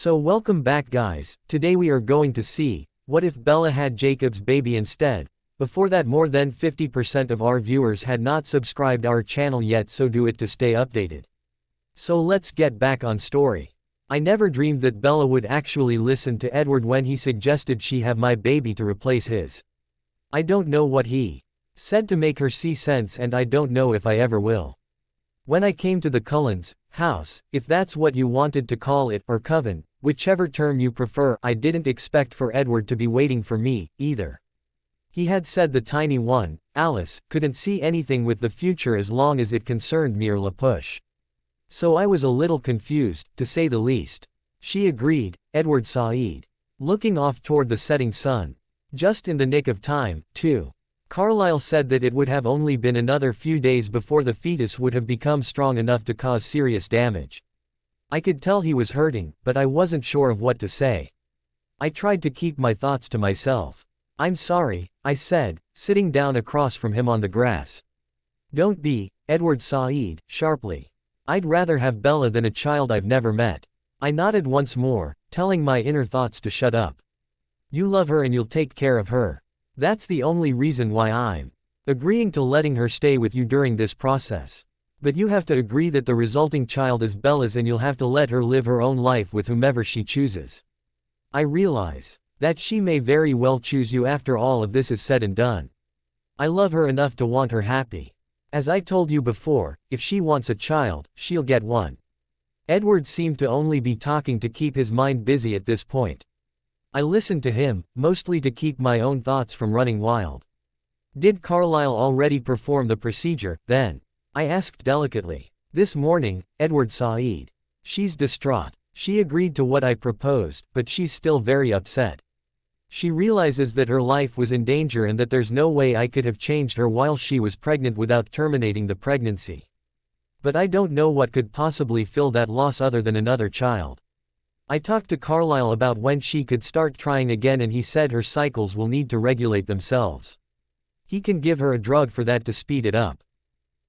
So welcome back guys, today we are going to see, what if Bella had Jacob's baby instead? Before that, more than 50% of our viewers had not subscribed our channel yet, so do it to stay updated. So let's get back on story. I never dreamed that Bella would actually listen to Edward when he suggested she have my baby to replace his. I don't know what he said to make her see sense, and I don't know if I ever will. When I came to the Cullens' house, if that's what you wanted to call it, or coven, whichever term you prefer, I didn't expect for Edward to be waiting for me, either. He had said the tiny one, Alice, couldn't see anything with the future as long as it concerned me or La Push. So I was a little confused, to say the least. She agreed, Edward Said. Looking off toward the setting sun. Just in the nick of time, too. Carlyle said that it would have only been another few days before the fetus would have become strong enough to cause serious damage. I could tell he was hurting, but I wasn't sure of what to say. I tried to keep my thoughts to myself. I'm sorry, I said, sitting down across from him on the grass. Don't be, Edward Said, sharply. I'd rather have Bella than a child I've never met. I nodded once more, telling my inner thoughts to shut up. You love her and you'll take care of her. That's the only reason why I'm agreeing to letting her stay with you during this process. But you have to agree that the resulting child is Bella's and you'll have to let her live her own life with whomever she chooses. I realize that she may very well choose you after all of this is said and done. I love her enough to want her happy. As I told you before, if she wants a child, she'll get one. Edward seemed to only be talking to keep his mind busy at this point. I listened to him, mostly to keep my own thoughts from running wild. Did Carlyle already perform the procedure, then? I asked delicately. This morning, Edward Said. She's distraught. She agreed to what I proposed, but she's still very upset. She realizes that her life was in danger and that there's no way I could have changed her while she was pregnant without terminating the pregnancy. But I don't know what could possibly fill that loss other than another child. I talked to Carlyle about when she could start trying again, and he said her cycles will need to regulate themselves. He can give her a drug for that to speed it up.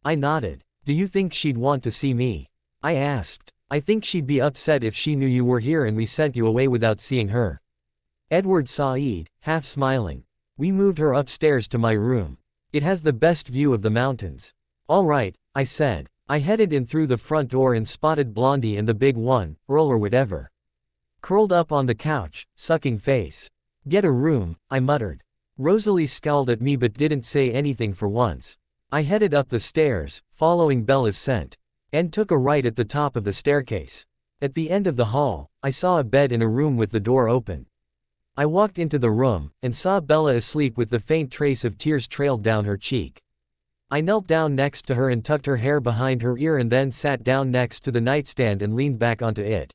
I nodded. Do you think she'd want to see me? I asked. I think she'd be upset if she knew you were here and we sent you away without seeing her. Edward Said, half smiling. We moved her upstairs to my room. It has the best view of the mountains. All right, I said. I headed in through the front door and spotted Blondie and the big one, Earl or whatever, curled up on the couch, sucking face. Get a room, I muttered. Rosalie scowled at me but didn't say anything for once. I headed up the stairs, following Bella's scent, and took a right at the top of the staircase. At the end of the hall, I saw a bed in a room with the door open. I walked into the room, and saw Bella asleep with the faint trace of tears trailed down her cheek. I knelt down next to her and tucked her hair behind her ear and then sat down next to the nightstand and leaned back onto it.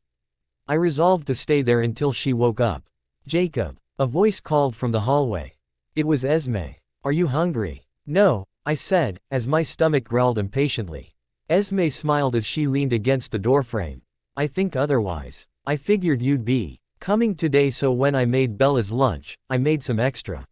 I resolved to stay there until she woke up. Jacob. A voice called from the hallway. It was Esme. Are you hungry? No, I said, as my stomach growled impatiently. Esme smiled as she leaned against the doorframe. I think otherwise. I figured you'd be coming today, so when I made Bella's lunch, I made some extra.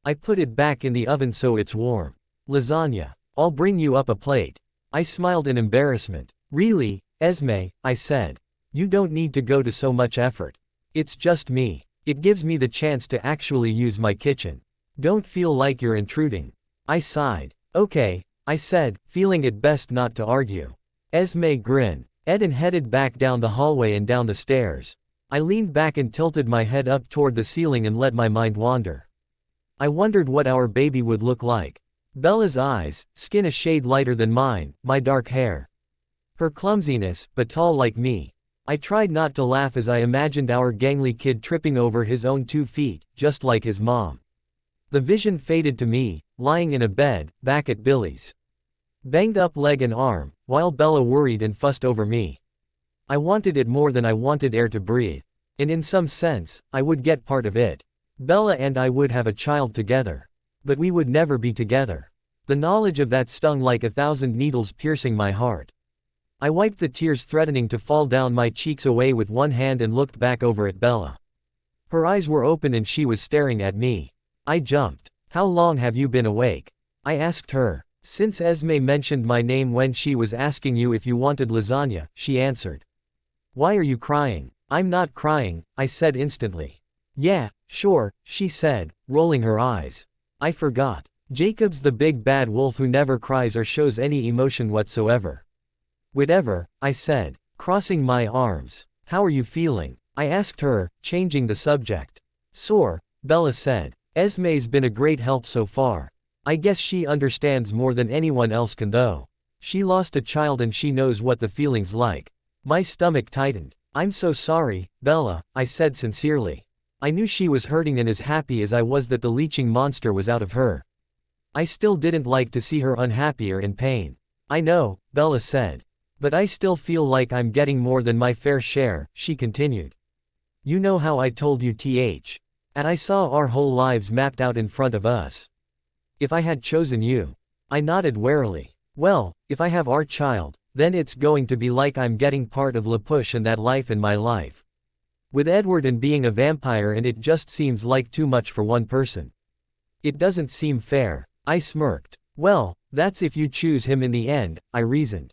I put it back in the oven so it's warm. Lasagna. I'll bring you up a plate. I smiled in embarrassment. Really, Esme, I said. You don't need to go to so much effort. It's just me. It gives me the chance to actually use my kitchen. Don't feel like you're intruding. I sighed. Okay, I said, feeling it best not to argue. Esme grinned. Eden headed back down the hallway and down the stairs. I leaned back and tilted my head up toward the ceiling and let my mind wander. I wondered what our baby would look like. Bella's eyes, skin a shade lighter than mine, my dark hair. Her clumsiness, but tall like me. I tried not to laugh as I imagined our gangly kid tripping over his own 2 feet, just like his mom. The vision faded to me, lying in a bed, back at Billy's banged up leg and arm, while Bella worried and fussed over me. I wanted it more than I wanted air to breathe. And in some sense, I would get part of it. Bella and I would have a child together. But we would never be together. The knowledge of that stung like 1,000 needles piercing my heart. I wiped the tears threatening to fall down my cheeks away with one hand and looked back over at Bella. Her eyes were open and she was staring at me. I jumped. How long have you been awake? I asked her. Since Esme mentioned my name when she was asking you if you wanted lasagna, she answered. Why are you crying? I'm not crying, I said instantly. Yeah, sure, she said, rolling her eyes. I forgot. Jacob's the big bad wolf who never cries or shows any emotion whatsoever. Whatever, I said, crossing my arms. How are you feeling? I asked her, changing the subject. Sore, Bella said. Esme's been a great help so far. I guess she understands more than anyone else can though. She lost a child and she knows what the feeling's like. My stomach tightened. I'm so sorry, Bella, I said sincerely. I knew she was hurting and as happy as I was that the leeching monster was out of her. I still didn't like to see her unhappy or in pain. I know, Bella said. But I still feel like I'm getting more than my fair share, she continued. You know how I told you and I saw our whole lives mapped out in front of us. If I had chosen you. I nodded warily. Well, if I have our child, then it's going to be like I'm getting part of LaPush and that life in my life. With Edward and being a vampire and it just seems like too much for one person. It doesn't seem fair, I smirked. Well, that's if you choose him in the end, I reasoned.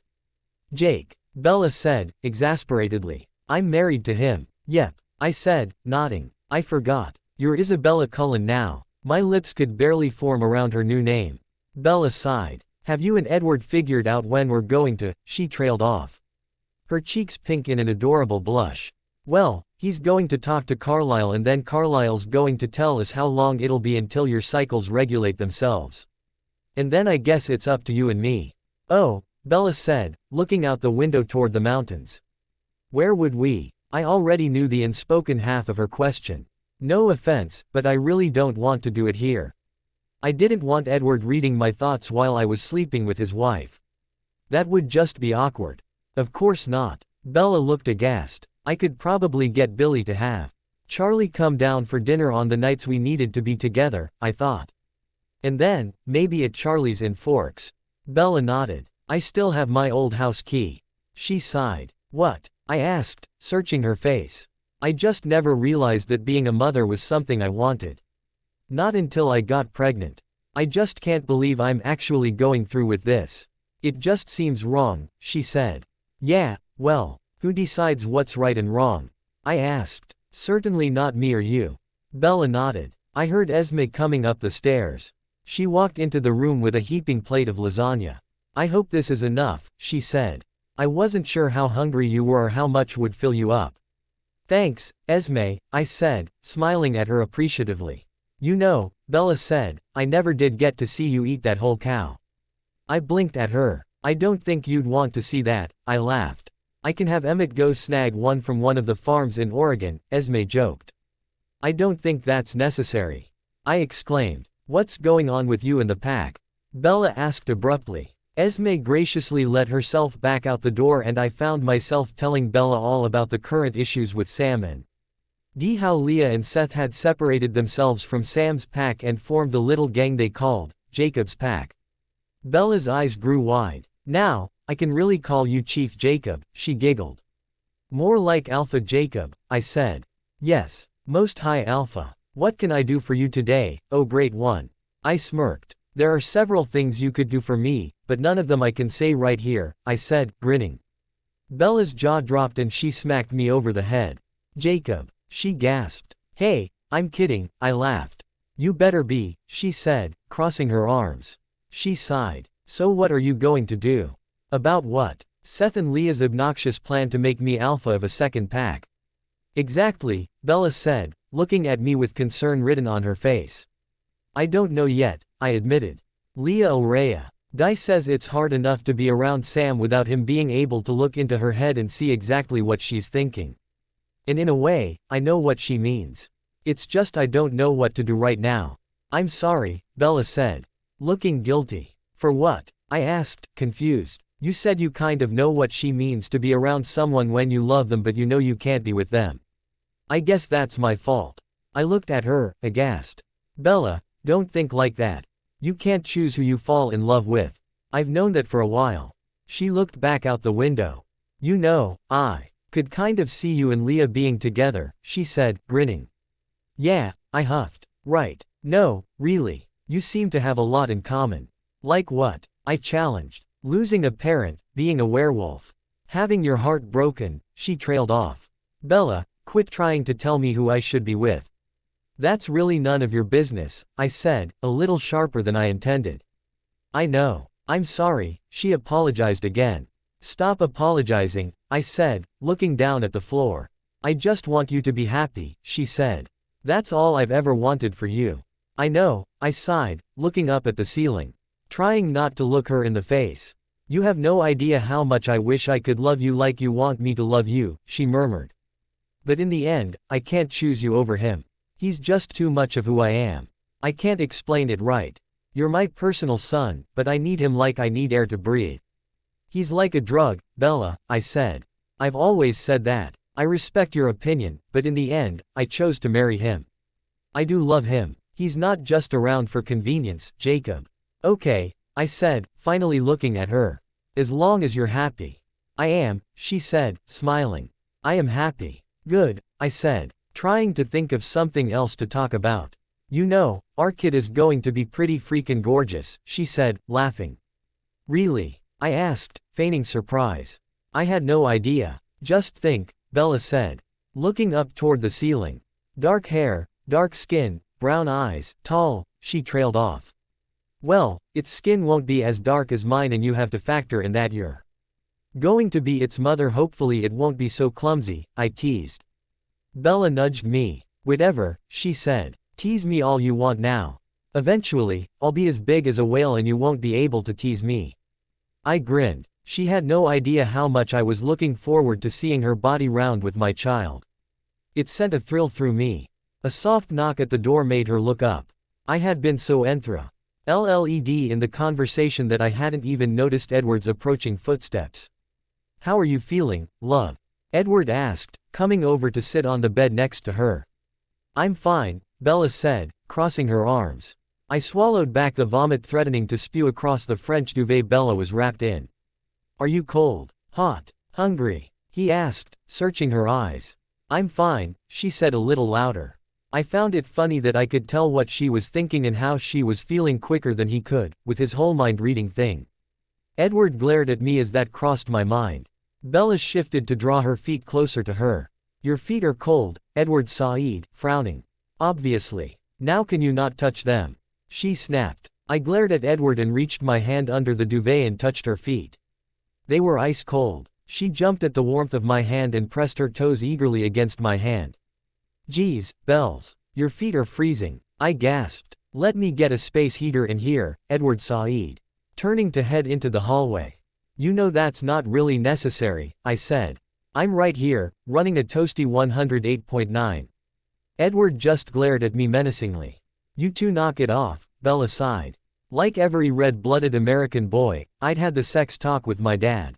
Jake, Bella said, exasperatedly. I'm married to him. Yep, I said, nodding. I forgot. You're Isabella Cullen now. My lips could barely form around her new name. Bella sighed. Have you and Edward figured out when we're going to? She trailed off. Her cheeks pink in an adorable blush. Well, he's going to talk to Carlisle and then Carlisle's going to tell us how long it'll be until your cycles regulate themselves. And then I guess it's up to you and me. Oh, Bella said, looking out the window toward the mountains. Where would we? I already knew the unspoken half of her question. No offense, but I really don't want to do it here. I didn't want Edward reading my thoughts while I was sleeping with his wife. That would just be awkward. Of course not. Bella looked aghast. I could probably get Billy to have Charlie come down for dinner on the nights we needed to be together, I thought. And then, maybe at Charlie's in Forks. Bella nodded. I still have my old house key. She sighed. What? I asked, searching her face. I just never realized that being a mother was something I wanted. Not until I got pregnant. I just can't believe I'm actually going through with this. It just seems wrong, she said. Yeah, well, who decides what's right and wrong? I asked. Certainly not me or you. Bella nodded. I heard Esme coming up the stairs. She walked into the room with a heaping plate of lasagna. I hope this is enough, she said. I wasn't sure how hungry you were or how much would fill you up. Thanks, Esme, I said, smiling at her appreciatively. You know, Bella said, I never did get to see you eat that whole cow. I blinked at her. I don't think you'd want to see that, I laughed. I can have Emmett go snag one from one of the farms in Oregon, Esme joked. I don't think that's necessary. I exclaimed. What's going on with you and the pack? Bella asked abruptly. Esme graciously let herself back out the door and I found myself telling Bella all about the current issues with Sam and how Leah and Seth had separated themselves from Sam's pack and formed the little gang they called Jacob's pack. Bella's eyes grew wide. Now, I can really call you Chief Jacob, she giggled. More like Alpha Jacob, I said. Yes, Most High Alpha. What can I do for you today, oh great one? I smirked. There are several things you could do for me, but none of them I can say right here, I said, grinning. Bella's jaw dropped and she smacked me over the head. Jacob, she gasped. Hey, I'm kidding, I laughed. You better be, she said, crossing her arms. She sighed. So what are you going to do? About what? Seth and Leah's obnoxious plan to make me alpha of a second pack. Exactly, Bella said, looking at me with concern written on her face. I don't know yet, I admitted. Leah Orea. Di says it's hard enough to be around Sam without him being able to look into her head and see exactly what she's thinking. And in a way, I know what she means. It's just I don't know what to do right now. I'm sorry, Bella said. Looking guilty. For what? I asked, confused. You said you kind of know what she means to be around someone when you love them but you know you can't be with them. I guess that's my fault. I looked at her, aghast. Bella, don't think like that. You can't choose who you fall in love with. I've known that for a while. She looked back out the window. You know, I could kind of see you and Leah being together, she said, grinning. Yeah, I huffed. Right. No, really. You seem to have a lot in common. Like what? I challenged. Losing a parent, being a werewolf. Having your heart broken, she trailed off. Bella, quit trying to tell me who I should be with. That's really none of your business, I said, a little sharper than I intended. I know. I'm sorry, she apologized again. Stop apologizing, I said, looking down at the floor. I just want you to be happy, she said. That's all I've ever wanted for you. I know, I sighed, looking up at the ceiling. Trying not to look her in the face. You have no idea how much I wish I could love you like you want me to love you, she murmured. But in the end, I can't choose you over him. He's just too much of who I am. I can't explain it right. You're my personal son, but I need him like I need air to breathe. He's like a drug, Bella, I said. I've always said that. I respect your opinion, but in the end, I chose to marry him. I do love him. He's not just around for convenience, Jacob. Okay, I said, finally looking at her. As long as you're happy. I am, she said, smiling. I am happy. Good, I said, trying to think of something else to talk about. You know, our kid is going to be pretty freaking gorgeous, she said, laughing. Really? I asked, feigning surprise. I had no idea. Just think, Bella said, looking up toward the ceiling. Dark hair, dark skin, brown eyes, tall, she trailed off. Well, its skin won't be as dark as mine and you have to factor in that you're going to be its mother. Hopefully it won't be so clumsy, I teased. Bella nudged me. Whatever, she said. Tease me all you want now. Eventually, I'll be as big as a whale and you won't be able to tease me. I grinned. She had no idea how much I was looking forward to seeing her body round with my child. It sent a thrill through me. A soft knock at the door made her look up. I had been so enthralled in the conversation that I hadn't even noticed Edward's approaching footsteps. How are you feeling, love? Edward asked, coming over to sit on the bed next to her. I'm fine, Bella said, crossing her arms. I swallowed back the vomit threatening to spew across the French duvet Bella was wrapped in. Are you cold, hot, hungry? He asked, searching her eyes. I'm fine, she said a little louder. I found it funny that I could tell what she was thinking and how she was feeling quicker than he could, with his whole mind-reading thing. Edward glared at me as that crossed my mind. Bella shifted to draw her feet closer to her. Your feet are cold, Edward sighed, frowning. Obviously. Now can you not touch them? She snapped. I glared at Edward and reached my hand under the duvet and touched her feet. They were ice cold. She jumped at the warmth of my hand and pressed her toes eagerly against my hand. Geez, Bells. Your feet are freezing, I gasped. Let me get a space heater in here, Edward sighed, turning to head into the hallway. You know that's not really necessary, I said. I'm right here, running a toasty 108.9. Edward just glared at me menacingly. You two knock it off, Bella sighed. Like every red-blooded American boy, I'd had the sex talk with my dad.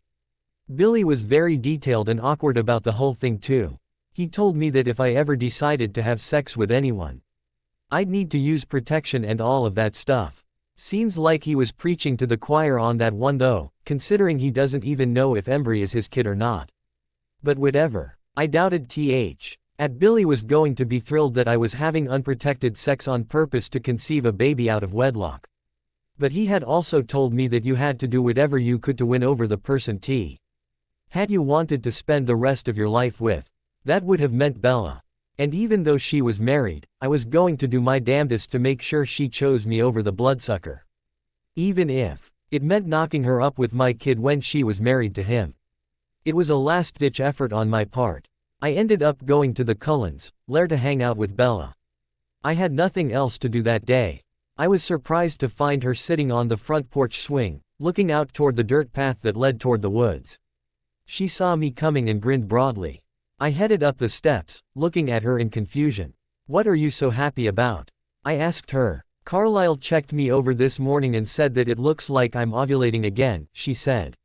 Billy was very detailed and awkward about the whole thing too. He told me that if I ever decided to have sex with anyone, I'd need to use protection and all of that stuff. Seems like he was preaching to the choir on that one though, considering he doesn't even know if Embry is his kid or not. But whatever. I doubted Billy was going to be thrilled that I was having unprotected sex on purpose to conceive a baby out of wedlock. But he had also told me that you had to do whatever you could to win over the person had you wanted to spend the rest of your life with. That would have meant Bella. And even though she was married, I was going to do my damnedest to make sure she chose me over the bloodsucker. Even if it meant knocking her up with my kid when she was married to him. It was a last-ditch effort on my part. I ended up going to the Cullens' lair to hang out with Bella. I had nothing else to do that day. I was surprised to find her sitting on the front porch swing, looking out toward the dirt path that led toward the woods. She saw me coming and grinned broadly. I headed up the steps, looking at her in confusion. What are you so happy about? I asked her. Carlisle checked me over this morning and said that it looks like I'm ovulating again, she said.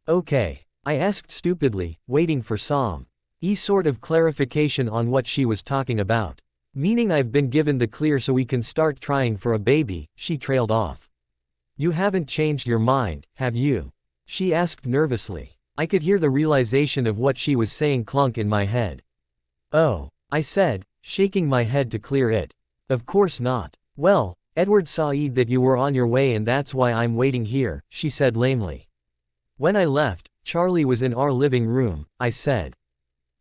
Okay. I asked stupidly, waiting for some sort of clarification on what she was talking about. Meaning I've been given the clear so we can start trying for a baby, she trailed off. You haven't changed your mind, have you? She asked nervously. I could hear the realization of what she was saying clunk in my head. Oh, I said, shaking my head to clear it. Of course not. Well, Edward saw that you were on your way and that's why I'm waiting here, she said lamely. When I left, Charlie was in our living room, I said.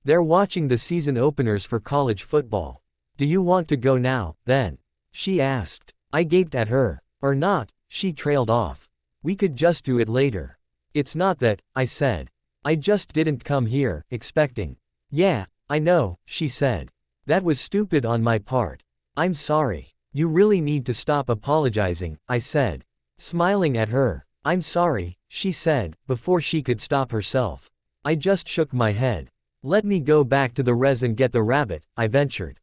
They're watching the season openers for college football. Do you want to go now, then? She asked. I gaped at her. Or not, she trailed off. We could just do it later. It's not that, I said. I just didn't come here, expecting. Yeah, I know, she said. That was stupid on my part. I'm sorry. You really need to stop apologizing, I said. Smiling at her. I'm sorry, she said, before she could stop herself. I just shook my head. Let me go back to the res and get the rabbit, I ventured.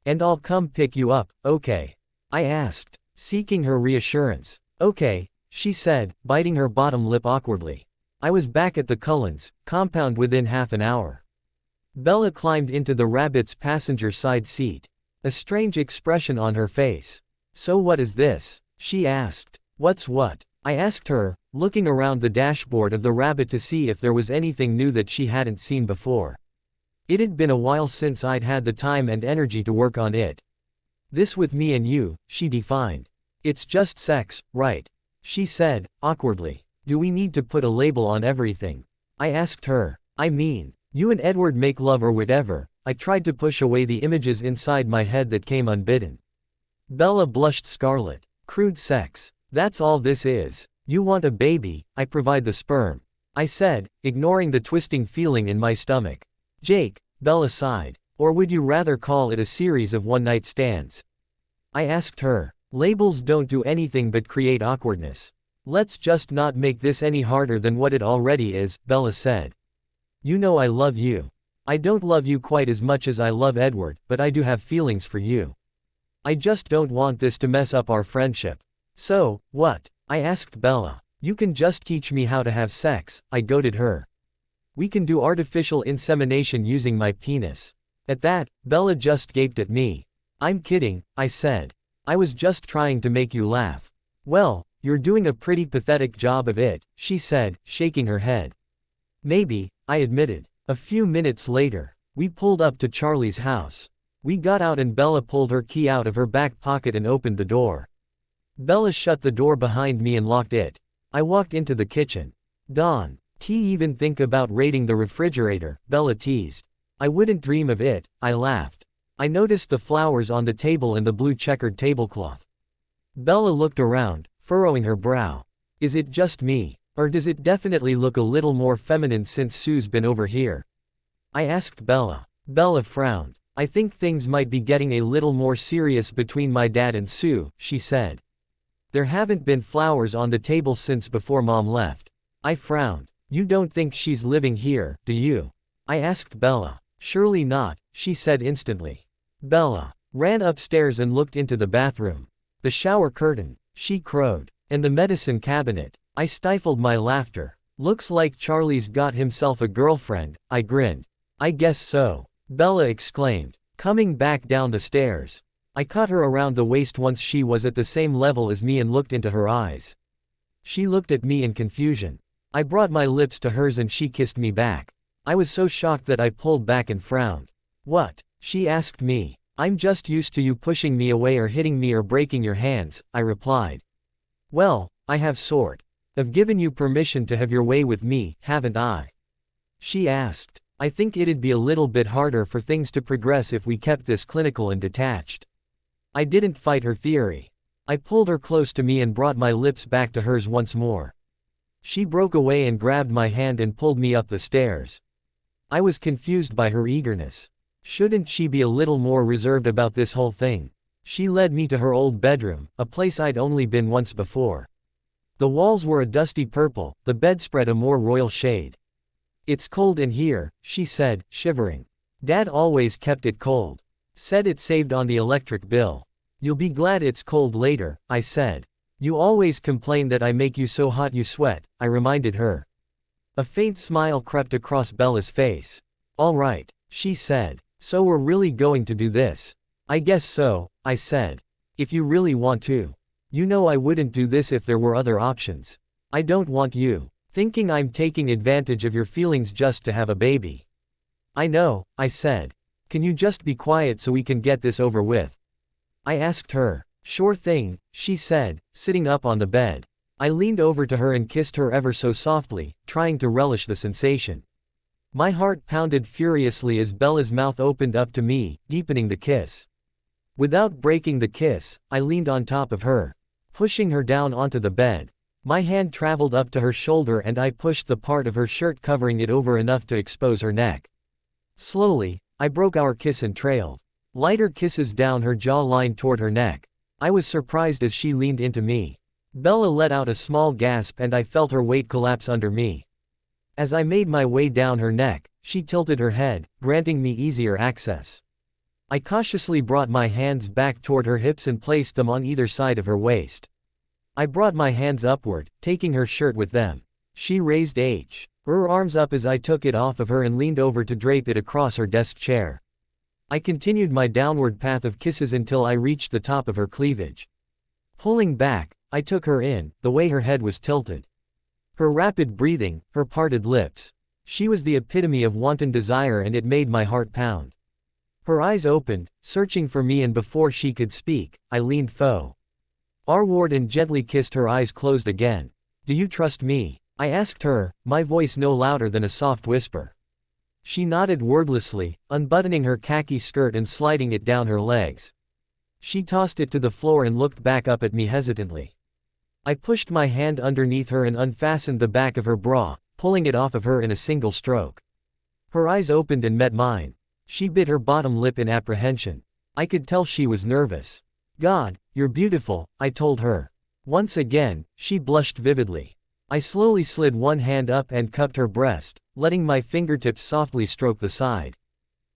And I'll come pick you up, okay? I asked, seeking her reassurance. Okay, she said, biting her bottom lip awkwardly. I was back at the Cullens compound within half an hour. Bella climbed into the rabbit's passenger side seat. A strange expression on her face. So what is this? She asked. What's what? I asked her, looking around the dashboard of the rabbit to see if there was anything new that she hadn't seen before. It had been a while since I'd had the time and energy to work on it. This with me and you, she defined. It's just sex, right? She said, awkwardly. Do we need to put a label on everything? I asked her. I mean, you and Edward make love or whatever. I tried to push away the images inside my head that came unbidden. Bella blushed scarlet. Crude sex. That's all this is. You want a baby, I provide the sperm. I said, ignoring the twisting feeling in my stomach. Jake, Bella sighed. Or would you rather call it a series of one-night stands? I asked her. Labels don't do anything but create awkwardness. Let's just not make this any harder than what it already is, Bella said. You know I love you. I don't love you quite as much as I love Edward, but I do have feelings for you. I just don't want this to mess up our friendship. So, what? I asked Bella. You can just teach me how to have sex, I goaded her. We can do artificial insemination using my penis. At that, Bella just gaped at me. I'm kidding, I said. I was just trying to make you laugh. Well, you're doing a pretty pathetic job of it, she said, shaking her head. Maybe, I admitted. A few minutes later, we pulled up to Charlie's house. We got out and Bella pulled her key out of her back pocket and opened the door. Bella shut the door behind me and locked it. I walked into the kitchen. Dawn, even think about raiding the refrigerator, Bella teased. I wouldn't dream of it, I laughed. I noticed the flowers on the table and the blue checkered tablecloth. Bella looked around, furrowing her brow. Is it just me? Or does it definitely look a little more feminine since Sue's been over here? I asked Bella. Bella frowned. I think things might be getting a little more serious between my dad and Sue, she said. There haven't been flowers on the table since before Mom left. I frowned. You don't think she's living here, do you? I asked Bella. Surely not, she said instantly. Bella ran upstairs and looked into the bathroom. The shower curtain, she crowed. And the medicine cabinet. I stifled my laughter. Looks like Charlie's got himself a girlfriend, I grinned. I guess so, Bella exclaimed, coming back down the stairs. I caught her around the waist once she was at the same level as me and looked into her eyes. She looked at me in confusion. I brought my lips to hers and she kissed me back. I was so shocked that I pulled back and frowned. What? She asked me. I'm just used to you pushing me away or hitting me or breaking your hands, I replied. Well, I have sort of given you permission to have your way with me, haven't I? She asked. I think it'd be a little bit harder for things to progress if we kept this clinical and detached. I didn't fight her theory. I pulled her close to me and brought my lips back to hers once more. She broke away and grabbed my hand and pulled me up the stairs. I was confused by her eagerness. Shouldn't she be a little more reserved about this whole thing? She led me to her old bedroom, a place I'd only been once before. The walls were a dusty purple, the bedspread a more royal shade. It's cold in here, she said, shivering. Dad always kept it cold. Said it saved on the electric bill. You'll be glad it's cold later, I said. You always complain that I make you so hot you sweat, I reminded her. A faint smile crept across Bella's face. All right, she said. So we're really going to do this? I guess so, I said. If you really want to. You know I wouldn't do this if there were other options. I don't want you thinking I'm taking advantage of your feelings just to have a baby. I know, I said. Can you just be quiet so we can get this over with? I asked her. Sure thing, she said, sitting up on the bed. I leaned over to her and kissed her ever so softly, trying to relish the sensation. My heart pounded furiously as Bella's mouth opened up to me, deepening the kiss. Without breaking the kiss, I leaned on top of her, pushing her down onto the bed. My hand traveled up to her shoulder and I pushed the part of her shirt covering it over enough to expose her neck. Slowly, I broke our kiss and trailed lighter kisses down her jawline toward her neck. I was surprised as she leaned into me. Bella let out a small gasp and I felt her weight collapse under me. As I made my way down her neck, she tilted her head, granting me easier access. I cautiously brought my hands back toward her hips and placed them on either side of her waist. I brought my hands upward, taking her shirt with them. She raised her arms up as I took it off of her and leaned over to drape it across her desk chair. I continued my downward path of kisses until I reached the top of her cleavage. Pulling back, I took her in, the way her head was tilted. Her rapid breathing, her parted lips. She was the epitome of wanton desire and it made my heart pound. Her eyes opened, searching for me, and before she could speak, I leaned forward and gently kissed her eyes closed again. "Do you trust me?" I asked her, my voice no louder than a soft whisper. She nodded wordlessly, unbuttoning her khaki skirt and sliding it down her legs. She tossed it to the floor and looked back up at me hesitantly. I pushed my hand underneath her and unfastened the back of her bra, pulling it off of her in a single stroke. Her eyes opened and met mine. She bit her bottom lip in apprehension. I could tell she was nervous. "God, you're beautiful," I told her. Once again, she blushed vividly. I slowly slid one hand up and cupped her breast, letting my fingertips softly stroke the side.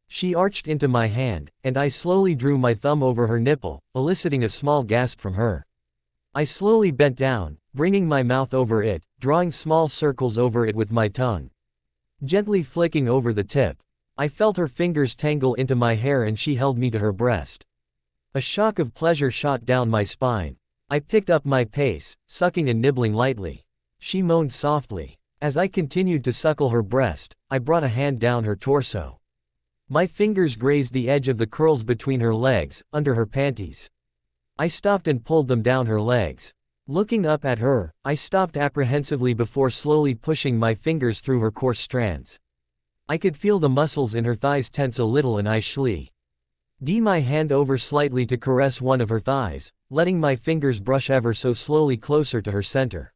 She arched into my hand, and I slowly drew my thumb over her nipple, eliciting a small gasp from her. I slowly bent down, bringing my mouth over it, drawing small circles over it with my tongue. Gently flicking over the tip. I felt her fingers tangle into my hair and she held me to her breast. A shock of pleasure shot down my spine. I picked up my pace, sucking and nibbling lightly. She moaned softly. As I continued to suckle her breast, I brought a hand down her torso. My fingers grazed the edge of the curls between her legs, under her panties. I stopped and pulled them down her legs. Looking up at her, I stopped apprehensively before slowly pushing my fingers through her coarse strands. I could feel the muscles in her thighs tense a little and I slid my hand over slightly to caress one of her thighs, letting my fingers brush ever so slowly closer to her center.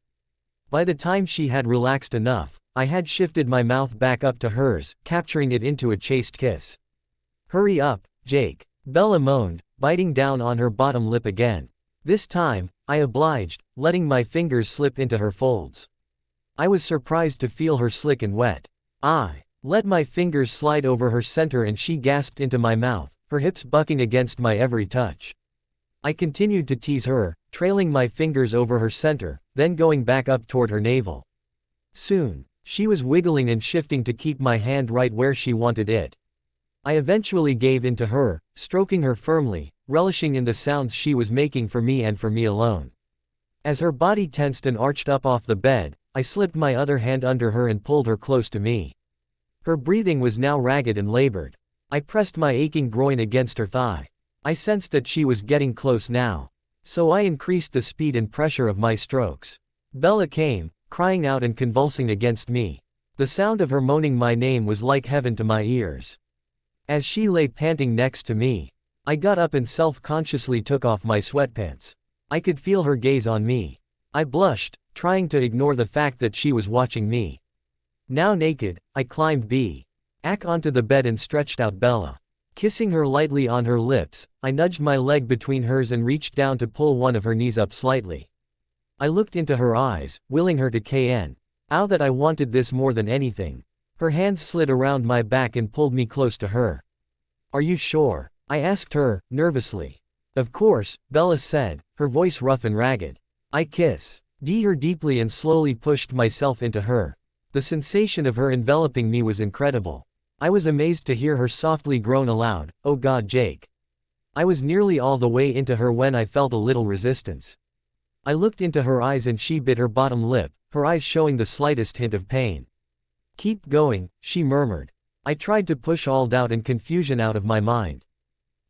By the time she had relaxed enough, I had shifted my mouth back up to hers, capturing it into a chaste kiss. "Hurry up, Jake," Bella moaned, biting down on her bottom lip again. This time, I obliged, letting my fingers slip into her folds. I was surprised to feel her slick and wet. I let my fingers slide over her center and she gasped into my mouth, her hips bucking against my every touch. I continued to tease her, trailing my fingers over her center, then going back up toward her navel. Soon, she was wiggling and shifting to keep my hand right where she wanted it. I eventually gave in to her, stroking her firmly, relishing in the sounds she was making for me and for me alone. As her body tensed and arched up off the bed, I slipped my other hand under her and pulled her close to me. Her breathing was now ragged and labored. I pressed my aching groin against her thigh. I sensed that she was getting close now. So I increased the speed and pressure of my strokes. Bella came, crying out and convulsing against me. The sound of her moaning my name was like heaven to my ears. As she lay panting next to me, I got up and self-consciously took off my sweatpants. I could feel her gaze on me. I blushed, trying to ignore the fact that she was watching me. Now naked, I climbed back onto the bed and stretched out Bella. Kissing her lightly on her lips, I nudged my leg between hers and reached down to pull one of her knees up slightly. I looked into her eyes, willing her to Ow, that I wanted this more than anything. Her hands slid around my back and pulled me close to her. "Are you sure?" I asked her, nervously. "Of course," Bella said, her voice rough and ragged. I kissed her deeply and slowly pushed myself into her. The sensation of her enveloping me was incredible. I was amazed to hear her softly groan aloud, "Oh God, Jake." I was nearly all the way into her when I felt a little resistance. I looked into her eyes and she bit her bottom lip, her eyes showing the slightest hint of pain. "Keep going," she murmured. I tried to push all doubt and confusion out of my mind.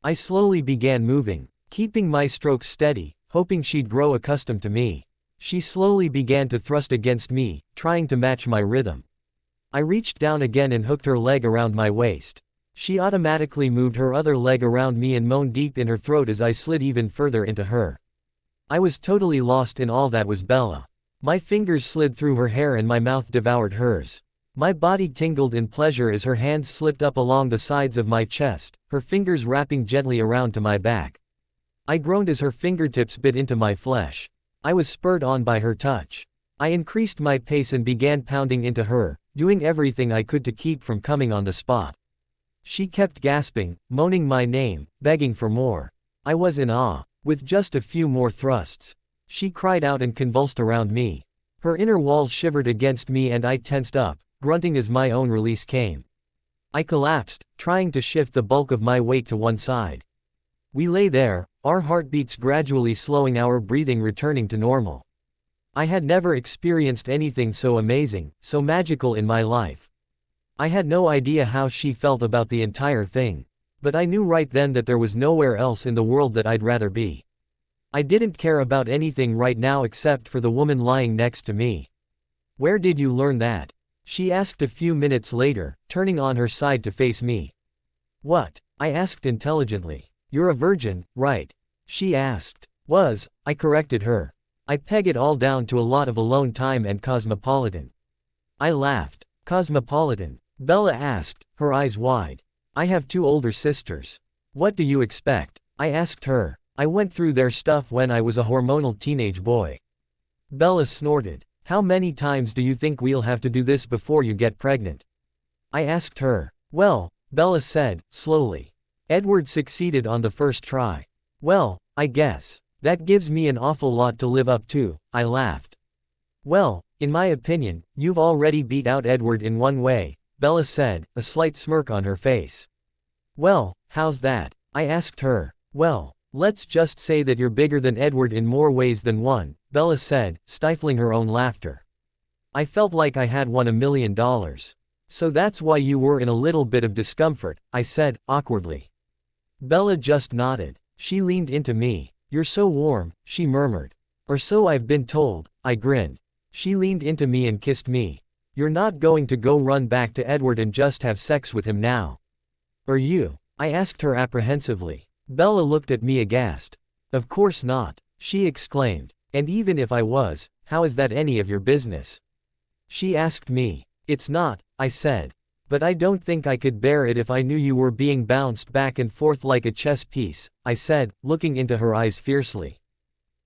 I slowly began moving, keeping my strokes steady, hoping she'd grow accustomed to me. She slowly began to thrust against me, trying to match my rhythm. I reached down again and hooked her leg around my waist. She automatically moved her other leg around me and moaned deep in her throat as I slid even further into her. I was totally lost in all that was Bella. My fingers slid through her hair and my mouth devoured hers. My body tingled in pleasure as her hands slipped up along the sides of my chest, her fingers wrapping gently around to my back. I groaned as her fingertips bit into my flesh. I was spurred on by her touch. I increased my pace and began pounding into her, doing everything I could to keep from coming on the spot. She kept gasping, moaning my name, begging for more. I was in awe. With just a few more thrusts, she cried out and convulsed around me. Her inner walls shivered against me and I tensed up, grunting as my own release came. I collapsed, trying to shift the bulk of my weight to one side. We lay there, our heartbeats gradually slowing, our breathing returning to normal. I had never experienced anything so amazing, so magical in my life. I had no idea how she felt about the entire thing. But I knew right then that there was nowhere else in the world that I'd rather be. I didn't care about anything right now except for the woman lying next to me. "Where did you learn that?" she asked a few minutes later, turning on her side to face me. "What?" I asked intelligently. "You're a virgin, right?" she asked. I corrected her. I peg it all down to a lot of alone time and Cosmopolitan. I laughed. "Cosmopolitan?" Bella asked, her eyes wide. "I have 2 older sisters. What do you expect?" I asked her. "I went through their stuff when I was a hormonal teenage boy." Bella snorted. "How many times do you think we'll have to do this before you get pregnant?" I asked her. "Well," Bella said, slowly. "Edward succeeded on the first try. Well, I guess. That gives me an awful lot to live up to," I laughed. "Well, in my opinion, you've already beat out Edward in one way," Bella said, a slight smirk on her face. "Well, how's that?" I asked her. "Well, let's just say that you're bigger than Edward in more ways than one," Bella said, stifling her own laughter. I felt like I had won $1 million. "So that's why you were in a little bit of discomfort," I said, awkwardly. Bella just nodded. She leaned into me. "You're so warm," she murmured. "Or so I've been told," I grinned. She leaned into me and kissed me. "You're not going to go run back to Edward and just have sex with him now, are you?" I asked her apprehensively. Bella looked at me aghast. "Of course not," she exclaimed. "And even if I was, how is that any of your business?" She asked me. "It's not," I said. "But I don't think I could bear it if I knew you were being bounced back and forth like a chess piece," I said, looking into her eyes fiercely.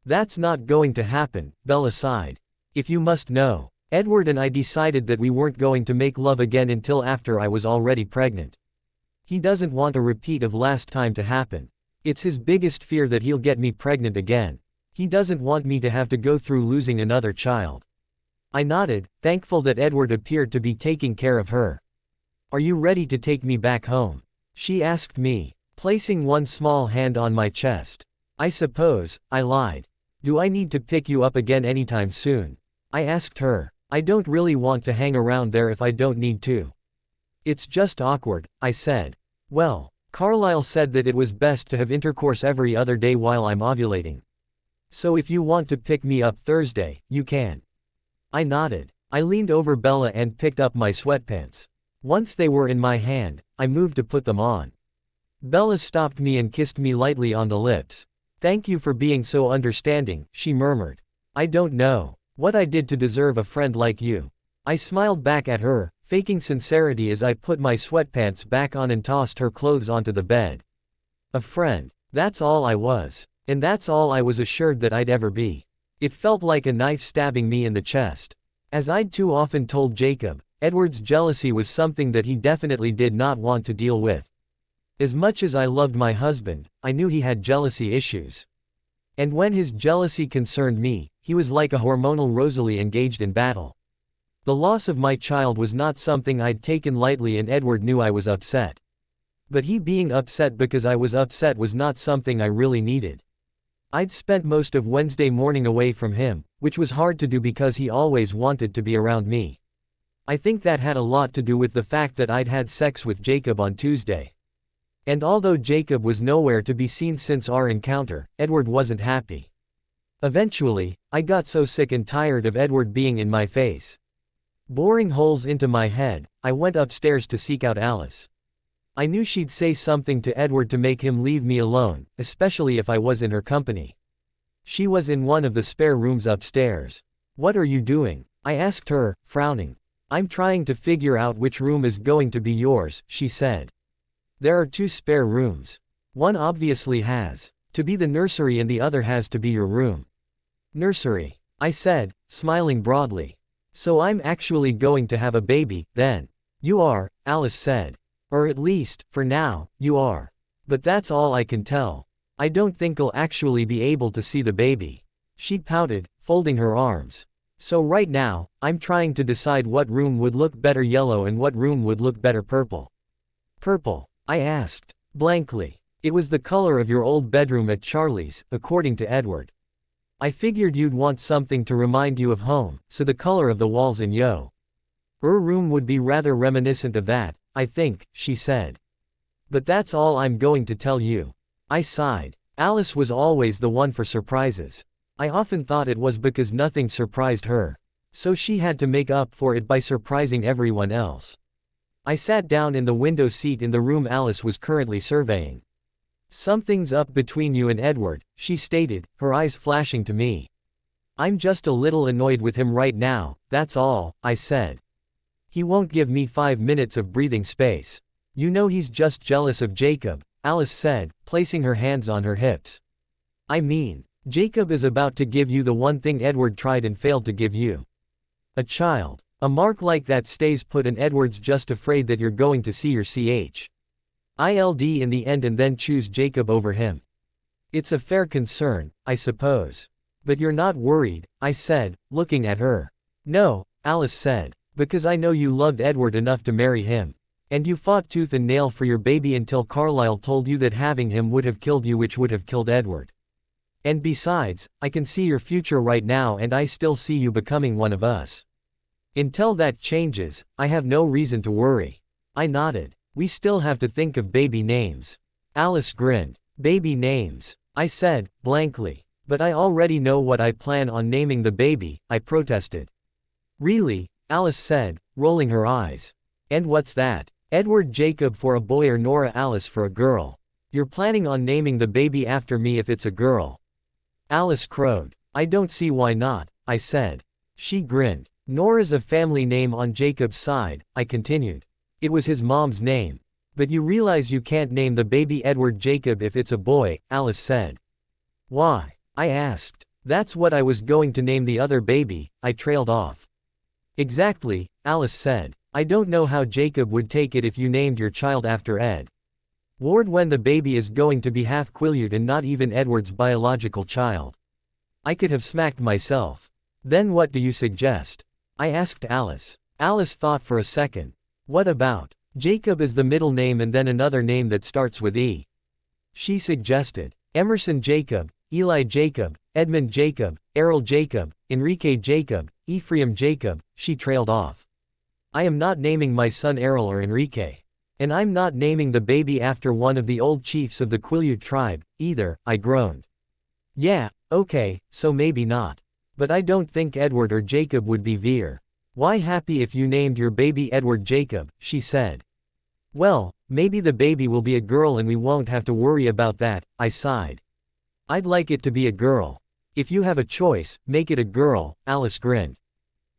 "That's not going to happen," Bella sighed. "If you must know, Edward and I decided that we weren't going to make love again until after I was already pregnant. He doesn't want a repeat of last time to happen. It's his biggest fear that he'll get me pregnant again. He doesn't want me to have to go through losing another child." I nodded, thankful that Edward appeared to be taking care of her. "Are you ready to take me back home?" she asked me, placing one small hand on my chest. "I suppose," I lied. "Do I need to pick you up again anytime soon?" I asked her. "I don't really want to hang around there if I don't need to." "It's just awkward," I said. "Well, Carlisle said that it was best to have intercourse every other day while I'm ovulating. So if you want to pick me up Thursday, you can." I nodded. I leaned over Bella and picked up my sweatpants. Once they were in my hand, I moved to put them on. Bella stopped me and kissed me lightly on the lips. "Thank you for being so understanding," she murmured. "I don't know what I did to deserve a friend like you." I smiled back at her, faking sincerity as I put my sweatpants back on and tossed her clothes onto the bed. A friend. That's all I was. And that's all I was assured that I'd ever be. It felt like a knife stabbing me in the chest. As I'd too often told Jacob, Edward's jealousy was something that he definitely did not want to deal with. As much as I loved my husband, I knew he had jealousy issues. And when his jealousy concerned me, he was like a hormonal Rosalie engaged in battle. The loss of my child was not something I'd taken lightly, and Edward knew I was upset. But he being upset because I was upset was not something I really needed. I'd spent most of Wednesday morning away from him, which was hard to do because he always wanted to be around me. I think that had a lot to do with the fact that I'd had sex with Jacob on Tuesday. And although Jacob was nowhere to be seen since our encounter, Edward wasn't happy. Eventually, I got so sick and tired of Edward being in my face. Boring holes into my head, I went upstairs to seek out Alice. I knew she'd say something to Edward to make him leave me alone, especially if I was in her company. She was in one of the spare rooms upstairs. "What are you doing?" I asked her, frowning. "I'm trying to figure out which room is going to be yours," she said. "There are 2 spare rooms. One obviously has to be the nursery and the other has to be your room." "Nursery," I said, smiling broadly. "So I'm actually going to have a baby, then?" "You are," Alice said. "Or at least, for now, you are. But that's all I can tell. I don't think I'll actually be able to see the baby." She pouted, folding her arms. "So right now, I'm trying to decide what room would look better yellow and what room would look better purple." "Purple?" I asked, blankly. "It was the color of your old bedroom at Charlie's, according to Edward. I figured you'd want something to remind you of home, so the color of the walls in your room would be rather reminiscent of that, I think," she said. "But that's all I'm going to tell you." I sighed. Alice was always the one for surprises. I often thought it was because nothing surprised her. So she had to make up for it by surprising everyone else. I sat down in the window seat in the room Alice was currently surveying. "Something's up between you and Edward," she stated, her eyes flashing to me. "I'm just a little annoyed with him right now, that's all," I said. "He won't give me 5 minutes of breathing space. You know he's just jealous of Jacob," Alice said, placing her hands on her hips. "I mean, Jacob is about to give you the one thing Edward tried and failed to give you. A child. A mark like that stays put and Edward's just afraid that you're going to see your child in the end and then choose Jacob over him. It's a fair concern, I suppose. But you're not worried," I said, looking at her. "No," Alice said, "because I know you loved Edward enough to marry him. And you fought tooth and nail for your baby until Carlisle told you that having him would have killed you, which would have killed Edward. And besides, I can see your future right now and I still see you becoming one of us. Until that changes, I have no reason to worry." I nodded. "We still have to think of baby names." Alice grinned. "Baby names," I said, blankly. "But I already know what I plan on naming the baby," I protested. "Really?" Alice said, rolling her eyes. "And what's that?" "Edward Jacob for a boy or Nora Alice for a girl. You're planning on naming the baby after me if it's a girl." Alice crowed. "I don't see why not," I said. She grinned. "Nora's a family name on Jacob's side," I continued. "It was his mom's name. But you realize you can't name the baby Edward Jacob if it's a boy," Alice said. "Why?" I asked. "That's what I was going to name the other baby," I trailed off. "Exactly," Alice said. "I don't know how Jacob would take it if you named your child after Ed Ward when the baby is going to be half Quileute and not even Edward's biological child." I could have smacked myself. "Then what do you suggest?" I asked Alice. Alice thought for a second. "What about Jacob is the middle name and then another name that starts with E?" She suggested Emerson Jacob, Eli Jacob, Edmund Jacob, Errol Jacob, Enrique Jacob, Ephraim Jacob. She trailed off. "I am not naming my son Errol or Enrique. And I'm not naming the baby after one of the old chiefs of the Quileute tribe, either," I groaned. "Yeah, okay, so maybe not. But I don't think Edward or Jacob would be why happy if you named your baby Edward Jacob," she said. "Well, maybe the baby will be a girl and we won't have to worry about that," I sighed. "I'd like it to be a girl." "If you have a choice, make it a girl," Alice grinned.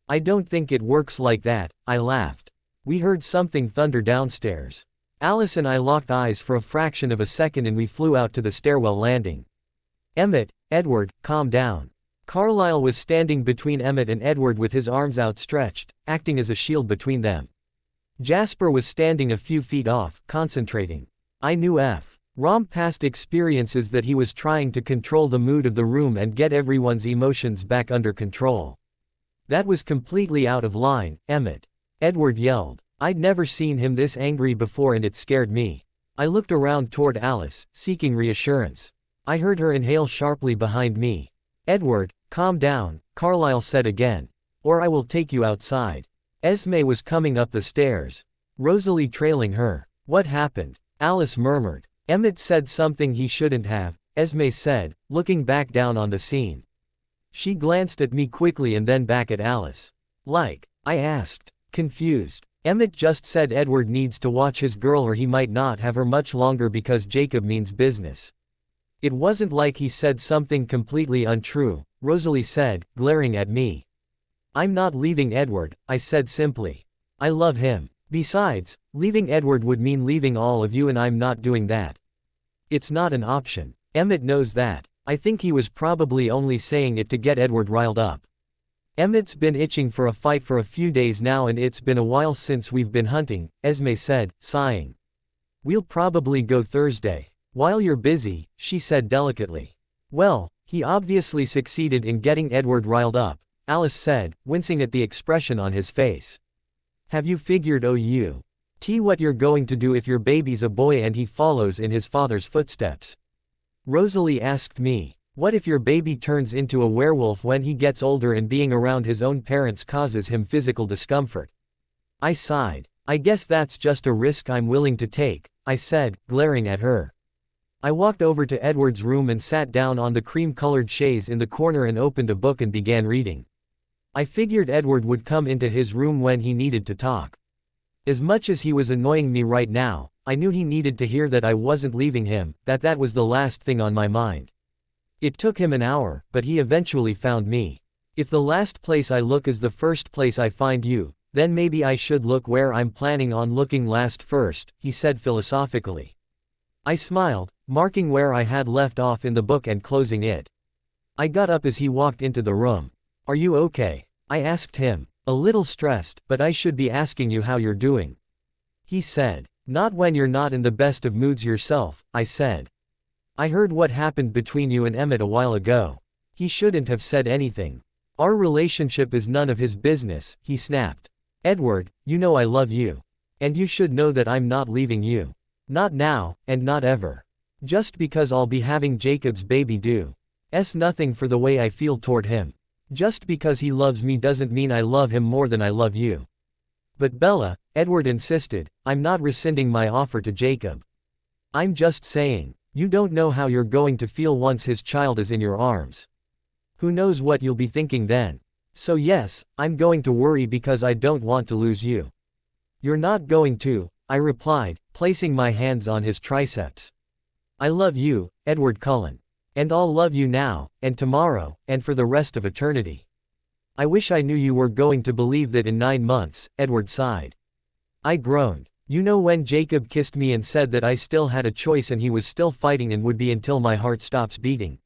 "I don't think it works like that," I laughed. We heard something thunder downstairs. Alice and I locked eyes for a fraction of a second and we flew out to the stairwell landing. "Emmett, Edward, calm down." Carlisle was standing between Emmett and Edward with his arms outstretched, acting as a shield between them. Jasper was standing a few feet off, concentrating. I knew from past experiences that he was trying to control the mood of the room and get everyone's emotions back under control. That was completely out of line, Emmett. Edward yelled. I'd never seen him this angry before and it scared me. I looked around toward Alice, seeking reassurance. I heard her inhale sharply behind me. "Edward, calm down," Carlisle said again. "Or I will take you outside." Esme was coming up the stairs. Rosalie trailing her. "What happened?" Alice murmured. "Emmett said something he shouldn't have," Esme said, looking back down on the scene. She glanced at me quickly and then back at Alice. I asked, confused. Emmett just said Edward needs to watch his girl or he might not have her much longer because Jacob means business. It wasn't like he said something completely untrue, Rosalie said, glaring at me. I'm not leaving Edward, I said simply. I love him. Besides, leaving Edward would mean leaving all of you and I'm not doing that. It's not an option. Emmett knows that. I think he was probably only saying it to get Edward riled up. Emmett's been itching for a fight for a few days now and it's been a while since we've been hunting, Esme said, sighing. We'll probably go Thursday. While you're busy, she said delicately. Well, he obviously succeeded in getting Edward riled up, Alice said, wincing at the expression on his face. Have you figured what you're going to do if your baby's a boy and he follows in his father's footsteps? Rosalie asked me. What if your baby turns into a werewolf when he gets older and being around his own parents causes him physical discomfort? I sighed. I guess that's just a risk I'm willing to take, I said, glaring at her. I walked over to Edward's room and sat down on the cream-colored chaise in the corner and opened a book and began reading. I figured Edward would come into his room when he needed to talk. As much as he was annoying me right now, I knew he needed to hear that I wasn't leaving him, that was the last thing on my mind. It took him an hour, but he eventually found me. If the last place I look is the first place I find you, then maybe I should look where I'm planning on looking last first, he said philosophically. I smiled, marking where I had left off in the book and closing it. I got up as he walked into the room. Are you okay? I asked him. A little stressed, but I should be asking you how you're doing. He said. Not when you're not in the best of moods yourself, I said. I heard what happened between you and Emmett a while ago. He shouldn't have said anything. Our relationship is none of his business, he snapped. Edward, you know I love you. And you should know that I'm not leaving you. Not now, and not ever. Just because I'll be having Jacob's baby does nothing for the way I feel toward him. Just because he loves me doesn't mean I love him more than I love you. But Bella, Edward insisted, I'm not rescinding my offer to Jacob. I'm just saying. You don't know how you're going to feel once his child is in your arms. Who knows what you'll be thinking then? So yes, I'm going to worry because I don't want to lose you. You're not going to, I replied, placing my hands on his triceps. I love you, Edward Cullen. And I'll love you now, and tomorrow, and for the rest of eternity. I wish I knew you were going to believe that in 9 months, Edward sighed. I groaned. You know when Jacob kissed me and said that I still had a choice and he was still fighting and would be until my heart stops beating.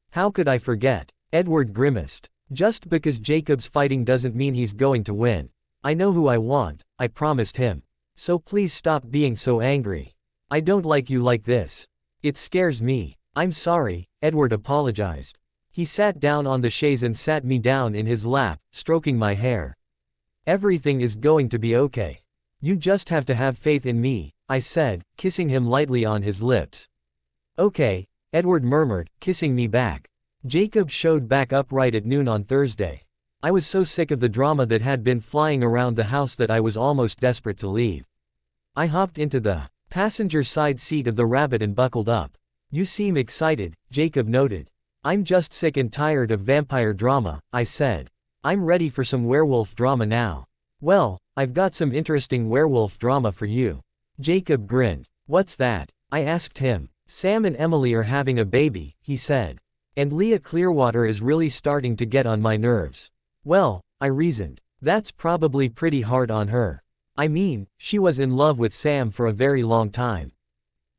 How could I forget? Edward grimaced. Just because Jacob's fighting doesn't mean he's going to win. I know who I want, I promised him. So please stop being so angry. I don't like you like this. It scares me. I'm sorry, Edward apologized. He sat down on the chaise and sat me down in his lap, stroking my hair. Everything is going to be okay. You just have to have faith in me, I said, kissing him lightly on his lips. Okay, Edward murmured, kissing me back. Jacob showed back upright at noon on Thursday. I was so sick of the drama that had been flying around the house that I was almost desperate to leave. I hopped into the passenger side seat of the Rabbit and buckled up. You seem excited, Jacob noted. I'm just sick and tired of vampire drama, I said. I'm ready for some werewolf drama now. Well, I've got some interesting werewolf drama for you. Jacob grinned. What's that? I asked him. Sam and Emily are having a baby, he said. And Leah Clearwater is really starting to get on my nerves. Well, I reasoned. That's probably pretty hard on her. I mean, she was in love with Sam for a very long time.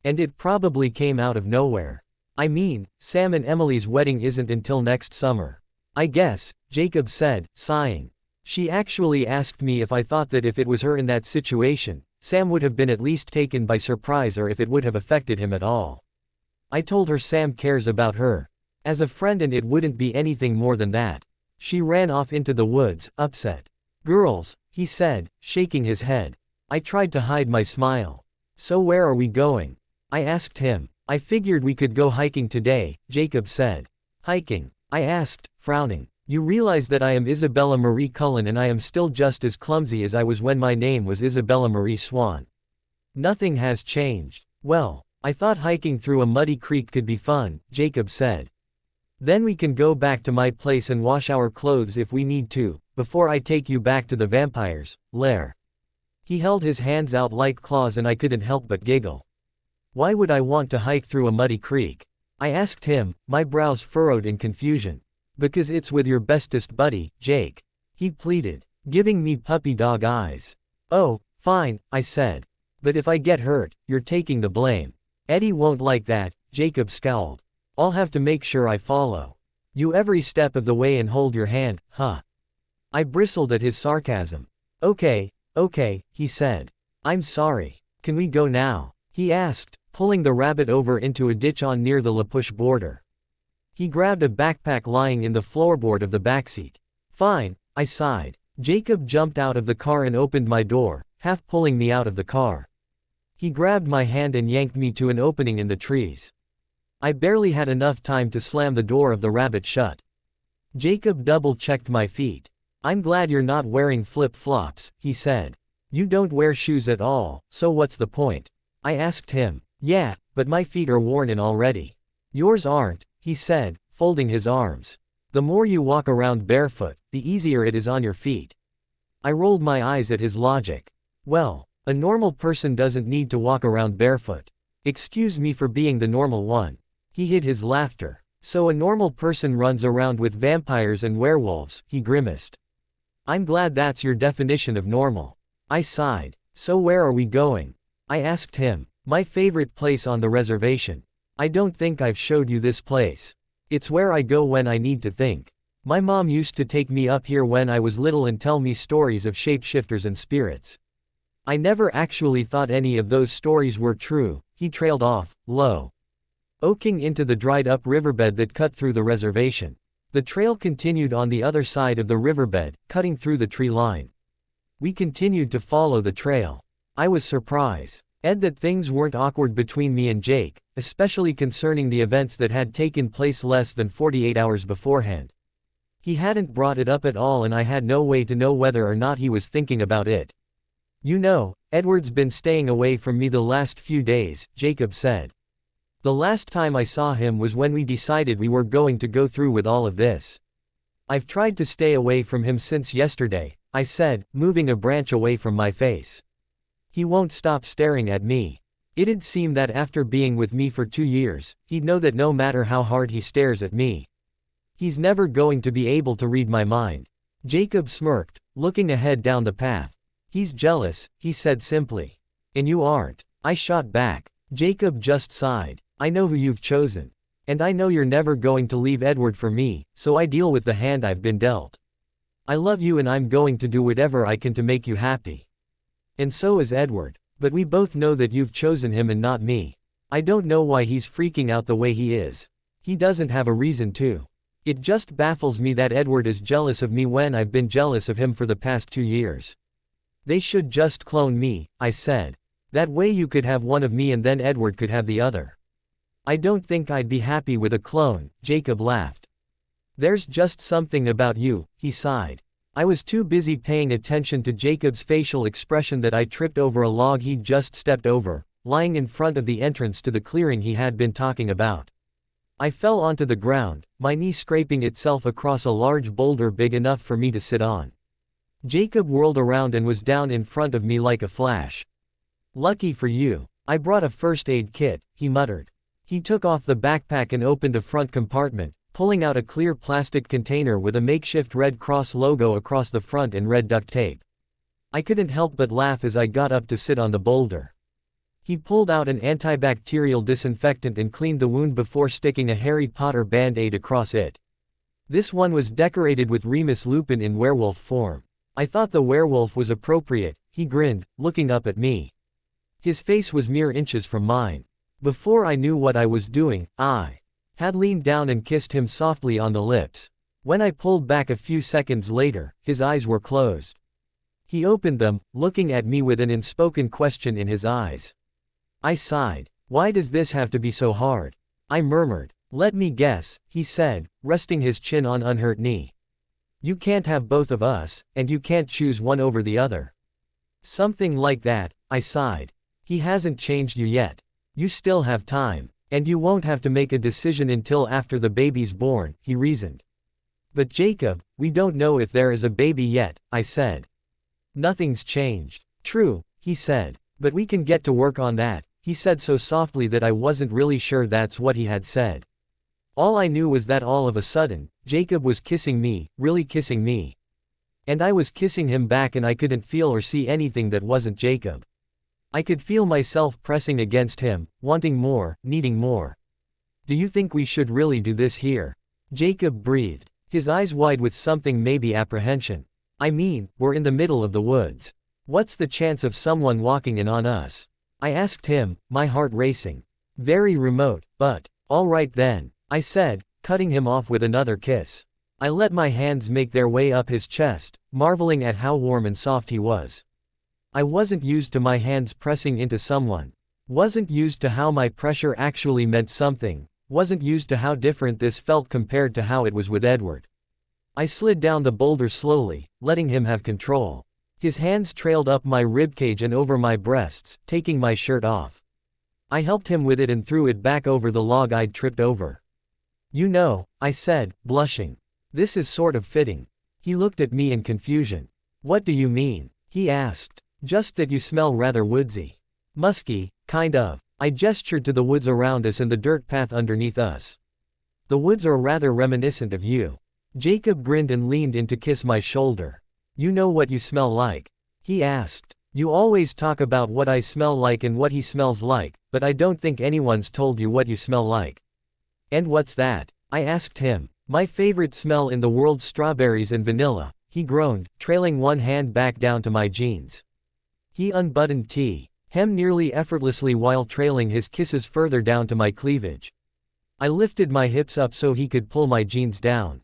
And it probably came out of nowhere. I mean, Sam and Emily's wedding isn't until next summer. I guess, Jacob said, sighing. She actually asked me if I thought that if it was her in that situation, Sam would have been at least taken by surprise or if it would have affected him at all. I told her Sam cares about her as a friend and it wouldn't be anything more than that. She ran off into the woods, upset. Girls, he said, shaking his head. I tried to hide my smile. So where are we going? I asked him. I figured we could go hiking today, Jacob said. Hiking? I asked, frowning. You realize that I am Isabella Marie Cullen and I am still just as clumsy as I was when my name was Isabella Marie Swan. Nothing has changed. Well, I thought hiking through a muddy creek could be fun, Jacob said. Then we can go back to my place and wash our clothes if we need to, before I take you back to the vampire's lair. He held his hands out like claws and I couldn't help but giggle. Why would I want to hike through a muddy creek? I asked him, my brows furrowed in confusion. Because it's with your bestest buddy, Jake. He pleaded, giving me puppy dog eyes. Oh, fine, I said. But if I get hurt, you're taking the blame. Eddie won't like that, Jacob scowled. I'll have to make sure I follow you every step of the way and hold your hand, huh? I bristled at his sarcasm. Okay, he said. I'm sorry. Can we go now? He asked, pulling the rabbit over into a ditch on near the LaPush border. He grabbed a backpack lying in the floorboard of the backseat. Fine, I sighed. Jacob jumped out of the car and opened my door, half pulling me out of the car. He grabbed my hand and yanked me to an opening in the trees. I barely had enough time to slam the door of the rabbit shut. Jacob double-checked my feet. I'm glad you're not wearing flip-flops, he said. You don't wear shoes at all, so what's the point? I asked him. Yeah, but my feet are worn in already. Yours aren't, he said, folding his arms. The more you walk around barefoot, the easier it is on your feet. I rolled my eyes at his logic. Well, a normal person doesn't need to walk around barefoot. Excuse me for being the normal one. He hid his laughter. So a normal person runs around with vampires and werewolves, he grimaced. I'm glad that's your definition of normal. I sighed. So where are we going? I asked him. My favorite place on the reservation. I don't think I've showed you this place. It's where I go when I need to think. My mom used to take me up here when I was little and tell me stories of shapeshifters and spirits. I never actually thought any of those stories were true, he trailed off, low. Oaking into the dried-up riverbed that cut through the reservation. The trail continued on the other side of the riverbed, cutting through the tree line. We continued to follow the trail. I was surprised, that things weren't awkward between me and Jake, especially concerning the events that had taken place less than 48 hours beforehand. He hadn't brought it up at all and I had no way to know whether or not he was thinking about it. You know, Edward's been staying away from me the last few days, Jacob said. The last time I saw him was when we decided we were going to go through with all of this. I've tried to stay away from him since yesterday, I said, moving a branch away from my face. He won't stop staring at me. It'd seem that after being with me for 2 years, he'd know that no matter how hard he stares at me, he's never going to be able to read my mind. Jacob smirked, looking ahead down the path. He's jealous, he said simply. And you aren't. I shot back. Jacob just sighed. I know who you've chosen. And I know you're never going to leave Edward for me, so I deal with the hand I've been dealt. I love you and I'm going to do whatever I can to make you happy. And so is Edward. But we both know that you've chosen him and not me. I don't know why he's freaking out the way he is. He doesn't have a reason to. It just baffles me that Edward is jealous of me when I've been jealous of him for the past 2 years. They should just clone me, I said. That way you could have one of me and then Edward could have the other. I don't think I'd be happy with a clone, Jacob laughed. There's just something about you, he sighed. I was too busy paying attention to Jacob's facial expression that I tripped over a log he'd just stepped over, lying in front of the entrance to the clearing he had been talking about. I fell onto the ground, my knee scraping itself across a large boulder big enough for me to sit on. Jacob whirled around and was down in front of me like a flash. Lucky for you. I brought a first aid kit, he muttered. He took off the backpack and opened a front compartment, pulling out a clear plastic container with a makeshift Red Cross logo across the front and red duct tape. I couldn't help but laugh as I got up to sit on the boulder. He pulled out an antibacterial disinfectant and cleaned the wound before sticking a Harry Potter band-aid across it. This one was decorated with Remus Lupin in werewolf form. I thought the werewolf was appropriate, he grinned, looking up at me. His face was mere inches from mine. Before I knew what I was doing, I had leaned down and kissed him softly on the lips. When I pulled back a few seconds later, his eyes were closed. He opened them, looking at me with an unspoken question in his eyes. I sighed. Why does this have to be so hard? I murmured. Let me guess, he said, resting his chin on unhurt knee. You can't have both of us, and you can't choose one over the other. Something like that, I sighed. He hasn't changed you yet. You still have time. And you won't have to make a decision until after the baby's born, he reasoned. But Jacob, we don't know if there is a baby yet, I said. Nothing's changed. True, he said. But we can get to work on that, he said so softly that I wasn't really sure that's what he had said. All I knew was that all of a sudden, Jacob was kissing me, really kissing me. And I was kissing him back and I couldn't feel or see anything that wasn't Jacob. I could feel myself pressing against him, wanting more, needing more. Do you think we should really do this here? Jacob breathed, his eyes wide with something maybe apprehension. I mean, we're in the middle of the woods. What's the chance of someone walking in on us? I asked him, my heart racing. Very remote, but, all right then, I said, cutting him off with another kiss. I let my hands make their way up his chest, marveling at how warm and soft he was. I wasn't used to my hands pressing into someone. Wasn't used to how my pressure actually meant something. Wasn't used to how different this felt compared to how it was with Edward. I slid down the boulder slowly, letting him have control. His hands trailed up my ribcage and over my breasts, taking my shirt off. I helped him with it and threw it back over the log I'd tripped over. You know, I said, blushing. This is sort of fitting. He looked at me in confusion. What do you mean? He asked. Just that you smell rather woodsy. Musky, kind of. I gestured to the woods around us and the dirt path underneath us. The woods are rather reminiscent of you. Jacob grinned and leaned in to kiss my shoulder. You know what you smell like? He asked. You always talk about what I smell like and what he smells like, but I don't think anyone's told you what you smell like. And what's that? I asked him. My favorite smell in the world, strawberries and vanilla, he groaned, trailing one hand back down to my jeans. He unbuttoned hem nearly effortlessly while trailing his kisses further down to my cleavage. I lifted my hips up so he could pull my jeans down.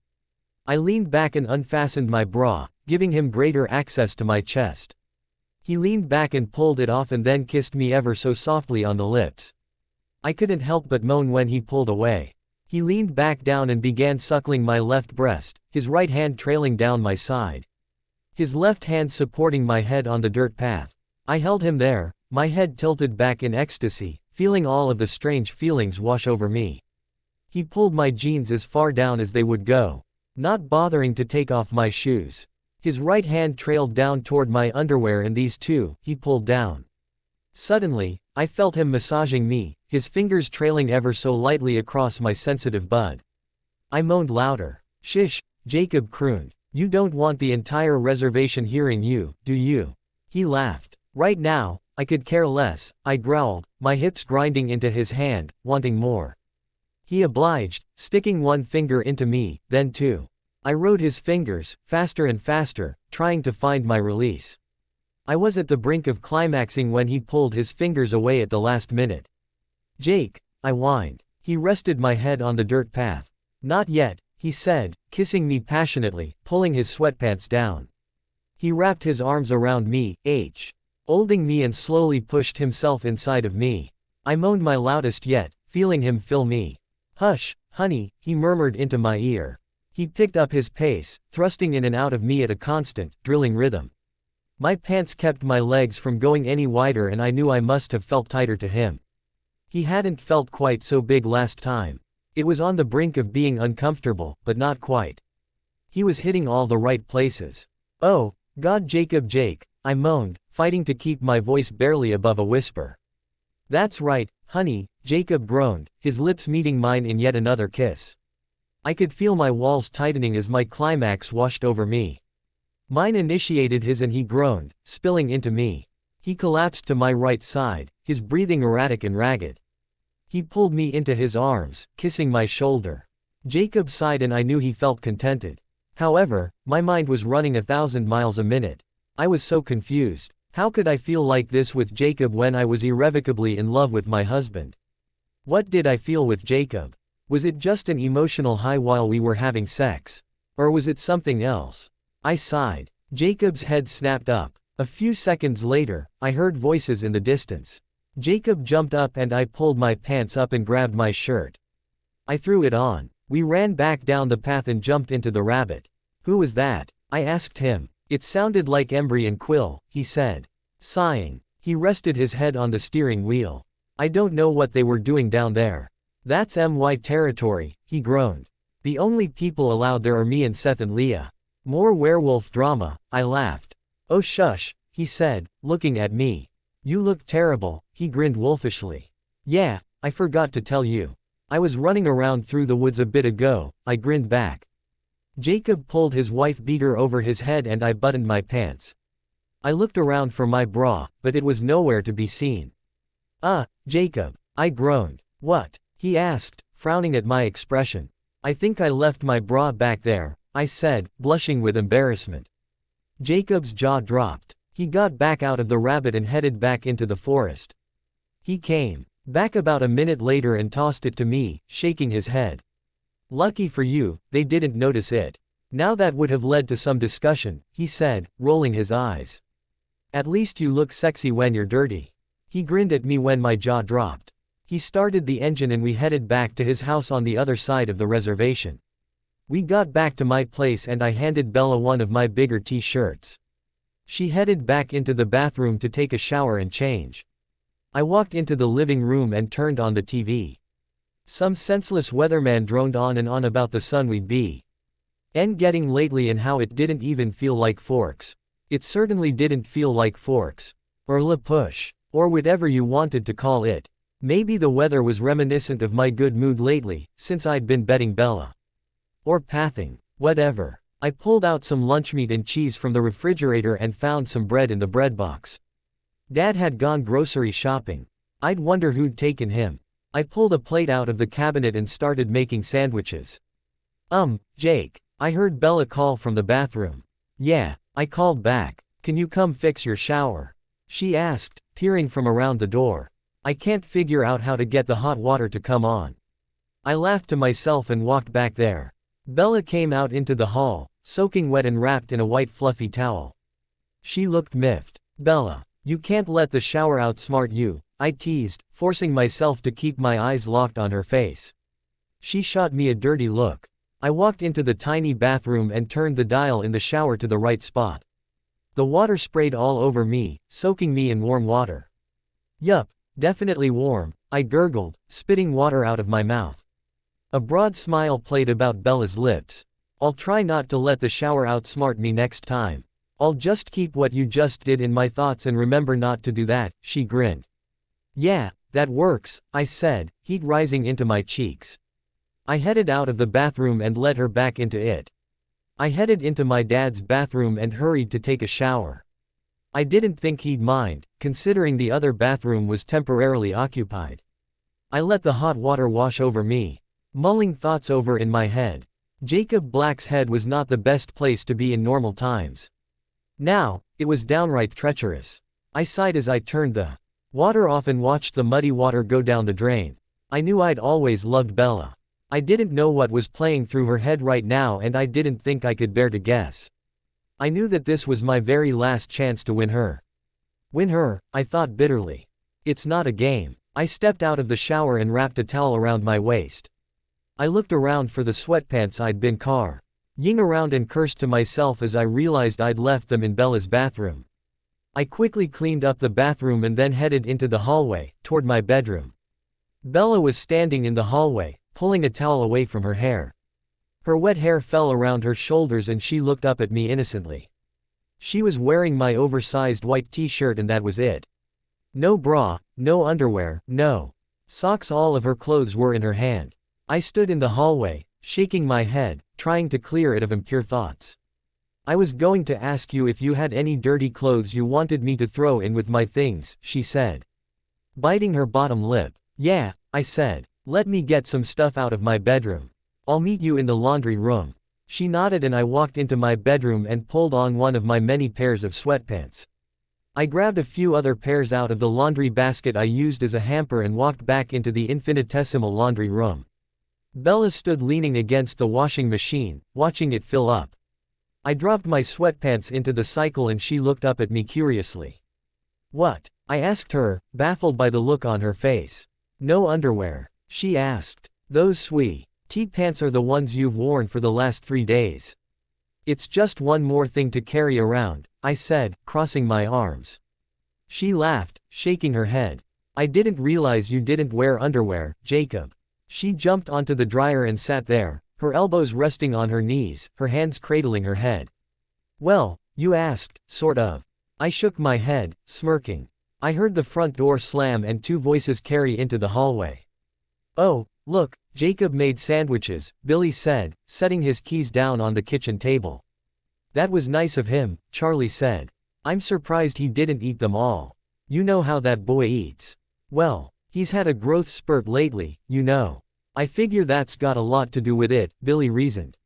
I leaned back and unfastened my bra, giving him greater access to my chest. He leaned back and pulled it off and then kissed me ever so softly on the lips. I couldn't help but moan when he pulled away. He leaned back down and began suckling my left breast, his right hand trailing down my side. His left hand supporting my head on the dirt path. I held him there, my head tilted back in ecstasy, feeling all of the strange feelings wash over me. He pulled my jeans as far down as they would go, not bothering to take off my shoes. His right hand trailed down toward my underwear and these too, he pulled down. Suddenly, I felt him massaging me, his fingers trailing ever so lightly across my sensitive bud. I moaned louder. Shish, Jacob crooned. You don't want the entire reservation hearing you, do you? He laughed. Right now, I could care less, I growled, my hips grinding into his hand, wanting more. He obliged, sticking one finger into me, then two. I rode his fingers, faster and faster, trying to find my release. I was at the brink of climaxing when he pulled his fingers away at the last minute. Jake, I whined. He rested my head on the dirt path. Not yet, he said, kissing me passionately, pulling his sweatpants down. He wrapped his arms around me, holding me and slowly pushed himself inside of me. I moaned my loudest yet, feeling him fill me. Hush, honey, he murmured into my ear. He picked up his pace, thrusting in and out of me at a constant, drilling rhythm. My pants kept my legs from going any wider and I knew I must have felt tighter to him. He hadn't felt quite so big last time. It was on the brink of being uncomfortable, but not quite. He was hitting all the right places. Oh, God, Jake, I moaned, fighting to keep my voice barely above a whisper. That's right, honey, Jacob groaned, his lips meeting mine in yet another kiss. I could feel my walls tightening as my climax washed over me. Mine initiated his and he groaned, spilling into me. He collapsed to my right side, his breathing erratic and ragged. He pulled me into his arms, kissing my shoulder. Jacob sighed and I knew he felt contented. However, my mind was running 1,000 miles a minute. I was so confused. How could I feel like this with Jacob when I was irrevocably in love with my husband? What did I feel with Jacob? Was it just an emotional high while we were having sex? Or was it something else? I sighed. Jacob's head snapped up. A few seconds later, I heard voices in the distance. Jacob jumped up and I pulled my pants up and grabbed my shirt. I threw it on. We ran back down the path and jumped into the rabbit. Who was that? I asked him. It sounded like Embry and Quill, he said. Sighing. He rested his head on the steering wheel. I don't know what they were doing down there. That's my territory, he groaned. The only people allowed there are me and Seth and Leah. More werewolf drama, I laughed. Oh shush, he said, looking at me. You look terrible, he grinned wolfishly. Yeah, I forgot to tell you. I was running around through the woods a bit ago, I grinned back. Jacob pulled his wife beater over his head and I buttoned my pants. I looked around for my bra, but it was nowhere to be seen. Jacob, I groaned. What? He asked, frowning at my expression. I think I left my bra back there, I said, blushing with embarrassment. Jacob's jaw dropped. He got back out of the rabbit and headed back into the forest. He came back about a minute later and tossed it to me, shaking his head. Lucky for you, they didn't notice it. Now that would have led to some discussion, he said, rolling his eyes. At least you look sexy when you're dirty. He grinned at me when my jaw dropped. He started the engine and we headed back to his house on the other side of the reservation. We got back to my place and I handed Bella one of my bigger t-shirts. She headed back into the bathroom to take a shower and change. I walked into the living room and turned on the TV. Some senseless weatherman droned on and on about the sun we'd be getting lately and how it didn't even feel like Forks. It certainly didn't feel like Forks. Or La Push. Or whatever you wanted to call it. Maybe the weather was reminiscent of my good mood lately, since I'd been betting Bella. Or pathing. Whatever. I pulled out some lunch meat and cheese from the refrigerator and found some bread in the bread box. Dad had gone grocery shopping. I'd wonder who'd taken him. I pulled a plate out of the cabinet and started making sandwiches. Jake. I heard Bella call from the bathroom. Yeah, I called back. Can you come fix your shower? She asked, peering from around the door. I can't figure out how to get the hot water to come on. I laughed to myself and walked back there. Bella came out into the hall, soaking wet and wrapped in a white fluffy towel. She looked miffed. Bella, you can't let the shower outsmart you, I teased, forcing myself to keep my eyes locked on her face. She shot me a dirty look. I walked into the tiny bathroom and turned the dial in the shower to the right spot. The water sprayed all over me, soaking me in warm water. Yup, definitely warm, I gurgled, spitting water out of my mouth. A broad smile played about Bella's lips. I'll try not to let the shower outsmart me next time. I'll just keep what you just did in my thoughts and remember not to do that, she grinned. Yeah, that works, I said, heat rising into my cheeks. I headed out of the bathroom and led her back into it. I headed into my dad's bathroom and hurried to take a shower. I didn't think he'd mind, considering the other bathroom was temporarily occupied. I let the hot water wash over me, mulling thoughts over in my head. Jacob Black's head was not the best place to be in normal times. Now, it was downright treacherous. I sighed as I turned the water off and watched the muddy water go down the drain. I knew I'd always loved Bella. I didn't know what was playing through her head right now and I didn't think I could bear to guess. I knew that this was my very last chance to win her. Win her, I thought bitterly. It's not a game. I stepped out of the shower and wrapped a towel around my waist. I looked around for the sweatpants I'd been carrying around and cursed to myself as I realized I'd left them in Bella's bathroom. I quickly cleaned up the bathroom and then headed into the hallway, toward my bedroom. Bella was standing in the hallway, pulling a towel away from her hair. Her wet hair fell around her shoulders and she looked up at me innocently. She was wearing my oversized white t-shirt and that was it. No bra, no underwear, no socks. All of her clothes were in her hand. I stood in the hallway, shaking my head, trying to clear it of impure thoughts. I was going to ask you if you had any dirty clothes you wanted me to throw in with my things, she said, biting her bottom lip. Yeah, I said. Let me get some stuff out of my bedroom. I'll meet you in the laundry room. She nodded and I walked into my bedroom and pulled on one of my many pairs of sweatpants. I grabbed a few other pairs out of the laundry basket I used as a hamper and walked back into the infinitesimal laundry room. Bella stood leaning against the washing machine, watching it fill up. I dropped my sweatpants into the cycle and she looked up at me curiously. What? I asked her, baffled by the look on her face. No underwear, she asked. Those sweet pants are the ones you've worn for the last 3 days. It's just one more thing to carry around, I said, crossing my arms. She laughed, shaking her head. I didn't realize you didn't wear underwear, Jacob. She jumped onto the dryer and sat there, her elbows resting on her knees, her hands cradling her head. Well, you asked, sort of. I shook my head, smirking. I heard the front door slam and two voices carry into the hallway. Oh, look, Jacob made sandwiches, Billy said, setting his keys down on the kitchen table. That was nice of him, Charlie said. I'm surprised he didn't eat them all. You know how that boy eats. Well, he's had a growth spurt lately, you know. I figure that's got a lot to do with it, Billy reasoned.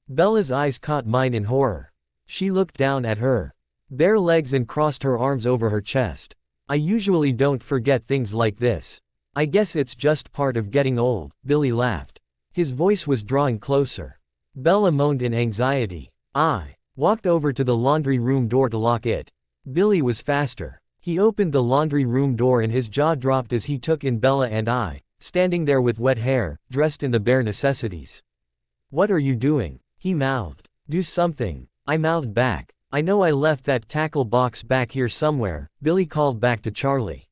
Bella's eyes caught mine in horror. She looked down at her bare legs and crossed her arms over her chest. I usually don't forget things like this. I guess it's just part of getting old, Billy laughed. His voice was drawing closer. Bella moaned in anxiety. I walked over to the laundry room door to lock it. Billy was faster. He opened the laundry room door and his jaw dropped as he took in Bella and I, standing there with wet hair, dressed in the bare necessities. What are you doing? He mouthed. Do something. I mouthed back. I know I left that tackle box back here somewhere, Billy called back to Charlie.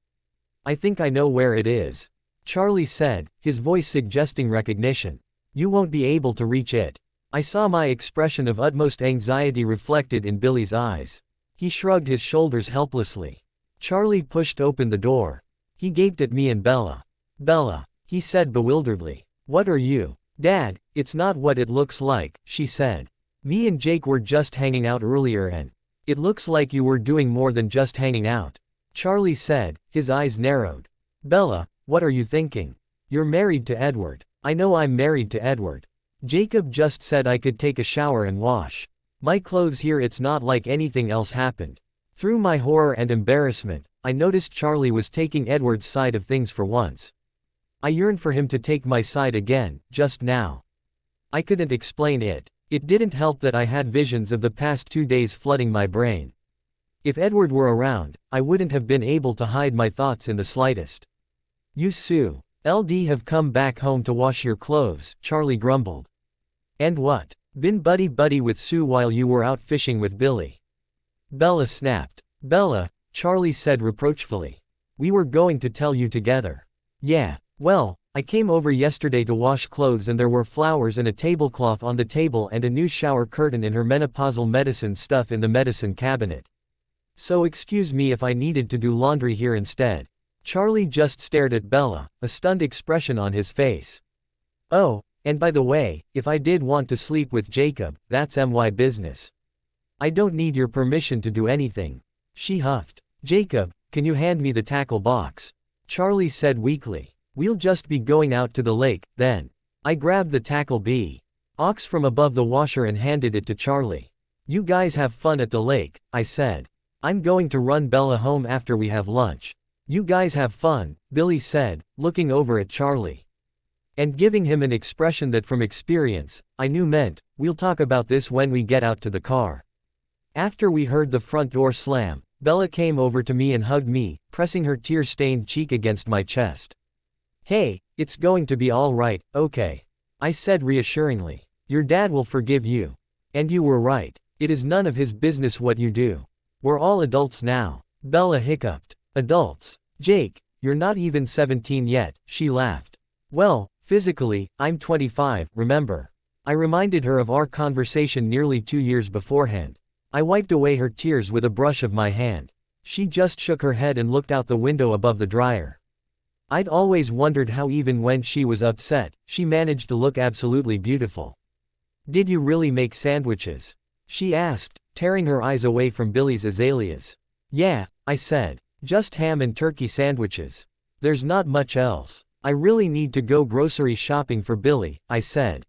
I think I know where it is. Charlie said, his voice suggesting recognition. You won't be able to reach it. I saw my expression of utmost anxiety reflected in Billy's eyes. He shrugged his shoulders helplessly. Charlie pushed open the door. He gaped at me and Bella. Bella, he said bewilderedly. What are you? Dad, it's not what it looks like, she said. Me and Jake were just hanging out earlier and it looks like you were doing more than just hanging out. Charlie said, his eyes narrowed. Bella, what are you thinking? You're married to Edward. I know I'm married to Edward. Jacob just said I could take a shower and wash my clothes here. It's not like anything else happened. Through my horror and embarrassment, I noticed Charlie was taking Edward's side of things for once. I yearned for him to take my side again, just now. I couldn't explain it. It didn't help that I had visions of the past 2 days flooding my brain. If Edward were around, I wouldn't have been able to hide my thoughts in the slightest. You Sue, LD have come back home to wash your clothes, Charlie grumbled. And what? Been buddy-buddy with Sue while you were out fishing with Billy? Bella snapped. Bella, Charlie said reproachfully. We were going to tell you together. Yeah, well, I came over yesterday to wash clothes and there were flowers and a tablecloth on the table and a new shower curtain and her menopausal medicine stuff in the medicine cabinet. So excuse me if I needed to do laundry here instead. Charlie just stared at Bella, a stunned expression on his face. Oh, and by the way, if I did want to sleep with Jacob, that's my business. I don't need your permission to do anything. She huffed. Jacob, can you hand me the tackle box? Charlie said weakly. We'll just be going out to the lake, then. I grabbed the tackle box from above the washer and handed it to Charlie. You guys have fun at the lake, I said. I'm going to run Bella home after we have lunch. You guys have fun, Billy said, looking over at Charlie. And giving him an expression that from experience, I knew meant, we'll talk about this when we get out to the car. After we heard the front door slam, Bella came over to me and hugged me, pressing her tear-stained cheek against my chest. Hey, it's going to be all right, okay? I said reassuringly. Your dad will forgive you. And you were right. It is none of his business what you do. We're all adults now. Bella hiccuped. Adults. Jake, you're not even 17 yet, she laughed. Well, physically, I'm 25, remember? I reminded her of our conversation nearly 2 years beforehand. I wiped away her tears with a brush of my hand. She just shook her head and looked out the window above the dryer. I'd always wondered how even when she was upset, she managed to look absolutely beautiful. Did you really make sandwiches? She asked, tearing her eyes away from Billy's azaleas. Yeah, I said. Just ham and turkey sandwiches. There's not much else. I really need to go grocery shopping for Billy, I said.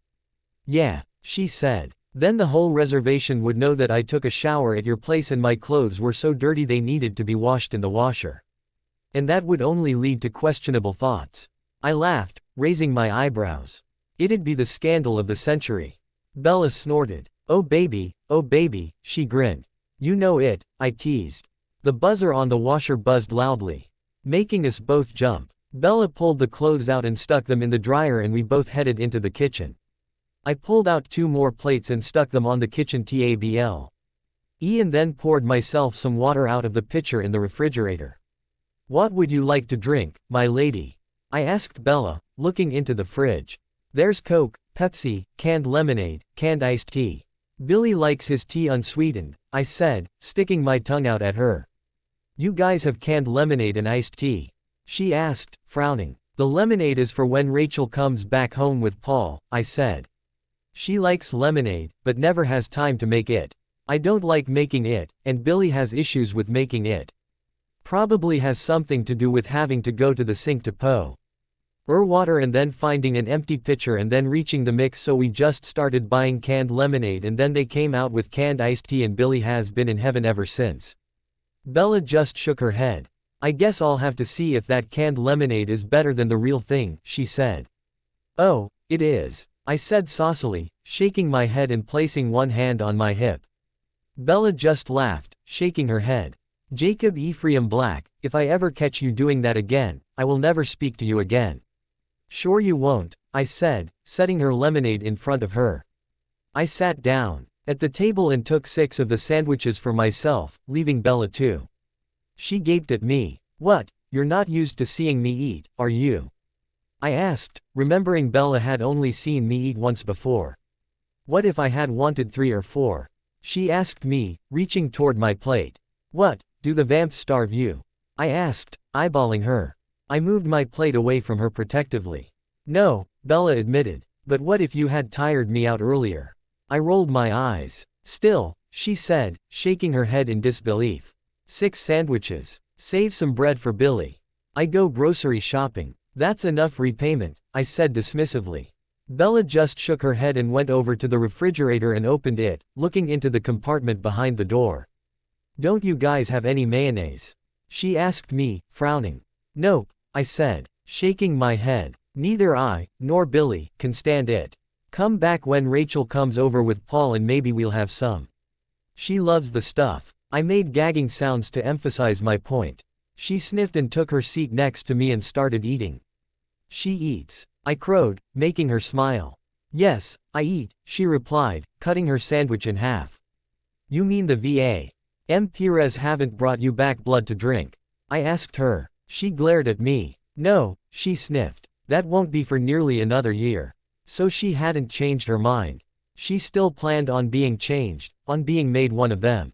Yeah, she said. Then the whole reservation would know that I took a shower at your place and my clothes were so dirty they needed to be washed in the washer. And that would only lead to questionable thoughts. I laughed, raising my eyebrows. It'd be the scandal of the century. Bella snorted. Oh baby, she grinned. You know it, I teased. The buzzer on the washer buzzed loudly, making us both jump. Bella pulled the clothes out and stuck them in the dryer and we both headed into the kitchen. I pulled out 2 more plates and stuck them on the kitchen table. And then poured myself some water out of the pitcher in the refrigerator. What would you like to drink, my lady? I asked Bella, looking into the fridge. There's Coke, Pepsi, canned lemonade, canned iced tea. Billy likes his tea unsweetened, I said, sticking my tongue out at her. You guys have canned lemonade and iced tea? She asked, frowning. The lemonade is for when Rachel comes back home with Paul, I said. She likes lemonade, but never has time to make it. I don't like making it, and Billy has issues with making it. Probably has something to do with having to go to the sink to pour water and then finding an empty pitcher and then reaching the mix, so we just started buying canned lemonade and then they came out with canned iced tea and Billy has been in heaven ever since. Bella just shook her head. I guess I'll have to see if that canned lemonade is better than the real thing, she said. Oh, it is, I said saucily, shaking my head and placing one hand on my hip. Bella just laughed, shaking her head. Jacob Ephraim Black, if I ever catch you doing that again, I will never speak to you again. Sure you won't, I said, setting her lemonade in front of her. I sat down at the table and took 6 of the sandwiches for myself, leaving Bella 2. She gaped at me. What, you're not used to seeing me eat, are you? I asked, remembering Bella had only seen me eat once before. What if I had wanted 3 or 4? She asked me, reaching toward my plate. What, do the vamps starve you? I asked, eyeballing her. I moved my plate away from her protectively. No, Bella admitted. But what if you had tired me out earlier? I rolled my eyes. Still, she said, shaking her head in disbelief. 6 sandwiches. Save some bread for Billy. I go grocery shopping. That's enough repayment, I said dismissively. Bella just shook her head and went over to the refrigerator and opened it, looking into the compartment behind the door. Don't you guys have any mayonnaise? She asked me, frowning. Nope, I said, shaking my head. Neither I, nor Billy, can stand it. Come back when Rachel comes over with Paul and maybe we'll have some. She loves the stuff. I made gagging sounds to emphasize my point. She sniffed and took her seat next to me and started eating. She eats, I crowed, making her smile. Yes, I eat, she replied, cutting her sandwich in half. You mean the V.A.M. Perez haven't brought you back blood to drink? I asked her. She glared at me. No, she sniffed. That won't be for nearly another year. So she hadn't changed her mind. She still planned on being changed, on being made one of them.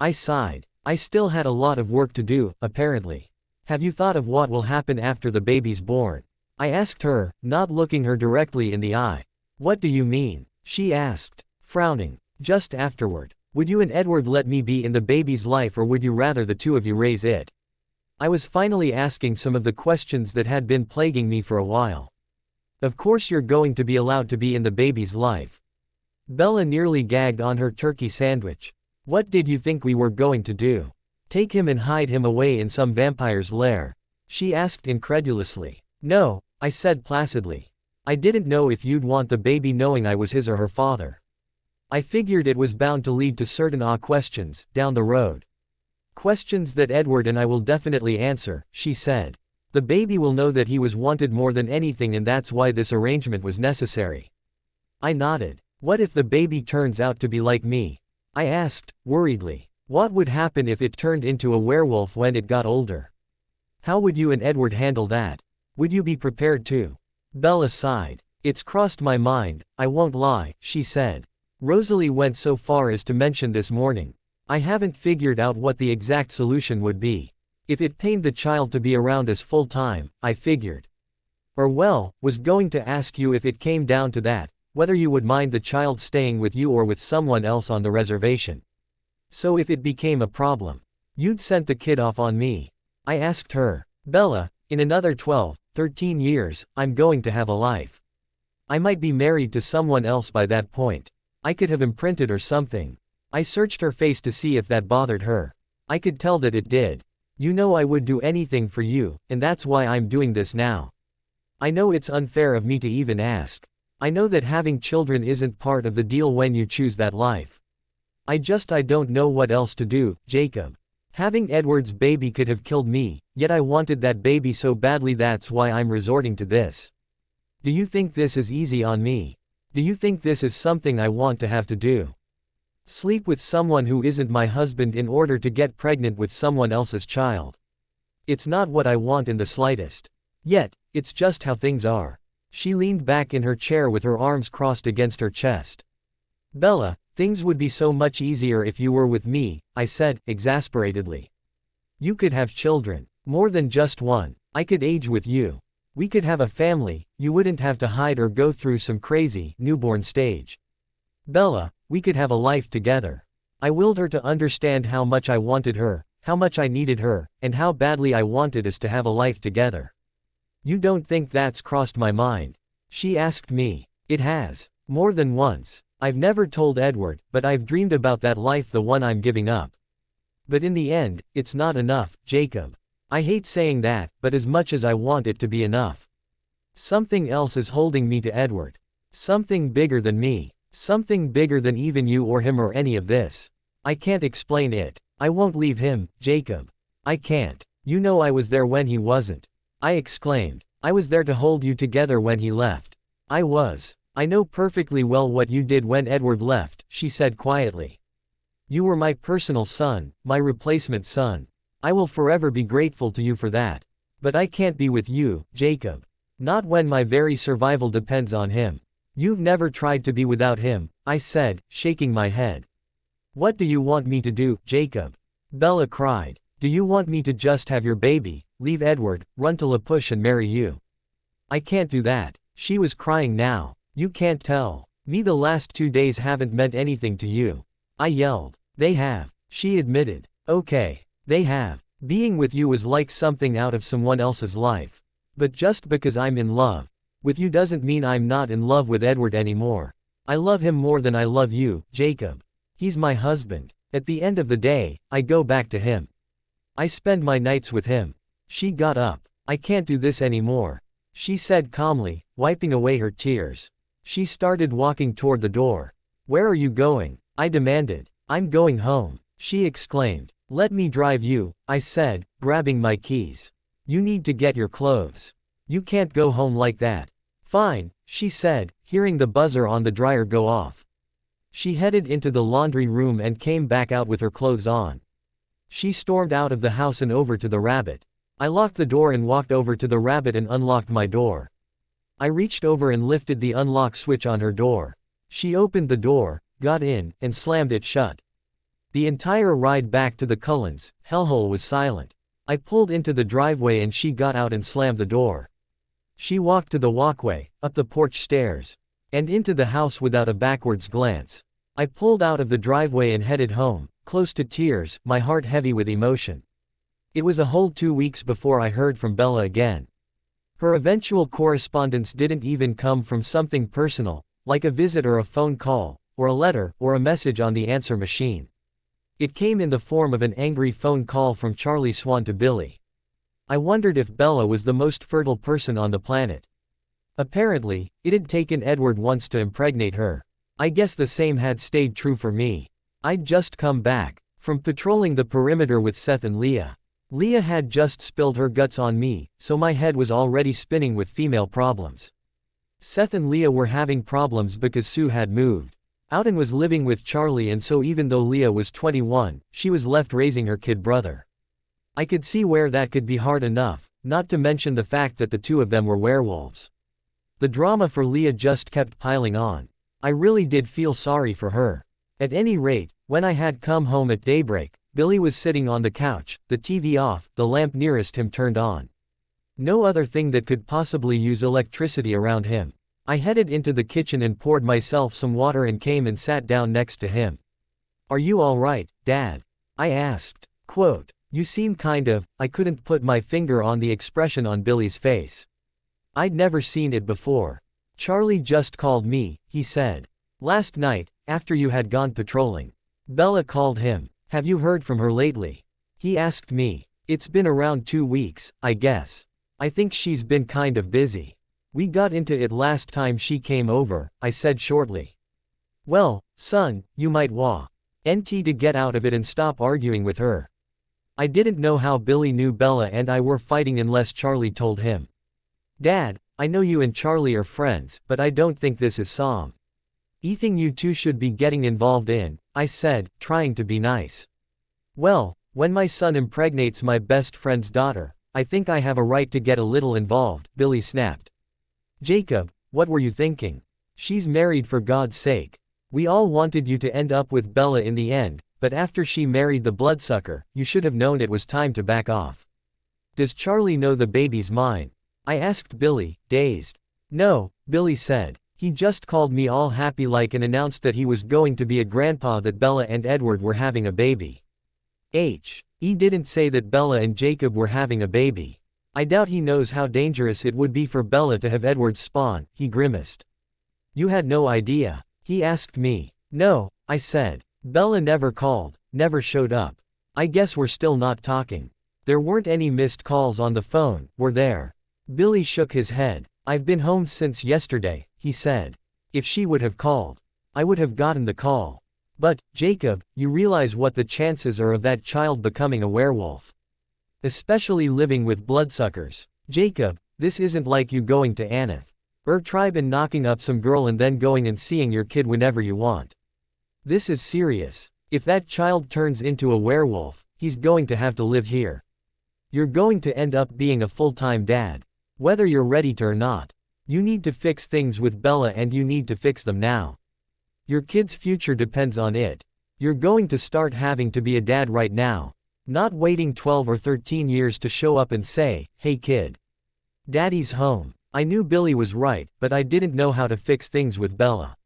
I sighed. I still had a lot of work to do, apparently. Have you thought of what will happen after the baby's born? I asked her, not looking her directly in the eye. What do you mean? She asked, frowning. Just afterward. Would you and Edward let me be in the baby's life, or would you rather the 2 of you raise it? I was finally asking some of the questions that had been plaguing me for a while. Of course you're going to be allowed to be in the baby's life. Bella nearly gagged on her turkey sandwich. What did you think we were going to do? Take him and hide him away in some vampire's lair? She asked incredulously. No, I said placidly. I didn't know if you'd want the baby knowing I was his or her father. I figured it was bound to lead to certain questions, down the road. Questions that Edward and I will definitely answer, she said. The baby will know that he was wanted more than anything, and that's why this arrangement was necessary. I nodded. What if the baby turns out to be like me? I asked, worriedly. What would happen if it turned into a werewolf when it got older? How would you and Edward handle that? Would you be prepared to? Bella sighed. It's crossed my mind, I won't lie, she said. Rosalie went so far as to mention this morning. I haven't figured out what the exact solution would be. If it pained the child to be around us full time, I figured. Or well, was going to ask you if it came down to that, whether you would mind the child staying with you or with someone else on the reservation. So if it became a problem, you'd sent the kid off on me. I asked her. Bella, in another 12, 13 years, I'm going to have a life. I might be married to someone else by that point. I could have imprinted or something. I searched her face to see if that bothered her. I could tell that it did. You know I would do anything for you, and that's why I'm doing this now. I know it's unfair of me to even ask. I know that having children isn't part of the deal when you choose that life. I don't know what else to do, Jacob. Having Edward's baby could have killed me, yet I wanted that baby so badly, that's why I'm resorting to this. Do you think this is easy on me? Do you think this is something I want to have to do? Sleep with someone who isn't my husband in order to get pregnant with someone else's child. It's not what I want in the slightest. Yet, it's just how things are. She leaned back in her chair with her arms crossed against her chest. Bella, things would be so much easier if you were with me, I said, exasperatedly. You could have children. More than just one. I could age with you. We could have a family, you wouldn't have to hide or go through some crazy, newborn stage. Bella, we could have a life together. I willed her to understand how much I wanted her, how much I needed her, and how badly I wanted us to have a life together. You don't think that's crossed my mind? She asked me. It has. More than once. I've never told Edward, but I've dreamed about that life, the one I'm giving up. But in the end, it's not enough, Jacob. I hate saying that, but as much as I want it to be enough. Something else is holding me to Edward. Something bigger than me. Something bigger than even you or him or any of this. I can't explain it. I won't leave him, Jacob. I can't. You know I was there when he wasn't. I exclaimed. I was there to hold you together when he left. I was. I know perfectly well what you did when Edward left, she said quietly. You were my personal son, my replacement son. I will forever be grateful to you for that. But I can't be with you, Jacob. Not when my very survival depends on him. You've never tried to be without him, I said, shaking my head. What do you want me to do, Jacob? Bella cried. Do you want me to just have your baby, leave Edward, run to La Push and marry you? I can't do that. She was crying now. You can't tell me the last 2 days haven't meant anything to you. I yelled. They have, she admitted. Okay. They have. Being with you is like something out of someone else's life. But just because I'm in love with you doesn't mean I'm not in love with Edward anymore. I love him more than I love you, Jacob. He's my husband. At the end of the day, I go back to him. I spend my nights with him. She got up. I can't do this anymore, she said calmly, wiping away her tears. She started walking toward the door. Where are you going? I demanded. I'm going home, she exclaimed. Let me drive you, I said, grabbing my keys. You need to get your clothes. You can't go home like that. Fine, she said, hearing the buzzer on the dryer go off. She headed into the laundry room and came back out with her clothes on. She stormed out of the house and over to the rabbit. I locked the door and walked over to the rabbit and unlocked my door. I reached over and lifted the unlock switch on her door. She opened the door, got in, and slammed it shut. The entire ride back to the Cullens' hellhole was silent. I pulled into the driveway and she got out and slammed the door. She walked to the walkway, up the porch stairs, and into the house without a backwards glance. I pulled out of the driveway and headed home, close to tears, my heart heavy with emotion. It was a whole 2 weeks before I heard from Bella again. Her eventual correspondence didn't even come from something personal, like a visit or a phone call, or a letter, or a message on the answer machine. It came in the form of an angry phone call from Charlie Swan to Billy. I wondered if Bella was the most fertile person on the planet. Apparently, it had taken Edward once to impregnate her. I guess the same had stayed true for me. I'd just come back from patrolling the perimeter with Seth and Leah. Leah had just spilled her guts on me, so my head was already spinning with female problems. Seth and Leah were having problems because Sue had moved out and was living with Charlie, and so even though Leah was 21, she was left raising her kid brother. I could see where that could be hard enough, not to mention the fact that the two of them were werewolves. The drama for Leah just kept piling on. I really did feel sorry for her. At any rate, when I had come home at daybreak, Billy was sitting on the couch, the TV off, the lamp nearest him turned on. No other thing that could possibly use electricity around him. I headed into the kitchen and poured myself some water and came and sat down next to him. Are you all right, Dad? I asked. Quote, you seem kind of, I couldn't put my finger on the expression on Billy's face. I'd never seen it before. Charlie just called me, he said. Last night, after you had gone patrolling. Bella called him. Have you heard from her lately? He asked me. It's been around 2 weeks, I guess. I think she's been kind of busy. We got into it last time she came over, I said shortly. Well, son, you might want to get out of it and stop arguing with her. I didn't know how Billy knew Bella and I were fighting unless Charlie told him. Dad, I know you and Charlie are friends, but I don't think this is something you two should be getting involved in, I said, trying to be nice. Well, when my son impregnates my best friend's daughter, I think I have a right to get a little involved, Billy snapped. Jacob, what were you thinking? She's married for God's sake. We all wanted you to end up with Bella in the end, but after she married the bloodsucker, you should have known it was time to back off. Does Charlie know the baby's mine? I asked Billy, dazed. No, Billy said. He just called me all happy like and announced that he was going to be a grandpa, that Bella and Edward were having a baby. He didn't say that Bella and Jacob were having a baby. I doubt he knows how dangerous it would be for Bella to have Edward's spawn, he grimaced. You had no idea? He asked me. No, I said. Bella never called, never showed up. I guess we're still not talking. There weren't any missed calls on the phone, were there? Billy shook his head. I've been home since yesterday, he said. If she would have called, I would have gotten the call. But, Jacob, you realize what the chances are of that child becoming a werewolf. Especially living with bloodsuckers. Jacob, this isn't like you going to Aneth tribe and knocking up some girl and then going and seeing your kid whenever you want. This is serious. If that child turns into a werewolf, he's going to have to live here. You're going to end up being a full-time dad. Whether you're ready to or not. You need to fix things with Bella, and you need to fix them now. Your kid's future depends on it. You're going to start having to be a dad right now. Not waiting 12 or 13 years to show up and say, hey kid. Daddy's home. I knew Billy was right, but I didn't know how to fix things with Bella.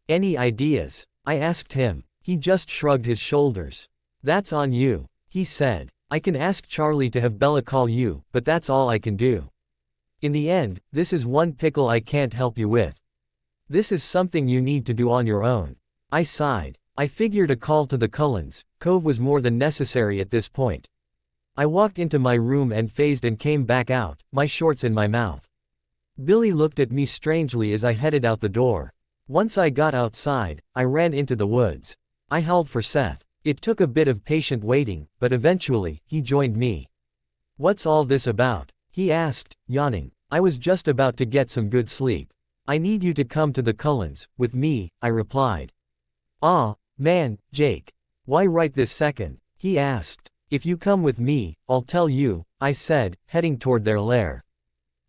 Any ideas? I asked him. He just shrugged his shoulders. That's on you, he said. I can ask Charlie to have Bella call you, but that's all I can do. In the end, this is one pickle I can't help you with. This is something you need to do on your own. I sighed. I figured a call to the Cullens Cove was more than necessary at this point. I walked into my room and phased and came back out, my shorts in my mouth. Billy looked at me strangely as I headed out the door. Once I got outside, I ran into the woods. I howled for Seth. It took a bit of patient waiting, but eventually, he joined me. What's all this about? He asked, yawning. I was just about to get some good sleep. I need you to come to the Cullens with me, I replied. Aw, man, Jake. Why right this second? He asked. If you come with me, I'll tell you, I said, heading toward their lair.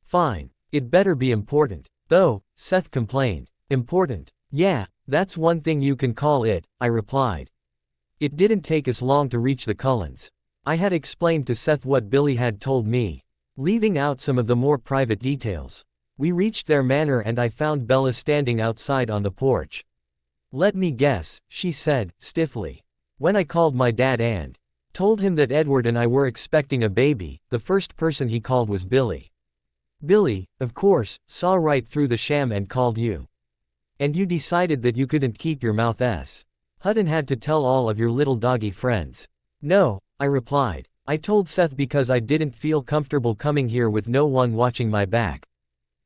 Fine. It better be important. Though, Seth complained. Important? Yeah, that's one thing you can call it, I replied. It didn't take us long to reach the Cullens. I had explained to Seth what Billy had told me, leaving out some of the more private details. We reached their manor and I found Bella standing outside on the porch. Let me guess, she said, stiffly. When I called my dad and told him that Edward and I were expecting a baby, the first person he called was Billy. Billy, of course, saw right through the sham and called you. And you decided that you couldn't keep your mouth shut and had to tell all of your little doggy friends. No, I replied. I told Seth because I didn't feel comfortable coming here with no one watching my back.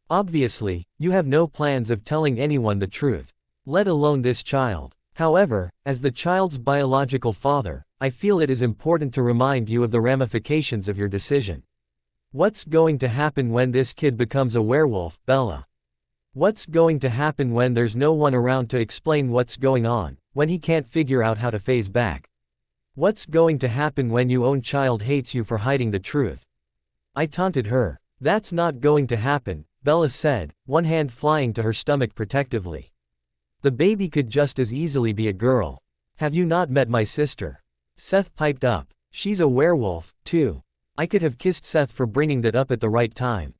Obviously, you have no plans of telling anyone the truth, let alone this child. However, as the child's biological father, I feel it is important to remind you of the ramifications of your decision. What's going to happen when this kid becomes a werewolf, Bella? What's going to happen when there's no one around to explain what's going on, when he can't figure out how to phase back? What's going to happen when your own child hates you for hiding the truth? I taunted her. That's not going to happen, Bella said, one hand flying to her stomach protectively. The baby could just as easily be a girl. Have you not met my sister? Seth piped up. She's a werewolf, too. I could have kissed Seth for bringing that up at the right time.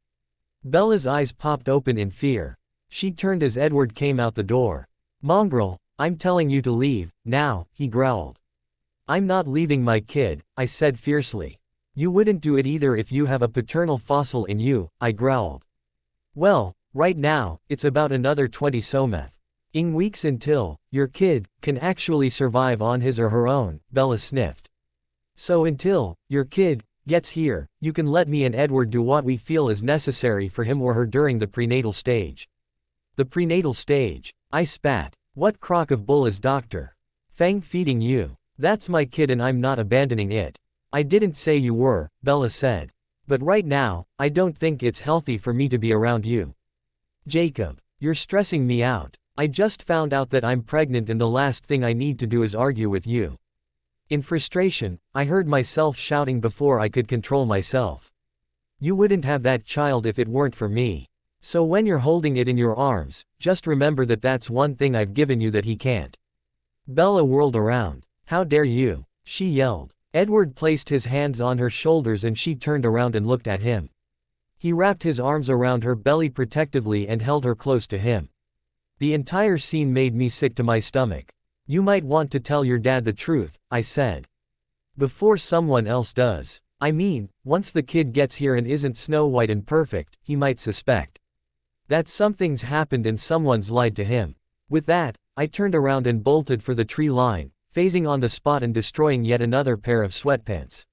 Bella's eyes popped open in fear. She turned as Edward came out the door. Mongrel, I'm telling you to leave, now, he growled. I'm not leaving my kid, I said fiercely. You wouldn't do it either if you have a paternal fossil in you, I growled. Well, right now, it's about another 20 someth weeks until your kid can actually survive on his or her own, Bella sniffed. So until your kid gets here, you can let me and Edward do what we feel is necessary for him or her during the prenatal stage. The prenatal stage, I spat. What crock of bull is Dr. Fang feeding you? That's my kid and I'm not abandoning it. I didn't say you were, Bella said. But right now, I don't think it's healthy for me to be around you. Jacob, you're stressing me out. I just found out that I'm pregnant and the last thing I need to do is argue with you. In frustration, I heard myself shouting before I could control myself. You wouldn't have that child if it weren't for me. So when you're holding it in your arms, just remember that that's one thing I've given you that he can't." Bella whirled around. "How dare you?" she yelled. Edward placed his hands on her shoulders and she turned around and looked at him. He wrapped his arms around her belly protectively and held her close to him. The entire scene made me sick to my stomach. "You might want to tell your dad the truth," I said. "Before someone else does. I mean, once the kid gets here and isn't Snow White and perfect, he might suspect that something's happened and someone's lied to him." With that, I turned around and bolted for the tree line, phasing on the spot and destroying yet another pair of sweatpants.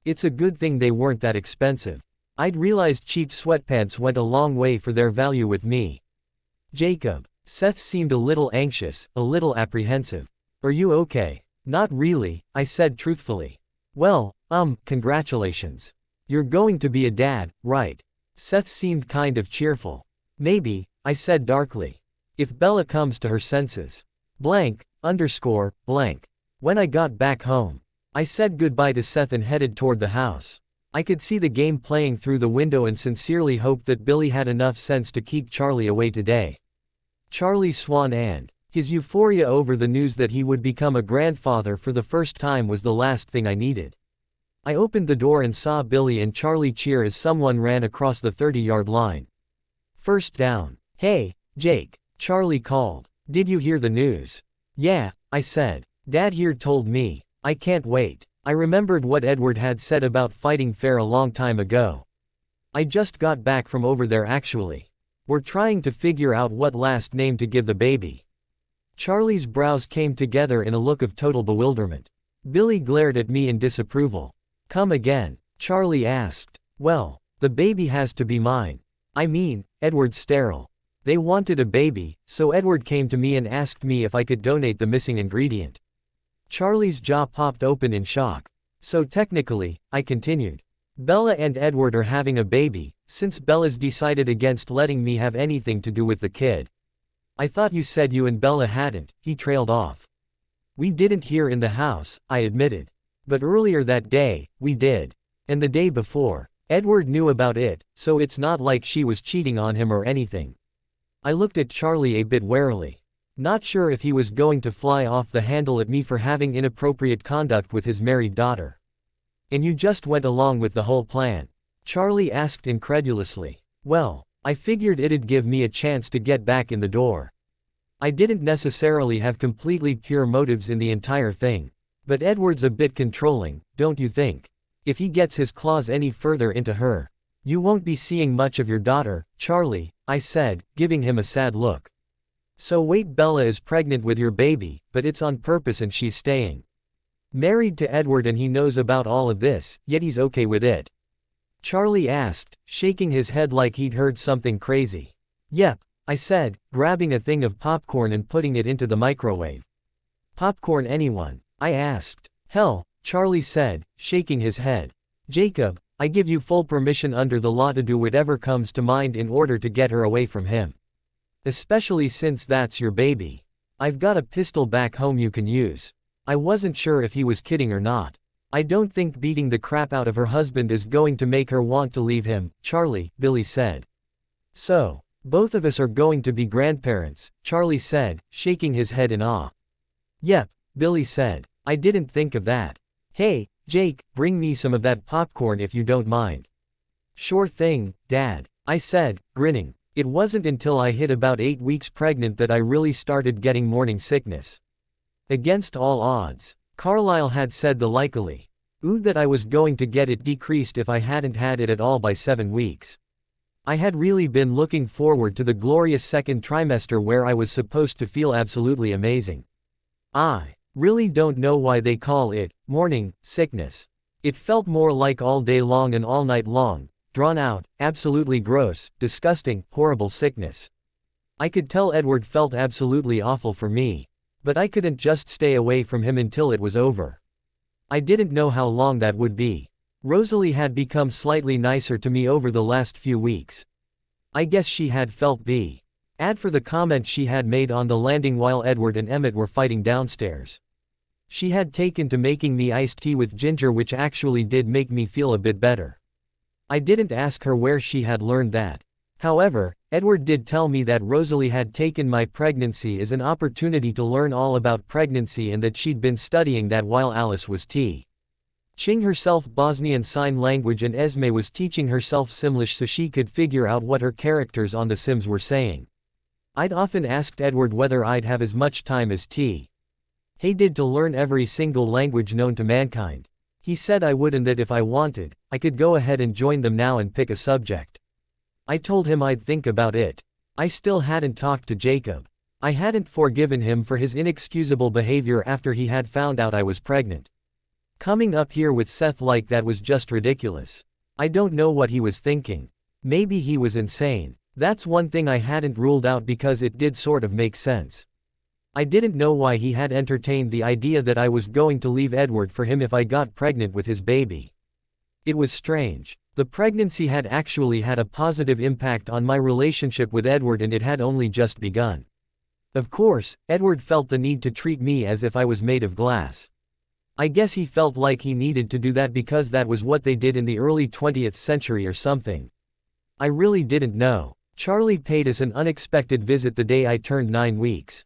It's a good thing they weren't that expensive. I'd realized cheap sweatpants went a long way for their value with me. "Jacob." Seth seemed a little anxious, a little apprehensive. "Are you okay?" "Not really," I said truthfully. "Well, congratulations. You're going to be a dad, right?" Seth seemed kind of cheerful. "Maybe," I said darkly. "If Bella comes to her senses. Blank. When I got back home, I said goodbye to Seth and headed toward the house. I could see the game playing through the window and sincerely hoped that Billy had enough sense to keep Charlie away today. Charlie Swan and his euphoria over the news that he would become a grandfather for the first time was the last thing I needed. I opened the door and saw Billy and Charlie cheer as someone ran across the 30-yard line. "First down." "Hey, Jake," Charlie called. "Did you hear the news?" "Yeah," I said. "Dad here told me." I can't wait. I remembered what Edward had said about fighting fair a long time ago. I just got back from over there actually. We're trying to figure out what last name to give the baby. Charlie's brows came together in a look of total bewilderment. Billy glared at me in disapproval. "Come again?" Charlie asked. "Well, the baby has to be mine. I mean, Edward's sterile. They wanted a baby, so Edward came to me and asked me if I could donate the missing ingredient." Charlie's jaw popped open in shock. "So technically," I continued, "Bella and Edward are having a baby, since Bella's decided against letting me have anything to do with the kid." "I thought you said you and Bella hadn't," he trailed off. "We didn't here in the house," I admitted. "But earlier that day, we did. And the day before, Edward knew about it, so it's not like she was cheating on him or anything." I looked at Charlie a bit warily. Not sure if he was going to fly off the handle at me for having inappropriate conduct with his married daughter. "And you just went along with the whole plan?" Charlie asked incredulously. "Well, I figured it'd give me a chance to get back in the door. I didn't necessarily have completely pure motives in the entire thing. But Edward's a bit controlling, don't you think? If he gets his claws any further into her, you won't be seeing much of your daughter, Charlie," I said, giving him a sad look. "So wait, Bella is pregnant with your baby, but it's on purpose and she's staying married to Edward and he knows about all of this, yet he's okay with it?" Charlie asked, shaking his head like he'd heard something crazy. "Yep," I said, grabbing a thing of popcorn and putting it into the microwave. "Popcorn anyone?" I asked. "Hell," Charlie said, shaking his head. "Jacob, I give you full permission under the law to do whatever comes to mind in order to get her away from him. Especially since that's your baby. I've got a pistol back home you can use." I wasn't sure if he was kidding or not. "I don't think beating the crap out of her husband is going to make her want to leave him, Charlie," Billy said. "So, both of us are going to be grandparents," Charlie said, shaking his head in awe. "Yep," Billy said. "I didn't think of that. Hey, Jake, bring me some of that popcorn if you don't mind." "Sure thing, Dad," I said, grinning. It wasn't until I hit about 8 weeks pregnant that I really started getting morning sickness. Against all odds, Carlisle had said the likely that I was going to get it decreased if I hadn't had it at all by 7 weeks. I had really been looking forward to the glorious second trimester where I was supposed to feel absolutely amazing. I really don't know why they call it morning sickness. It felt more like all day long and all night long, drawn out, absolutely gross, disgusting, horrible sickness. I could tell Edward felt absolutely awful for me. But I couldn't just stay away from him until it was over. I didn't know how long that would be. Rosalie had become slightly nicer to me over the last few weeks. I guess she had felt bad for the comment she had made on the landing while Edward and Emmett were fighting downstairs. She had taken to making me iced tea with ginger, which actually did make me feel a bit better. I didn't ask her where she had learned that. However, Edward did tell me that Rosalie had taken my pregnancy as an opportunity to learn all about pregnancy and that she'd been studying that while Alice was teaching herself Bosnian Sign Language and Esme was teaching herself Simlish so she could figure out what her characters on The Sims were saying. I'd often asked Edward whether I'd have as much time as he did to learn every single language known to mankind. He said I would and that if I wanted, I could go ahead and join them now and pick a subject. I told him I'd think about it. I still hadn't talked to Jacob. I hadn't forgiven him for his inexcusable behavior after he had found out I was pregnant. Coming up here with Seth like that was just ridiculous. I don't know what he was thinking. Maybe he was insane. That's one thing I hadn't ruled out because it did sort of make sense. I didn't know why he had entertained the idea that I was going to leave Edward for him if I got pregnant with his baby. It was strange. The pregnancy had actually had a positive impact on my relationship with Edward and it had only just begun. Of course, Edward felt the need to treat me as if I was made of glass. I guess he felt like he needed to do that because that was what they did in the early 20th century or something. I really didn't know. Charlie paid us an unexpected visit the day I turned 9 weeks.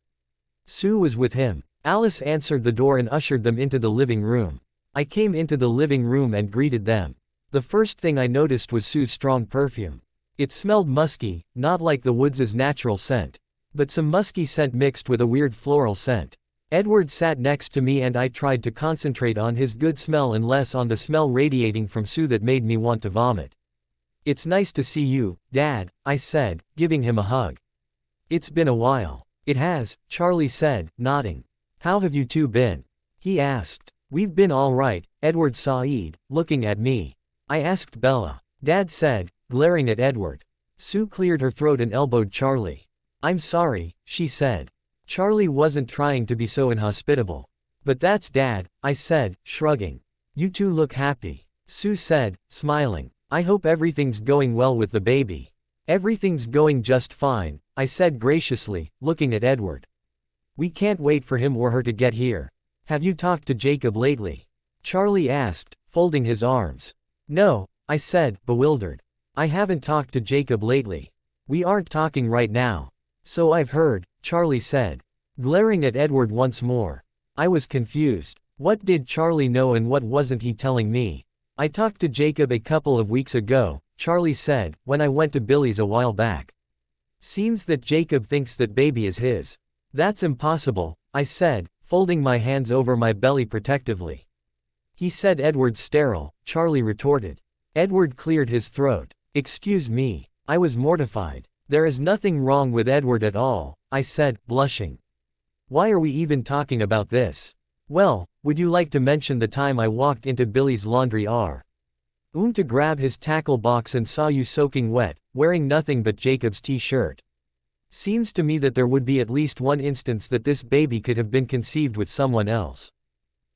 Sue was with him. Alice answered the door and ushered them into the living room. I came into the living room and greeted them. The first thing I noticed was Sue's strong perfume. It smelled musky, not like the woods' natural scent, but some musky scent mixed with a weird floral scent. Edward sat next to me and I tried to concentrate on his good smell and less on the smell radiating from Sue that made me want to vomit. "It's nice to see you, Dad," I said, giving him a hug. "It's been a while." "It has," Charlie said, nodding. "How have you two been?" he asked. "We've been all right," Edward sighed, looking at me. I asked Bella. Dad said, glaring at Edward. Sue cleared her throat and elbowed Charlie. "I'm sorry," she said. Charlie wasn't trying to be so inhospitable. "But that's Dad," I said, shrugging. "You two look happy," Sue said, smiling. "I hope everything's going well with the baby." "Everything's going just fine," I said graciously, looking at Edward. "We can't wait for him or her to get here." "Have you talked to Jacob lately?" Charlie asked, folding his arms. "No," I said, bewildered. "I haven't talked to Jacob lately. We aren't talking right now." "So I've heard," Charlie said, glaring at Edward once more. I was confused. What did Charlie know and what wasn't he telling me? "I talked to Jacob a couple of weeks ago," Charlie said, "when I went to Billy's a while back. Seems that Jacob thinks that baby is his." "That's impossible," I said, folding my hands over my belly protectively. "He said Edward's sterile," Charlie retorted. Edward cleared his throat. "Excuse me." I was mortified. "There is nothing wrong with Edward at all," I said, blushing. "Why are we even talking about this?" "Well, would you like to mention the time I walked into Billy's laundry to grab his tackle box and saw you soaking wet, wearing nothing but Jacob's t-shirt? Seems to me that there would be at least one instance that this baby could have been conceived with someone else.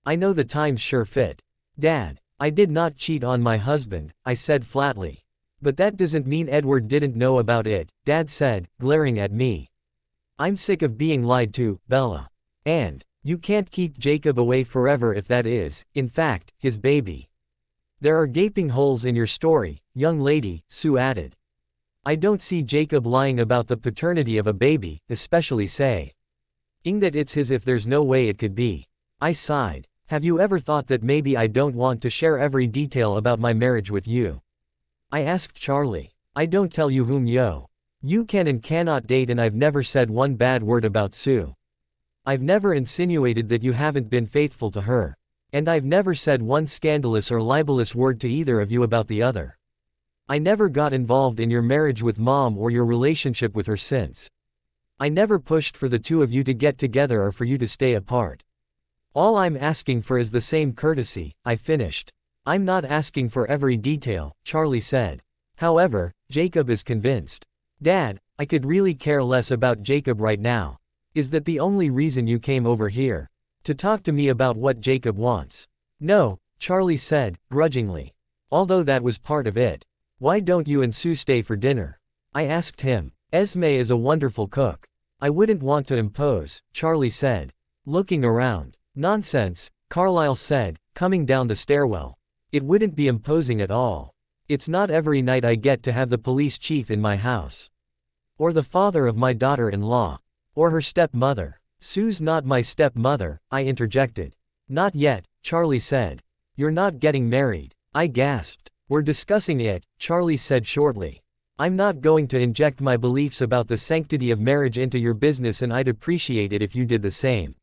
I know the times sure fit. Dad, I did not cheat on my husband," I said flatly. "But that doesn't mean Edward didn't know about it," Dad said, glaring at me. "I'm sick of being lied to, Bella. And you can't keep Jacob away forever if that is, in fact, his baby." "There are gaping holes in your story, young lady," Sue added. "I don't see Jacob lying about the paternity of a baby, especially saying that it's his if there's no way it could be." I sighed. "Have you ever thought that maybe I don't want to share every detail about my marriage with you?" I asked Charlie. "I don't tell you whom you can and cannot date and I've never said one bad word about Sue. I've never insinuated that you haven't been faithful to her. And I've never said one scandalous or libelous word to either of you about the other. I never got involved in your marriage with Mom or your relationship with her since. I never pushed for the two of you to get together or for you to stay apart. All I'm asking for is the same courtesy," I finished. "I'm not asking for every detail," Charlie said. "However, Jacob is convinced." "Dad, I could really care less about Jacob right now. Is that the only reason you came over here? To talk to me about what Jacob wants?" "No," Charlie said, grudgingly. "Although that was part of it. Why don't you and Sue stay for dinner?" I asked him. "Esme is a wonderful cook." "I wouldn't want to impose," Charlie said, looking around. "Nonsense," Carlisle said, coming down the stairwell. "It wouldn't be imposing at all. It's not every night I get to have the police chief in my house. Or the father of my daughter-in-law. Or her stepmother. Sue's not my stepmother, I interjected. Not yet, Charlie said. You're not getting married. I gasped. We're discussing it, Charlie said shortly. I'm not going to inject my beliefs about the sanctity of marriage into your business, and I'd appreciate it if you did the same.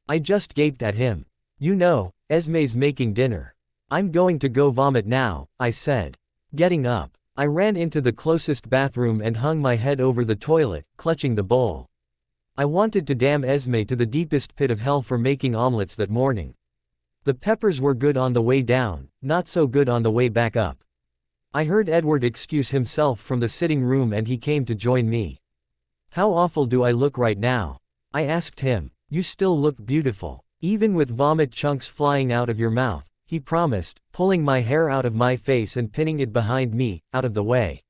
I just gaped at him. You know, Esme's making dinner. I'm going to go vomit now, I said. Getting up, I ran into the closest bathroom and hung my head over the toilet, clutching the bowl. I wanted to damn Esme to the deepest pit of hell for making omelets that morning. The peppers were good on the way down, not so good on the way back up. I heard Edward excuse himself from the sitting room and he came to join me. How awful do I look right now? I asked him. You still look beautiful. Even with vomit chunks flying out of your mouth, he promised, pulling my hair out of my face and pinning it behind me, out of the way.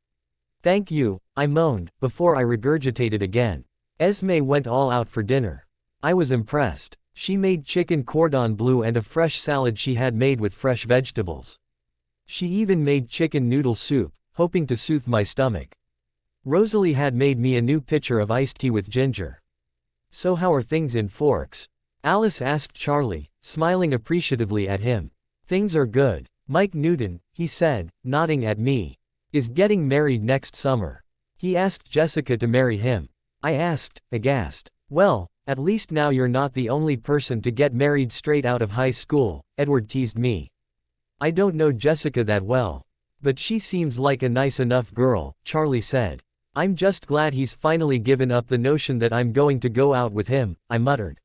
Thank you, I moaned, before I regurgitated again. Esme went all out for dinner. I was impressed. She made chicken cordon bleu and a fresh salad she had made with fresh vegetables. She even made chicken noodle soup, hoping to soothe my stomach. Rosalie had made me a new pitcher of iced tea with ginger. So how are things in Forks? Alice asked Charlie, smiling appreciatively at him. Things are good. Mike Newton, he said, nodding at me, is getting married next summer. He asked Jessica to marry him. I asked, aghast. Well, at least now you're not the only person to get married straight out of high school, Edward teased me. I don't know Jessica that well. But she seems like a nice enough girl, Charlie said. I'm just glad he's finally given up the notion that I'm going to go out with him, I muttered.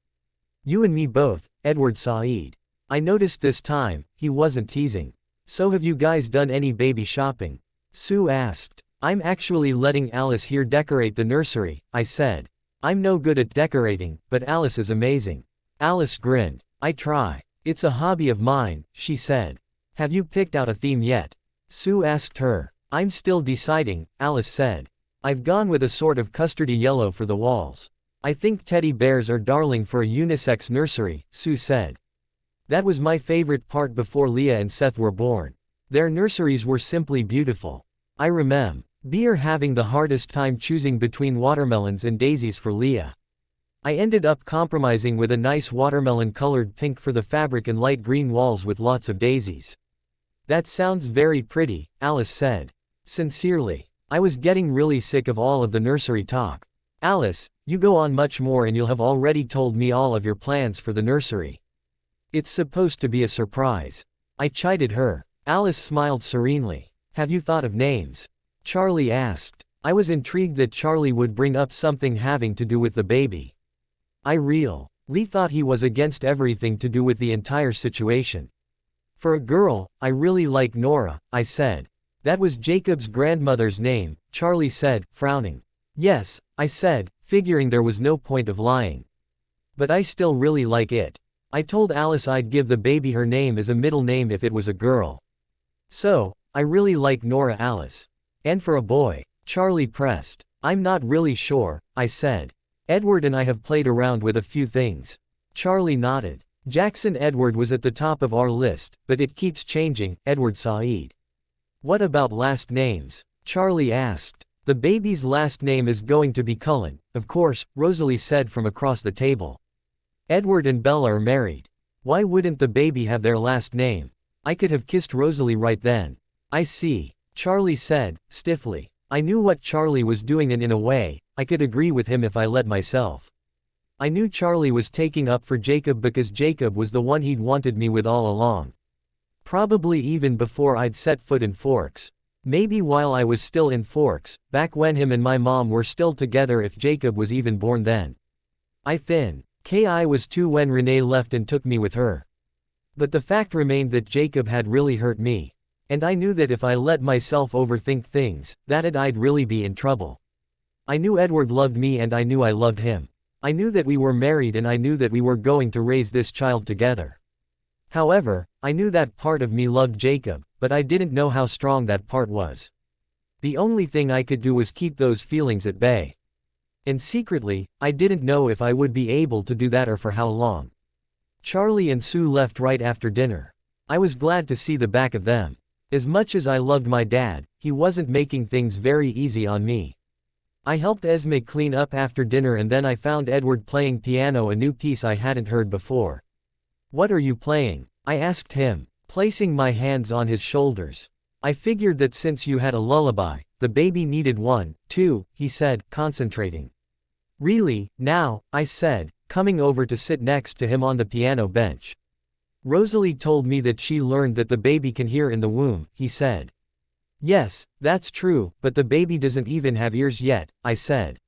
You and me both, Edward sighed. I noticed this time, he wasn't teasing. So have you guys done any baby shopping? Sue asked. I'm actually letting Alice here decorate the nursery, I said. I'm no good at decorating, but Alice is amazing. Alice grinned. I try. It's a hobby of mine, she said. Have you picked out a theme yet? Sue asked her. I'm still deciding, Alice said. I've gone with a sort of custardy yellow for the walls. I think teddy bears are darling for a unisex nursery, Sue said. That was my favorite part before Leah and Seth were born. Their nurseries were simply beautiful. I remember having the hardest time choosing between watermelons and daisies for Leah. I ended up compromising with a nice watermelon-colored pink for the fabric and light green walls with lots of daisies. That sounds very pretty, Alice said. Sincerely. I was getting really sick of all of the nursery talk. Alice, you go on much more and you'll have already told me all of your plans for the nursery. It's supposed to be a surprise. I chided her. Alice smiled serenely. Have you thought of names? Charlie asked. I was intrigued that Charlie would bring up something having to do with the baby. Lee thought he was against everything to do with the entire situation. For a girl, I really like Nora, I said. That was Jacob's grandmother's name, Charlie said, frowning. Yes, I said, figuring there was no point of lying. But I still really like it. I told Alice I'd give the baby her name as a middle name if it was a girl. So, I really like Nora Alice. And for a boy, Charlie pressed. I'm not really sure, I said. Edward and I have played around with a few things. Charlie nodded. Jackson Edward was at the top of our list, but it keeps changing, Edward sighed. What about last names? Charlie asked. The baby's last name is going to be Cullen, of course, Rosalie said from across the table. Edward and Bella are married. Why wouldn't the baby have their last name? I could have kissed Rosalie right then. I see, Charlie said, stiffly. I knew what Charlie was doing and in a way, I could agree with him if I let myself. I knew Charlie was taking up for Jacob because Jacob was the one he'd wanted me with all along. Probably even before I'd set foot in Forks. Maybe while I was still in Forks, back when him and my mom were still together if Jacob was even born then. I was 2 when Renee left and took me with her. But the fact remained that Jacob had really hurt me. And I knew that if I let myself overthink things, I'd really be in trouble. I knew Edward loved me and I knew I loved him. I knew that we were married and I knew that we were going to raise this child together. However, I knew that part of me loved Jacob, but I didn't know how strong that part was. The only thing I could do was keep those feelings at bay. And secretly, I didn't know if I would be able to do that or for how long. Charlie and Sue left right after dinner. I was glad to see the back of them. As much as I loved my dad, he wasn't making things very easy on me. I helped Esme clean up after dinner and then I found Edward playing piano, a new piece I hadn't heard before. "What are you playing?" I asked him, placing my hands on his shoulders. "I figured that since you had a lullaby, the baby needed one, too," he said, concentrating. "Really, now?" I said, coming over to sit next to him on the piano bench. "Rosalie told me that she learned that the baby can hear in the womb," he said. "Yes, that's true, but the baby doesn't even have ears yet," I said.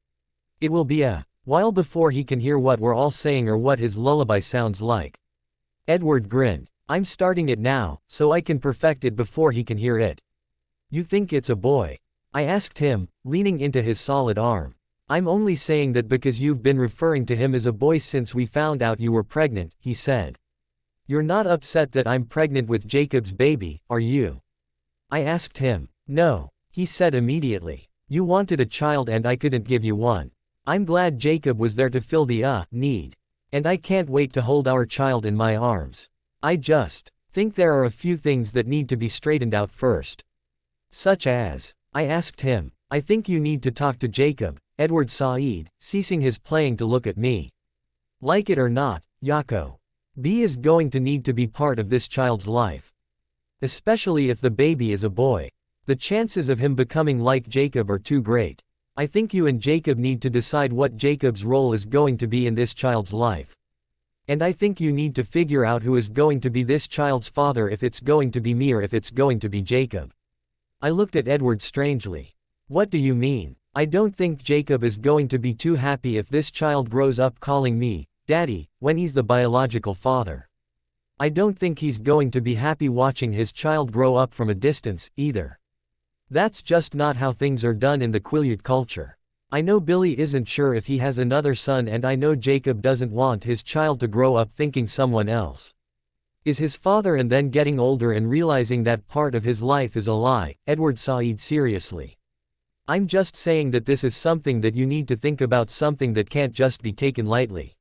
"It will be a while before he can hear what we're all saying or what his lullaby sounds like." Edward grinned. "I'm starting it now, so I can perfect it before he can hear it." "You think it's a boy?" I asked him, leaning into his solid arm. "I'm only saying that because you've been referring to him as a boy since we found out you were pregnant," he said. "You're not upset that I'm pregnant with Jacob's baby, are you?" I asked him. "No," he said immediately. "You wanted a child and I couldn't give you one. I'm glad Jacob was there to fill the need. And I can't wait to hold our child in my arms. I just think there are a few things that need to be straightened out first." "Such as?" I asked him. "I think you need to talk to Jacob," Edward sighed, ceasing his playing to look at me. "Like it or not, Yako, B is going to need to be part of this child's life. Especially if the baby is a boy. The chances of him becoming like Jacob are too great. I think you and Jacob need to decide what Jacob's role is going to be in this child's life. And I think you need to figure out who is going to be this child's father, if it's going to be me or if it's going to be Jacob." I looked at Edward strangely. "What do you mean?" "I don't think Jacob is going to be too happy if this child grows up calling me Daddy, when he's the biological father. I don't think he's going to be happy watching his child grow up from a distance, either. That's just not how things are done in the Quileute culture. I know Billy isn't sure if he has another son, and I know Jacob doesn't want his child to grow up thinking someone else is his father and then getting older and realizing that part of his life is a lie," Edward sighed seriously. "I'm just saying that this is something that you need to think about, something that can't just be taken lightly."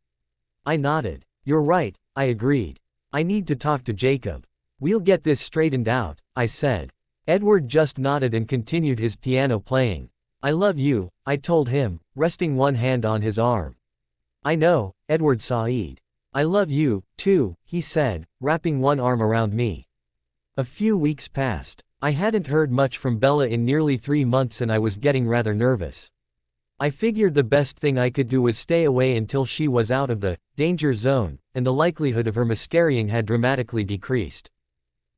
I nodded. "You're right," I agreed. "I need to talk to Jacob. We'll get this straightened out," I said. Edward just nodded and continued his piano playing. "I love you," I told him, resting one hand on his arm. "I know," Edward sighed. "I love you, too," he said, wrapping one arm around me. A few weeks passed. I hadn't heard much from Bella in nearly 3 months and I was getting rather nervous. I figured the best thing I could do was stay away until she was out of the danger zone, and the likelihood of her miscarrying had dramatically decreased.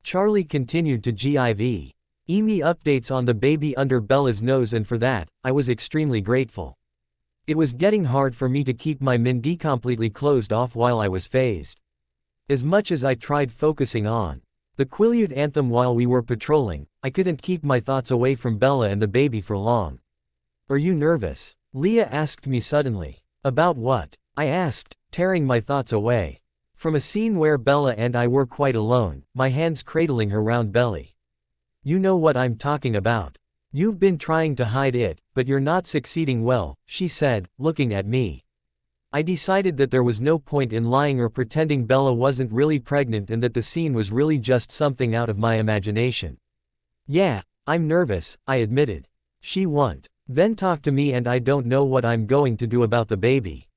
Charlie continued to give me updates on the baby under Bella's nose, and for that, I was extremely grateful. It was getting hard for me to keep my mind completely closed off while I was phased. As much as I tried focusing on the Quileute anthem while we were patrolling, I couldn't keep my thoughts away from Bella and the baby for long. "Are you nervous?" Leah asked me suddenly. "About what?" I asked, tearing my thoughts away from a scene where Bella and I were quite alone, my hands cradling her round belly. "You know what I'm talking about. You've been trying to hide it, but you're not succeeding well," she said, looking at me. I decided that there was no point in lying or pretending Bella wasn't really pregnant and that the scene was really just something out of my imagination. "Yeah, I'm nervous," I admitted. She won't then talk to me and I don't know what I'm going to do about the baby.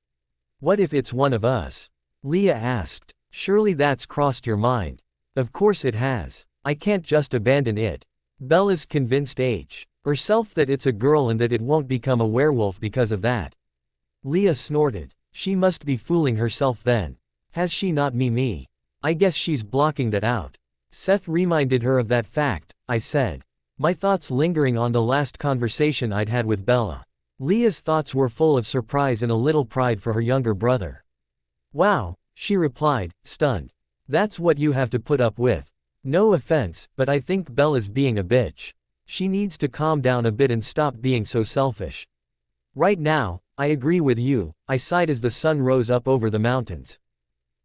"What if it's one of us?" Leah asked. "Surely that's crossed your mind." "Of course it has. I can't just abandon it." Bella's convinced herself that it's a girl and that it won't become a werewolf because of that. Leah snorted. "She must be fooling herself then. Has she not me? I guess she's blocking that out." Seth reminded her of that fact, I said. My thoughts lingering on the last conversation I'd had with Bella. Leah's thoughts were full of surprise and a little pride for her younger brother. "Wow," she replied, stunned. "That's what you have to put up with. No offense, but I think Bella's being a bitch. She needs to calm down a bit and stop being so selfish." "Right now, I agree with you," I sighed as the sun rose up over the mountains,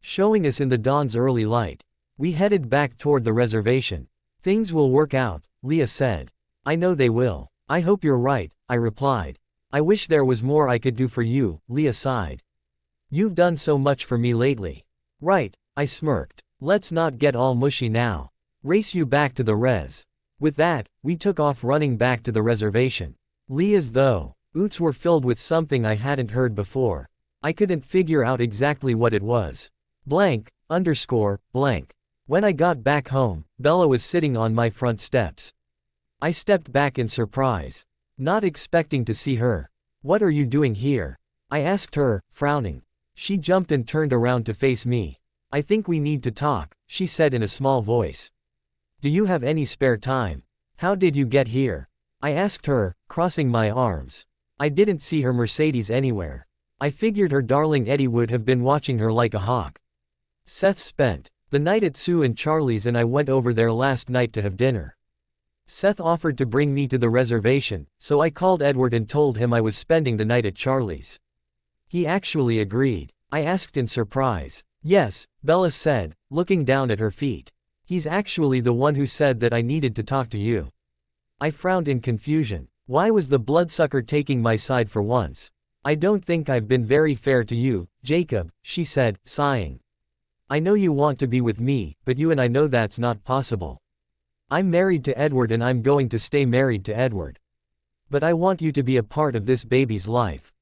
showing us in the dawn's early light. We headed back toward the reservation. "Things will work out," Leah said. "I know they will." "I hope you're right," I replied. "I wish there was more I could do for you," Leah sighed. "You've done so much for me lately." "Right," I smirked. "Let's not get all mushy now. Race you back to the res." With that, we took off running back to the reservation. Leah's oots were filled with something I hadn't heard before. I couldn't figure out exactly what it was. Blank, underscore, blank. When I got back home, Bella was sitting on my front steps. I stepped back in surprise, not expecting to see her. "What are you doing here?" I asked her, frowning. She jumped and turned around to face me. "I think we need to talk," she said in a small voice. "Do you have any spare time? How did you get here?" I asked her, crossing my arms. I didn't see her Mercedes anywhere. I figured her darling Eddie would have been watching her like a hawk. Seth spent the night at Sue and Charlie's and I went over there last night to have dinner. Seth offered to bring me to the reservation, so I called Edward and told him I was spending the night at Charlie's. He actually agreed. I asked in surprise. "Yes," Bella said, looking down at her feet. "He's actually the one who said that I needed to talk to you." I frowned in confusion. Why was the bloodsucker taking my side for once? "I don't think I've been very fair to you, Jacob," she said, sighing. "I know you want to be with me, but you and I know that's not possible. I'm married to Edward and I'm going to stay married to Edward. But I want you to be a part of this baby's life.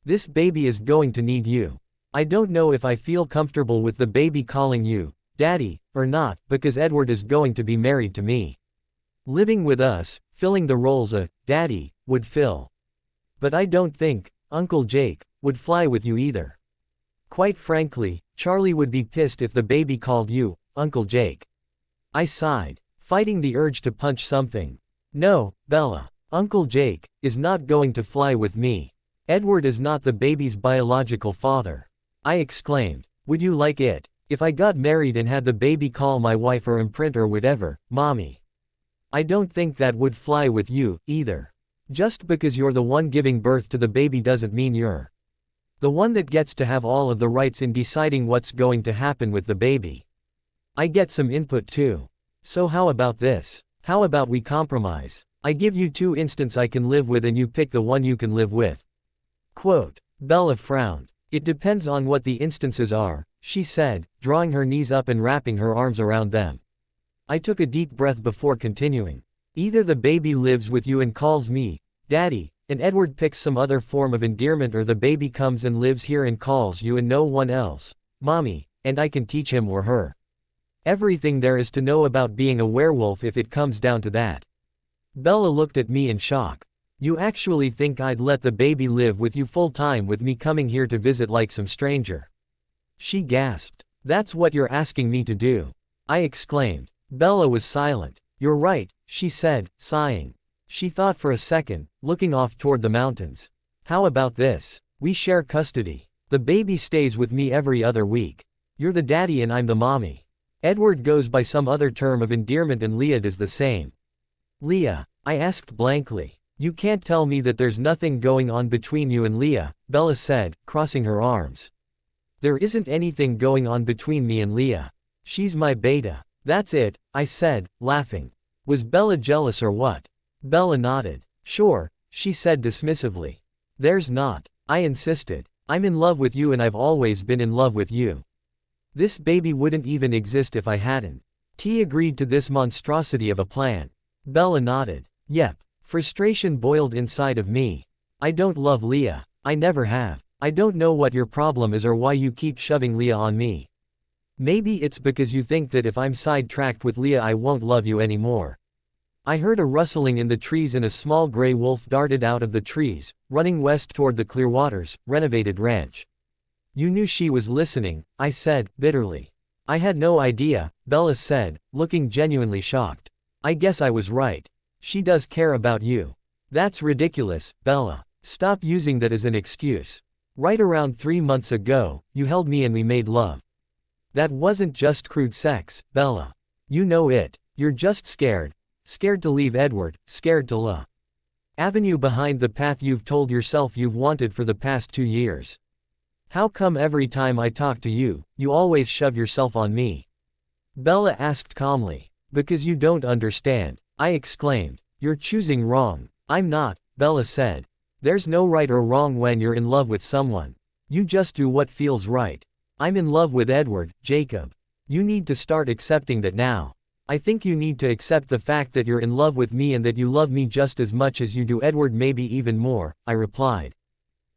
This baby is going to need you. I don't know if I feel comfortable with the baby calling you Daddy, or not, because Edward is going to be married to me. Living with us, filling the roles a daddy would fill. But I don't think Uncle Jake would fly with you either. Quite frankly, Charlie would be pissed if the baby called you Uncle Jake." I sighed, fighting the urge to punch something. "No, Bella. Uncle Jake is not going to fly with me. Edward is not the baby's biological father," I exclaimed. "Would you like it if I got married and had the baby call my wife or imprint or whatever, Mommy?" "I don't think that would fly with you, either. Just because you're the one giving birth to the baby doesn't mean you're the one that gets to have all of the rights in deciding what's going to happen with the baby. I get some input too. So how about this? How about we compromise? I give you 2 instants I can live with and you pick the one you can live with." Quote. Bella frowned. "It depends on what the instances are," she said, drawing her knees up and wrapping her arms around them. I took a deep breath before continuing. "Either the baby lives with you and calls me Daddy, and Edward picks some other form of endearment, or the baby comes and lives here and calls you and no one else Mommy, and I can teach him or her everything there is to know about being a werewolf if it comes down to that." Bella looked at me in shock. "You actually think I'd let the baby live with you full time with me coming here to visit like some stranger?" She gasped. "That's what you're asking me to do?" I exclaimed. Bella was silent. "You're right," she said, sighing. She thought for a second, looking off toward the mountains. "How about this? We share custody. The baby stays with me every other week. You're the daddy and I'm the mommy. Edward goes by some other term of endearment and Leah does the same." "Leah?" I asked blankly. "You can't tell me that there's nothing going on between you and Leah," Bella said, crossing her arms. "There isn't anything going on between me and Leah. She's my beta. That's it," I said, laughing. Was Bella jealous or what? Bella nodded. "Sure," she said dismissively. "There's not." I insisted. "I'm in love with you and I've always been in love with you. This baby wouldn't even exist if I hadn't." T agreed to this monstrosity of a plan. Bella nodded. "Yep." Frustration boiled inside of me. "I don't love Leah. I never have. I don't know what your problem is or why you keep shoving Leah on me. Maybe it's because you think that if I'm sidetracked with Leah I won't love you anymore." I heard a rustling in the trees and a small gray wolf darted out of the trees, running west toward the Clearwaters, renovated ranch. "You knew she was listening," I said, bitterly. "I had no idea," Bella said, looking genuinely shocked. "I guess I was right. She does care about you." "That's ridiculous, Bella. Stop using that as an excuse. Right around 3 months ago, you held me and we made love. That wasn't just crude sex, Bella. You know it. You're just scared. Scared to leave Edward, scared to La Avenue behind the path you've told yourself you've wanted for the past 2 years. How come every time I talk to you, you always shove yourself on me?" Bella asked calmly. "Because you don't understand," I exclaimed. "You're choosing wrong." "I'm not," Bella said. "There's no right or wrong when you're in love with someone. You just do what feels right. I'm in love with Edward, Jacob. You need to start accepting that now." I think you need to accept the fact that you're in love with me and that you love me just as much as you do Edward, maybe even more, I replied.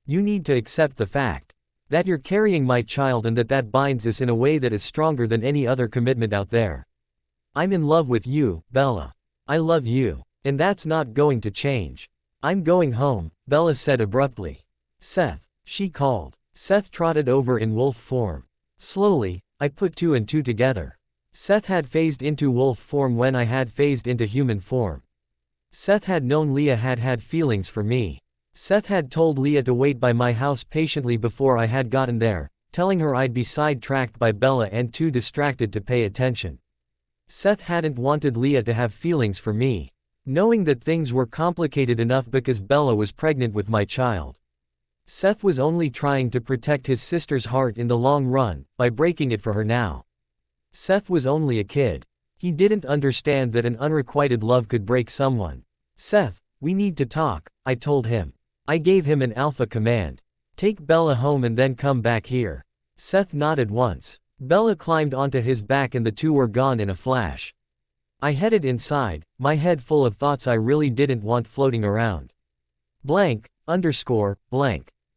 You need to accept the fact that you're carrying my child and that binds us in a way that is stronger than any other commitment out there. I'm in love with you, Bella. I love you. And that's not going to change. I'm going home, Bella said abruptly. Seth, she called. Seth trotted over in wolf form. Slowly, I put two and two together. Seth had phased into wolf form when I had phased into human form. Seth had known Leah had feelings for me. Seth had told Leah to wait by my house patiently before I had gotten there, telling her I'd be sidetracked by Bella and too distracted to pay attention. Seth hadn't wanted Leah to have feelings for me, knowing that things were complicated enough because Bella was pregnant with my child. Seth was only trying to protect his sister's heart in the long run, by breaking it for her now. Seth was only a kid. He didn't understand that an unrequited love could break someone. Seth, we need to talk, I told him. I gave him an alpha command. Take Bella home and then come back here. Seth nodded once. Bella climbed onto his back and the two were gone in a flash. I headed inside, my head full of thoughts I really didn't want floating around. Blank.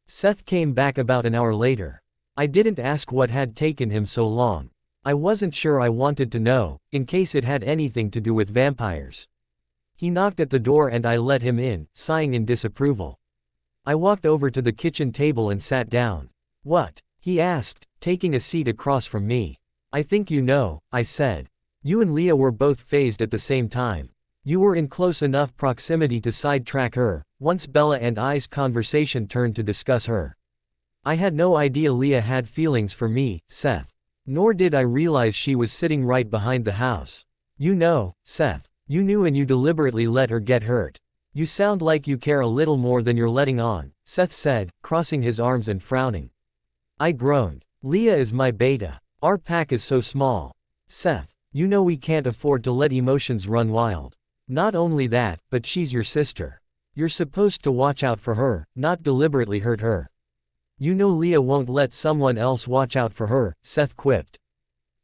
Seth came back about an hour later. I didn't ask what had taken him so long. I wasn't sure I wanted to know, in case it had anything to do with vampires. He knocked at the door and I let him in, sighing in disapproval. I walked over to the kitchen table and sat down. What? He asked, taking a seat across from me. I think you know, I said. You and Leah were both phased at the same time. You were in close enough proximity to sidetrack her, once Bella and I's conversation turned to discuss her. I had no idea Leah had feelings for me, Seth. Nor did I realize she was sitting right behind the house. You know, Seth. You knew and you deliberately let her get hurt. You sound like you care a little more than you're letting on, Seth said, crossing his arms and frowning. I groaned. Leah is my beta. Our pack is so small. Seth, you know we can't afford to let emotions run wild. Not only that, but she's your sister. You're supposed to watch out for her, not deliberately hurt her. You know Leah won't let someone else watch out for her, Seth quipped.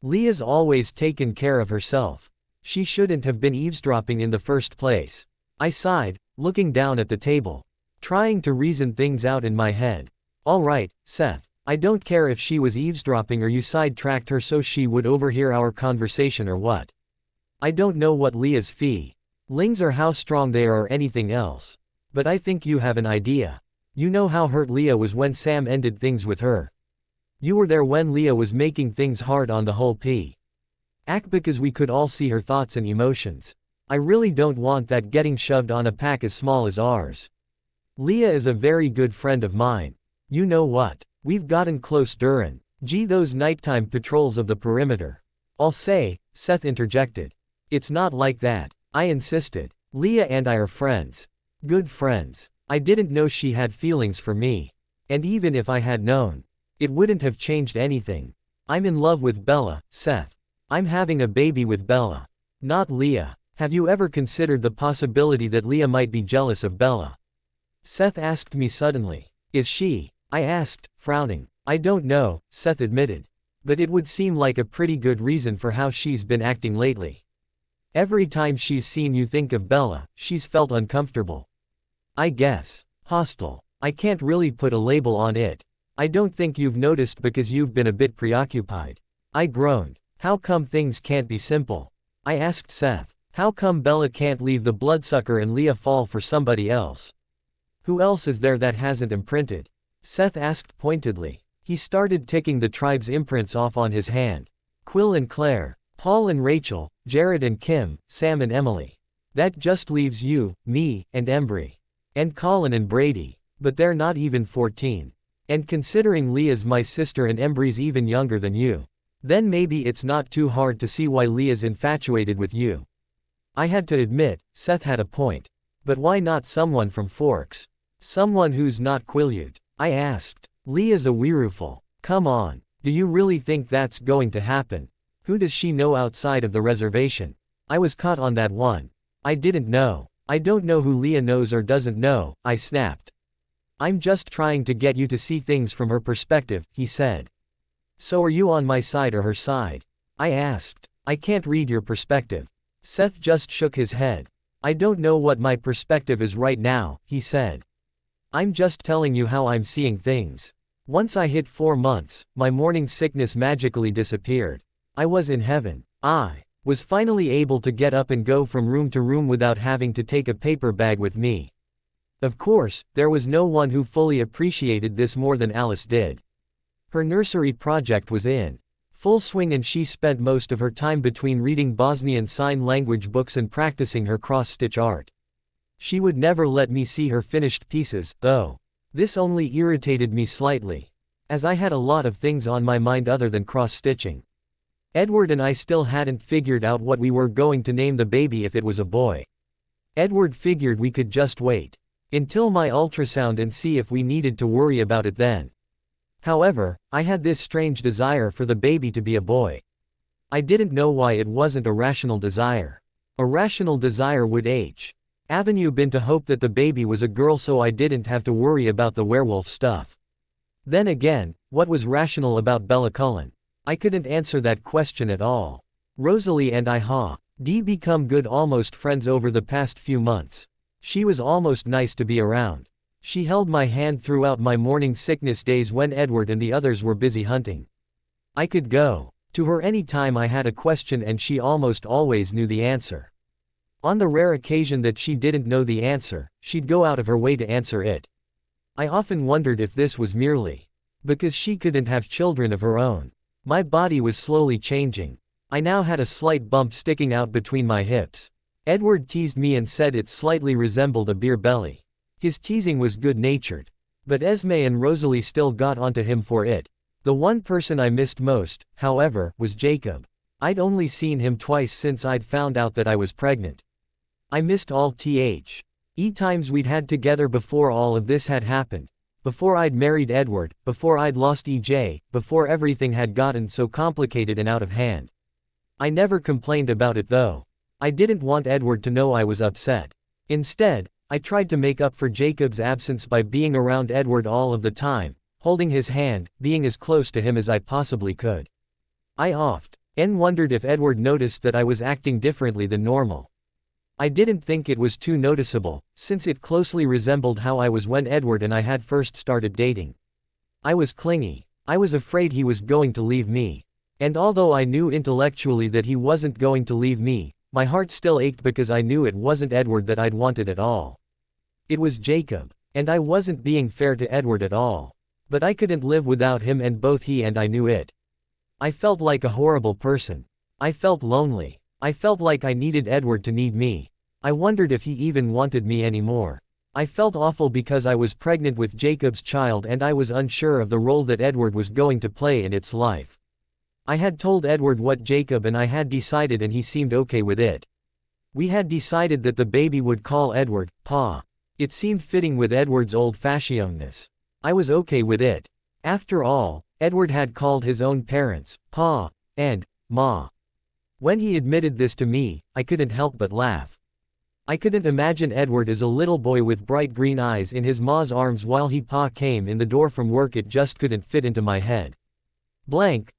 Leah's always taken care of herself. She shouldn't have been eavesdropping in the first place. I sighed, looking down at the table, trying to reason things out in my head. All right, Seth, I don't care if she was eavesdropping or you sidetracked her so she would overhear our conversation or what. I don't know what Leah's feelings are, how strong they are or anything else. But I think you have an idea. You know how hurt Leah was when Sam ended things with her. You were there when Leah was making things hard on the whole pack because we could all see her thoughts and emotions. I really don't want that getting shoved on a pack as small as ours. Leah is a very good friend of mine. You know what? We've gotten close during those nighttime patrols of the perimeter. I'll say, Seth interjected. It's not like that, I insisted. Leah and I are friends. Good friends. I didn't know she had feelings for me. And even if I had known, it wouldn't have changed anything. I'm in love with Bella, Seth. I'm having a baby with Bella. Not Leah. Have you ever considered the possibility that Leah might be jealous of Bella? Seth asked me suddenly. Is she? I asked, frowning. I don't know, Seth admitted. But it would seem like a pretty good reason for how she's been acting lately. Every time she's seen you think of Bella, she's felt uncomfortable. I guess. Hostile. I can't really put a label on it. I don't think you've noticed because you've been a bit preoccupied. I groaned. How come things can't be simple? I asked Seth. How come Bella can't leave the bloodsucker and Leah fall for somebody else? Who else is there that hasn't imprinted? Seth asked pointedly. He started ticking the tribe's imprints off on his hand. Quill and Claire, Paul and Rachel, Jared and Kim, Sam and Emily. That just leaves you, me, and Embry. And Colin and Brady. But they're not even 14. And considering Leah's my sister and Embry's even younger than you, then maybe it's not too hard to see why Leah's infatuated with you. I had to admit, Seth had a point. But why not someone from Forks? Someone who's not Quileute? I asked. Leah's a Weiruful. Come on. Do you really think that's going to happen? Who does she know outside of the reservation? I was caught on that one. I didn't know. I don't know who Leah knows or doesn't know, I snapped. I'm just trying to get you to see things from her perspective, he said. So are you on my side or her side? I asked. I can't read your perspective. Seth just shook his head. I don't know what my perspective is right now, he said. I'm just telling you how I'm seeing things. Once I hit 4 months, my morning sickness magically disappeared. I was in heaven. I was finally able to get up and go from room to room without having to take a paper bag with me. Of course, there was no one who fully appreciated this more than Alice did. Her nursery project was in full swing and she spent most of her time between reading Bosnian Sign Language books and practicing her cross-stitch art. She would never let me see her finished pieces, though. This only irritated me slightly, as I had a lot of things on my mind other than cross-stitching. Edward and I still hadn't figured out what we were going to name the baby if it was a boy. Edward figured we could just wait until my ultrasound and see if we needed to worry about it then. However, I had this strange desire for the baby to be a boy. I didn't know why it wasn't a rational desire. A rational desire would Avenue been to hope that the baby was a girl so I didn't have to worry about the werewolf stuff. Then again, what was rational about Bella Cullen? I couldn't answer that question at all. Rosalie and I become good almost friends over the past few months. She was almost nice to be around. She held my hand throughout my morning sickness days when Edward and the others were busy hunting. I could go to her any time I had a question and she almost always knew the answer. On the rare occasion that she didn't know the answer, she'd go out of her way to answer it. I often wondered if this was merely because she couldn't have children of her own. My body was slowly changing. I now had a slight bump sticking out between my hips. Edward teased me and said it slightly resembled a beer belly. His teasing was good-natured. But Esme and Rosalie still got onto him for it. The one person I missed most, however, was Jacob. I'd only seen him twice since I'd found out that I was pregnant. I missed all times we'd had together before all of this had happened. Before I'd married Edward, before I'd lost EJ, before everything had gotten so complicated and out of hand. I never complained about it though. I didn't want Edward to know I was upset. Instead, I tried to make up for Jacob's absence by being around Edward all of the time, holding his hand, being as close to him as I possibly could. I often wondered if Edward noticed that I was acting differently than normal. I didn't think it was too noticeable, since it closely resembled how I was when Edward and I had first started dating. I was clingy. I was afraid he was going to leave me. And although I knew intellectually that he wasn't going to leave me, my heart still ached because I knew it wasn't Edward that I'd wanted at all. It was Jacob. And I wasn't being fair to Edward at all. But I couldn't live without him and both he and I knew it. I felt like a horrible person. I felt lonely. I felt like I needed Edward to need me. I wondered if he even wanted me anymore. I felt awful because I was pregnant with Jacob's child and I was unsure of the role that Edward was going to play in its life. I had told Edward what Jacob and I had decided and he seemed okay with it. We had decided that the baby would call Edward, Pa. It seemed fitting with Edward's old-fashionedness. I was okay with it. After all, Edward had called his own parents, Pa, and Ma. When he admitted this to me, I couldn't help but laugh. I couldn't imagine Edward as a little boy with bright green eyes in his ma's arms while he Pa came in the door from work. It just couldn't fit into my head. Blank.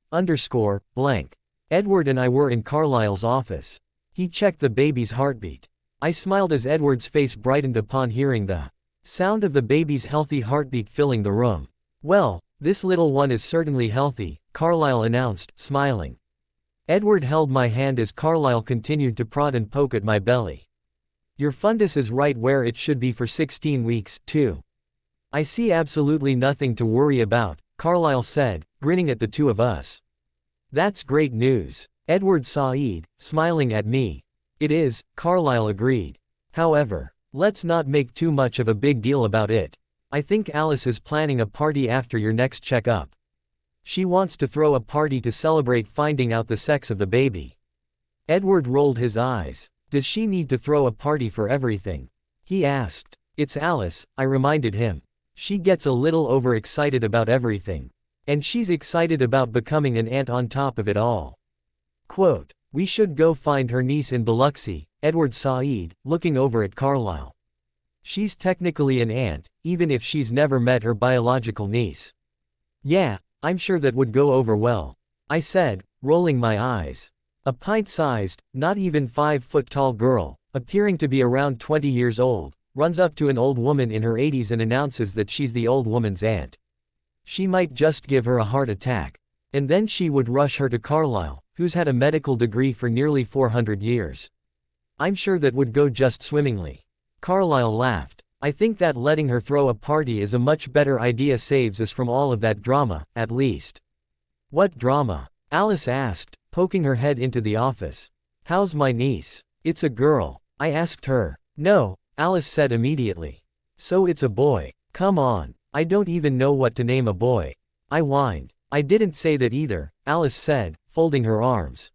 Edward and I were in Carlisle's office. He checked the baby's heartbeat. I smiled as Edward's face brightened upon hearing the sound of the baby's healthy heartbeat filling the room. Well, this little one is certainly healthy, Carlisle announced, smiling. Edward held my hand as Carlisle continued to prod and poke at my belly. Your fundus is right where it should be for 16 weeks, too. I see absolutely nothing to worry about, Carlisle said, grinning at the two of us. That's great news. Edward sighed, smiling at me. It is, Carlisle agreed. However, let's not make too much of a big deal about it. I think Alice is planning a party after your next checkup. She wants to throw a party to celebrate finding out the sex of the baby. Edward rolled his eyes. Does she need to throw a party for everything? He asked. It's Alice, I reminded him. She gets a little overexcited about everything. And she's excited about becoming an aunt on top of it all. Quote, we should go find her niece in Biloxi, Edward sighed, looking over at Carlisle. She's technically an aunt, even if she's never met her biological niece. Yeah, I'm sure that would go over well, I said, rolling my eyes. A pint-sized, not even 5-foot-tall girl, appearing to be around 20 years old, runs up to an old woman in her 80s and announces that she's the old woman's aunt. She might just give her a heart attack. And then she would rush her to Carlisle, who's had a medical degree for nearly 400 years. I'm sure that would go just swimmingly. Carlisle laughed. I think that letting her throw a party is a much better idea, saves us from all of that drama, at least. What drama? Alice asked, poking her head into the office. How's my niece? It's a girl. I asked her. No, Alice said immediately. So it's a boy. Come on. I don't even know what to name a boy. I whined. I didn't say that either, Alice said, folding her arms.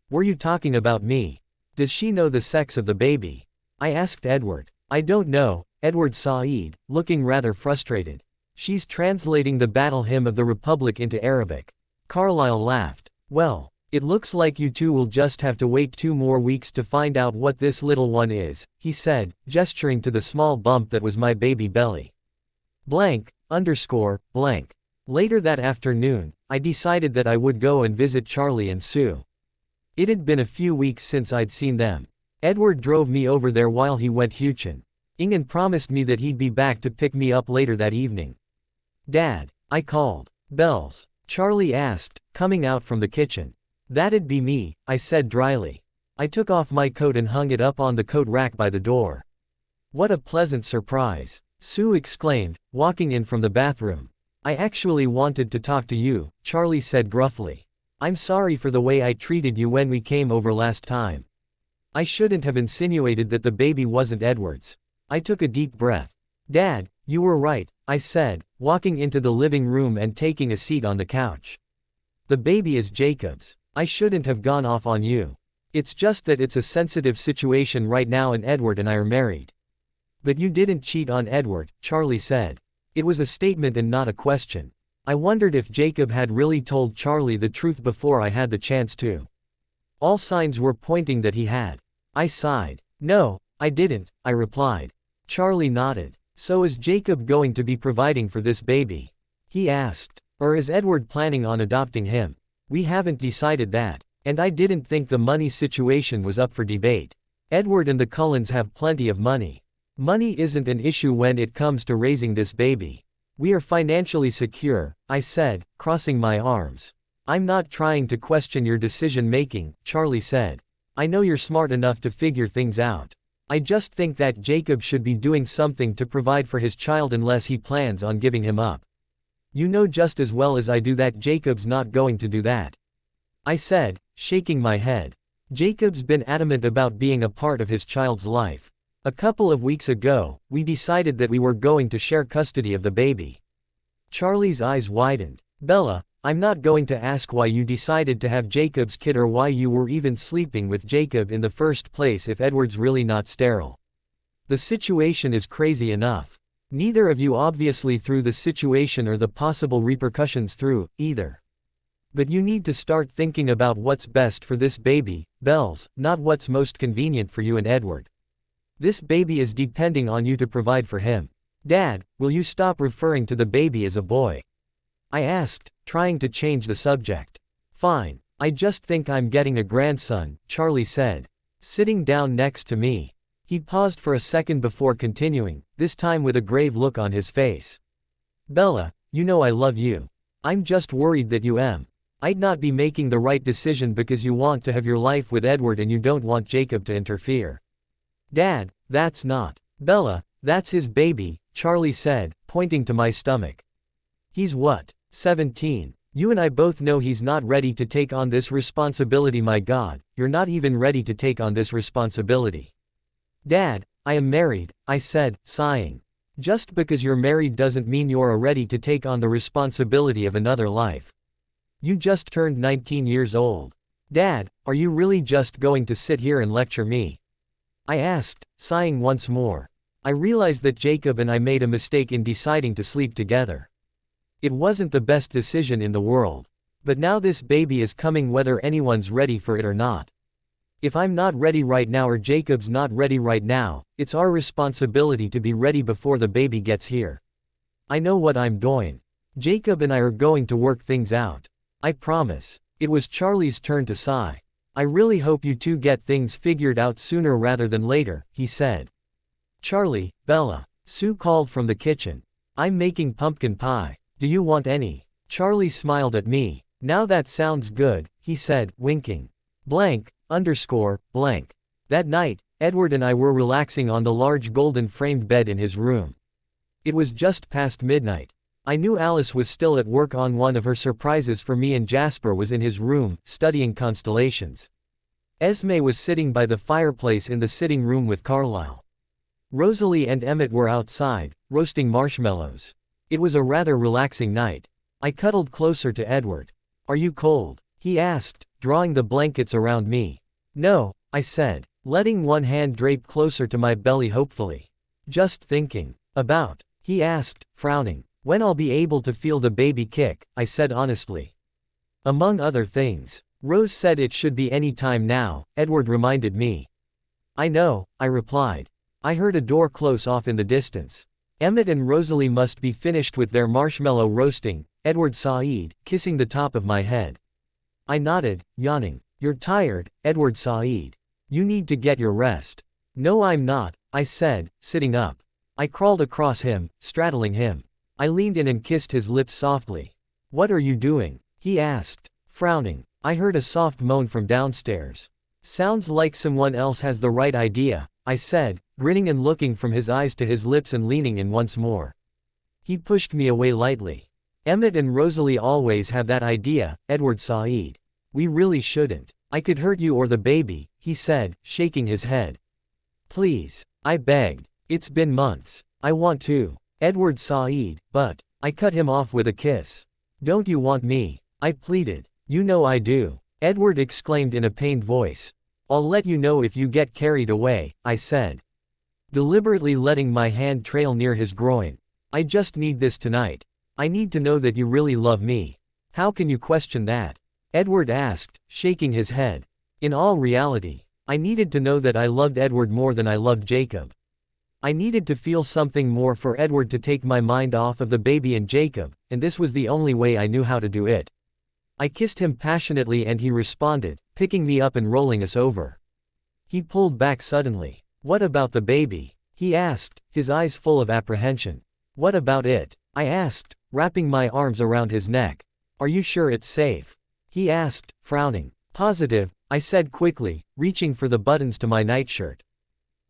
Were you talking about me? Does she know the sex of the baby? I asked Edward. I don't know, Edward sighed, looking rather frustrated. She's translating the battle hymn of the Republic into Arabic. Carlisle laughed. Well, it looks like you two will just have to wait 2 more weeks to find out what this little one is, he said, gesturing to the small bump that was my baby belly. Blank. Later that afternoon, I decided that I would go and visit Charlie and Sue. It had been a few weeks since I'd seen them. Edward drove me over there while he went Houston. Ingen promised me that he'd be back to pick me up later that evening. Dad, I called. Bells? Charlie asked, coming out from the kitchen. That'd be me, I said dryly. I took off my coat and hung it up on the coat rack by the door. What a pleasant surprise, Sue exclaimed, walking in from the bathroom. I actually wanted to talk to you, Charlie said gruffly. I'm sorry for the way I treated you when we came over last time. I shouldn't have insinuated that the baby wasn't Edward's. I took a deep breath. Dad, you were right, I said, walking into the living room and taking a seat on the couch. The baby is Jacob's. I shouldn't have gone off on you. It's just that it's a sensitive situation right now and Edward and I are married. But you didn't cheat on Edward, Charlie said. It was a statement and not a question. I wondered if Jacob had really told Charlie the truth before I had the chance to. All signs were pointing that he had. I sighed. No, I didn't, I replied. Charlie nodded. So is Jacob going to be providing for this baby? He asked. Or is Edward planning on adopting him? We haven't decided that. And I didn't think the money situation was up for debate. Edward and the Cullens have plenty of money. Money isn't an issue when it comes to raising this baby. We are financially secure, I said, crossing my arms. I'm not trying to question your decision-making, Charlie said. I know you're smart enough to figure things out. I just think that Jacob should be doing something to provide for his child unless he plans on giving him up. You know just as well as I do that Jacob's not going to do that. I said, shaking my head. Jacob's been adamant about being a part of his child's life. A couple of weeks ago, we decided that we were going to share custody of the baby. Charlie's eyes widened. Bella, I'm not going to ask why you decided to have Jacob's kid or why you were even sleeping with Jacob in the first place if Edward's really not sterile. The situation is crazy enough. Neither of you obviously through the situation or the possible repercussions through, either. But you need to start thinking about what's best for this baby, Bells, not what's most convenient for you and Edward. This baby is depending on you to provide for him. Dad, will you stop referring to the baby as a boy? I asked, trying to change the subject. Fine, I just think I'm getting a grandson, Charlie said, sitting down next to me. He paused for a second before continuing, this time with a grave look on his face. Bella, you know I love you. I'm just worried that you I'd not be making the right decision because you want to have your life with Edward and you don't want Jacob to interfere. Dad, that's not. Bella, that's his baby, Charlie said, pointing to my stomach. He's what? 17. You and I both know he's not ready to take on this responsibility. My God, you're not even ready to take on this responsibility. Dad, I am married, I said, sighing. Just because you're married doesn't mean you're ready to take on the responsibility of another life. You just turned 19 years old. Dad, are you really just going to sit here and lecture me? I asked, sighing once more. I realized that Jacob and I made a mistake in deciding to sleep together. It wasn't the best decision in the world. But now this baby is coming whether anyone's ready for it or not. If I'm not ready right now or Jacob's not ready right now, it's our responsibility to be ready before the baby gets here. I know what I'm doing. Jacob and I are going to work things out. I promise. It was Charlie's turn to sigh. I really hope you two get things figured out sooner rather than later, he said. Charlie, Bella. Sue called from the kitchen. I'm making pumpkin pie. Do you want any? Charlie smiled at me. Now that sounds good, he said, winking. Blank, underscore, blank. That night, Edward and I were relaxing on the large golden framed bed in his room. It was just past midnight. I knew Alice was still at work on one of her surprises for me and Jasper was in his room, studying constellations. Esme was sitting by the fireplace in the sitting room with Carlisle. Rosalie and Emmett were outside, roasting marshmallows. It was a rather relaxing night. I cuddled closer to Edward. Are you cold? He asked, drawing the blankets around me. No, I said, letting one hand drape closer to my belly hopefully. Just thinking. About? He asked, frowning. When I'll be able to feel the baby kick, I said honestly. Among other things. Rose said it should be any time now, Edward reminded me. I know, I replied. I heard a door close off in the distance. Emmett and Rosalie must be finished with their marshmallow roasting, Edward sighed, kissing the top of my head. I nodded, yawning. You're tired, Edward sighed. You need to get your rest. No I'm not, I said, sitting up. I crawled across him, straddling him. I leaned in and kissed his lips softly. What are you doing? He asked, frowning. I heard a soft moan from downstairs. Sounds like someone else has the right idea, I said, grinning and looking from his eyes to his lips and leaning in once more. He pushed me away lightly. Emmett and Rosalie always have that idea, Edward sighed. We really shouldn't. I could hurt you or the baby, he said, shaking his head. Please, I begged. It's been months. I want to. Edward sighed, but I cut him off with a kiss. Don't you want me? I pleaded. You know I do. Edward exclaimed in a pained voice. I'll let you know if you get carried away, I said. Deliberately letting my hand trail near his groin. I just need this tonight. I need to know that you really love me. How can you question that? Edward asked, shaking his head. In all reality, I needed to know that I loved Edward more than I loved Jacob. I needed to feel something more for Edward to take my mind off of the baby and Jacob, and this was the only way I knew how to do it. I kissed him passionately and he responded, picking me up and rolling us over. He pulled back suddenly. What about the baby? He asked, his eyes full of apprehension. What about it? I asked, wrapping my arms around his neck. Are you sure it's safe? He asked, frowning. Positive, I said quickly, reaching for the buttons to my nightshirt.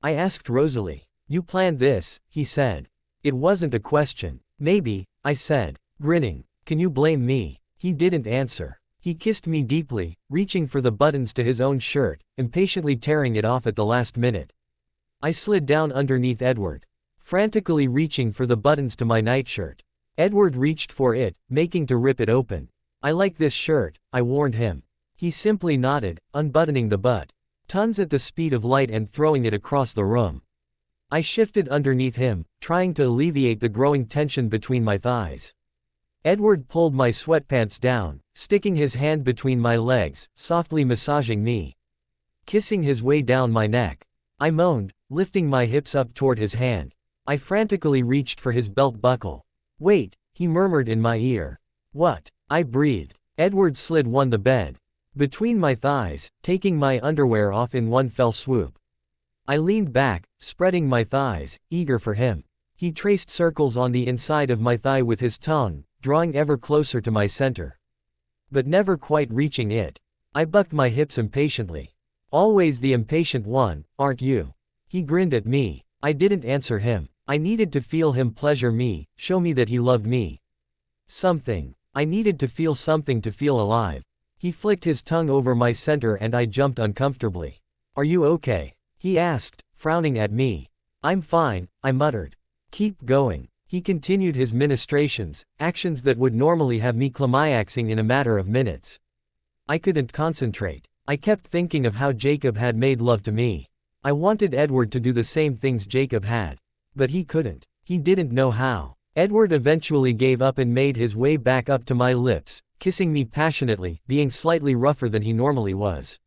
I asked Rosalie. You planned this, he said. It wasn't a question. Maybe, I said, grinning. Can you blame me? He didn't answer. He kissed me deeply, reaching for the buttons to his own shirt, impatiently tearing it off at the last minute. I slid down underneath Edward, frantically reaching for the buttons to my nightshirt. Edward reached for it, making to rip it open. I like this shirt, I warned him. He simply nodded, unbuttoning the buttons at the speed of light and throwing it across the room. I shifted underneath him, trying to alleviate the growing tension between my thighs. Edward pulled my sweatpants down, sticking his hand between my legs, softly massaging me. Kissing his way down my neck. I moaned, lifting my hips up toward his hand. I frantically reached for his belt buckle. Wait, he murmured in my ear. What? I breathed. Edward slid the bed between my thighs, taking my underwear off in one fell swoop. I leaned back, spreading my thighs, eager for him. He traced circles on the inside of my thigh with his tongue, drawing ever closer to my center. But never quite reaching it. I bucked my hips impatiently. Always the impatient one, aren't you? He grinned at me. I didn't answer him. I needed to feel him pleasure me, show me that he loved me. Something. I needed to feel something to feel alive. He flicked his tongue over my center and I jumped uncomfortably. Are you okay? He asked, frowning at me. I'm fine, I muttered. Keep going. He continued his ministrations, actions that would normally have me climaxing in a matter of minutes. I couldn't concentrate. I kept thinking of how Jacob had made love to me. I wanted Edward to do the same things Jacob had. But he couldn't. He didn't know how. Edward eventually gave up and made his way back up to my lips, kissing me passionately, being slightly rougher than he normally was.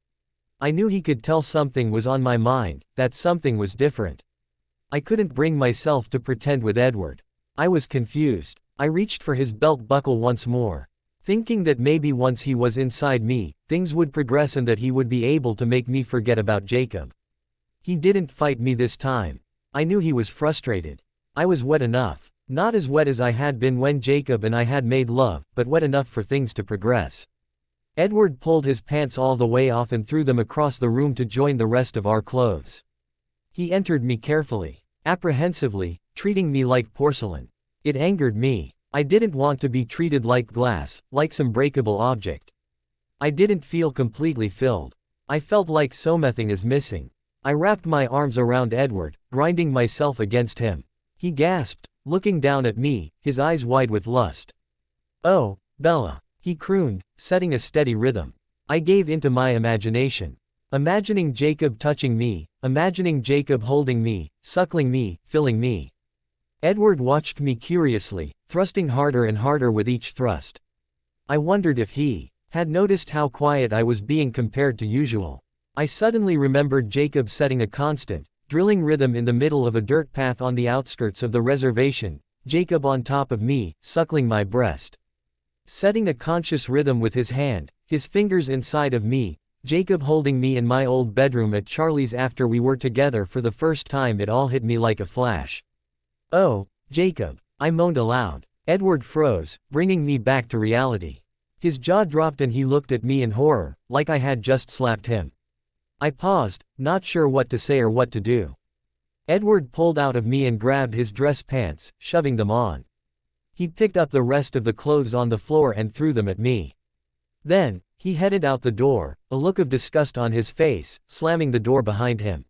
I knew he could tell something was on my mind, that something was different. I couldn't bring myself to pretend with Edward. I was confused. I reached for his belt buckle once more. thinking that maybe once he was inside me, things would progress and that he would be able to make me forget about Jacob. He didn't fight me this time. I knew he was frustrated. I was wet enough. Not as wet as I had been when Jacob and I had made love, but wet enough for things to progress. Edward pulled his pants all the way off and threw them across the room to join the rest of our clothes. He entered me carefully, apprehensively, treating me like porcelain. It angered me. I didn't want to be treated like glass, like some breakable object. I didn't feel completely filled. I felt like something is missing. I wrapped my arms around Edward, grinding myself against him. He gasped, looking down at me, his eyes wide with lust. "Oh, Bella," he crooned, setting a steady rhythm. I gave into my imagination. Imagining Jacob touching me, imagining Jacob holding me, suckling me, filling me. Edward watched me curiously, thrusting harder and harder with each thrust. I wondered if he had noticed how quiet I was being compared to usual. I suddenly remembered Jacob setting a constant, drilling rhythm in the middle of a dirt path on the outskirts of the reservation, Jacob on top of me, suckling my breast. Setting a conscious rhythm with his hand, his fingers inside of me, Jacob holding me in my old bedroom at Charlie's after we were together for the first time. It all hit me like a flash. "Oh, Jacob," I moaned aloud. Edward froze, bringing me back to reality. His jaw dropped and he looked at me in horror, like I had just slapped him. I paused, not sure what to say or what to do. Edward pulled out of me and grabbed his dress pants, shoving them on. He picked up the rest of the clothes on the floor and threw them at me. Then, he headed out the door, a look of disgust on his face, slamming the door behind him.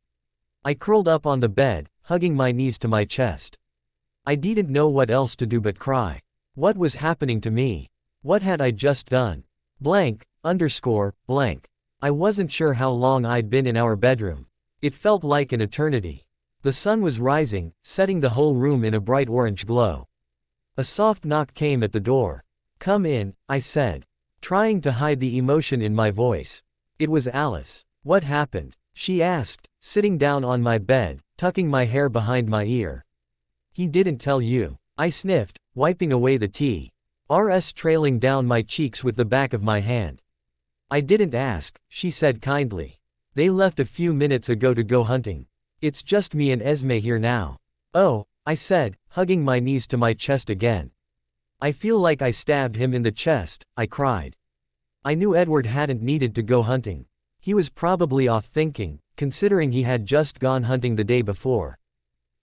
I curled up on the bed, hugging my knees to my chest. I didn't know what else to do but cry. What was happening to me? What had I just done? Blank. I wasn't sure how long I'd been in our bedroom. It felt like an eternity. The sun was rising, setting the whole room in a bright orange glow. A soft knock came at the door. "Come in," I said, trying to hide the emotion in my voice. It was Alice. "What happened?" she asked, sitting down on my bed, tucking my hair behind my ear. "He didn't tell you," I sniffed, wiping away the tears trailing down my cheeks with the back of my hand. "I didn't ask," she said kindly. "They left a few minutes ago to go hunting. It's just me and Esme here now." "Oh," I said, hugging my knees to my chest again. "I feel like I stabbed him in the chest," I cried. I knew Edward hadn't needed to go hunting. He was probably off thinking, considering he had just gone hunting the day before.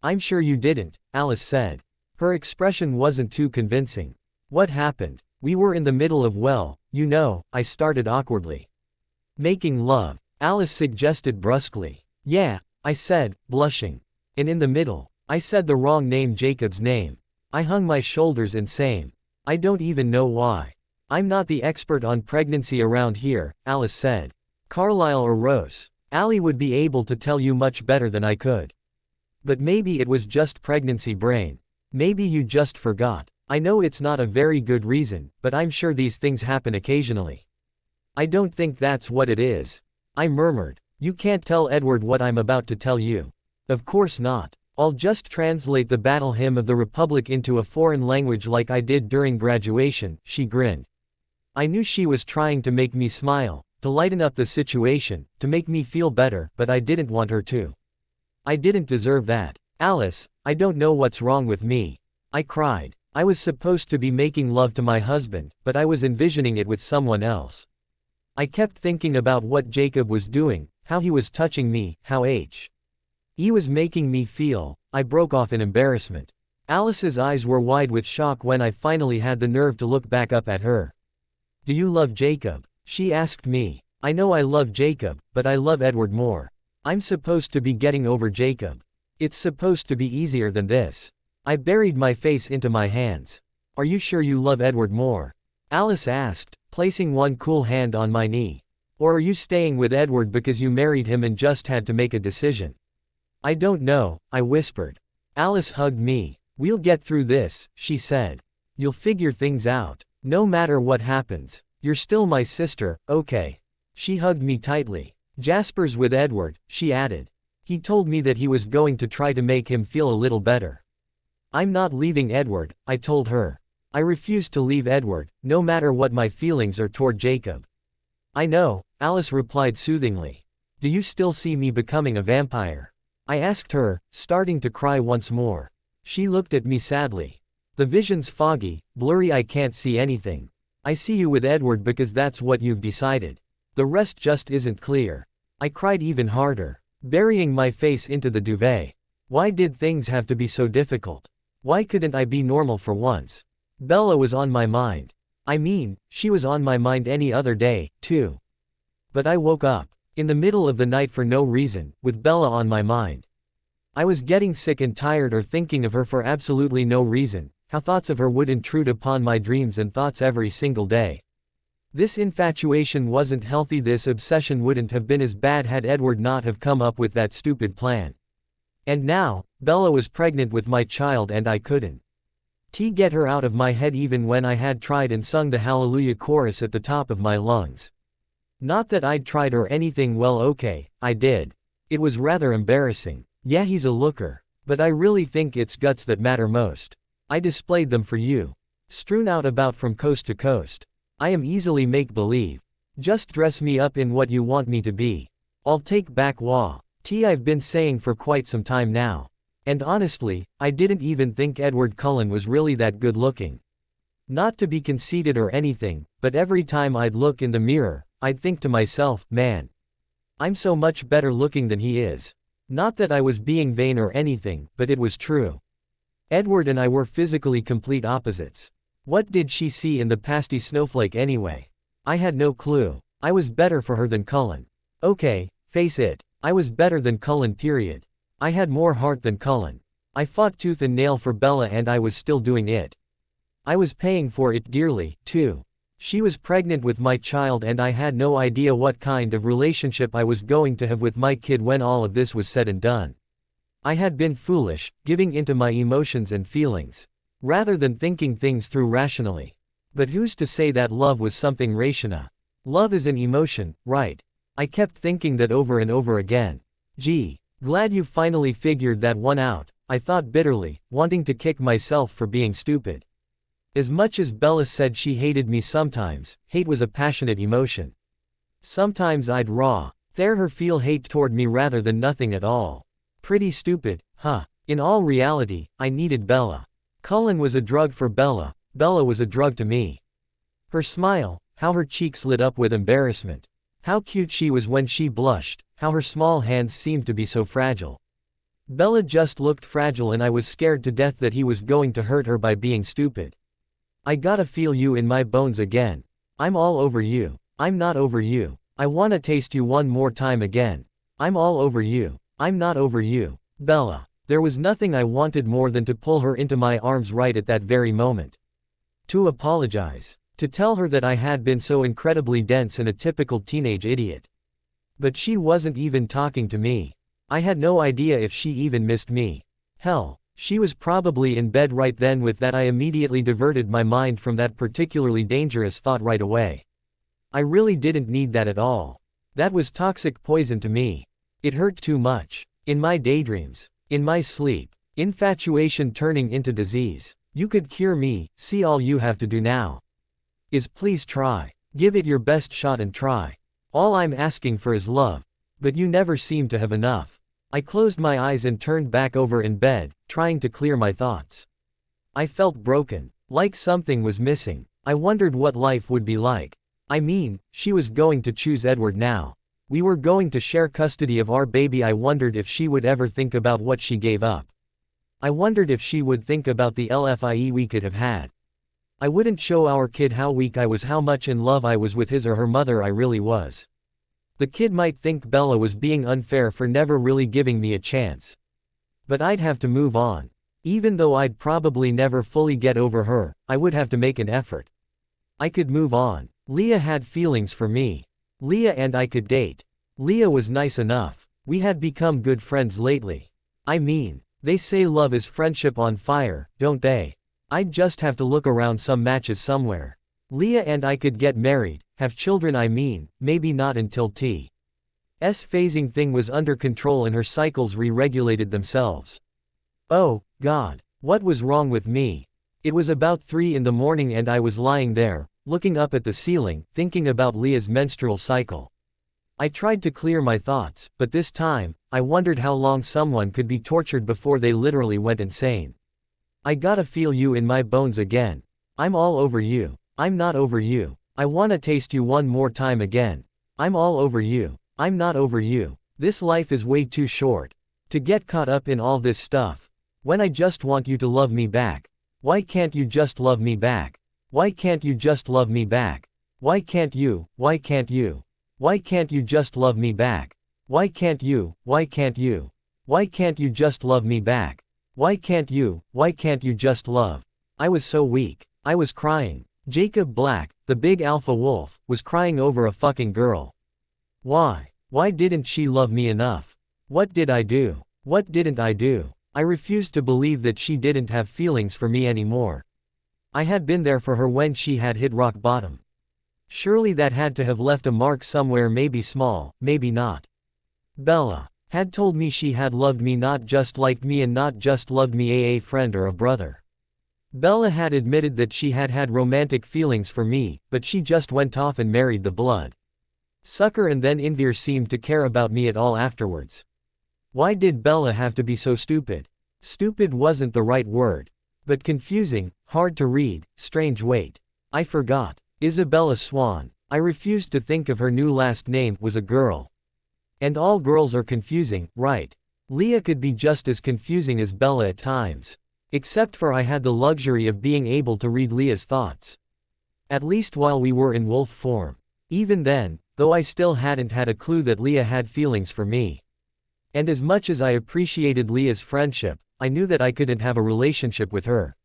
"I'm sure you didn't," Alice said. Her expression wasn't too convincing. "What happened?" "We were in the middle of, well, you know," I started awkwardly. "Making love," Alice suggested brusquely. "Yeah," I said, blushing. "And in the middle," I said the wrong name, Jacob's name. I hung my shoulders in shame. "I don't even know why. I'm not the expert on pregnancy around here," Alice said. "Carlisle or Rose, Allie would be able to tell you much better than I could. But maybe it was just pregnancy brain. Maybe you just forgot. I know it's not a very good reason, but I'm sure these things happen occasionally." "I don't think that's what it is," I murmured. "You can't tell Edward what I'm about to tell you." "Of course not. I'll just translate the battle hymn of the Republic into a foreign language like I did during graduation," she grinned. I knew she was trying to make me smile, to lighten up the situation, to make me feel better, but I didn't want her to. I didn't deserve that. "Alice, I don't know what's wrong with me," I cried. I was supposed to be making love to my husband, but I was envisioning it with someone else. I kept thinking about what Jacob was doing, how he was touching me, how he was making me feel. I broke off in embarrassment. Alice's eyes were wide with shock when I finally had the nerve to look back up at her. "Do you love Jacob?" she asked me. "I know I love Jacob, but I love Edward more. I'm supposed to be getting over Jacob. It's supposed to be easier than this." I buried my face into my hands. "Are you sure you love Edward more?" Alice asked, placing one cool hand on my knee. "Or are you staying with Edward because you married him and just had to make a decision?" "I don't know," I whispered. Alice hugged me. "We'll get through this," she said. "You'll figure things out. No matter what happens. You're still my sister, okay?" She hugged me tightly. "Jasper's with Edward," she added. "He told me that he was going to try to make him feel a little better." "I'm not leaving Edward," I told her. I refused to leave Edward, no matter what my feelings are toward Jacob. I know, Alice replied soothingly. Do you still see me becoming a vampire? I asked her, starting to cry once more. She looked at me sadly. The vision's foggy, blurry, I can't see anything. I see you with Edward because that's what you've decided. The rest just isn't clear. I cried even harder, burying my face into the duvet. Why did things have to be so difficult? Why couldn't I be normal for once? Bella was on my mind. I mean, she was on my mind any other day, too. But I woke up, in the middle of the night for no reason, with Bella on my mind. I was getting sick and tired of thinking of her for absolutely no reason, how thoughts of her would intrude upon my dreams and thoughts every single day. This infatuation wasn't healthy. This obsession wouldn't have been as bad had Edward not have come up with that stupid plan. And now, Bella was pregnant with my child and I couldn't get her out of my head even when I had tried and sung the Hallelujah chorus at the top of my lungs. Not that I'd tried or anything. Well, okay, I did. It was rather embarrassing. Yeah, he's a looker. But I really think it's guts that matter most. I displayed them for you. Strewn out about from coast to coast. I am easily make-believe. Just dress me up in what you want me to be. I'll take back I've been saying for quite some time now. And honestly, I didn't even think Edward Cullen was really that good looking. Not to be conceited or anything, but every time I'd look in the mirror, I'd think to myself, man, I'm so much better looking than he is. Not that I was being vain or anything, but it was true. Edward and I were physically complete opposites. What did she see in the pasty snowflake anyway? I had no clue. I was better for her than Cullen. Okay, face it, I was better than Cullen, period. I had more heart than Cullen. I fought tooth and nail for Bella and I was still doing it. I was paying for it dearly, too. She was pregnant with my child and I had no idea what kind of relationship I was going to have with my kid when all of this was said and done. I had been foolish, giving into my emotions and feelings, rather than thinking things through rationally. But who's to say that love was something rational? Love is an emotion, right? I kept thinking that over and over again. Gee, glad you finally figured that one out, I thought bitterly, wanting to kick myself for being stupid. As much as Bella said she hated me sometimes, hate was a passionate emotion. Sometimes I'd tear her feel hate toward me rather than nothing at all. Pretty stupid, huh? In all reality, I needed Bella. Cullen was a drug for Bella, Bella was a drug to me. Her smile, how her cheeks lit up with embarrassment. How cute she was when she blushed, how her small hands seemed to be so fragile. Bella just looked fragile and I was scared to death that he was going to hurt her by being stupid. I gotta feel you in my bones again. I'm all over you. I'm not over you. I wanna taste you one more time again. I'm all over you. I'm not over you. Bella. There was nothing I wanted more than to pull her into my arms right at that very moment. To apologize. To tell her that I had been so incredibly dense and a typical teenage idiot. But she wasn't even talking to me. I had no idea if she even missed me. Hell, she was probably in bed right then. With that, I immediately diverted my mind from that particularly dangerous thought right away. I really didn't need that at all. That was toxic poison to me. It hurt too much. In my daydreams. In my sleep. Infatuation turning into disease. You could cure me, see, all you have to do now is please try. Give it your best shot and try. All I'm asking for is love. But you never seem to have enough. I closed my eyes and turned back over in bed, trying to clear my thoughts. I felt broken. Like something was missing. I wondered what life would be like. I mean, she was going to choose Edward now. We were going to share custody of our baby. I wondered if she would ever think about what she gave up. I wondered if she would think about the LFIE we could have had. I wouldn't show our kid how weak I was, how much in love I was with his or her mother I really was. The kid might think Bella was being unfair for never really giving me a chance. But I'd have to move on. Even though I'd probably never fully get over her, I would have to make an effort. I could move on. Leah had feelings for me. Leah and I could date. Leah was nice enough. We had become good friends lately. I mean, they say love is friendship on fire, don't they? I'd just have to look around some matches somewhere. Leah and I could get married, have children. I mean, maybe not until T's phasing thing was under control and her cycles re-regulated themselves. Oh, God. What was wrong with me? It was about 3 in the morning and I was lying there, looking up at the ceiling, thinking about Leah's menstrual cycle. I tried to clear my thoughts, but this time, I wondered how long someone could be tortured before they literally went insane. I gotta feel you in my bones again. I'm all over you. I'm not over you. I wanna taste you one more time again. I'm all over you. I'm not over you. This life is way too short to get caught up in all this stuff. When I just want you to love me back. Why can't you just love me back? Why can't you just love me back? Why can't you? Why can't you? Why can't you just love me back? Why can't you? Why can't you? Why can't you just love me back? Why can't you? Why can't you just love? I was so weak. I was crying. Jacob Black, the big alpha wolf, was crying over a fucking girl. Why? Why didn't she love me enough? What did I do? What didn't I do? I refused to believe that she didn't have feelings for me anymore. I had been there for her when she had hit rock bottom. Surely that had to have left a mark somewhere, maybe small, maybe not. Bella had told me she had loved me, not just liked me and not just loved me, a friend or a brother. Bella had admitted that she had had romantic feelings for me, but she just went off and married the blood sucker, and then Indira seemed to care about me at all afterwards. Why did Bella have to be so stupid? Stupid wasn't the right word. But confusing, hard to read, strange. Wait. I forgot. Isabella Swan. I refused to think of her new last name, was a girl. And all girls are confusing, right? Leah could be just as confusing as Bella at times. Except for I had the luxury of being able to read Leah's thoughts. At least while we were in wolf form. Even then, though, I still hadn't had a clue that Leah had feelings for me. And as much as I appreciated Leah's friendship, I knew that I couldn't have a relationship with her.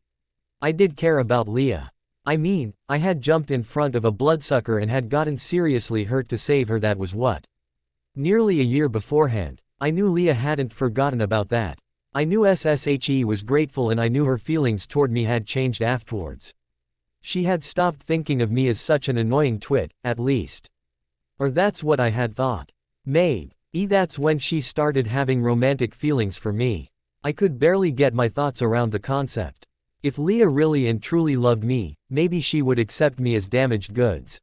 I did care about Leah. I mean, I had jumped in front of a bloodsucker and had gotten seriously hurt to save her. That was what? Nearly a year beforehand. I knew Leah hadn't forgotten about that. I knew SSHE was grateful, and I knew her feelings toward me had changed afterwards. She had stopped thinking of me as such an annoying twit, at least. Or that's what I had thought. Maybe that's when she started having romantic feelings for me. I could barely get my thoughts around the concept. If Leah really and truly loved me, maybe she would accept me as damaged goods.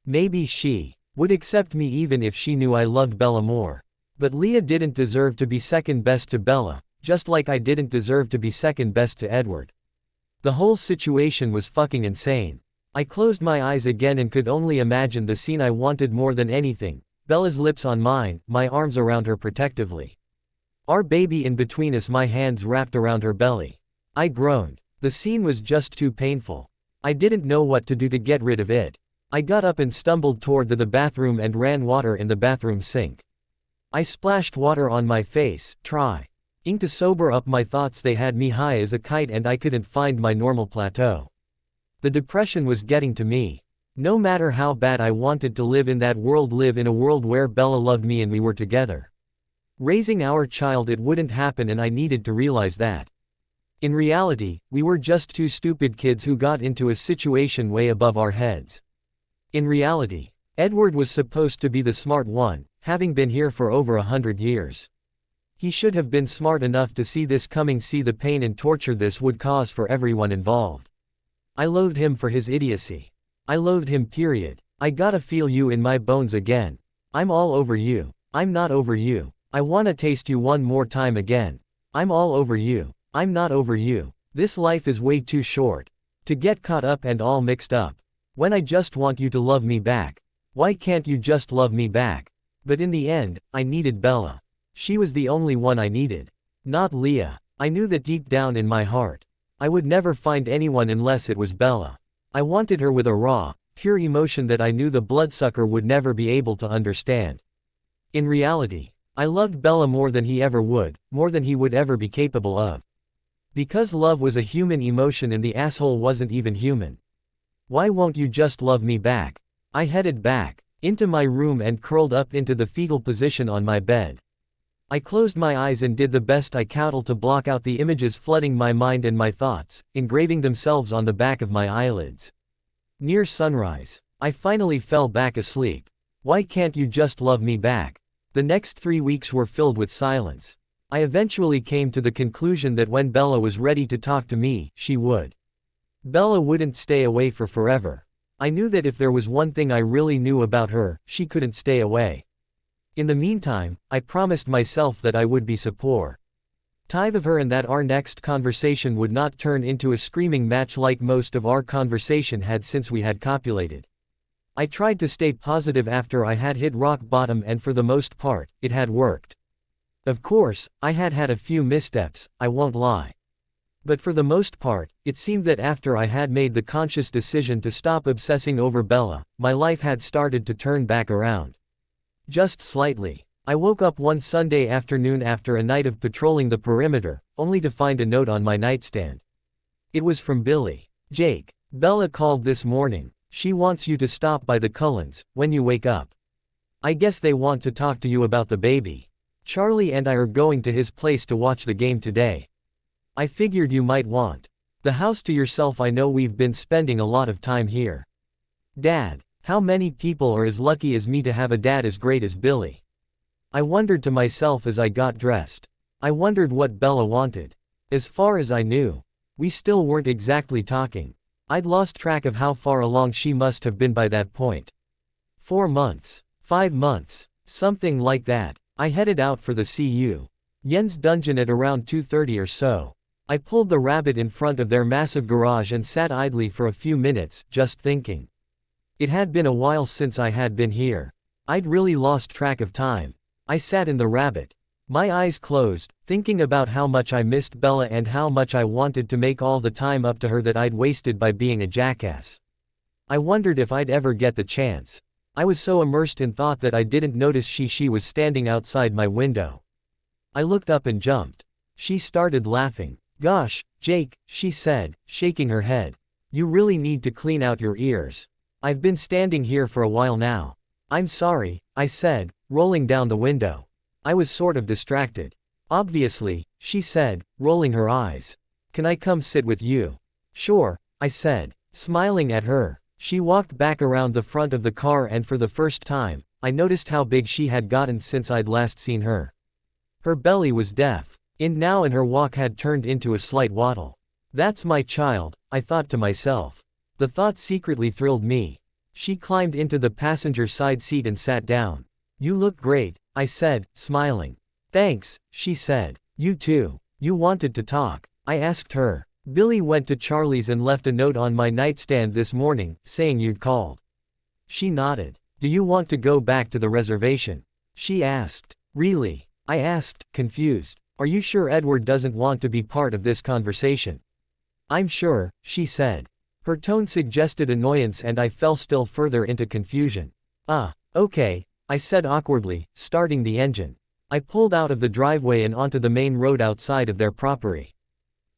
Maybe she would accept me even if she knew I loved Bella more. But Leah didn't deserve to be second best to Bella, just like I didn't deserve to be second best to Edward. The whole situation was fucking insane. I closed my eyes again and could only imagine the scene I wanted more than anything. Bella's lips on mine, my arms around her protectively. Our baby in between us, my hands wrapped around her belly. I groaned. The scene was just too painful. I didn't know what to do to get rid of it. I got up and stumbled toward the bathroom and ran water in the bathroom sink. I splashed water on my face, trying to sober up my thoughts. They had me high as a kite and I couldn't find my normal plateau. The depression was getting to me. No matter how bad I wanted to live in that world, live in a world where Bella loved me and we were together. Raising our child, it wouldn't happen, and I needed to realize that. In reality, we were just two stupid kids who got into a situation way above our heads. In reality, Edward was supposed to be the smart one, having been here for over 100 years. He should have been smart enough to see this coming, see the pain and torture this would cause for everyone involved. I loathed him for his idiocy. I loathed him, period. I gotta feel you in my bones again. I'm all over you. I'm not over you. I wanna taste you one more time again. I'm all over you. I'm not over you. This life is way too short to get caught up and all mixed up. When I just want you to love me back. Why can't you just love me back? But in the end, I needed Bella. She was the only one I needed. Not Leah. I knew that deep down in my heart. I would never find anyone unless it was Bella. I wanted her with a raw, pure emotion that I knew the bloodsucker would never be able to understand. In reality, I loved Bella more than he ever would, more than he would ever be capable of. Because love was a human emotion and the asshole wasn't even human. Why won't you just love me back? I headed back into my room and curled up into the fetal position on my bed. I closed my eyes and did the best I could to block out the images flooding my mind and my thoughts, engraving themselves on the back of my eyelids. Near sunrise, I finally fell back asleep. Why can't you just love me back? The next 3 weeks were filled with silence. I eventually came to the conclusion that when Bella was ready to talk to me, she would. Bella wouldn't stay away for forever. I knew that if there was one thing I really knew about her, she couldn't stay away. In the meantime, I promised myself that I would be supportive of her and that our next conversation would not turn into a screaming match like most of our conversation had since we had copulated. I tried to stay positive after I had hit rock bottom, and for the most part, it had worked. Of course, I had had a few missteps, I won't lie. But for the most part, it seemed that after I had made the conscious decision to stop obsessing over Bella, my life had started to turn back around. Just slightly. I woke up one Sunday afternoon after a night of patrolling the perimeter, only to find a note on my nightstand. It was from Billy. Jake. Bella called this morning. She wants you to stop by the Cullens when you wake up. I guess they want to talk to you about the baby. Charlie and I are going to his place to watch the game today. I figured you might want the house to yourself. I know we've been spending a lot of time here. Dad. How many people are as lucky as me to have a dad as great as Billy? I wondered to myself as I got dressed. I wondered what Bella wanted. As far as I knew, we still weren't exactly talking. I'd lost track of how far along she must have been by that point. 4 months. 5 months. Something like that. I headed out for the CU Yen's dungeon at around 2:30 or so. I pulled the rabbit in front of their massive garage and sat idly for a few minutes, just thinking. It had been a while since I had been here. I'd really lost track of time. I sat in the rabbit, my eyes closed, thinking about how much I missed Bella and how much I wanted to make all the time up to her that I'd wasted by being a jackass. I wondered if I'd ever get the chance. I was so immersed in thought that I didn't notice she was standing outside my window. I looked up and jumped. She started laughing. Gosh, Jake, she said, shaking her head. You really need to clean out your ears. I've been standing here for a while now. I'm sorry, I said, rolling down the window. I was sort of distracted. Obviously, she said, rolling her eyes. Can I come sit with you? Sure, I said, smiling at her. She walked back around the front of the car, and for the first time, I noticed how big she had gotten since I'd last seen her. Her belly was deaf in now and her walk had turned into a slight waddle. That's my child, I thought to myself. The thought secretly thrilled me. She climbed into the passenger side seat and sat down. You look great, I said, smiling. Thanks, she said. You too. You wanted to talk, I asked her. Billy went to Charlie's and left a note on my nightstand this morning, saying you'd called. She nodded. Do you want to go back to the reservation? She asked. Really? I asked, confused. Are you sure Edward doesn't want to be part of this conversation? I'm sure, she said. Her tone suggested annoyance, and I fell still further into confusion. Okay, I said awkwardly, starting the engine. I pulled out of the driveway and onto the main road outside of their property.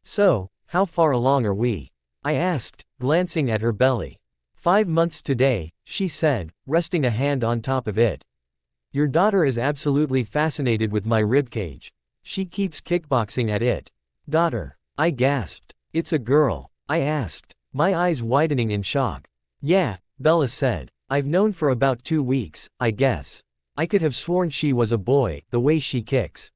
So, how far along are we? I asked, glancing at her belly. 5 months today, she said, resting a hand on top of it. Your daughter is absolutely fascinated with my ribcage. She keeps kickboxing at it. Daughter, I gasped. It's a girl, I asked, my eyes widening in shock. Yeah, Bella said. I've known for about 2 weeks, I guess. I could have sworn she was a boy, the way she kicks.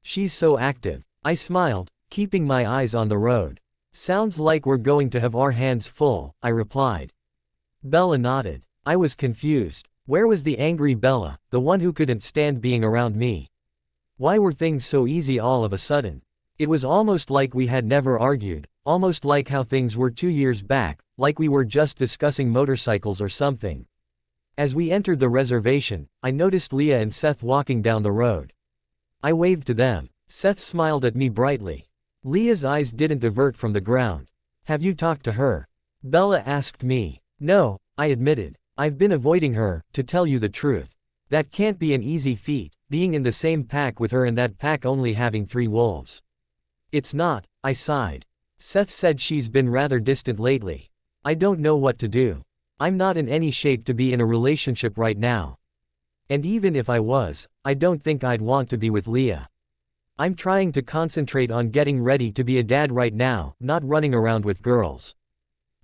She's so active. I smiled, keeping my eyes on the road. Sounds like we're going to have our hands full, I replied. Bella nodded. I was confused. Where was the angry Bella, the one who couldn't stand being around me? Why were things so easy all of a sudden? It was almost like we had never argued, almost like how things were 2 years back, like we were just discussing motorcycles or something. As we entered the reservation, I noticed Leah and Seth walking down the road. I waved to them. Seth smiled at me brightly. Leah's eyes didn't divert from the ground. Have you talked to her? Bella asked me. No, I admitted. I've been avoiding her, to tell you the truth. That can't be an easy feat, being in the same pack with her and that pack only having 3 wolves. It's not, I sighed. Seth said she's been rather distant lately. I don't know what to do. I'm not in any shape to be in a relationship right now. And even if I was, I don't think I'd want to be with Leah. I'm trying to concentrate on getting ready to be a dad right now, not running around with girls.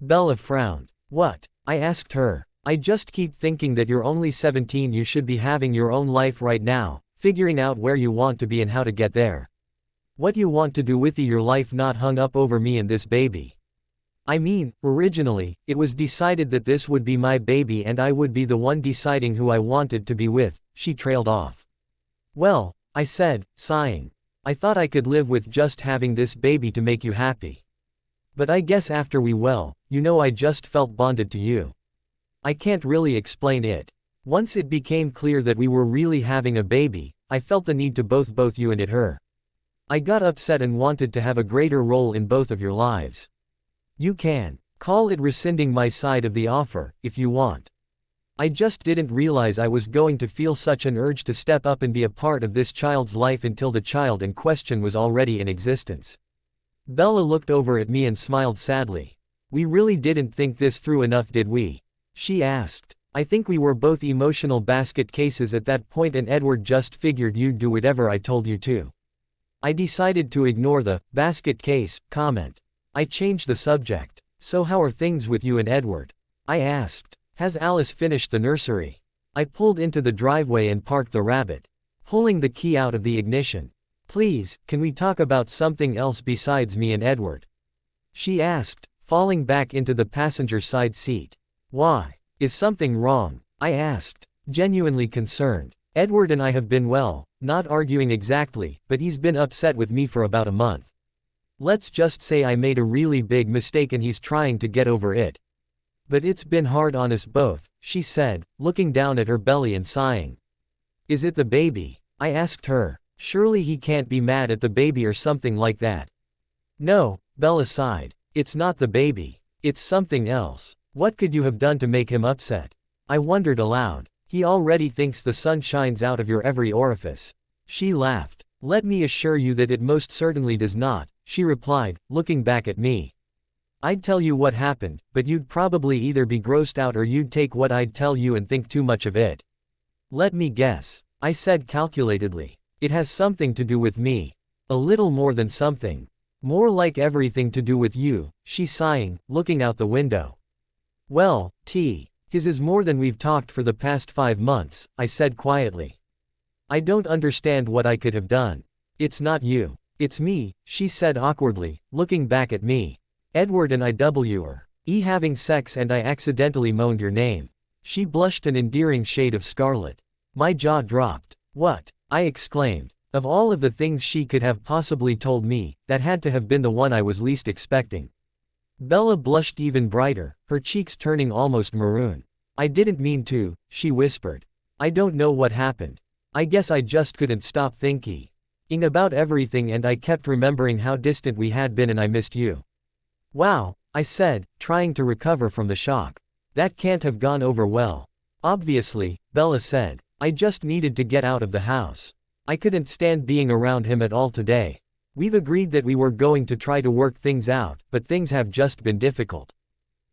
Bella frowned. What? I asked her. I just keep thinking that you're only 17, you should be having your own life right now, figuring out where you want to be and how to get there. What you want to do with your life, not hung up over me and this baby. I mean, originally, it was decided that this would be my baby and I would be the one deciding who I wanted to be with," she trailed off. "Well," I said, sighing. "I thought I could live with just having this baby to make you happy. But I guess after I just felt bonded to you. I can't really explain it. Once it became clear that we were really having a baby, I felt the need to both you and her. I got upset and wanted to have a greater role in both of your lives. You can call it rescinding my side of the offer, if you want. I just didn't realize I was going to feel such an urge to step up and be a part of this child's life until the child in question was already in existence." Bella looked over at me and smiled sadly. "We really didn't think this through enough, did we?" she asked. "I think we were both emotional basket cases at that point and Edward just figured you'd do whatever I told you to." I decided to ignore the basket case comment. I changed the subject. "So how are things with you and Edward?" I asked. "Has Alice finished the nursery?" I pulled into the driveway and parked the Rabbit, pulling the key out of the ignition. "Please, can we talk about something else besides me and Edward?" she asked, falling back into the passenger side seat. "Why? Is something wrong?" I asked, genuinely concerned. "Edward and I have been not arguing exactly, but he's been upset with me for about a month. Let's just say I made a really big mistake and he's trying to get over it. But it's been hard on us both," she said, looking down at her belly and sighing. "Is it the baby?" I asked her. "Surely he can't be mad at the baby or something like that." "No," Bella sighed. "It's not the baby. It's something else. What could you have done to make him upset?" I wondered aloud. "He already thinks the sun shines out of your every orifice." She laughed. "Let me assure you that it most certainly does not," she replied, looking back at me. "I'd tell you what happened, but you'd probably either be grossed out or you'd take what I'd tell you and think too much of it." "Let me guess," I said calculatedly. "It has something to do with me. A little more than something. More like everything to do with you," she sighing, looking out the window. "Well, his is more than we've talked for the past 5 months, I said quietly. "I don't understand what I could have done." "It's not you. It's me," she said awkwardly, looking back at me. "Edward and I were having sex and I accidentally moaned your name." She blushed an endearing shade of scarlet. My jaw dropped. "What?" I exclaimed. Of all of the things she could have possibly told me, that had to have been the one I was least expecting. Bella blushed even brighter, her cheeks turning almost maroon. "I didn't mean to," she whispered. "I don't know what happened. I guess I just couldn't stop thinking about everything and I kept remembering how distant we had been and I missed you." "Wow," I said, trying to recover from the shock. "That can't have gone over well." "Obviously," Bella said. "I just needed to get out of the house. I couldn't stand being around him at all today. We've agreed that we were going to try to work things out, but things have just been difficult."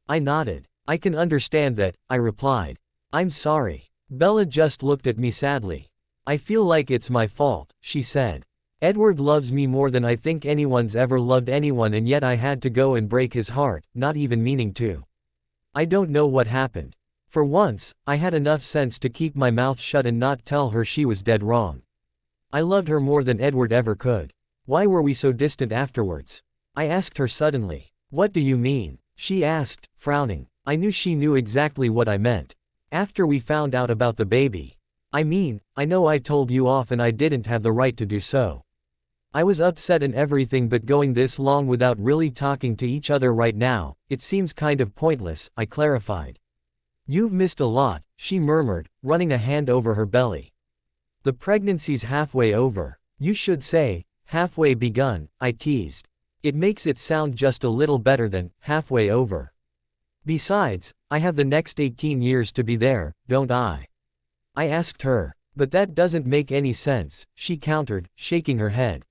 I nodded. "I can understand that," I replied. "I'm sorry." Bella just looked at me sadly. "I feel like it's my fault," she said. "Edward loves me more than I think anyone's ever loved anyone and yet I had to go and break his heart, not even meaning to. I don't know what happened. For once, I had enough sense to keep my mouth shut and not tell her she was dead wrong. I loved her more than Edward ever could. Why were we so distant afterwards?" I asked her suddenly. "What do you mean?" she asked, frowning. I knew she knew exactly what I meant. "After we found out about the baby. I mean, I know I told you off and I didn't have the right to do so. I was upset and everything, but going this long without really talking to each other right now, it seems kind of pointless," I clarified. "You've missed a lot," she murmured, running a hand over her belly. "The pregnancy's halfway over. You should say, halfway begun," I teased. "It makes it sound just a little better than halfway over. Besides, I have the next 18 years to be there, don't I?" I asked her. "But that doesn't make any sense," she countered, shaking her head.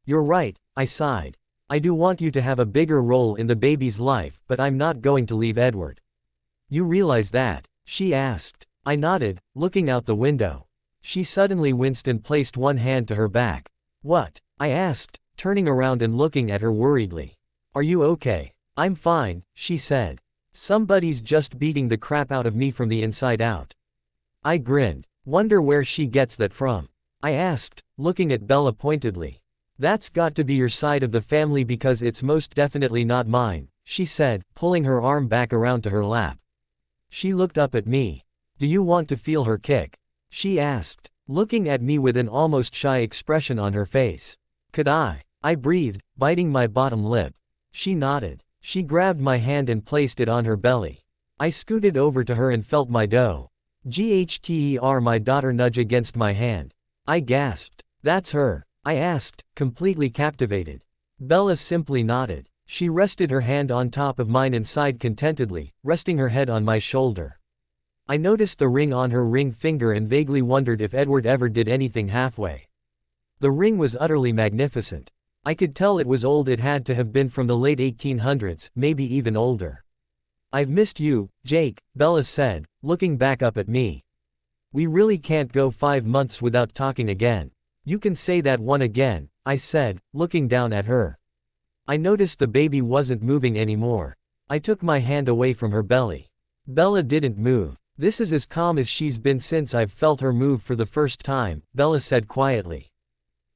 "You're right," I sighed. "I do want you to have a bigger role in the baby's life, but I'm not going to leave Edward." "You realize that?" she asked. I nodded, looking out the window. She suddenly winced and placed one hand to her back. "What?" I asked, turning around and looking at her worriedly. "Are you okay?" "I'm fine," she said. "Somebody's just beating the crap out of me from the inside out." I grinned. "Wonder where she gets that from?" I asked, looking at Bella pointedly. "That's got to be your side of the family because it's most definitely not mine," she said, pulling her arm back around to her lap. She looked up at me. Do you want to feel her kick? She asked, looking at me with an almost shy expression on her face. Could I? I breathed, biting my bottom lip. She nodded. She grabbed my hand and placed it on her belly. I scooted over to her and felt my my daughter nudge against my hand. I gasped. That's her? I asked, completely captivated. Bella simply nodded. She rested her hand on top of mine and sighed contentedly, resting her head on my shoulder. I noticed the ring on her ring finger and vaguely wondered if Edward ever did anything halfway. The ring was utterly magnificent. I could tell it was old. It had to have been from the late 1800s, maybe even older. I've missed you, Jake, Bella said, looking back up at me. We really can't go 5 months without talking again. You can say that one again, I said, looking down at her. I noticed the baby wasn't moving anymore. I took my hand away from her belly. Bella didn't move. This is as calm as she's been since I've felt her move for the first time, Bella said quietly.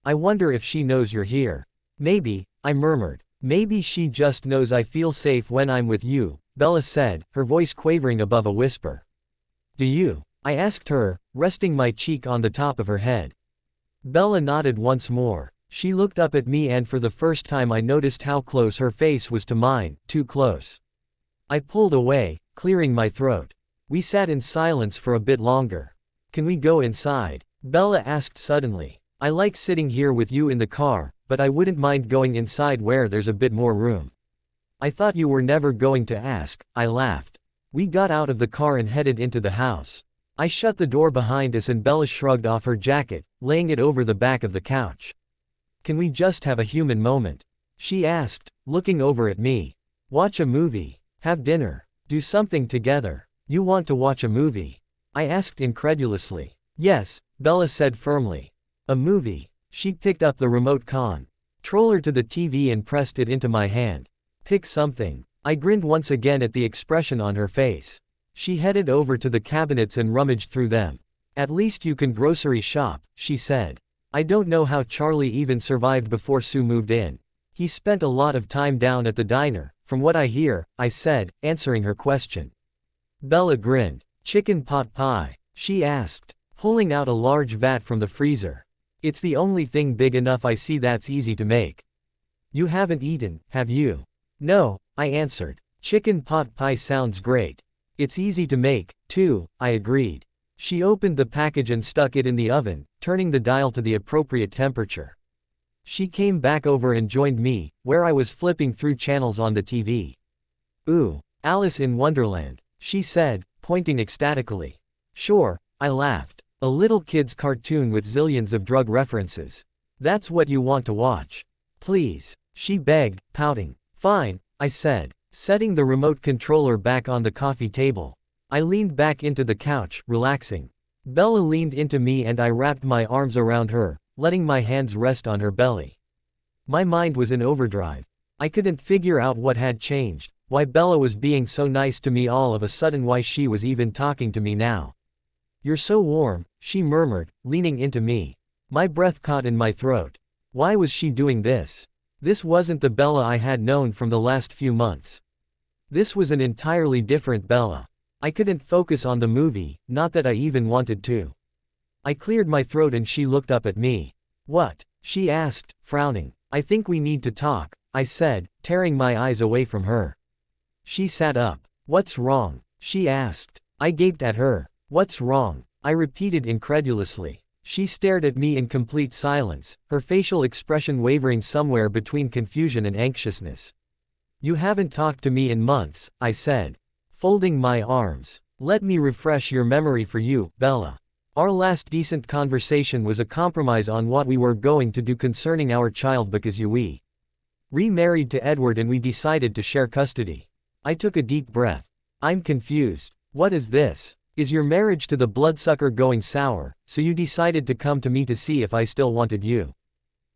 I wonder if she knows you're here. Maybe, I murmured. Maybe she just knows I feel safe when I'm with you, Bella said, her voice quavering above a whisper. Do you? I asked her, resting my cheek on the top of her head. Bella nodded once more. She looked up at me and for the first time I noticed how close her face was to mine, too close. I pulled away, clearing my throat. We sat in silence for a bit longer. Can we go inside? Bella asked suddenly. I like sitting here with you in the car, but I wouldn't mind going inside where there's a bit more room. I thought you were never going to ask, I laughed. We got out of the car and headed into the house. I shut the door behind us and Bella shrugged off her jacket, laying it over the back of the couch. Can we just have a human moment? She asked, looking over at me. Watch a movie. Have dinner. Do something together. You want to watch a movie? I asked incredulously. Yes, Bella said firmly. A movie. She picked up the remote controller to the TV and pressed it into my hand. Pick something. I grinned once again at the expression on her face. She headed over to the cabinets and rummaged through them. At least you can grocery shop, she said. I don't know how Charlie even survived before Sue moved in. He spent a lot of time down at the diner, from what I hear, I said, answering her question. Bella grinned. Chicken pot pie? She asked, pulling out a large vat from the freezer. It's the only thing big enough I see that's easy to make. You haven't eaten, have you? No, I answered. Chicken pot pie sounds great. It's easy to make, too, I agreed. She opened the package and stuck it in the oven, turning the dial to the appropriate temperature. She came back over and joined me, where I was flipping through channels on the TV. Ooh, Alice in Wonderland, she said, pointing ecstatically. Sure, I laughed. A little kid's cartoon with zillions of drug references. That's what you want to watch. Please, she begged, pouting. Fine, I said, setting the remote controller back on the coffee table. I leaned back into the couch, relaxing. Bella leaned into me and I wrapped my arms around her, letting my hands rest on her belly. My mind was in overdrive. I couldn't figure out what had changed, why Bella was being so nice to me all of a sudden, why she was even talking to me now. You're so warm, she murmured, leaning into me. My breath caught in my throat. Why was she doing this? This wasn't the Bella I had known from the last few months. This was an entirely different Bella. I couldn't focus on the movie, not that I even wanted to. I cleared my throat and she looked up at me. What? She asked, frowning. I think we need to talk, I said, tearing my eyes away from her. She sat up. What's wrong? She asked. I gaped at her. What's wrong? I repeated incredulously. She stared at me in complete silence, her facial expression wavering somewhere between confusion and anxiousness. You haven't talked to me in months, I said, folding my arms. Let me refresh your memory for you, Bella. Our last decent conversation was a compromise on what we were going to do concerning our child because we remarried to Edward and we decided to share custody. I took a deep breath. I'm confused. What is this? Is your marriage to the bloodsucker going sour, so you decided to come to me to see if I still wanted you?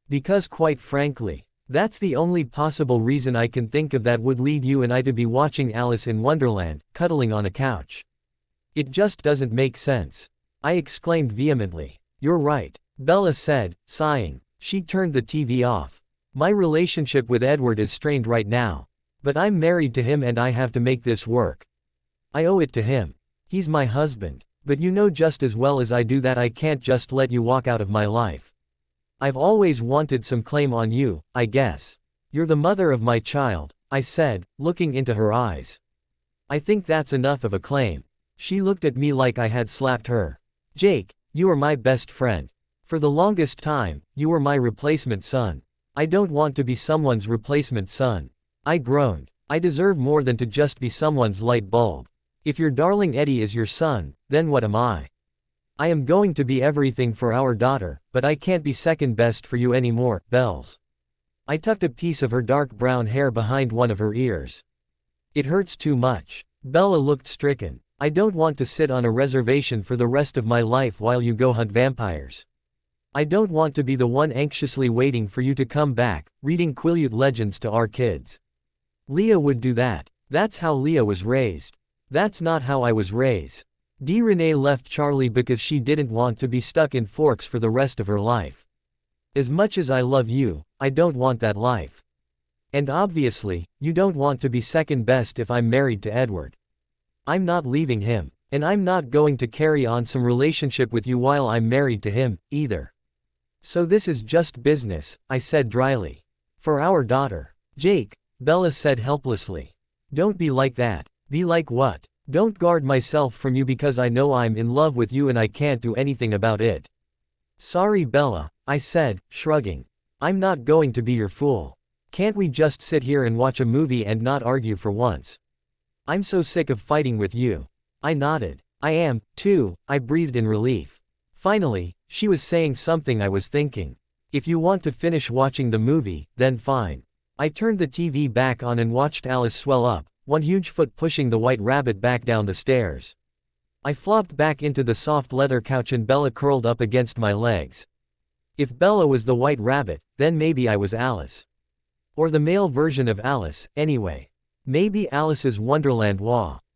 Because quite frankly, that's the only possible reason I can think of that would lead you and I to be watching Alice in Wonderland, cuddling on a couch. It just doesn't make sense. I exclaimed vehemently. You're right, Bella said, sighing. She turned the TV off. My relationship with Edward is strained right now. But I'm married to him and I have to make this work. I owe it to him. He's my husband. But you know just as well as I do that I can't just let you walk out of my life. I've always wanted some claim on you, I guess. You're the mother of my child, I said, looking into her eyes. I think that's enough of a claim. She looked at me like I had slapped her. Jake, you are my best friend. For the longest time, you were my replacement son. I don't want to be someone's replacement son. I groaned. I deserve more than to just be someone's light bulb. If your darling Eddie is your son, then what am I? I am going to be everything for our daughter, but I can't be second best for you anymore, Bells. I tucked a piece of her dark brown hair behind one of her ears. It hurts too much. Bella looked stricken. I don't want to sit on a reservation for the rest of my life while you go hunt vampires. I don't want to be the one anxiously waiting for you to come back, reading Quileute legends to our kids. Leah would do that. That's how Leah was raised. That's not how I was raised. Renee left Charlie because she didn't want to be stuck in Forks for the rest of her life. As much as I love you, I don't want that life. And obviously, you don't want to be second best if I'm married to Edward. I'm not leaving him, and I'm not going to carry on some relationship with you while I'm married to him, either. So this is just business, I said dryly. For our daughter. Jake, Bella said helplessly. Don't be like that. Be like what? Don't guard myself from you because I know I'm in love with you and I can't do anything about it. Sorry Bella, I said, shrugging. I'm not going to be your fool. Can't we just sit here and watch a movie and not argue for once? I'm so sick of fighting with you. I nodded. I am, too, I breathed in relief. Finally, she was saying something I was thinking. If you want to finish watching the movie, then fine. I turned the TV back on and watched Alice swell up, one huge foot pushing the white rabbit back down the stairs. I flopped back into the soft leather couch and Bella curled up against my legs. If Bella was the white rabbit, then maybe I was Alice. Or the male version of Alice, anyway. Maybe Alice's Wonderland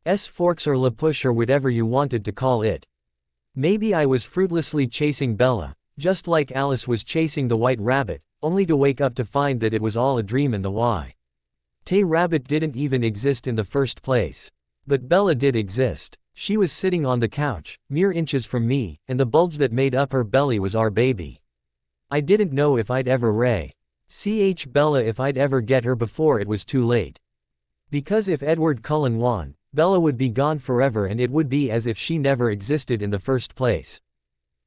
S Forks or La Push or whatever you wanted to call it. Maybe I was fruitlessly chasing Bella, just like Alice was chasing the white rabbit, only to wake up to find that it was all a dream and the Tay rabbit didn't even exist in the first place. But Bella did exist. She was sitting on the couch, mere inches from me, and the bulge that made up her belly was our baby. I didn't know if I'd ever Bella if I'd ever get her before it was too late. Because if Edward Cullen won, Bella would be gone forever and it would be as if she never existed in the first place.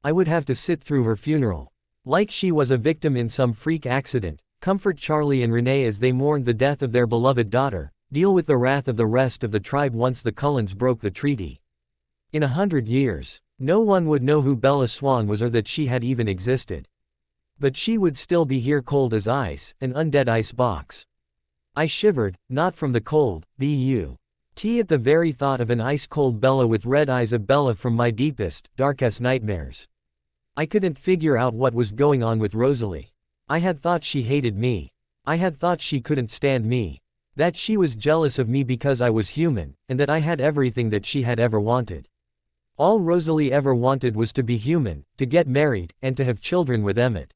I would have to sit through her funeral. Like she was a victim in some freak accident, comfort Charlie and Renee as they mourned the death of their beloved daughter, deal with the wrath of the rest of the tribe once the Cullens broke the treaty. In 100 years, no one would know who Bella Swan was or that she had even existed. But she would still be here cold as ice, an undead ice box. I shivered, not from the cold, at the very thought of an ice-cold Bella with red eyes of Bella from my deepest, darkest nightmares. I couldn't figure out what was going on with Rosalie. I had thought she hated me. I had thought she couldn't stand me. That she was jealous of me because I was human, and that I had everything that she had ever wanted. All Rosalie ever wanted was to be human, to get married, and to have children with Emmett.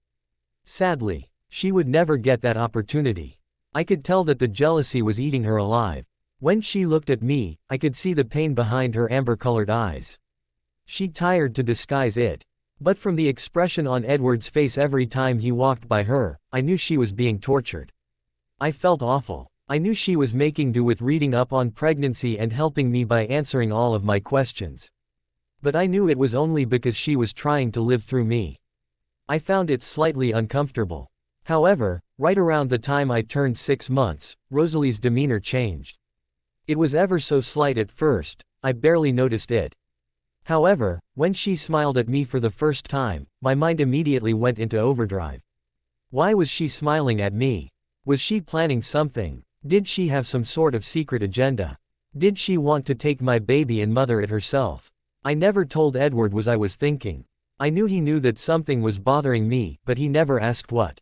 Sadly, she would never get that opportunity. I could tell that the jealousy was eating her alive. When she looked at me, I could see the pain behind her amber-colored eyes. She tried to disguise it. But from the expression on Edward's face every time he walked by her, I knew she was being tortured. I felt awful. I knew she was making do with reading up on pregnancy and helping me by answering all of my questions. But I knew it was only because she was trying to live through me. I found it slightly uncomfortable. However, right around the time I turned 6 months, Rosalie's demeanor changed. It was ever so slight at first, I barely noticed it. However, when she smiled at me for the first time, my mind immediately went into overdrive. Why was she smiling at me? Was she planning something? Did she have some sort of secret agenda? Did she want to take my baby and mother it herself? I never told Edward what I was thinking. I knew he knew that something was bothering me, but he never asked what.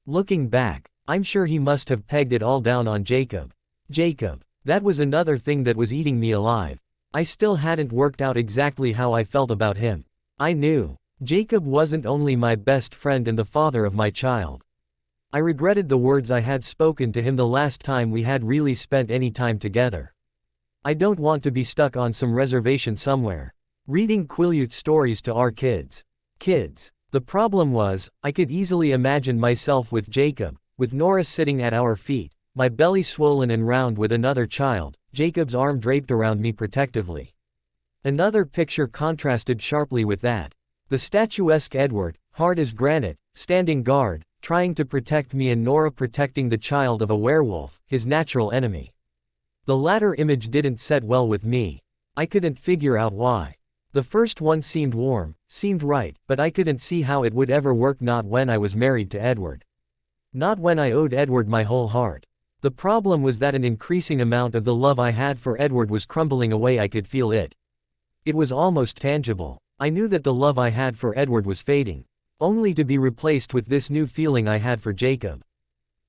Looking back, I'm sure he must have pegged it all down on Jacob. That was another thing that was eating me alive. I still hadn't worked out exactly how I felt about him. I knew Jacob wasn't only my best friend and the father of my child. I regretted the words I had spoken to him the last time we had really spent any time together. I don't want to be stuck on some reservation somewhere, reading Quileute stories to our kids. The problem was, I could easily imagine myself with Jacob, with Nora sitting at our feet, my belly swollen and round with another child, Jacob's arm draped around me protectively. Another picture contrasted sharply with that. The statuesque Edward, hard as granite, standing guard, trying to protect me, and Nora protecting the child of a werewolf, his natural enemy. The latter image didn't set well with me. I couldn't figure out why. The first one seemed warm, seemed right, but I couldn't see how it would ever work, not when I was married to Edward. Not when I owed Edward my whole heart. The problem was that an increasing amount of the love I had for Edward was crumbling away. I could feel it. It was almost tangible. I knew that the love I had for Edward was fading, only to be replaced with this new feeling I had for Jacob.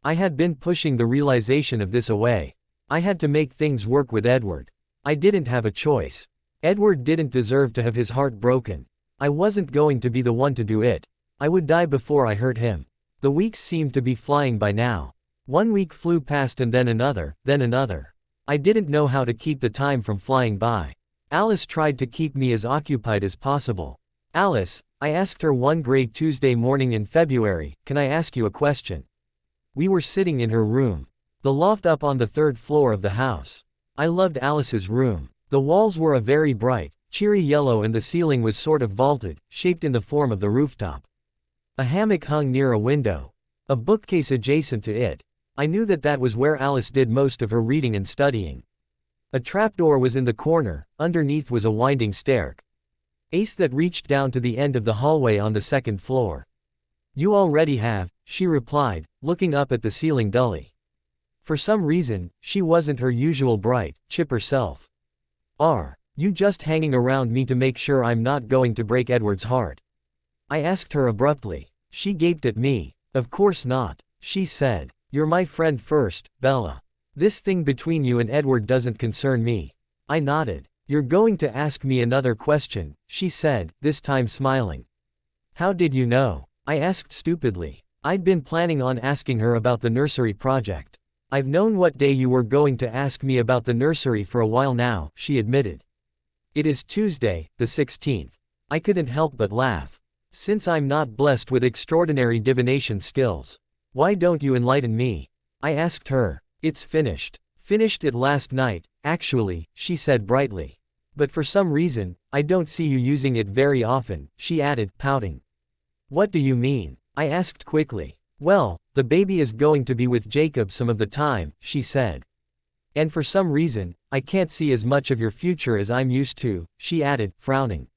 I had been pushing the realization of this away. I had to make things work with Edward. I didn't have a choice. Edward didn't deserve to have his heart broken. I wasn't going to be the one to do it. I would die before I hurt him. The weeks seemed to be flying by now. 1 week flew past and then another, then another. I didn't know how to keep the time from flying by. Alice tried to keep me as occupied as possible. Alice, I asked her one gray Tuesday morning in February, can I ask you a question? We were sitting in her room, the loft up on the 3rd floor of the house. I loved Alice's room. The walls were a very bright, cheery yellow and the ceiling was sort of vaulted, shaped in the form of the rooftop. A hammock hung near a window. A bookcase adjacent to it. I knew that that was where Alice did most of her reading and studying. A trapdoor was in the corner, underneath was a winding staircase that reached down to the end of the hallway on the 2nd floor. You already have, she replied, looking up at the ceiling dully. For some reason, she wasn't her usual bright, chipper self. Are you just hanging around me to make sure I'm not going to break Edward's heart? I asked her abruptly. She gaped at me. Of course not, she said. You're my friend first, Bella. This thing between you and Edward doesn't concern me. I nodded. You're going to ask me another question, she said, this time smiling. How did you know? I asked stupidly. I'd been planning on asking her about the nursery project. I've known what day you were going to ask me about the nursery for a while now, she admitted. It is Tuesday, the 16th. I couldn't help but laugh. Since I'm not blessed with extraordinary divination skills, why don't you enlighten me? I asked her. It's finished. Finished it last night, actually, she said brightly. But for some reason, I don't see you using it very often, she added, pouting. What do you mean? I asked quickly. Well, the baby is going to be with Jacob some of the time, she said. And for some reason, I can't see as much of your future as I'm used to, she added, frowning.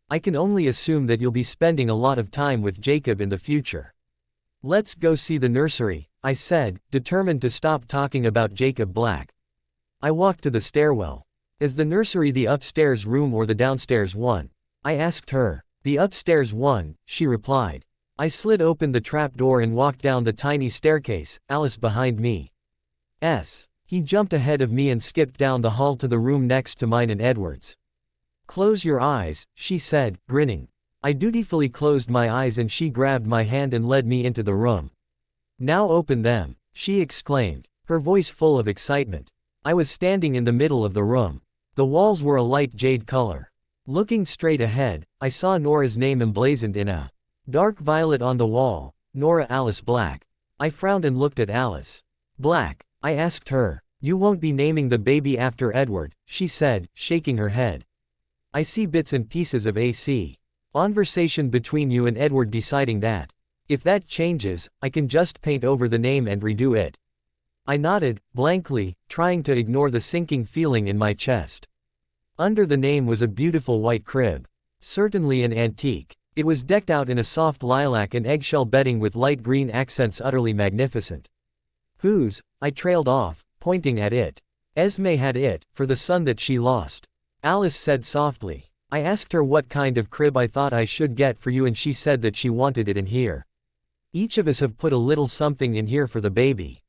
I can only assume that you'll be spending a lot of time with Jacob in the future. Let's go see the nursery, I said, determined to stop talking about Jacob Black. I walked to the stairwell. Is the nursery the upstairs room or the downstairs one? I asked her. The upstairs one, she replied. I slid open the trapdoor and walked down the tiny staircase, Alice behind me. He jumped ahead of me and skipped down the hall to the room next to mine and Edward's. Close your eyes, she said, grinning. I dutifully closed my eyes and she grabbed my hand and led me into the room. Now open them, she exclaimed, her voice full of excitement. I was standing in the middle of the room. The walls were a light jade color. Looking straight ahead, I saw Nora's name emblazoned in a dark violet on the wall, Nora Alice Black. I frowned and looked at Alice. Black, I asked her. You won't be naming the baby after Edward, she said, shaking her head. I see bits and pieces of AC. Conversation between you and Edward deciding that. If that changes, I can just paint over the name and redo it. I nodded, blankly, trying to ignore the sinking feeling in my chest. Under the name was a beautiful white crib. Certainly an antique. It was decked out in a soft lilac and eggshell bedding with light green accents, utterly magnificent. Whose? I trailed off, pointing at it. Esme had it, for the son that she lost. Alice said softly. I asked her what kind of crib I thought I should get for you and she said that she wanted it in here. Each of us have put a little something in here for the baby.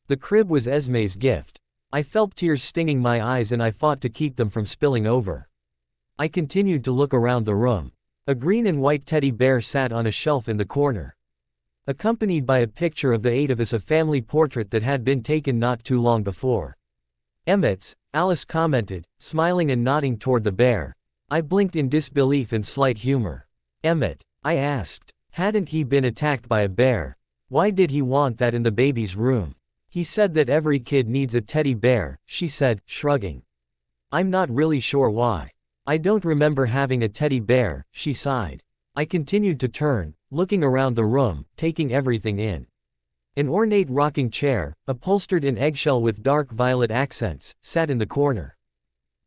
The crib was Esme's gift. I felt tears stinging my eyes and I fought to keep them from spilling over. I continued to look around the room. A green and white teddy bear sat on a shelf in the corner. accompanied by a picture of the eight of us, a family portrait that had been taken not too long before. Emmett's, Alice commented, smiling and nodding toward the bear. I blinked in disbelief and slight humor. Emmett, I asked. Hadn't he been attacked by a bear? Why did he want that in the baby's room? He said that every kid needs a teddy bear, she said, shrugging. I'm not really sure why. I don't remember having a teddy bear, she sighed. I continued to turn, looking around the room, taking everything in. An ornate rocking chair, upholstered in eggshell with dark violet accents, sat in the corner.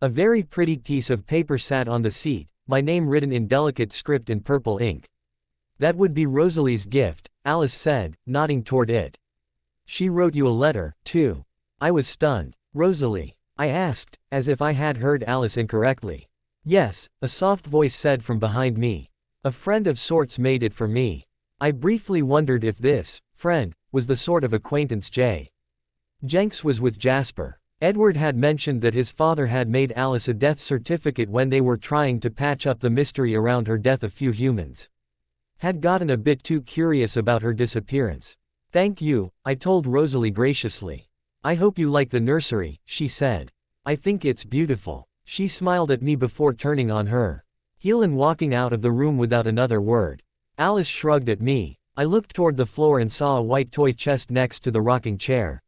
A very pretty piece of paper sat on the seat, my name written in delicate script in purple ink. That would be Rosalie's gift, Alice said, nodding toward it. She wrote you a letter, too. I was stunned. Rosalie? I asked, as if I had heard Alice incorrectly. Yes, a soft voice said from behind me. A friend of sorts made it for me. I briefly wondered if this friend was the sort of acquaintance Jenks was with Jasper. Edward had mentioned that his father had made Alice a death certificate when they were trying to patch up the mystery around her death. A few humans had gotten a bit too curious about her disappearance. Thank you, I told Rosalie graciously. I hope you like the nursery, she said. I think it's beautiful. She smiled at me before turning on her heel and walking out of the room without another word. Alice shrugged at me. I looked toward the floor and saw a white toy chest next to the rocking chair.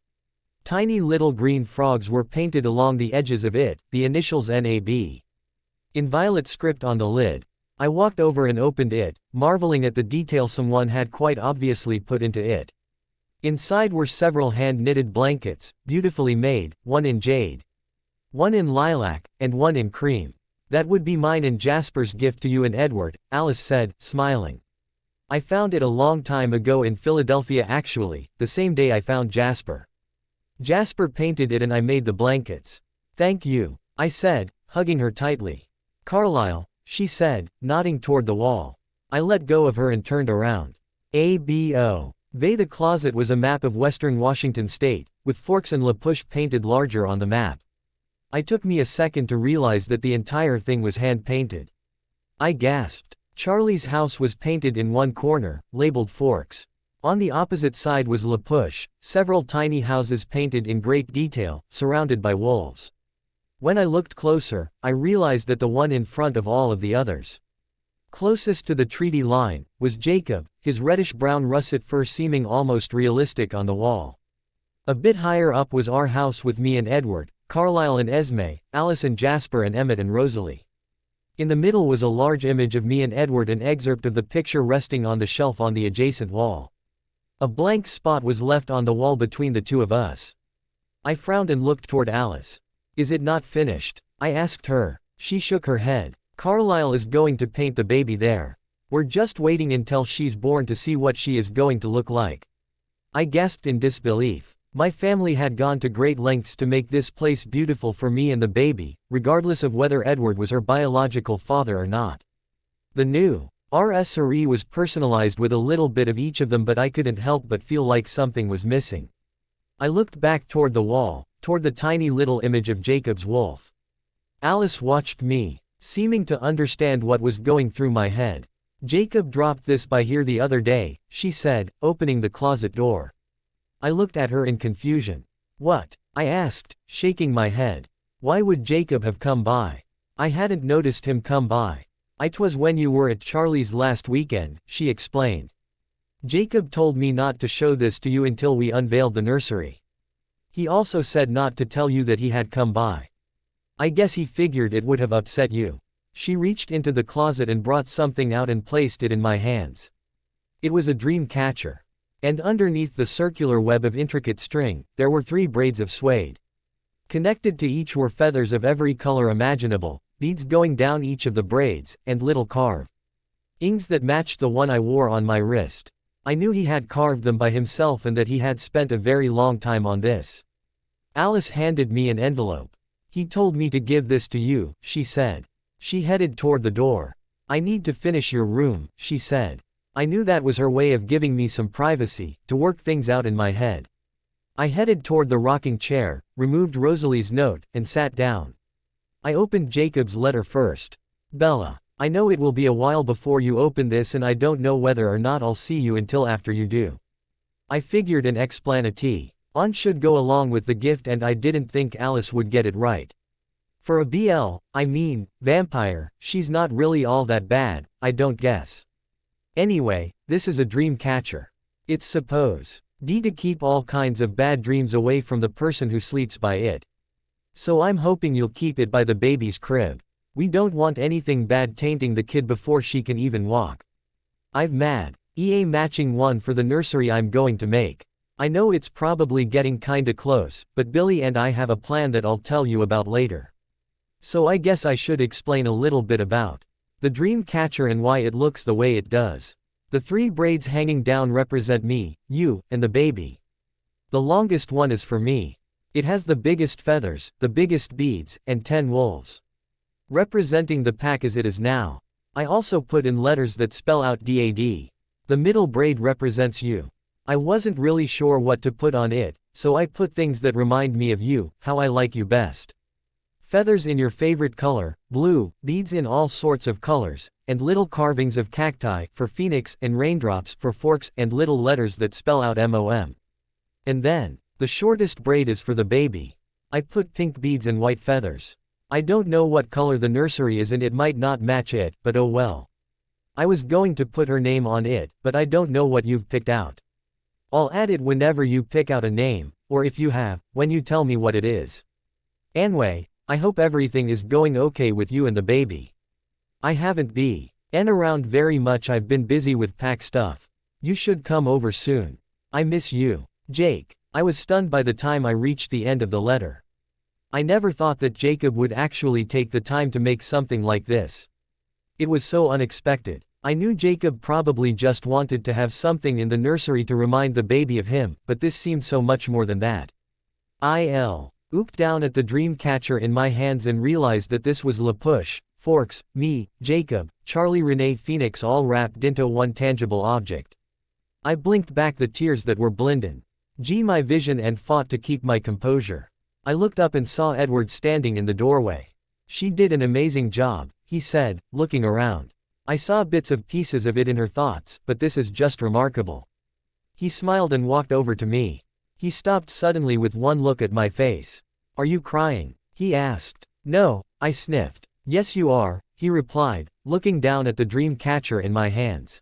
Tiny little green frogs were painted along the edges of it, the initials NAB. In violet script on the lid. I walked over and opened it, marveling at the detail someone had quite obviously put into it. Inside were several hand-knitted blankets, beautifully made, one in jade, one in lilac, and one in cream. That would be mine and Jasper's gift to you and Edward, Alice said, smiling. I found it a long time ago in Philadelphia, actually, the same day I found Jasper. Jasper painted it and I made the blankets. Thank you, I said, hugging her tightly. Carlisle, she said, nodding toward the wall. I let go of her and turned around. ABO. The closet was a map of western Washington state, with Forks and La Push painted larger on the map. It took me a second to realize that the entire thing was hand-painted. I gasped. Charlie's house was painted in one corner, labeled Forks. On the opposite side was La Push, several tiny houses painted in great detail, surrounded by wolves. When I looked closer, I realized that the one in front of all of the others, closest to the treaty line, was Jacob, his reddish-brown russet fur seeming almost realistic on the wall. A bit higher up was our house with me and Edward, Carlisle and Esme, Alice and Jasper and Emmett and Rosalie. In the middle was a large image of me and Edward, an excerpt of the picture resting on the shelf on the adjacent wall. A blank spot was left on the wall between the two of us. I frowned and looked toward Alice. Is it not finished? I asked her. She shook her head. Carlisle is going to paint the baby there. We're just waiting until she's born to see what she is going to look like. I gasped in disbelief. My family had gone to great lengths to make this place beautiful for me and the baby, regardless of whether Edward was her biological father or not. The new RSRE was personalized with a little bit of each of them, but I couldn't help but feel like something was missing. I looked back toward the wall, toward the tiny little image of Jacob's wolf. Alice watched me, seeming to understand what was going through my head. Jacob dropped this by here the other day, she said, opening the closet door. I looked at her in confusion. What? I asked, shaking my head. Why would Jacob have come by? I hadn't noticed him come by. "'Twas when you were at Charlie's last weekend," she explained. "Jacob told me not to show this to you until we unveiled the nursery. He also said not to tell you that he had come by. I guess he figured it would have upset you." She reached into the closet and brought something out and placed it in my hands. It was a dream catcher. And underneath the circular web of intricate string, there were 3 braids of suede. Connected to each were feathers of every color imaginable, beads going down each of the braids, and little carved ings that matched the one I wore on my wrist. I knew he had carved them by himself and that he had spent a very long time on this. Alice handed me an envelope. "He told me to give this to you," she said. She headed toward the door. "I need to finish your room," she said. I knew that was her way of giving me some privacy, to work things out in my head. I headed toward the rocking chair, removed Rosalie's note, and sat down. I opened Jacob's letter first. "Bella, I know it will be a while before you open this and I don't know whether or not I'll see you until after you do. I figured an explanation on should go along with the gift and I didn't think Alice would get it right. For a vampire, she's not really all that bad, I don't guess. Anyway, this is a dream catcher. It's supposed to keep all kinds of bad dreams away from the person who sleeps by it. So I'm hoping you'll keep it by the baby's crib. We don't want anything bad tainting the kid before she can even walk. I've matching one for the nursery I'm going to make. I know it's probably getting kinda close, but Billy and I have a plan that I'll tell you about later. So I guess I should explain a little bit about the dream catcher and why it looks the way it does. The 3 braids hanging down represent me, you, and the baby. The longest one is for me. It has the biggest feathers, the biggest beads, and 10 wolves. Representing the pack as it is now. I also put in letters that spell out DAD. The middle braid represents you. I wasn't really sure what to put on it, so I put things that remind me of you, how I like you best. Feathers in your favorite color, blue, beads in all sorts of colors, and little carvings of cacti for phoenix and raindrops for forks and little letters that spell out MOM. And then, the shortest braid is for the baby. I put pink beads and white feathers. I don't know what color the nursery is and it might not match it, but oh well. I was going to put her name on it, but I don't know what you've picked out. I'll add it whenever you pick out a name, or if you have, when you tell me what it is. Anyway, I hope everything is going okay with you and the baby. I haven't been around very much, I've been busy with pack stuff. You should come over soon. I miss you. Jake. I was stunned by the time I reached the end of the letter. I never thought that Jacob would actually take the time to make something like this. It was so unexpected. I knew Jacob probably just wanted to have something in the nursery to remind the baby of him, but this seemed so much more than that. I looked down at the dream catcher in my hands and realized that this was Lapush, Forks, me, Jacob, Charlie, Renee, Phoenix all wrapped into one tangible object. I blinked back the tears that were blinding my vision and fought to keep my composure. I looked up and saw Edward standing in the doorway. She did an amazing job, he said, looking around. I saw bits of pieces of it in her thoughts, but this is just remarkable. He smiled and walked over to me. He stopped suddenly with one look at my face. Are you crying? He asked. No, I sniffed. Yes you are, he replied, looking down at the dream catcher in my hands.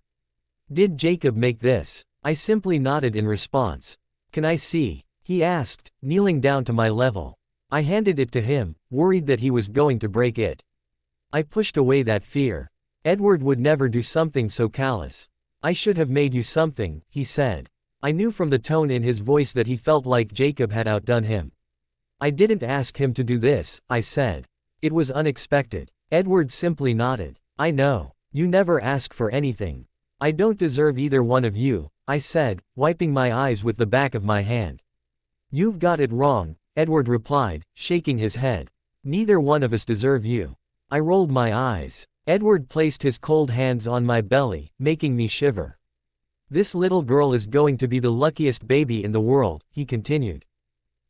Did Jacob make this? I simply nodded in response. Can I see? He asked, kneeling down to my level. I handed it to him, worried that he was going to break it. I pushed away that fear. Edward would never do something so callous. I should have made you something, he said. I knew from the tone in his voice that he felt like Jacob had outdone him. I didn't ask him to do this, I said. It was unexpected. Edward simply nodded. I know. You never ask for anything. I don't deserve either one of you, I said, wiping my eyes with the back of my hand. You've got it wrong, Edward replied, shaking his head. Neither one of us deserve you. I rolled my eyes. Edward placed his cold hands on my belly, making me shiver. This little girl is going to be the luckiest baby in the world, he continued.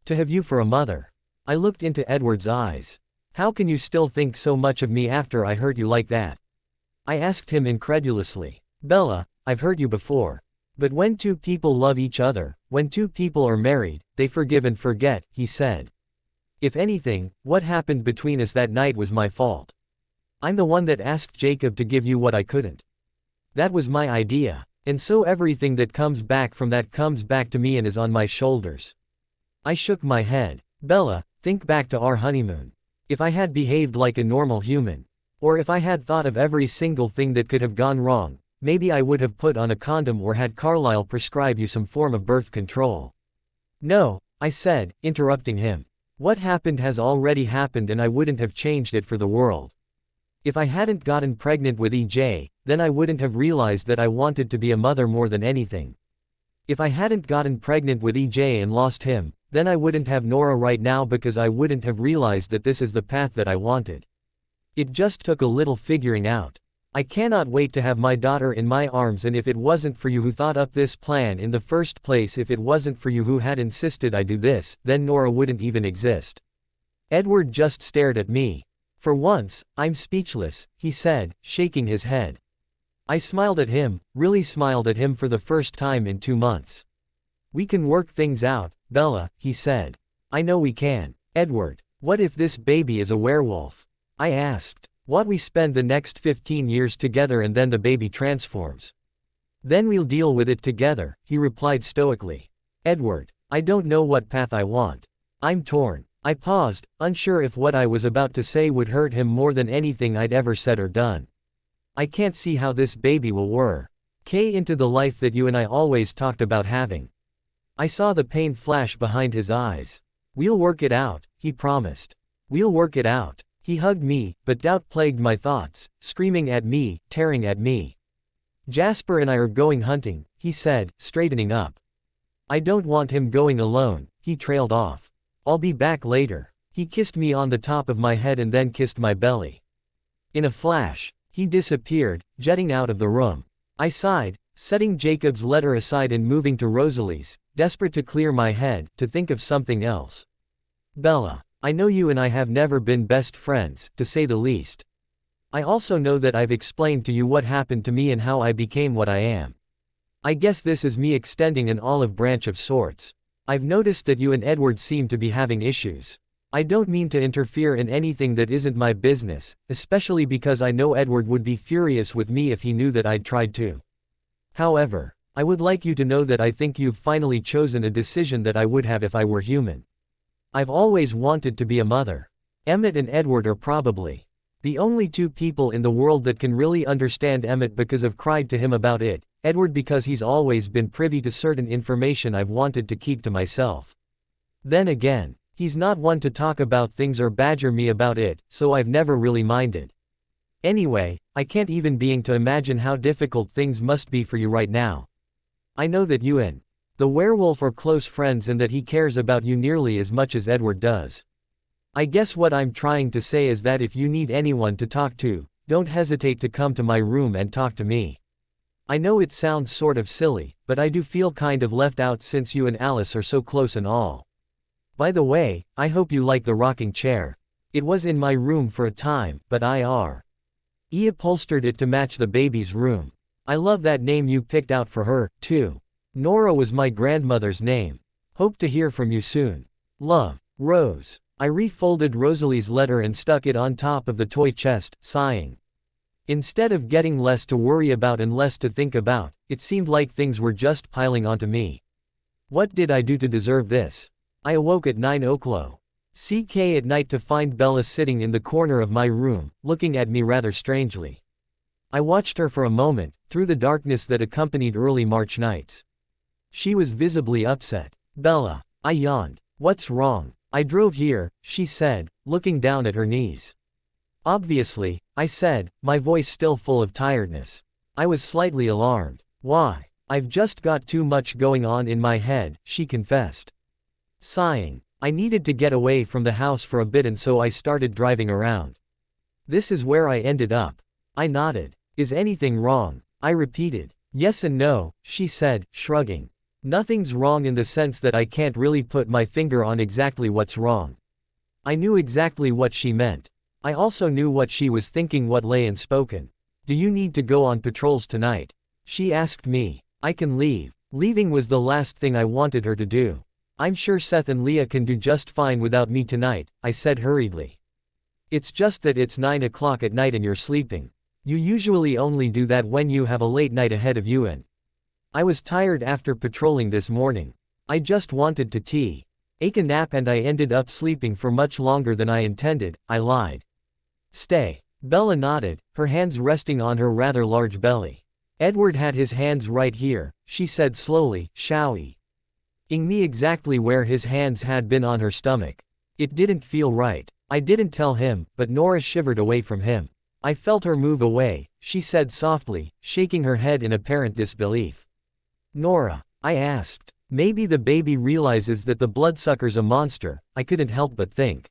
To have you for a mother. I looked into Edward's eyes. How can you still think so much of me after I hurt you like that? I asked him incredulously. Bella, I've hurt you before. But when 2 people love each other, when 2 people are married, they forgive and forget, he said. If anything, what happened between us that night was my fault. I'm the one that asked Jacob to give you what I couldn't. That was my idea. And so everything that comes back from that comes back to me and is on my shoulders. I shook my head. Bella, think back to our honeymoon. If I had behaved like a normal human, or if I had thought of every single thing that could have gone wrong, maybe I would have put on a condom or had Carlisle prescribe you some form of birth control. No, I said, interrupting him. What happened has already happened and I wouldn't have changed it for the world. If I hadn't gotten pregnant with EJ, then I wouldn't have realized that I wanted to be a mother more than anything. If I hadn't gotten pregnant with EJ and lost him, then I wouldn't have Nora right now because I wouldn't have realized that this is the path that I wanted. It just took a little figuring out. I cannot wait to have my daughter in my arms, and if it wasn't for you who thought up this plan in the first place, if it wasn't for you who had insisted I do this, then Nora wouldn't even exist. Edward just stared at me. For once, I'm speechless, he said, shaking his head. I smiled at him, really smiled at him for the first time in 2 months. We can work things out, Bella, he said. I know we can. Edward, what if this baby is a werewolf? I asked. What we spend the next 15 years together and then the baby transforms. Then we'll deal with it together, he replied stoically. Edward, I don't know what path I want. I'm torn. I paused, unsure if what I was about to say would hurt him more than anything I'd ever said or done. I can't see how this baby will work into the life that you and I always talked about having. I saw the pain flash behind his eyes. We'll work it out, he promised. We'll work it out. He hugged me, but doubt plagued my thoughts, screaming at me, tearing at me. Jasper and I are going hunting, he said, straightening up. I don't want him going alone, he trailed off. I'll be back later. He kissed me on the top of my head and then kissed my belly. In a flash, he disappeared, jetting out of the room. I sighed, setting Jacob's letter aside and moving to Rosalie's, desperate to clear my head, to think of something else. Bella, I know you and I have never been best friends, to say the least. I also know that I've explained to you what happened to me and how I became what I am. I guess this is me extending an olive branch of sorts. I've noticed that you and Edward seem to be having issues. I don't mean to interfere in anything that isn't my business, especially because I know Edward would be furious with me if he knew that I'd tried to. However, I would like you to know that I think you've finally chosen a decision that I would have if I were human. I've always wanted to be a mother. Emmett and Edward are probably the only 2 people in the world that can really understand Emmett because I've cried to him about it, Edward because he's always been privy to certain information I've wanted to keep to myself. Then again, he's not one to talk about things or badger me about it, so I've never really minded. Anyway, I can't even begin to imagine how difficult things must be for you right now. I know that you and the werewolf are close friends and that he cares about you nearly as much as Edward does. I guess what I'm trying to say is that if you need anyone to talk to, don't hesitate to come to my room and talk to me. I know it sounds sort of silly, but I do feel kind of left out since you and Alice are so close and all. By the way, I hope you like the rocking chair. It was in my room for a time, but I upholstered it to match the baby's room. I love that name you picked out for her, too. Nora was my grandmother's name. Hope to hear from you soon. Love, Rose. I refolded Rosalie's letter and stuck it on top of the toy chest, sighing. Instead of getting less to worry about and less to think about, it seemed like things were just piling onto me. What did I do to deserve this? I awoke at 9 o'clock at night to find Bella sitting in the corner of my room, looking at me rather strangely. I watched her for a moment, through the darkness that accompanied early March nights. She was visibly upset. Bella, I yawned. What's wrong? I drove here, she said, looking down at her knees. Obviously, I said, my voice still full of tiredness. I was slightly alarmed. Why? I've just got too much going on in my head, she confessed. Sighing, I needed to get away from the house for a bit and so I started driving around. This is where I ended up. I nodded. Is anything wrong? I repeated. Yes and no, she said, shrugging. Nothing's wrong in the sense that I can't really put my finger on exactly what's wrong. I knew exactly what she meant. I also knew what she was thinking, what lay unspoken. Do you need to go on patrols tonight? She asked me. I can leave. Leaving was the last thing I wanted her to do. I'm sure Seth and Leah can do just fine without me tonight, I said hurriedly. It's just that it's 9 o'clock at night and you're sleeping. You usually only do that when you have a late night ahead of you and I was tired after patrolling this morning. I just wanted to take a nap and I ended up sleeping for much longer than I intended, I lied. Stay. Bella nodded, her hands resting on her rather large belly. Edward had his hands right here, she said slowly, showing me exactly where his hands had been on her stomach. It didn't feel right. I didn't tell him, but Nora shivered away from him. I felt her move away, she said softly, shaking her head in apparent disbelief. Nora, I asked. Maybe the baby realizes that the bloodsucker's a monster, I couldn't help but think.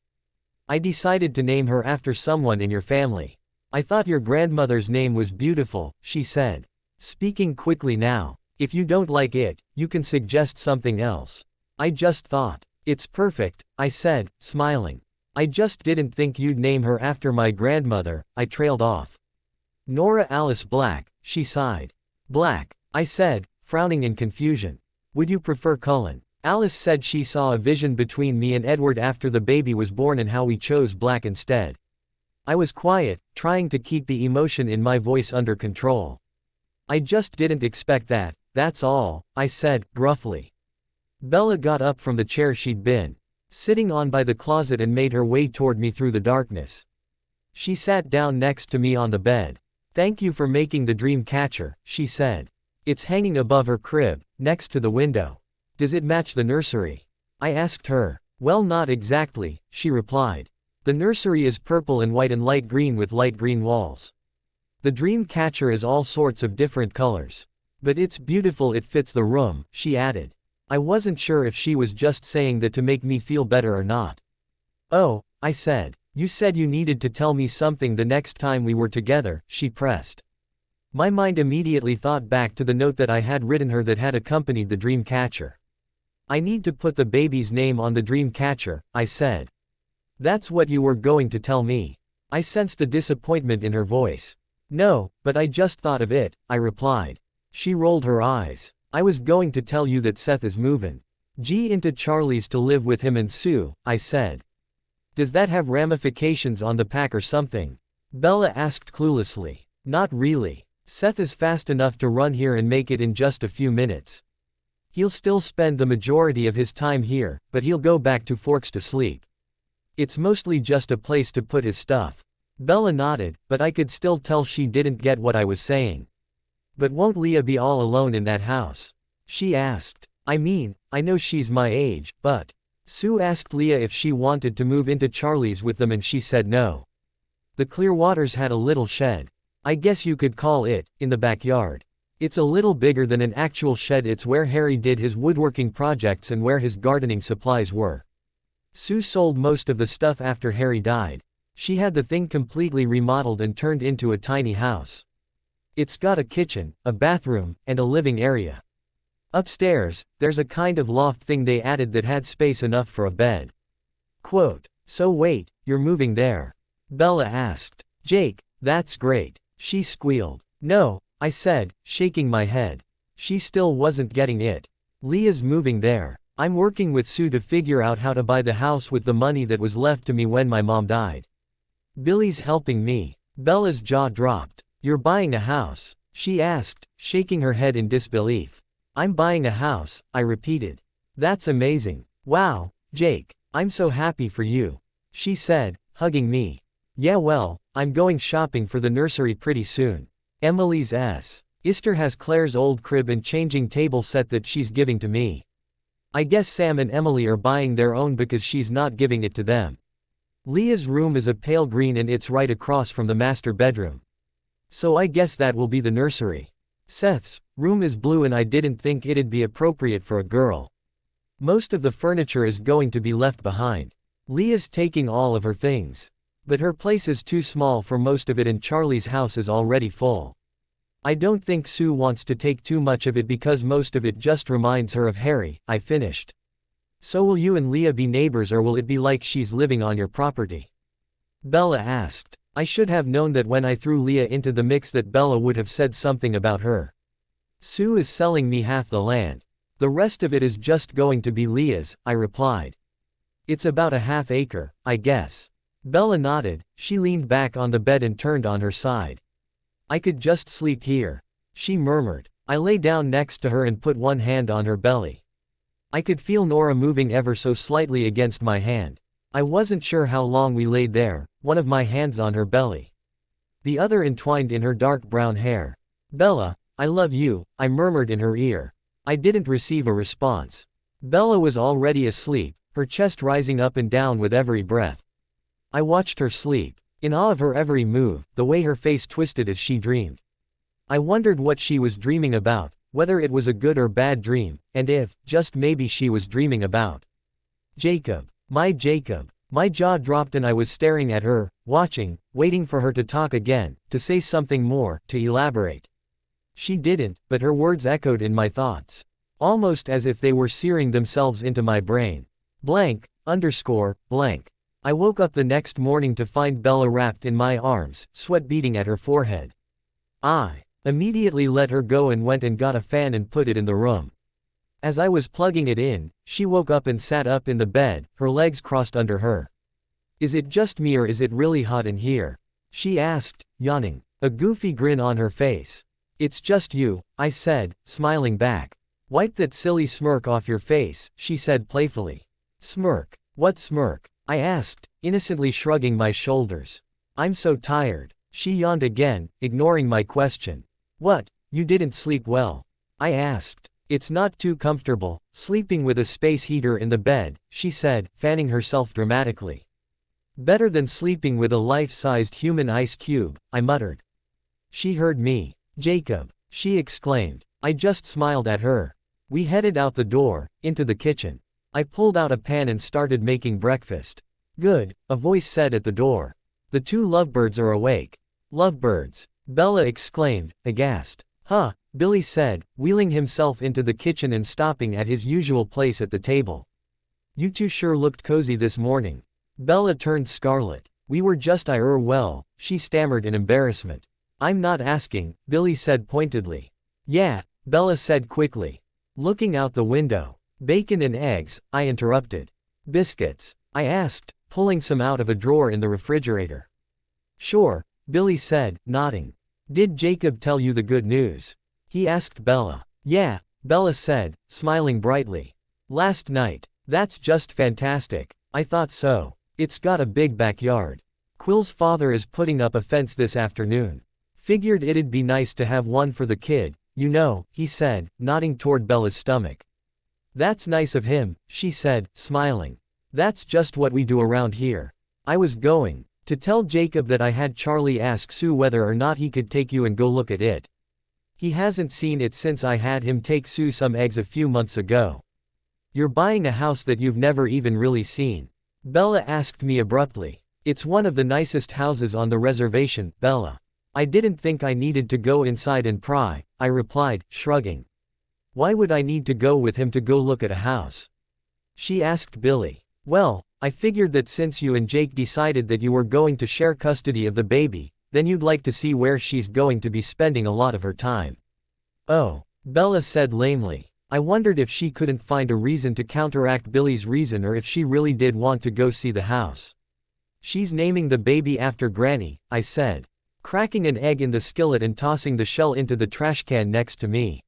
I decided to name her after someone in your family. I thought your grandmother's name was beautiful, she said. Speaking quickly now. If you don't like it, you can suggest something else. I just thought. It's perfect, I said, smiling. I just didn't think you'd name her after my grandmother, I trailed off. Nora Alice Black, she sighed. Black, I said, frowning in confusion. Would you prefer Cullen? Alice said she saw a vision between me and Edward after the baby was born and how we chose Black instead. I was quiet, trying to keep the emotion in my voice under control. I just didn't expect that, that's all, I said, gruffly. Bella got up from the chair she'd been sitting on by the closet and made her way toward me through the darkness. She sat down next to me on the bed. Thank you for making the dream catcher, she said. It's hanging above her crib, next to the window. Does it match the nursery? I asked her. Well, not exactly, she replied. The nursery is purple and white and light green with light green walls. The dream catcher is all sorts of different colors. But it's beautiful, it fits the room, she added. I wasn't sure if she was just saying that to make me feel better or not. Oh, I said. You said you needed to tell me something the next time we were together, she pressed. My mind immediately thought back to the note that I had written her that had accompanied the dream catcher. I need to put the baby's name on the dream catcher, I said. That's what you were going to tell me. I sensed the disappointment in her voice. No, but I just thought of it, I replied. She rolled her eyes. I was going to tell you that Seth is moving into Charlie's to live with him and Sue, I said. Does that have ramifications on the pack or something? Bella asked cluelessly. Not really. Seth is fast enough to run here and make it in just a few minutes. He'll still spend the majority of his time here, but he'll go back to Forks to sleep. It's mostly just a place to put his stuff. Bella nodded, but I could still tell she didn't get what I was saying. But won't Leah be all alone in that house? She asked. I mean, I know she's my age, but... Sue asked Leah if she wanted to move into Charlie's with them and she said no. The Clearwaters had a little shed. I guess you could call it, in the backyard. It's a little bigger than an actual shed, it's where Harry did his woodworking projects and where his gardening supplies were. Sue sold most of the stuff after Harry died. She had the thing completely remodeled and turned into a tiny house. It's got a kitchen, a bathroom, and a living area. Upstairs, there's a kind of loft thing they added that had space enough for a bed. Quote, so wait, you're moving there? Bella asked. Jake, that's great. She squealed. No, I said, shaking my head. She still wasn't getting it. Leah's moving there. I'm working with Sue to figure out how to buy the house with the money that was left to me when my mom died. Billy's helping me. Bella's jaw dropped. You're buying a house? She asked, shaking her head in disbelief. I'm buying a house, I repeated. That's amazing. Wow, Jake, I'm so happy for you. She said, hugging me. Yeah, well, I'm going shopping for the nursery pretty soon. Emily's sister has Claire's old crib and changing table set that she's giving to me. I guess Sam and Emily are buying their own because she's not giving it to them. Leah's room is a pale green and it's right across from the master bedroom. So I guess that will be the nursery. Seth's room is blue and I didn't think it'd be appropriate for a girl. Most of the furniture is going to be left behind. Leah's taking all of her things. But her place is too small for most of it and Charlie's house is already full. I don't think Sue wants to take too much of it because most of it just reminds her of Harry, I finished. So will you and Leah be neighbors or will it be like she's living on your property? Bella asked. I should have known that when I threw Leah into the mix that Bella would have said something about her. Sue is selling me half the land. The rest of it is just going to be Leah's, I replied. It's about a half acre, I guess. Bella nodded, she leaned back on the bed and turned on her side. I could just sleep here, she murmured. I lay down next to her and put one hand on her belly. I could feel Nora moving ever so slightly against my hand. I wasn't sure how long we laid there, one of my hands on her belly. The other entwined in her dark brown hair. Bella, I love you, I murmured in her ear. I didn't receive a response. Bella was already asleep, her chest rising up and down with every breath. I watched her sleep, in awe of her every move, the way her face twisted as she dreamed. I wondered what she was dreaming about, whether it was a good or bad dream, and if, just maybe she was dreaming about Jacob. My Jacob. My jaw dropped and I was staring at her, watching, waiting for her to talk again, to say something more, to elaborate. She didn't, but her words echoed in my thoughts. Almost as if they were searing themselves into my brain. Blank, underscore, blank. I woke up the next morning to find Bella wrapped in my arms, sweat beading at her forehead. I immediately let her go and went and got a fan and put it in the room. As I was plugging it in, she woke up and sat up in the bed, her legs crossed under her. "Is it just me or is it really hot in here?" she asked, yawning, a goofy grin on her face. "It's just you," I said, smiling back. "Wipe that silly smirk off your face," she said playfully. "Smirk? What smirk?" I asked, innocently shrugging my shoulders. "I'm so tired." She yawned again, ignoring my question. "What, you didn't sleep well?" I asked. "It's not too comfortable, sleeping with a space heater in the bed," she said, fanning herself dramatically. "Better than sleeping with a life-sized human ice cube," I muttered. She heard me. "Jacob!" she exclaimed. I just smiled at her. We headed out the door, into the kitchen. I pulled out a pan and started making breakfast. "Good," a voice said at the door. "The two lovebirds are awake." "Lovebirds!" Bella exclaimed, aghast. "Huh," Billy said, wheeling himself into the kitchen and stopping at his usual place at the table. "You two sure looked cozy this morning." Bella turned scarlet. "We were just well," she stammered in embarrassment. "I'm not asking," Billy said pointedly. "Yeah," Bella said quickly. Looking out the window. "Bacon and eggs," I interrupted. "Biscuits?" I asked, pulling some out of a drawer in the refrigerator. "Sure," Billy said, nodding. "Did Jacob tell you the good news?" he asked Bella. "Yeah," Bella said, smiling brightly. "Last night. That's just fantastic." I thought so. It's got a big backyard. Quill's father is putting up a fence this afternoon. Figured it'd be nice to have one for the kid, you know, he said, nodding toward Bella's stomach. "That's nice of him," she said, smiling. "That's just what we do around here." I was going to tell Jacob that I had Charlie ask Sue whether or not he could take you and go look at it. He hasn't seen it since I had him take Sue some eggs a few months ago. "You're buying a house that you've never even really seen?" Bella asked me abruptly. "It's one of the nicest houses on the reservation, Bella." "I didn't think I needed to go inside and pry," I replied, shrugging. "Why would I need to go with him to go look at a house?" she asked Billy. "Well, I figured that since you and Jake decided that you were going to share custody of the baby, then you'd like to see where she's going to be spending a lot of her time." "Oh," Bella said lamely. I wondered if she couldn't find a reason to counteract Billy's reason or if she really did want to go see the house. "She's naming the baby after Granny," I said, cracking an egg in the skillet and tossing the shell into the trash can next to me.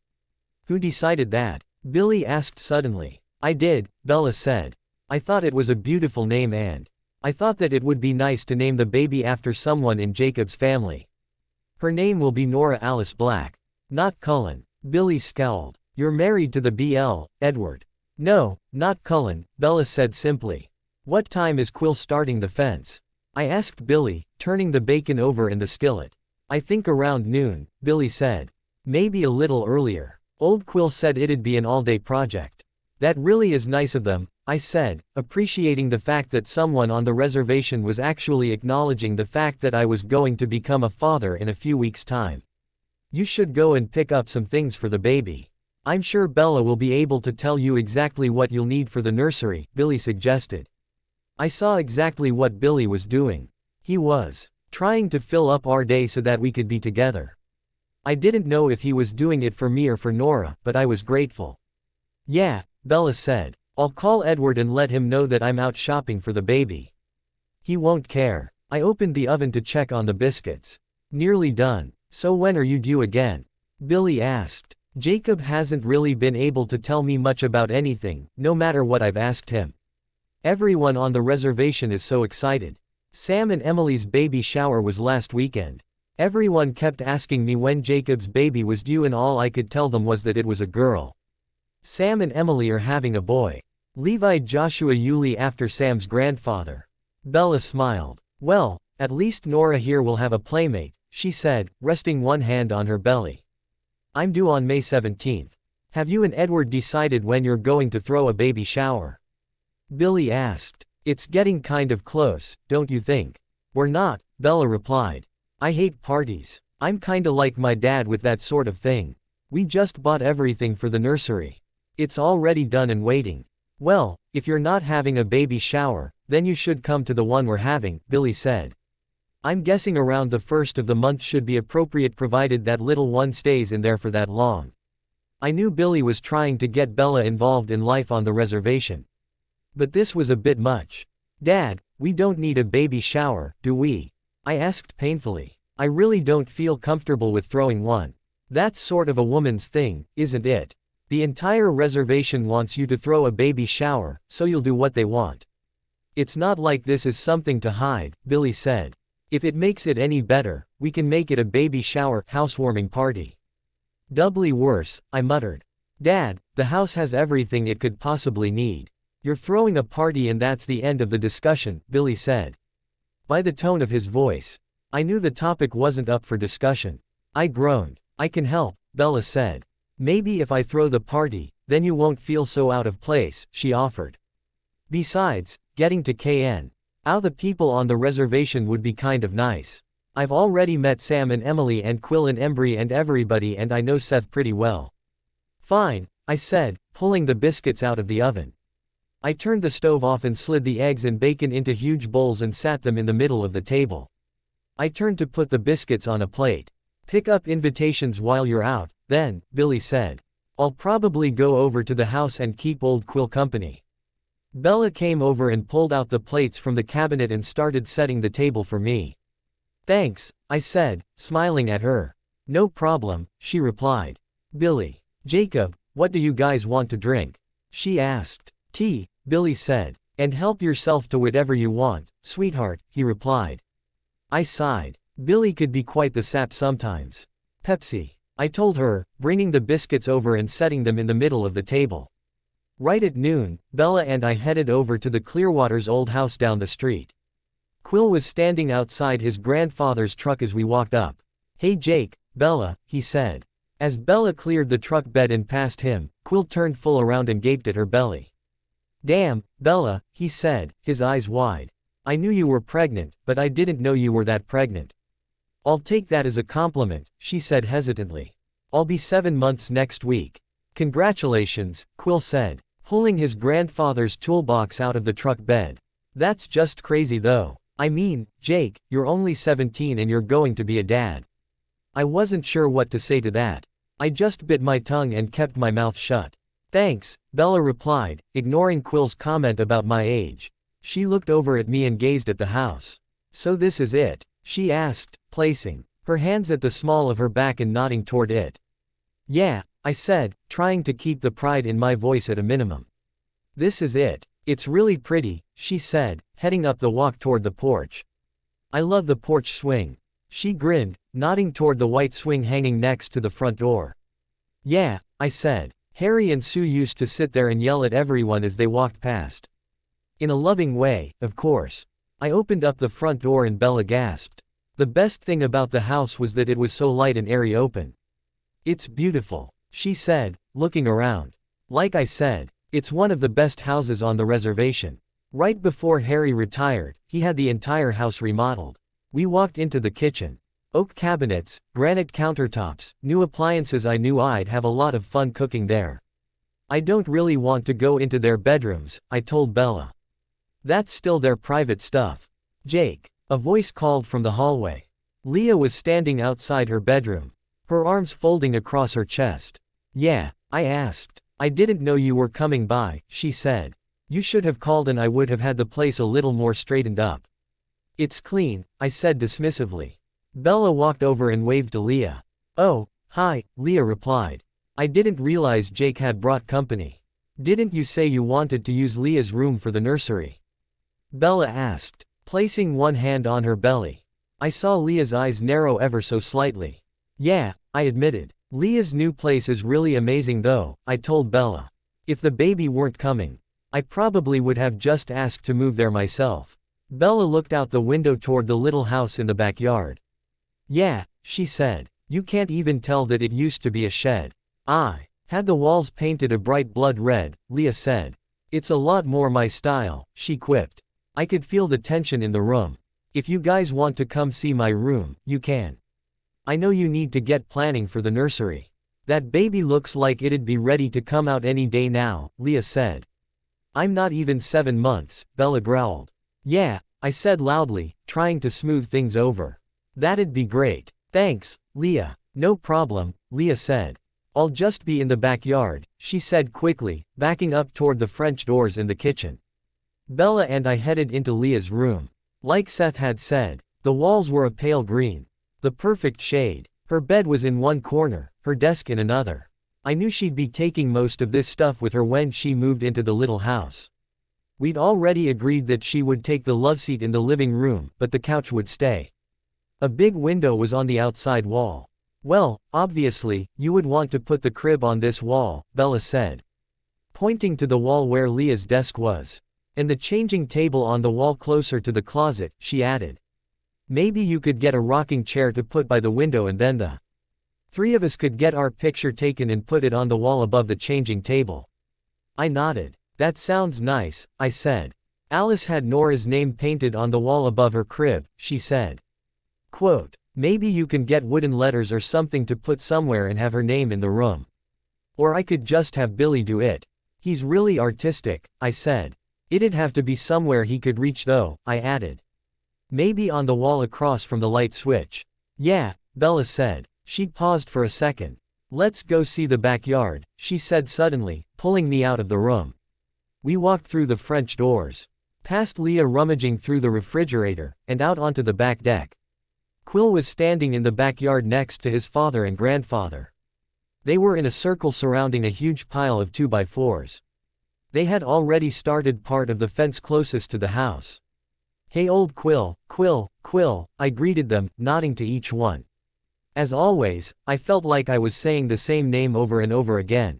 "Who decided that?" Billy asked suddenly. "I did," Bella said. "I thought it was a beautiful name and I thought that it would be nice to name the baby after someone in Jacob's family. Her name will be Nora Alice Black. Not Cullen." Billy scowled. "You're married to the BL, Edward." "No, not Cullen," Bella said simply. "What time is Quill starting the fence?" I asked Billy, turning the bacon over in the skillet. "I think around noon," Billy said. "Maybe a little earlier. Old Quill said it'd be an all-day project." "That really is nice of them," I said, appreciating the fact that someone on the reservation was actually acknowledging the fact that I was going to become a father in a few weeks' time. "You should go and pick up some things for the baby. I'm sure Bella will be able to tell you exactly what you'll need for the nursery," Billy suggested. I saw exactly what Billy was doing. He was trying to fill up our day so that we could be together. I didn't know if he was doing it for me or for Nora, but I was grateful. "Yeah," Bella said. "I'll call Edward and let him know that I'm out shopping for the baby." "He won't care." I opened the oven to check on the biscuits. "Nearly done. So when are you due again?" Billy asked. "Jacob hasn't really been able to tell me much about anything, no matter what I've asked him. Everyone on the reservation is so excited. Sam and Emily's baby shower was last weekend. Everyone kept asking me when Jacob's baby was due and all I could tell them was that it was a girl. Sam and Emily are having a boy. Levi Joshua Yulee after Sam's grandfather." Bella smiled. "Well, at least Nora here will have a playmate," she said, resting one hand on her belly. "I'm due on May 17th. Have you and Edward decided when you're going to throw a baby shower?" Billy asked. "It's getting kind of close, don't you think?" "We're not," Bella replied. "I hate parties. I'm kinda like my dad with that sort of thing. We just bought everything for the nursery. It's already done and waiting." "Well, if you're not having a baby shower, then you should come to the one we're having, Billy said. I'm guessing around the first of the month should be appropriate provided that little one stays in there for that long. I knew Billy was trying to get Bella involved in life on the reservation. But this was a bit much. Dad, we don't need a baby shower, do we? I asked painfully. I really don't feel comfortable with throwing one. That's sort of a woman's thing, isn't it? The entire reservation wants you to throw a baby shower, so you'll do what they want. It's not like this is something to hide, Billy said. If it makes it any better, we can make it a baby shower housewarming party. Doubly worse, I muttered. Dad, the house has everything it could possibly need. You're throwing a party and that's the end of the discussion, Billy said. By the tone of his voice, I knew the topic wasn't up for discussion. I groaned. I can help, Bella said. Maybe if I throw the party, then you won't feel so out of place, she offered. Besides, getting to KN. How the people on the reservation would be kind of nice. I've already met Sam and Emily and Quill and Embry and everybody and I know Seth pretty well. Fine, I said, pulling the biscuits out of the oven. I turned the stove off and slid the eggs and bacon into huge bowls and sat them in the middle of the table. I turned to put the biscuits on a plate. Pick up invitations while you're out, then, Billy said. I'll probably go over to the house and keep old Quill company. Bella came over and pulled out the plates from the cabinet and started setting the table for me. Thanks, I said, smiling at her. No problem, she replied. Billy. Jacob, what do you guys want to drink? She asked. Tea, Billy said. And help yourself to whatever you want, sweetheart, he replied. I sighed. Billy could be quite the sap sometimes. Pepsi. I told her, bringing the biscuits over and setting them in the middle of the table. Right at noon, Bella and I headed over to the Clearwater's old house down the street. Quill was standing outside his grandfather's truck as we walked up. Hey Jake, Bella, he said. As Bella cleared the truck bed and passed him, Quill turned full around and gaped at her belly. Damn, Bella, he said, his eyes wide. I knew you were pregnant, but I didn't know you were that pregnant. I'll take that as a compliment, she said hesitantly. I'll be 7 months next week. Congratulations, Quill said, pulling his grandfather's toolbox out of the truck bed. That's just crazy though. I mean, Jake, you're only 17 and you're going to be a dad. I wasn't sure what to say to that. I just bit my tongue and kept my mouth shut. Thanks, Bella replied, ignoring Quill's comment about my age. She looked over at me and gazed at the house. So this is it? She asked, placing her hands at the small of her back and nodding toward it. Yeah, I said, trying to keep the pride in my voice at a minimum. This is it. It's really pretty, she said, heading up the walk toward the porch. I love the porch swing. She grinned, nodding toward the white swing hanging next to the front door. Yeah, I said. Harry and Sue used to sit there and yell at everyone as they walked past. In a loving way, of course. I opened up the front door and Bella gasped. The best thing about the house was that it was so light and airy open. It's beautiful, she said, looking around. Like I said, it's one of the best houses on the reservation. Right before Harry retired, he had the entire house remodeled. We walked into the kitchen. Oak cabinets, granite countertops, new appliances. I knew I'd have a lot of fun cooking there. I don't really want to go into their bedrooms, I told Bella. That's still their private stuff. Jake. A voice called from the hallway. Leah was standing outside her bedroom, her arms folding across her chest. Yeah, I asked. I didn't know you were coming by, she said. You should have called and I would have had the place a little more straightened up. It's clean, I said dismissively. Bella walked over and waved to Leah. Oh, hi, Leah replied. I didn't realize Jake had brought company. Didn't you say you wanted to use Leah's room for the nursery? Bella asked, placing one hand on her belly. I saw Leah's eyes narrow ever so slightly. Yeah, I admitted. Leah's new place is really amazing though, I told Bella. If the baby weren't coming, I probably would have just asked to move there myself. Bella looked out the window toward the little house in the backyard. Yeah, she said. You can't even tell that it used to be a shed. I had the walls painted a bright blood red, Leah said. It's a lot more my style, she quipped. I could feel the tension in the room. If you guys want to come see my room, you can. I know you need to get planning for the nursery. That baby looks like it'd be ready to come out any day now, Leah said. I'm not even 7 months, Bella growled. Yeah, I said loudly, trying to smooth things over. That'd be great. Thanks, Leah. No problem, Leah said. I'll just be in the backyard, she said quickly, backing up toward the French doors in the kitchen. Bella and I headed into Leah's room. Like Seth had said, the walls were a pale green. The perfect shade. Her bed was in one corner, her desk in another. I knew she'd be taking most of this stuff with her when she moved into the little house. We'd already agreed that she would take the loveseat in the living room, but the couch would stay. A big window was on the outside wall. Well, obviously, you would want to put the crib on this wall, Bella said, pointing to the wall where Leah's desk was. And the changing table on the wall closer to the closet, she added. Maybe you could get a rocking chair to put by the window and then the three of us could get our picture taken and put it on the wall above the changing table. I nodded. That sounds nice, I said. Alice had Nora's name painted on the wall above her crib, she said. Quote, maybe you can get wooden letters or something to put somewhere and have her name in the room. Or I could just have Billy do it. He's really artistic, I said. It'd have to be somewhere he could reach though, I added. Maybe on the wall across from the light switch. Yeah, Bella said. She paused for a second. Let's go see the backyard, she said suddenly, pulling me out of the room. We walked through the French doors, past Leah rummaging through the refrigerator, and out onto the back deck. Quill was standing in the backyard next to his father and grandfather. They were in a circle surrounding a huge pile of 2x4s. They had already started part of the fence closest to the house. Hey old Quill, Quill, Quill, I greeted them, nodding to each one. As always, I felt like I was saying the same name over and over again.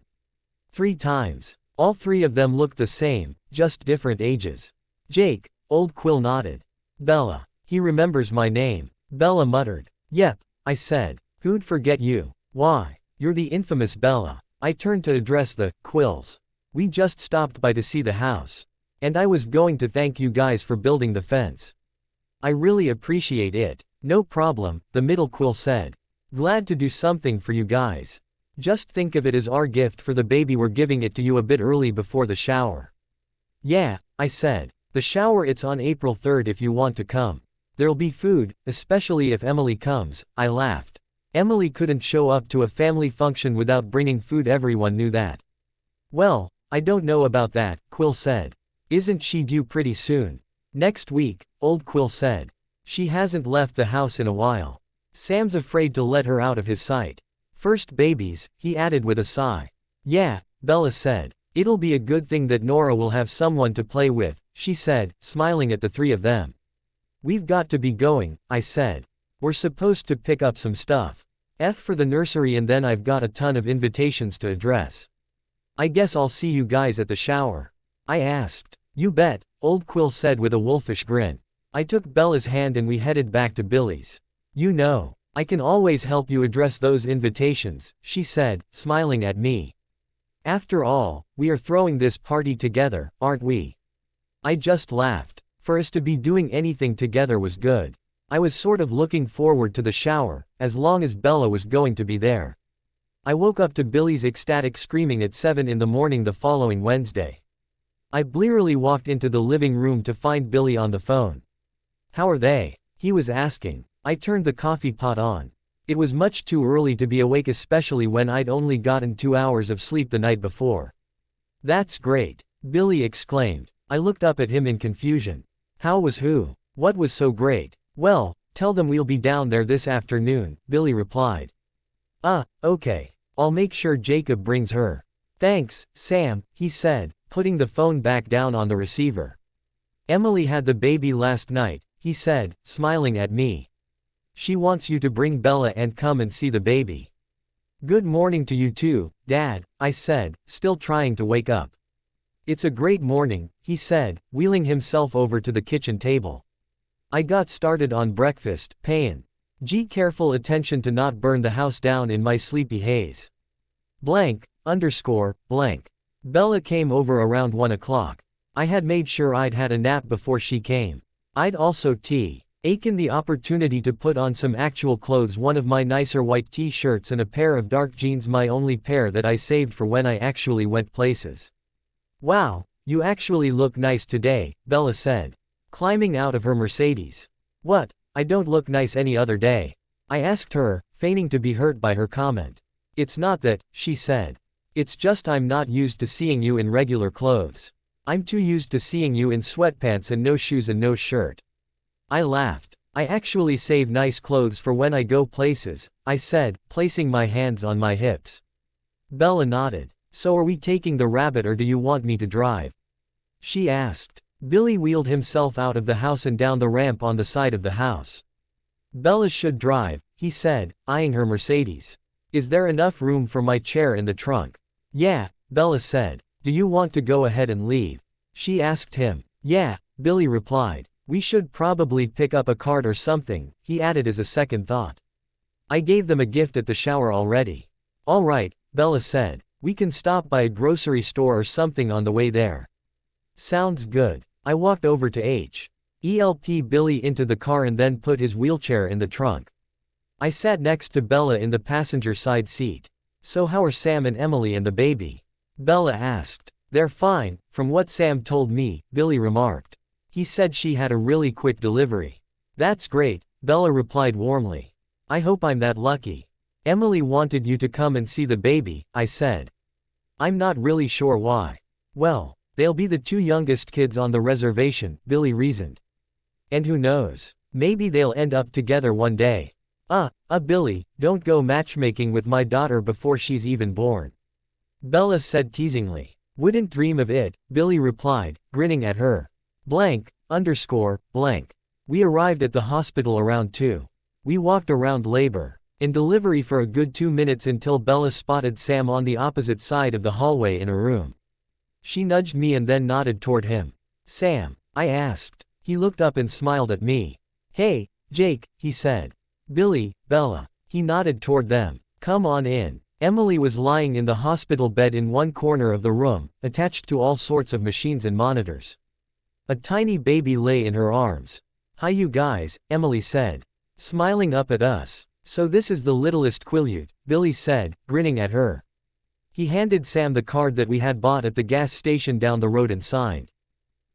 3 times. All 3 of them looked the same, just different ages. Jake, old Quill nodded. Bella, he remembers my name, Bella muttered. Yep, I said. Who'd forget you? Why, you're the infamous Bella. I turned to address the Quills. We just stopped by to see the house. And I was going to thank you guys for building the fence. I really appreciate it. No problem, the middle Quill said. Glad to do something for you guys. Just think of it as our gift for the baby. We're giving it to you a bit early before the shower. Yeah, I said. The shower, it's on April 3rd if you want to come. There'll be food, especially if Emily comes, I laughed. Emily couldn't show up to a family function without bringing food, everyone knew that. Well, I don't know about that, Quill said. Isn't she due pretty soon? Next week, old Quill said. She hasn't left the house in a while. Sam's afraid to let her out of his sight. First babies, he added with a sigh. Yeah, Bella said. It'll be a good thing that Nora will have someone to play with, she said, smiling at the 3 of them. We've got to be going, I said. We're supposed to pick up some stuff. For the nursery, and then I've got a ton of invitations to address. I guess I'll see you guys at the shower. I asked. You bet, old Quill said with a wolfish grin. I took Bella's hand and we headed back to Billy's. You know, I can always help you address those invitations, she said, smiling at me. After all, we are throwing this party together, aren't we? I just laughed. For us to be doing anything together was good. I was sort of looking forward to the shower, as long as Bella was going to be there. I woke up to Billy's ecstatic screaming at 7 in the morning the following Wednesday. I blearily walked into the living room to find Billy on the phone. How are they? He was asking. I turned the coffee pot on. It was much too early to be awake, especially when I'd only gotten 2 hours of sleep the night before. That's great, Billy exclaimed. I looked up at him in confusion. How was who? What was so great? Well, tell them we'll be down there this afternoon, Billy replied. Okay. I'll make sure Jacob brings her. Thanks, Sam, he said, putting the phone back down on the receiver. Emily had the baby last night, he said, smiling at me. She wants you to bring Bella and come and see the baby. Good morning to you too, Dad, I said, still trying to wake up. It's a great morning, he said, wheeling himself over to the kitchen table. I got started on breakfast, paying careful attention to not burn the house down in my sleepy haze. Blank. Bella came over around 1 o'clock. I had made sure I'd had a nap before she came. I'd also taken the opportunity to put on some actual clothes, one of my nicer white t-shirts and a pair of dark jeans, my only pair that I saved for when I actually went places. Wow, you actually look nice today, Bella said. climbing out of her Mercedes. What? I don't look nice any other day. I asked her, feigning to be hurt by her comment. It's not that, she said. It's just I'm not used to seeing you in regular clothes. I'm too used to seeing you in sweatpants and no shoes and no shirt. I laughed. I actually save nice clothes for when I go places, I said, placing my hands on my hips. Bella nodded. So are we taking the rabbit or do you want me to drive? She asked. Billy wheeled himself out of the house and down the ramp on the side of the house. Bella should drive, he said, eyeing her Mercedes. Is there enough room for my chair in the trunk? Yeah, Bella said. Do you want to go ahead and leave? She asked him. Yeah, Billy replied. We should probably pick up a cart or something, he added as a second thought. I gave them a gift at the shower already. All right, Bella said. We can stop by a grocery store or something on the way there. Sounds good. I walked over to help Billy into the car and then put his wheelchair in the trunk. I sat next to Bella in the passenger side seat. So how are Sam and Emily and the baby? Bella asked. They're fine, from what Sam told me, Billy remarked. He said she had a really quick delivery. That's great, Bella replied warmly. I hope I'm that lucky. Emily wanted you to come and see the baby, I said. I'm not really sure why. Well, they'll be the two youngest kids on the reservation, Billy reasoned. And who knows, maybe they'll end up together one day. Billy, don't go matchmaking with my daughter before she's even born. Bella said teasingly. Wouldn't dream of it, Billy replied, grinning at her. Blank. We arrived at the hospital around 2. We walked around labor and delivery for a good 2 minutes until Bella spotted Sam on the opposite side of the hallway in a room. She nudged me and then nodded toward him. Sam, I asked. He looked up and smiled at me. Hey, Jake, he said. Billy, Bella. He nodded toward them. Come on in. Emily was lying in the hospital bed in one corner of the room, attached to all sorts of machines and monitors. A tiny baby lay in her arms. Hi you guys, Emily said. Smiling up at us. So this is the littlest Quileute, Billy said, grinning at her. He handed Sam the card that we had bought at the gas station down the road and signed.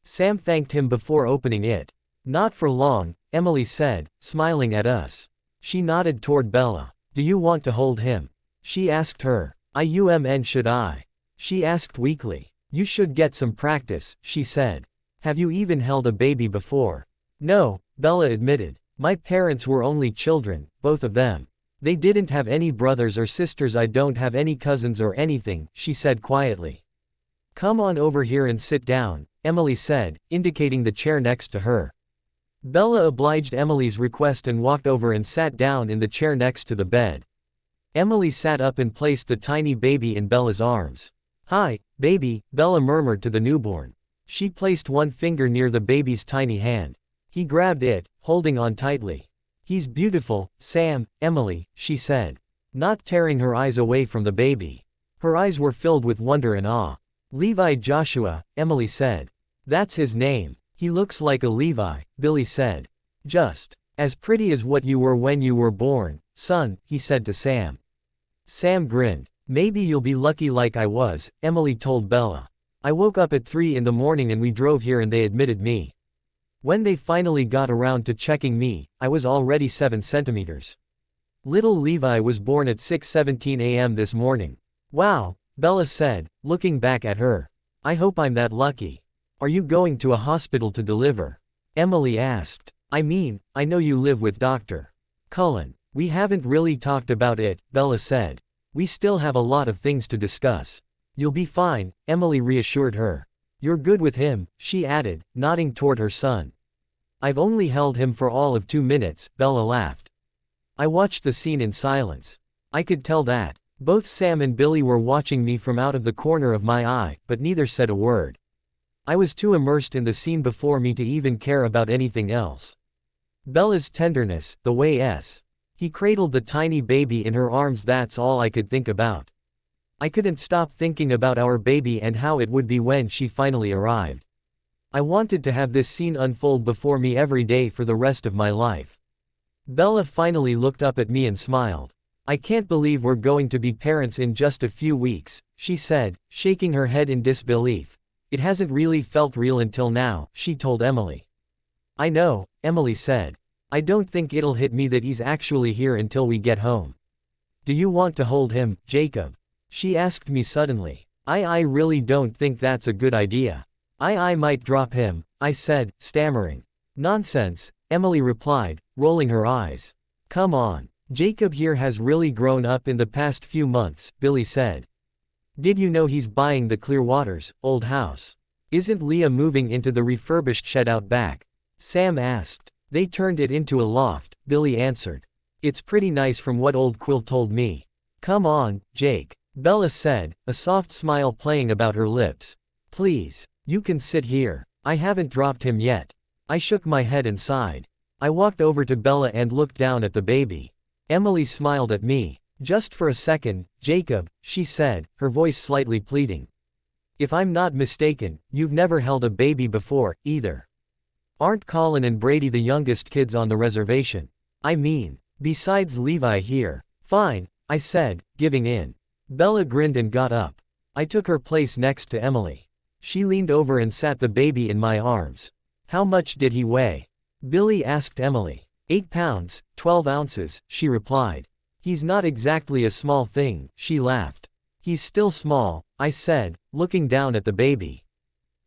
Sam thanked him before opening it. Not for long, Emily said, smiling at us. She nodded toward Bella. Do you want to hold him? She asked her. Should I? She asked weakly. You should get some practice, she said. Have you even held a baby before? No, Bella admitted. My parents were only children, both of them. They didn't have any brothers or sisters. I don't have any cousins or anything, she said quietly. Come on over here and sit down, Emily said, indicating the chair next to her. Bella obliged Emily's request and walked over and sat down in the chair next to the bed. Emily sat up and placed the tiny baby in Bella's arms. Hi, baby, Bella murmured to the newborn. She placed one finger near the baby's tiny hand. He grabbed it, holding on tightly. He's beautiful, Sam, Emily, she said, not tearing her eyes away from the baby. Her eyes were filled with wonder and awe. Levi Joshua, Emily said. That's his name. He looks like a Levi, Billy said. Just as pretty as what you were when you were born, son, he said to Sam. Sam grinned. Maybe you'll be lucky like I was, Emily told Bella. I woke up at 3 in the morning and we drove here and they admitted me. When they finally got around to checking me, I was already 7 centimeters. Little Levi was born at 6:17 a.m. this morning. Wow, Bella said, looking back at her. I hope I'm that lucky. Are you going to a hospital to deliver? Emily asked. I mean, I know you live with Dr. Cullen. We haven't really talked about it, Bella said. We still have a lot of things to discuss. You'll be fine, Emily reassured her. You're good with him, she added, nodding toward her son. I've only held him for all of 2 minutes, Bella laughed. I watched the scene in silence. I could tell that. Both Sam and Billy were watching me from out of the corner of my eye, but neither said a word. I was too immersed in the scene before me to even care about anything else. Bella's tenderness, the way he cradled the tiny baby in her arms, that's all I could think about. I couldn't stop thinking about our baby and how it would be when she finally arrived. I wanted to have this scene unfold before me every day for the rest of my life. Bella finally looked up at me and smiled. I can't believe we're going to be parents in just a few weeks, she said, shaking her head in disbelief. It hasn't really felt real until now, she told Emily. I know, Emily said. I don't think it'll hit me that he's actually here until we get home. Do you want to hold him, Jacob? She asked me suddenly. I really don't think that's a good idea. I might drop him, I said, stammering. Nonsense, Emily replied, rolling her eyes. Come on. Jacob here has really grown up in the past few months, Billy said. Did you know he's buying the Clearwater's old house? Isn't Leah moving into the refurbished shed out back? Sam asked. They turned it into a loft, Billy answered. It's pretty nice from what old Quill told me. Come on, Jake, Bella said, a soft smile playing about her lips. Please, you can sit here. I haven't dropped him yet. I shook my head and sighed. I walked over to Bella and looked down at the baby. Emily smiled at me. Just for a second, Jacob, she said, her voice slightly pleading. If I'm not mistaken, you've never held a baby before, either. Aren't Colin and Brady the youngest kids on the reservation? I mean, besides Levi here. Fine, I said, giving in. Bella grinned and got up. I took her place next to Emily. She leaned over and sat the baby in my arms. How much did he weigh? Billy asked Emily. 8 pounds, 12 ounces, she replied. He's not exactly a small thing, she laughed. He's still small, I said, looking down at the baby.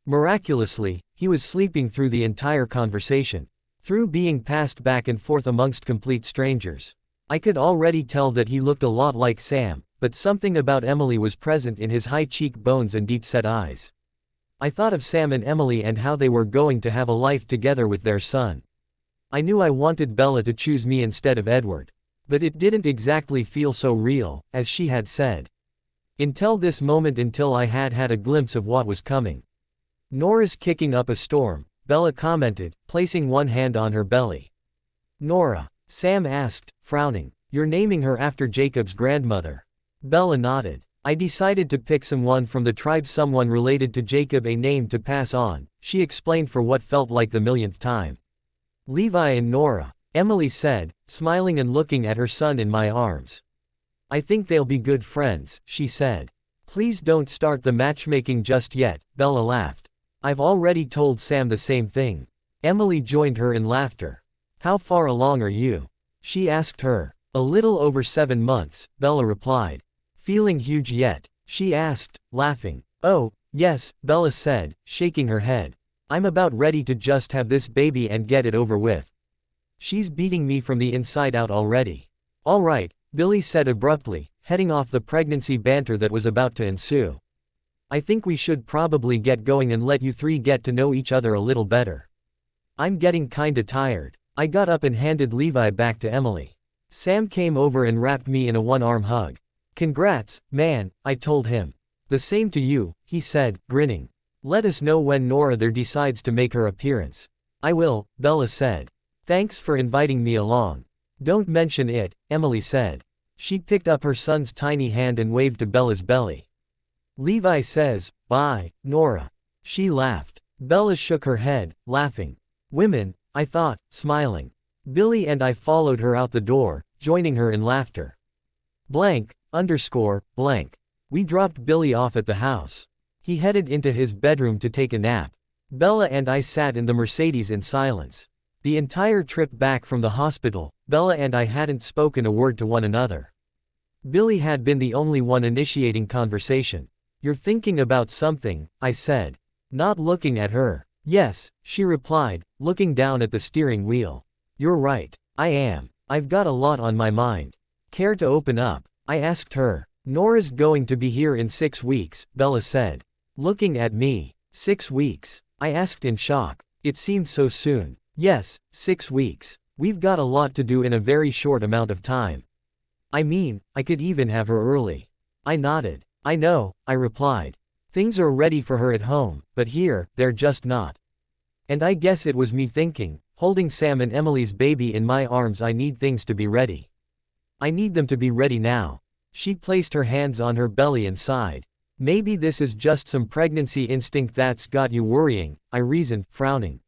Miraculously, he was sleeping through the entire conversation. Through being passed back and forth amongst complete strangers. I could already tell that he looked a lot like Sam, but something about Emily was present in his high cheekbones and deep-set eyes. I thought of Sam and Emily and how they were going to have a life together with their son. I knew I wanted Bella to choose me instead of Edward. But it didn't exactly feel so real, as she had said. Until this moment, until I had a glimpse of what was coming. Nora's kicking up a storm, Bella commented, placing one hand on her belly. Nora, Sam asked, frowning. You're naming her after Jacob's grandmother. Bella nodded. I decided to pick someone from the tribe, someone related to Jacob, a name to pass on, she explained for what felt like the millionth time. Levi and Nora, Emily said, smiling and looking at her son in my arms. I think they'll be good friends, she said. Please don't start the matchmaking just yet, Bella laughed. I've already told Sam the same thing. Emily joined her in laughter. How far along are you? She asked her. A little over 7 months, Bella replied. Feeling huge yet? She asked, laughing. Oh, yes, Bella said, shaking her head. I'm about ready to just have this baby and get it over with. She's beating me from the inside out already. All right, Billy said abruptly, heading off the pregnancy banter that was about to ensue. I think we should probably get going and let you three get to know each other a little better. I'm getting kinda tired. I got up and handed Levi back to Emily. Sam came over and wrapped me in a one-arm hug. Congrats, man, I told him. The same to you, he said, grinning. Let us know when Nora there decides to make her appearance. I will, Bella said. Thanks for inviting me along. Don't mention it, Emily said. She picked up her son's tiny hand and waved to Bella's belly. Levi says, bye, Nora. She laughed. Bella shook her head, laughing. Women, I thought, smiling. Billy and I followed her out the door, joining her in laughter. Blank. We dropped Billy off at the house. He headed into his bedroom to take a nap. Bella and I sat in the Mercedes in silence. The entire trip back from the hospital, Bella and I hadn't spoken a word to one another. Billy had been the only one initiating conversation. You're thinking about something, I said. Not looking at her. Yes, she replied, looking down at the steering wheel. You're right, I am. I've got a lot on my mind. Care to open up? I asked her. Nora's going to be here in 6 weeks, Bella said. Looking at me. 6 weeks? I asked in shock. It seemed so soon. Yes, 6 weeks. We've got a lot to do in a very short amount of time. I mean, I could even have her early. I nodded. I know, I replied. Things are ready for her at home, but here, they're just not. And I guess it was me thinking, holding Sam and Emily's baby in my arms, I need things to be ready. I need them to be ready now. She placed her hands on her belly and sighed. Maybe this is just some pregnancy instinct that's got you worrying, I reasoned, frowning.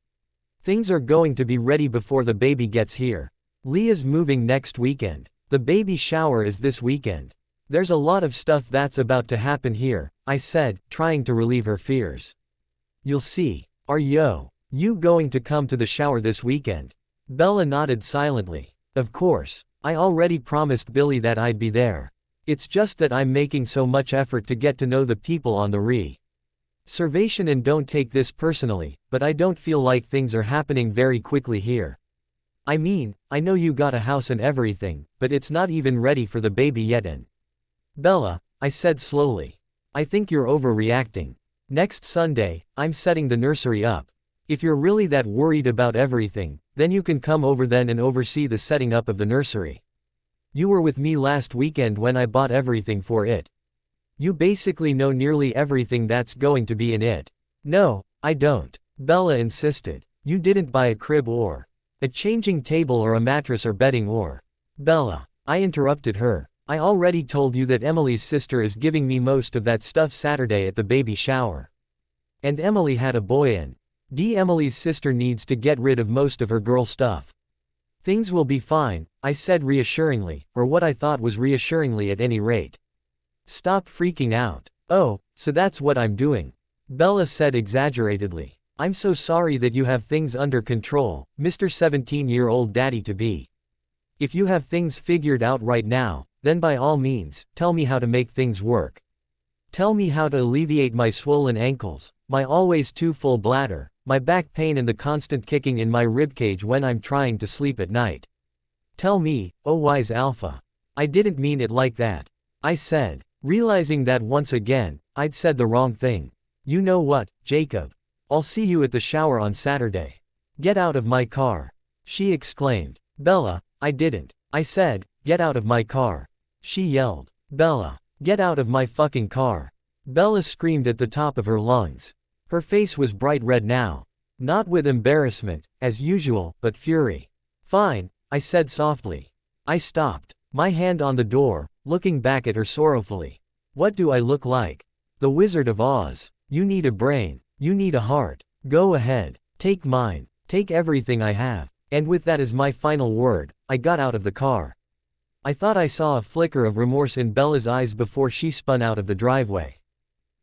Things are going to be ready before the baby gets here. Leah's moving next weekend. The baby shower is this weekend. There's a lot of stuff that's about to happen here, I said, trying to relieve her fears. You'll see. You going to come to the shower this weekend? Bella nodded silently. Of course. I already promised Billy that I'd be there. It's just that I'm making so much effort to get to know the people on the reservation, and don't take this personally, but I don't feel like things are happening very quickly here. I mean, I know you got a house and everything, but it's not even ready for the baby yet. And Bella, I said slowly, I think you're overreacting. Next Sunday, I'm setting the nursery up. If you're really that worried about everything, then you can come over then and oversee the setting up of the nursery. You were with me last weekend when I bought everything for it. You basically know nearly everything that's going to be in it. No, I don't. Bella insisted. You didn't buy a crib or a changing table or a mattress or bedding or… Bella, I interrupted her. I already told you that Emily's sister is giving me most of that stuff Saturday at the baby shower. And Emily had a boy in. Emily's sister needs to get rid of most of her girl stuff. Things will be fine, I said reassuringly, or what I thought was reassuringly at any rate. Stop freaking out. Oh, so that's what I'm doing. Bella said exaggeratedly. I'm so sorry that you have things under control, Mr. 17-year-old daddy-to-be. If you have things figured out right now, then by all means, tell me how to make things work. Tell me how to alleviate my swollen ankles, my always too full bladder, my back pain and the constant kicking in my ribcage when I'm trying to sleep at night. Tell me, oh wise alpha. I didn't mean it like that. I said, realizing that once again, I'd said the wrong thing. You know what, Jacob? I'll see you at the shower on Saturday. Get out of my car. She exclaimed. Bella, I didn't. I said, get out of my car. She yelled. Bella, get out of my fucking car. Bella screamed at the top of her lungs. Her face was bright red now. Not with embarrassment, as usual, but fury. Fine, I said softly. I stopped, my hand on the door, looking back at her sorrowfully. What do I look like? The Wizard of Oz. You need a brain. You need a heart. Go ahead. Take mine. Take everything I have. And with that as my final word, I got out of the car. I thought I saw a flicker of remorse in Bella's eyes before she spun out of the driveway.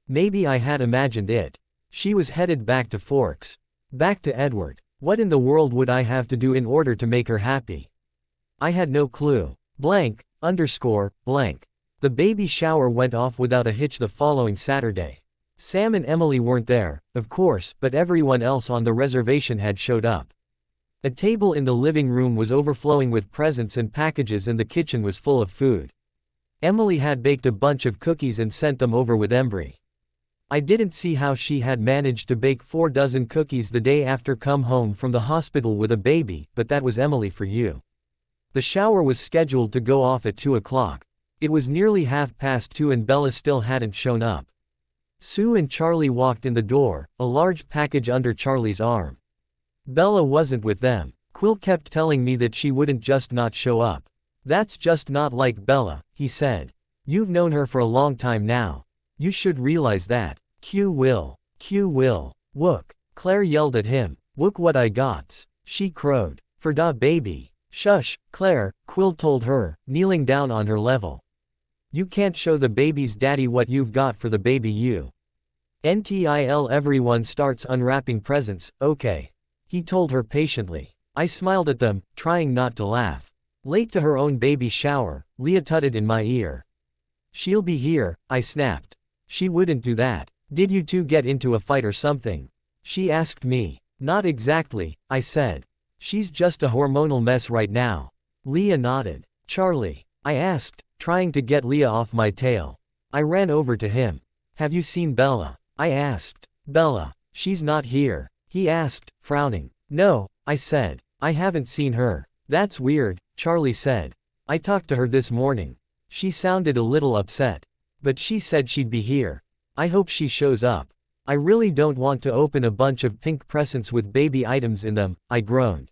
Maybe I had imagined it. She was headed back to Forks. Back to Edward. What in the world would I have to do in order to make her happy? I had no clue. Blank, blank. The baby shower went off without a hitch the following Saturday. Sam and Emily weren't there, of course, but everyone else on the reservation had showed up. A table in the living room was overflowing with presents and packages, and the kitchen was full of food. Emily had baked a bunch of cookies and sent them over with Embry. I didn't see how she had managed to bake 4 dozen cookies the day after come home from the hospital with a baby, but that was Emily for you. The shower was scheduled to go off at 2 o'clock. It was nearly 2:30 and Bella still hadn't shown up. Sue and Charlie walked in the door, a large package under Charlie's arm. Bella wasn't with them. Quill kept telling me that she wouldn't just not show up. That's just not like Bella, he said. You've known her for a long time now. You should realize that. Q will. Wook. Claire yelled at him. Wook what I gots. She crowed. For da baby. Shush, Claire, Quill told her, kneeling down on her level. You can't show the baby's daddy what you've got for the baby you. Until everyone starts unwrapping presents, okay. He told her patiently. I smiled at them, trying not to laugh. Late to her own baby shower, Leah tutted in my ear. She'll be here, I snapped. She wouldn't do that. Did you two get into a fight or something? She asked me. Not exactly, I said. She's just a hormonal mess right now. Leah nodded. Charlie, I asked, trying to get Leah off my tail. I ran over to him. Have you seen Bella? I asked. Bella, she's not here. He asked, frowning. No, I said. I haven't seen her. That's weird, Charlie said. I talked to her this morning. She sounded a little upset. But she said she'd be here. I hope she shows up. I really don't want to open a bunch of pink presents with baby items in them, I groaned.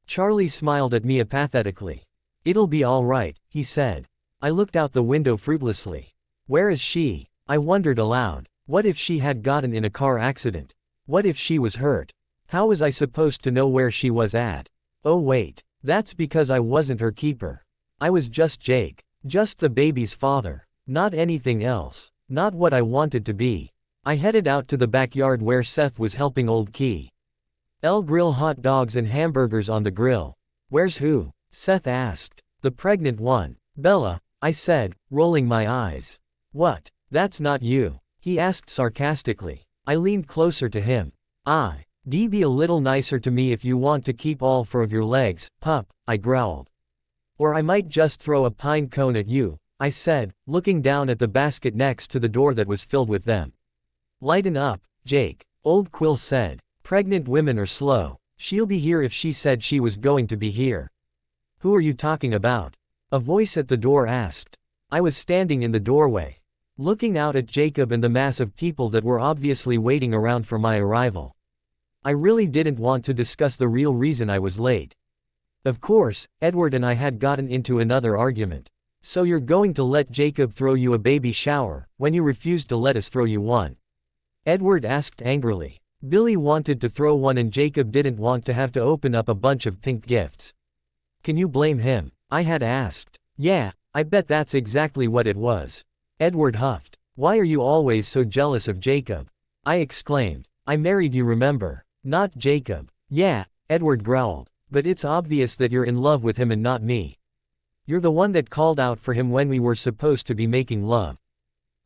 Charlie smiled at me apathetically. It'll be all right, he said. I looked out the window fruitlessly. Where is she? I wondered aloud. What if she had gotten in a car accident? What if she was hurt? How was I supposed to know where she was at? Oh wait, that's because I wasn't her keeper. I was just Jake. Just the baby's father. Not anything else. Not what I wanted to be. I headed out to the backyard where Seth was helping Old Key. I'll grill hot dogs and hamburgers on the grill. Where's who? Seth asked. The pregnant one. Bella, I said, rolling my eyes. What? That's not you. He asked sarcastically. I leaned closer to him. Be a little nicer to me if you want to keep all four of your legs, pup, I growled. Or I might just throw a pine cone at you, I said, looking down at the basket next to the door that was filled with them. Lighten up, Jake, Old Quill said. Pregnant women are slow. She'll be here if she said she was going to be here. Who are you talking about? A voice at the door asked. I was standing in the doorway, looking out at Jacob and the mass of people that were obviously waiting around for my arrival. I really didn't want to discuss the real reason I was late. Of course, Edward and I had gotten into another argument. So you're going to let Jacob throw you a baby shower, when you refused to let us throw you one? Edward asked angrily. Billy wanted to throw one and Jacob didn't want to have to open up a bunch of pink gifts. Can you blame him? I had asked. Yeah, I bet that's exactly what it was. Edward huffed. Why are you always so jealous of Jacob? I exclaimed. I married you, remember? Not Jacob. Yeah, Edward growled. But it's obvious that you're in love with him and not me. You're the one that called out for him when we were supposed to be making love.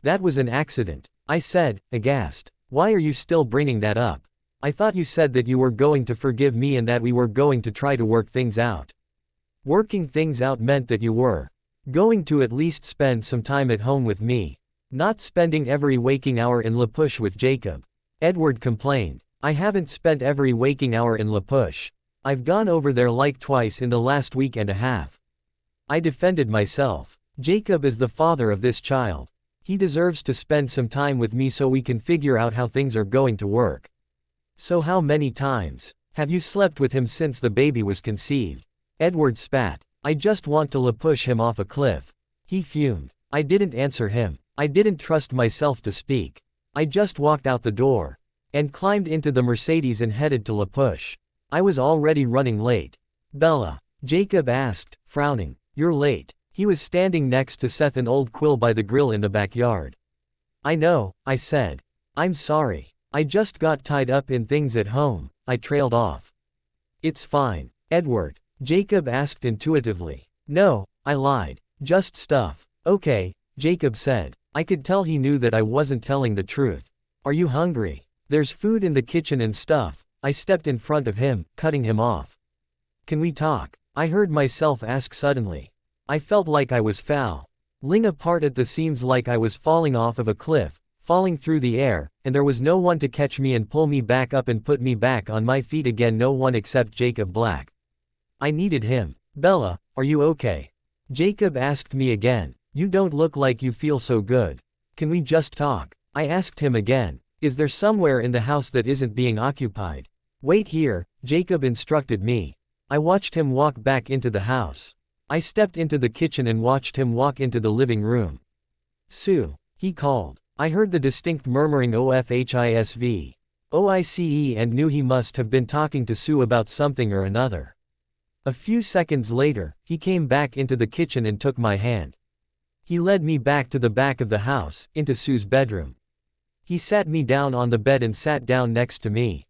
That was an accident, I said, aghast. Why are you still bringing that up? I thought you said that you were going to forgive me and that we were going to try to work things out. Working things out meant that you were going to at least spend some time at home with me, not spending every waking hour in La Push with Jacob. Edward complained. I haven't spent every waking hour in La Push. I've gone over there like twice in the last week and a half. I defended myself. Jacob is the father of this child. He deserves to spend some time with me so we can figure out how things are going to work. So how many times have you slept with him since the baby was conceived? Edward spat. I just want to push him off a cliff. He fumed. I didn't answer him. I didn't trust myself to speak. I just walked out the door and climbed into the Mercedes and headed to La Push. I was already running late. Bella, Jacob asked, frowning. You're late. He was standing next to Seth and Old Quill by the grill in the backyard. I know, I said. I'm sorry. I just got tied up in things at home, I trailed off. It's fine, Edward, Jacob asked intuitively. No, I lied. Just stuff. Okay, Jacob said. I could tell he knew that I wasn't telling the truth. Are you hungry? There's food in the kitchen and stuff. I stepped in front of him, cutting him off. Can we talk? I heard myself ask suddenly. I felt like I was falling apart at the seams, like I was falling off of a cliff, falling through the air, and there was no one to catch me and pull me back up and put me back on my feet again, no one except Jacob Black. I needed him. Bella, are you okay? Jacob asked me again. You don't look like you feel so good. Can we just talk? I asked him again. Is there somewhere in the house that isn't being occupied? Wait here, Jacob instructed me. I watched him walk back into the house. I stepped into the kitchen and watched him walk into the living room. Sue, he called. I heard the distinct murmuring OFHISV. OICE and knew he must have been talking to Sue about something or another. A few seconds later, he came back into the kitchen and took my hand. He led me back to the back of the house, into Sue's bedroom. He sat me down on the bed and sat down next to me.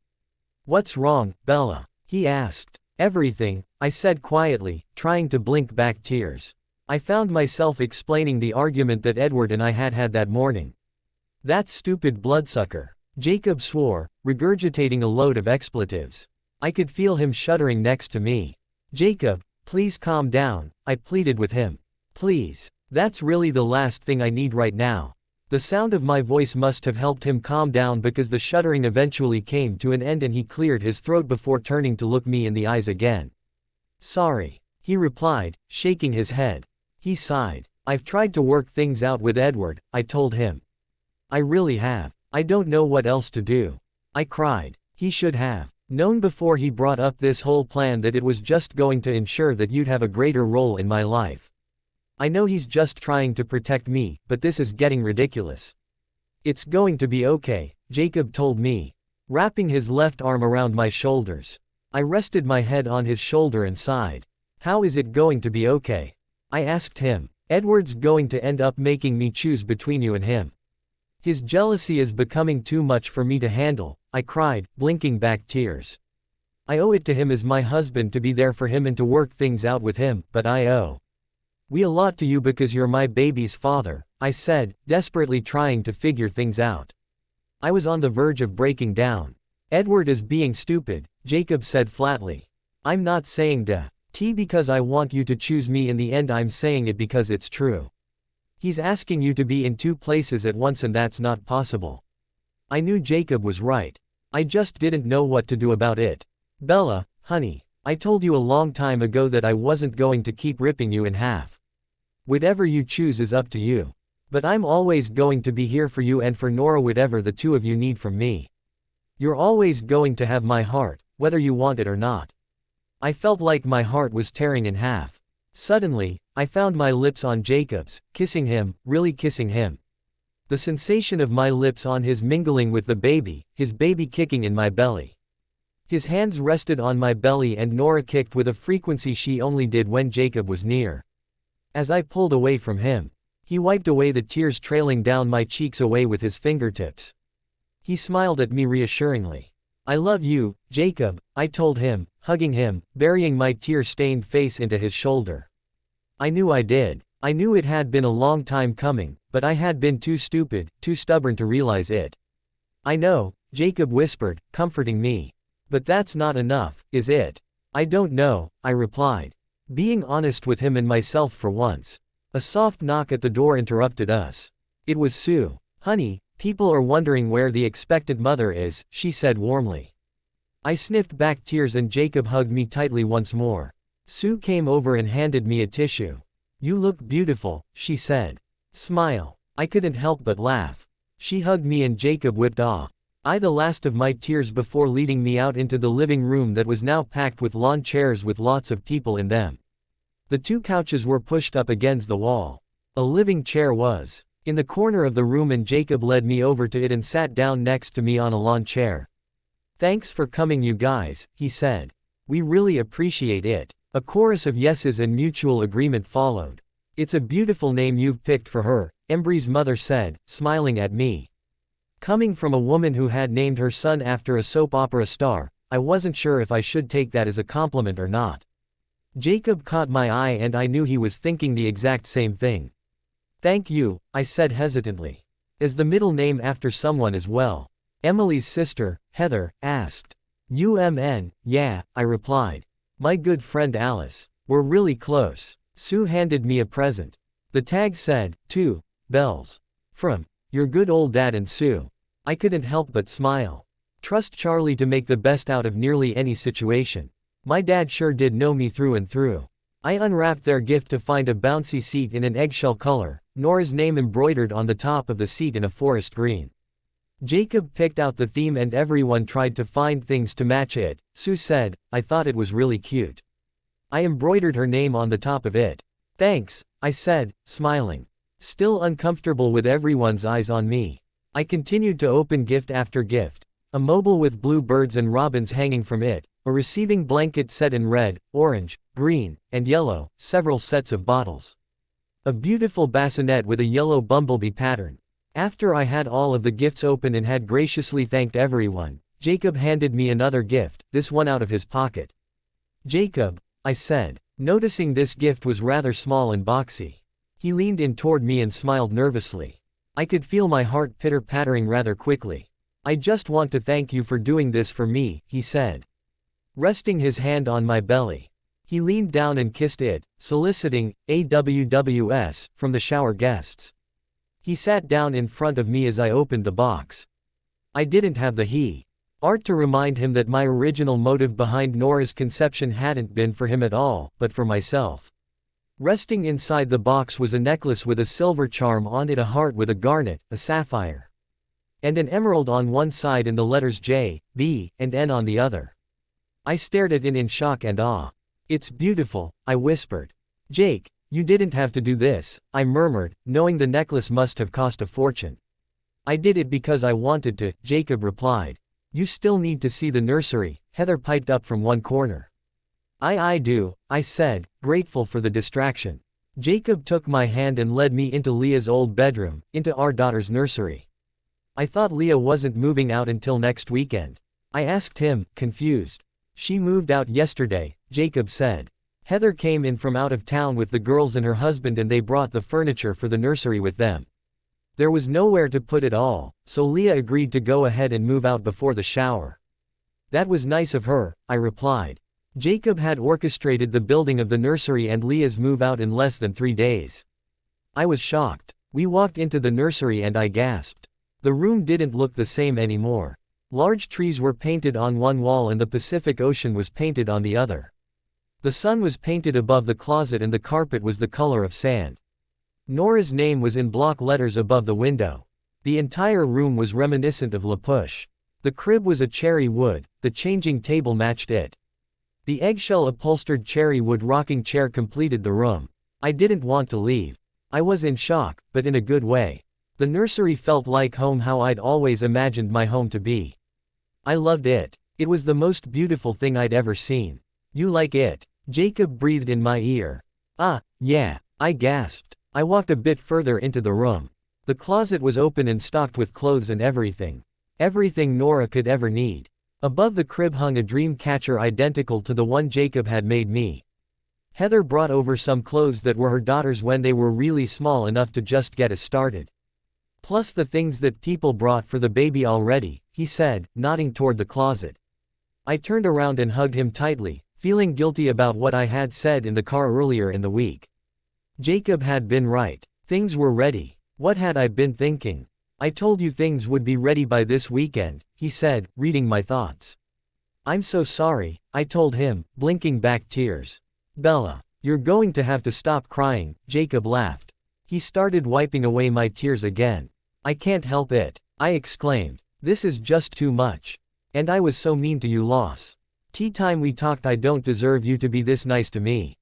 What's wrong, Bella? He asked. Everything, I said quietly, trying to blink back tears. I found myself explaining the argument that Edward and I had had that morning. That stupid bloodsucker. Jacob swore, regurgitating a load of expletives. I could feel him shuddering next to me. Jacob, please calm down, I pleaded with him. Please. That's really the last thing I need right now. The sound of my voice must have helped him calm down, because the shuddering eventually came to an end and he cleared his throat before turning to look me in the eyes again. Sorry, he replied, shaking his head. He sighed. I've tried to work things out with Edward, I told him. I really have. I don't know what else to do. I cried. He should have known before he brought up this whole plan that it was just going to ensure that you'd have a greater role in my life. I know he's just trying to protect me, but this is getting ridiculous. It's going to be okay, Jacob told me, wrapping his left arm around my shoulders. I rested my head on his shoulder and sighed. How is it going to be okay? I asked him. Edward's going to end up making me choose between you and him. His jealousy is becoming too much for me to handle, I cried, blinking back tears. I owe it to him as my husband to be there for him and to work things out with him, but I owe we a lot to you because you're my baby's father, I said, desperately trying to figure things out. I was on the verge of breaking down. Edward is being stupid, Jacob said flatly. I'm not saying because I want you to choose me in the end, I'm saying it because it's true. He's asking you to be in two places at once and that's not possible. I knew Jacob was right. I just didn't know what to do about it. Bella, honey, I told you a long time ago that I wasn't going to keep ripping you in half. Whatever you choose is up to you. But I'm always going to be here for you and for Nora, whatever the two of you need from me. You're always going to have my heart, whether you want it or not. I felt like my heart was tearing in half. Suddenly, I found my lips on Jacob's, kissing him, really kissing him. The sensation of my lips on his mingling with the baby, his baby kicking in my belly. His hands rested on my belly and Nora kicked with a frequency she only did when Jacob was near. As I pulled away from him, he wiped away the tears trailing down my cheeks away with his fingertips. He smiled at me reassuringly. I love you, Jacob, I told him, hugging him, burying my tear-stained face into his shoulder. I knew I did. I knew it had been a long time coming, but I had been too stupid, too stubborn to realize it. I know, Jacob whispered, comforting me. But that's not enough, is it? I don't know, I replied. Being honest with him and myself for once. A soft knock at the door interrupted us. It was Sue. Honey, people are wondering where the expectant mother is, she said warmly. I sniffed back tears and Jacob hugged me tightly once more. Sue came over and handed me a tissue. You look beautiful, she said. Smile. I couldn't help but laugh. She hugged me and Jacob whipped off. The last of my tears before leading me out into the living room that was now packed with lawn chairs with lots of people in them. The two couches were pushed up against the wall. A living chair was in the corner of the room and Jacob led me over to it and sat down next to me on a lawn chair. Thanks for coming you guys, he said. We really appreciate it. A chorus of yeses and mutual agreement followed. It's a beautiful name you've picked for her, Embry's mother said, smiling at me. Coming from a woman who had named her son after a soap opera star, I wasn't sure if I should take that as a compliment or not. Jacob caught my eye and I knew he was thinking the exact same thing. Thank you, I said hesitantly. Is the middle name after someone as well? Emily's sister, Heather, asked. Yeah, I replied. My good friend Alice. We're really close. Sue handed me a present. The tag said, "To Bells. From your good old dad and Sue." I couldn't help but smile. Trust Charlie to make the best out of nearly any situation. My dad sure did know me through and through. I unwrapped their gift to find a bouncy seat in an eggshell color, Nora's name embroidered on the top of the seat in a forest green. Jacob picked out the theme and everyone tried to find things to match it, Sue said. I thought it was really cute. I embroidered her name on the top of it. Thanks, I said, smiling. Still uncomfortable with everyone's eyes on me. I continued to open gift after gift. A mobile with blue birds and robins hanging from it, a receiving blanket set in red, orange, green, and yellow, several sets of bottles. A beautiful bassinet with a yellow bumblebee pattern. After I had all of the gifts open and had graciously thanked everyone, Jacob handed me another gift, this one out of his pocket. Jacob, I said, noticing this gift was rather small and boxy. He leaned in toward me and smiled nervously. I could feel my heart pitter-pattering rather quickly. I just want to thank you for doing this for me, he said. Resting his hand on my belly. He leaned down and kissed it, soliciting AWWS from the shower guests. He sat down in front of me as I opened the box. I didn't have the heart to remind him that my original motive behind Nora's conception hadn't been for him at all, but for myself. Resting inside the box was a necklace with a silver charm on it, a heart with a garnet, a sapphire, and an emerald on one side and the letters J, B, and N on the other. I stared at it in shock and awe. It's beautiful, I whispered. Jake, you didn't have to do this, I murmured, knowing the necklace must have cost a fortune. I did it because I wanted to, Jacob replied. You still need to see the nursery, Heather piped up from one corner. I do, I said, grateful for the distraction. Jacob took my hand and led me into Leah's old bedroom, into our daughter's nursery. I thought Leah wasn't moving out until next weekend. I asked him, confused. She moved out yesterday, Jacob said. Heather came in from out of town with the girls and her husband and they brought the furniture for the nursery with them. There was nowhere to put it all, so Leah agreed to go ahead and move out before the shower. That was nice of her, I replied. Jacob had orchestrated the building of the nursery and Leah's move out in less than 3 days. I was shocked. We walked into the nursery and I gasped. The room didn't look the same anymore. Large trees were painted on one wall and the Pacific Ocean was painted on the other. The sun was painted above the closet and the carpet was the color of sand. Nora's name was in block letters above the window. The entire room was reminiscent of La Push. The crib was a cherry wood, the changing table matched it. The eggshell upholstered cherry wood rocking chair completed the room. I didn't want to leave. I was in shock, but in a good way. The nursery felt like home, how I'd always imagined my home to be. I loved it. It was the most beautiful thing I'd ever seen. You like it? Jacob breathed in my ear. Yeah, I gasped. I walked a bit further into the room. The closet was open and stocked with clothes and everything. Everything Nora could ever need. Above the crib hung a dream catcher identical to the one Jacob had made me. Heather brought over some clothes that were her daughter's when they were really small enough to just get us started. Plus the things that people brought for the baby already, he said, nodding toward the closet. I turned around and hugged him tightly, feeling guilty about what I had said in the car earlier in the week. Jacob had been right. Things were ready. What had I been thinking? I told you things would be ready by this weekend, he said, reading my thoughts. I'm so sorry, I told him, blinking back tears. Bella, you're going to have to stop crying, Jacob laughed. He started wiping away my tears again. I can't help it, I exclaimed. This is just too much. And I was so mean to you, Loss. Tea time we talked. I don't deserve you to be this nice to me.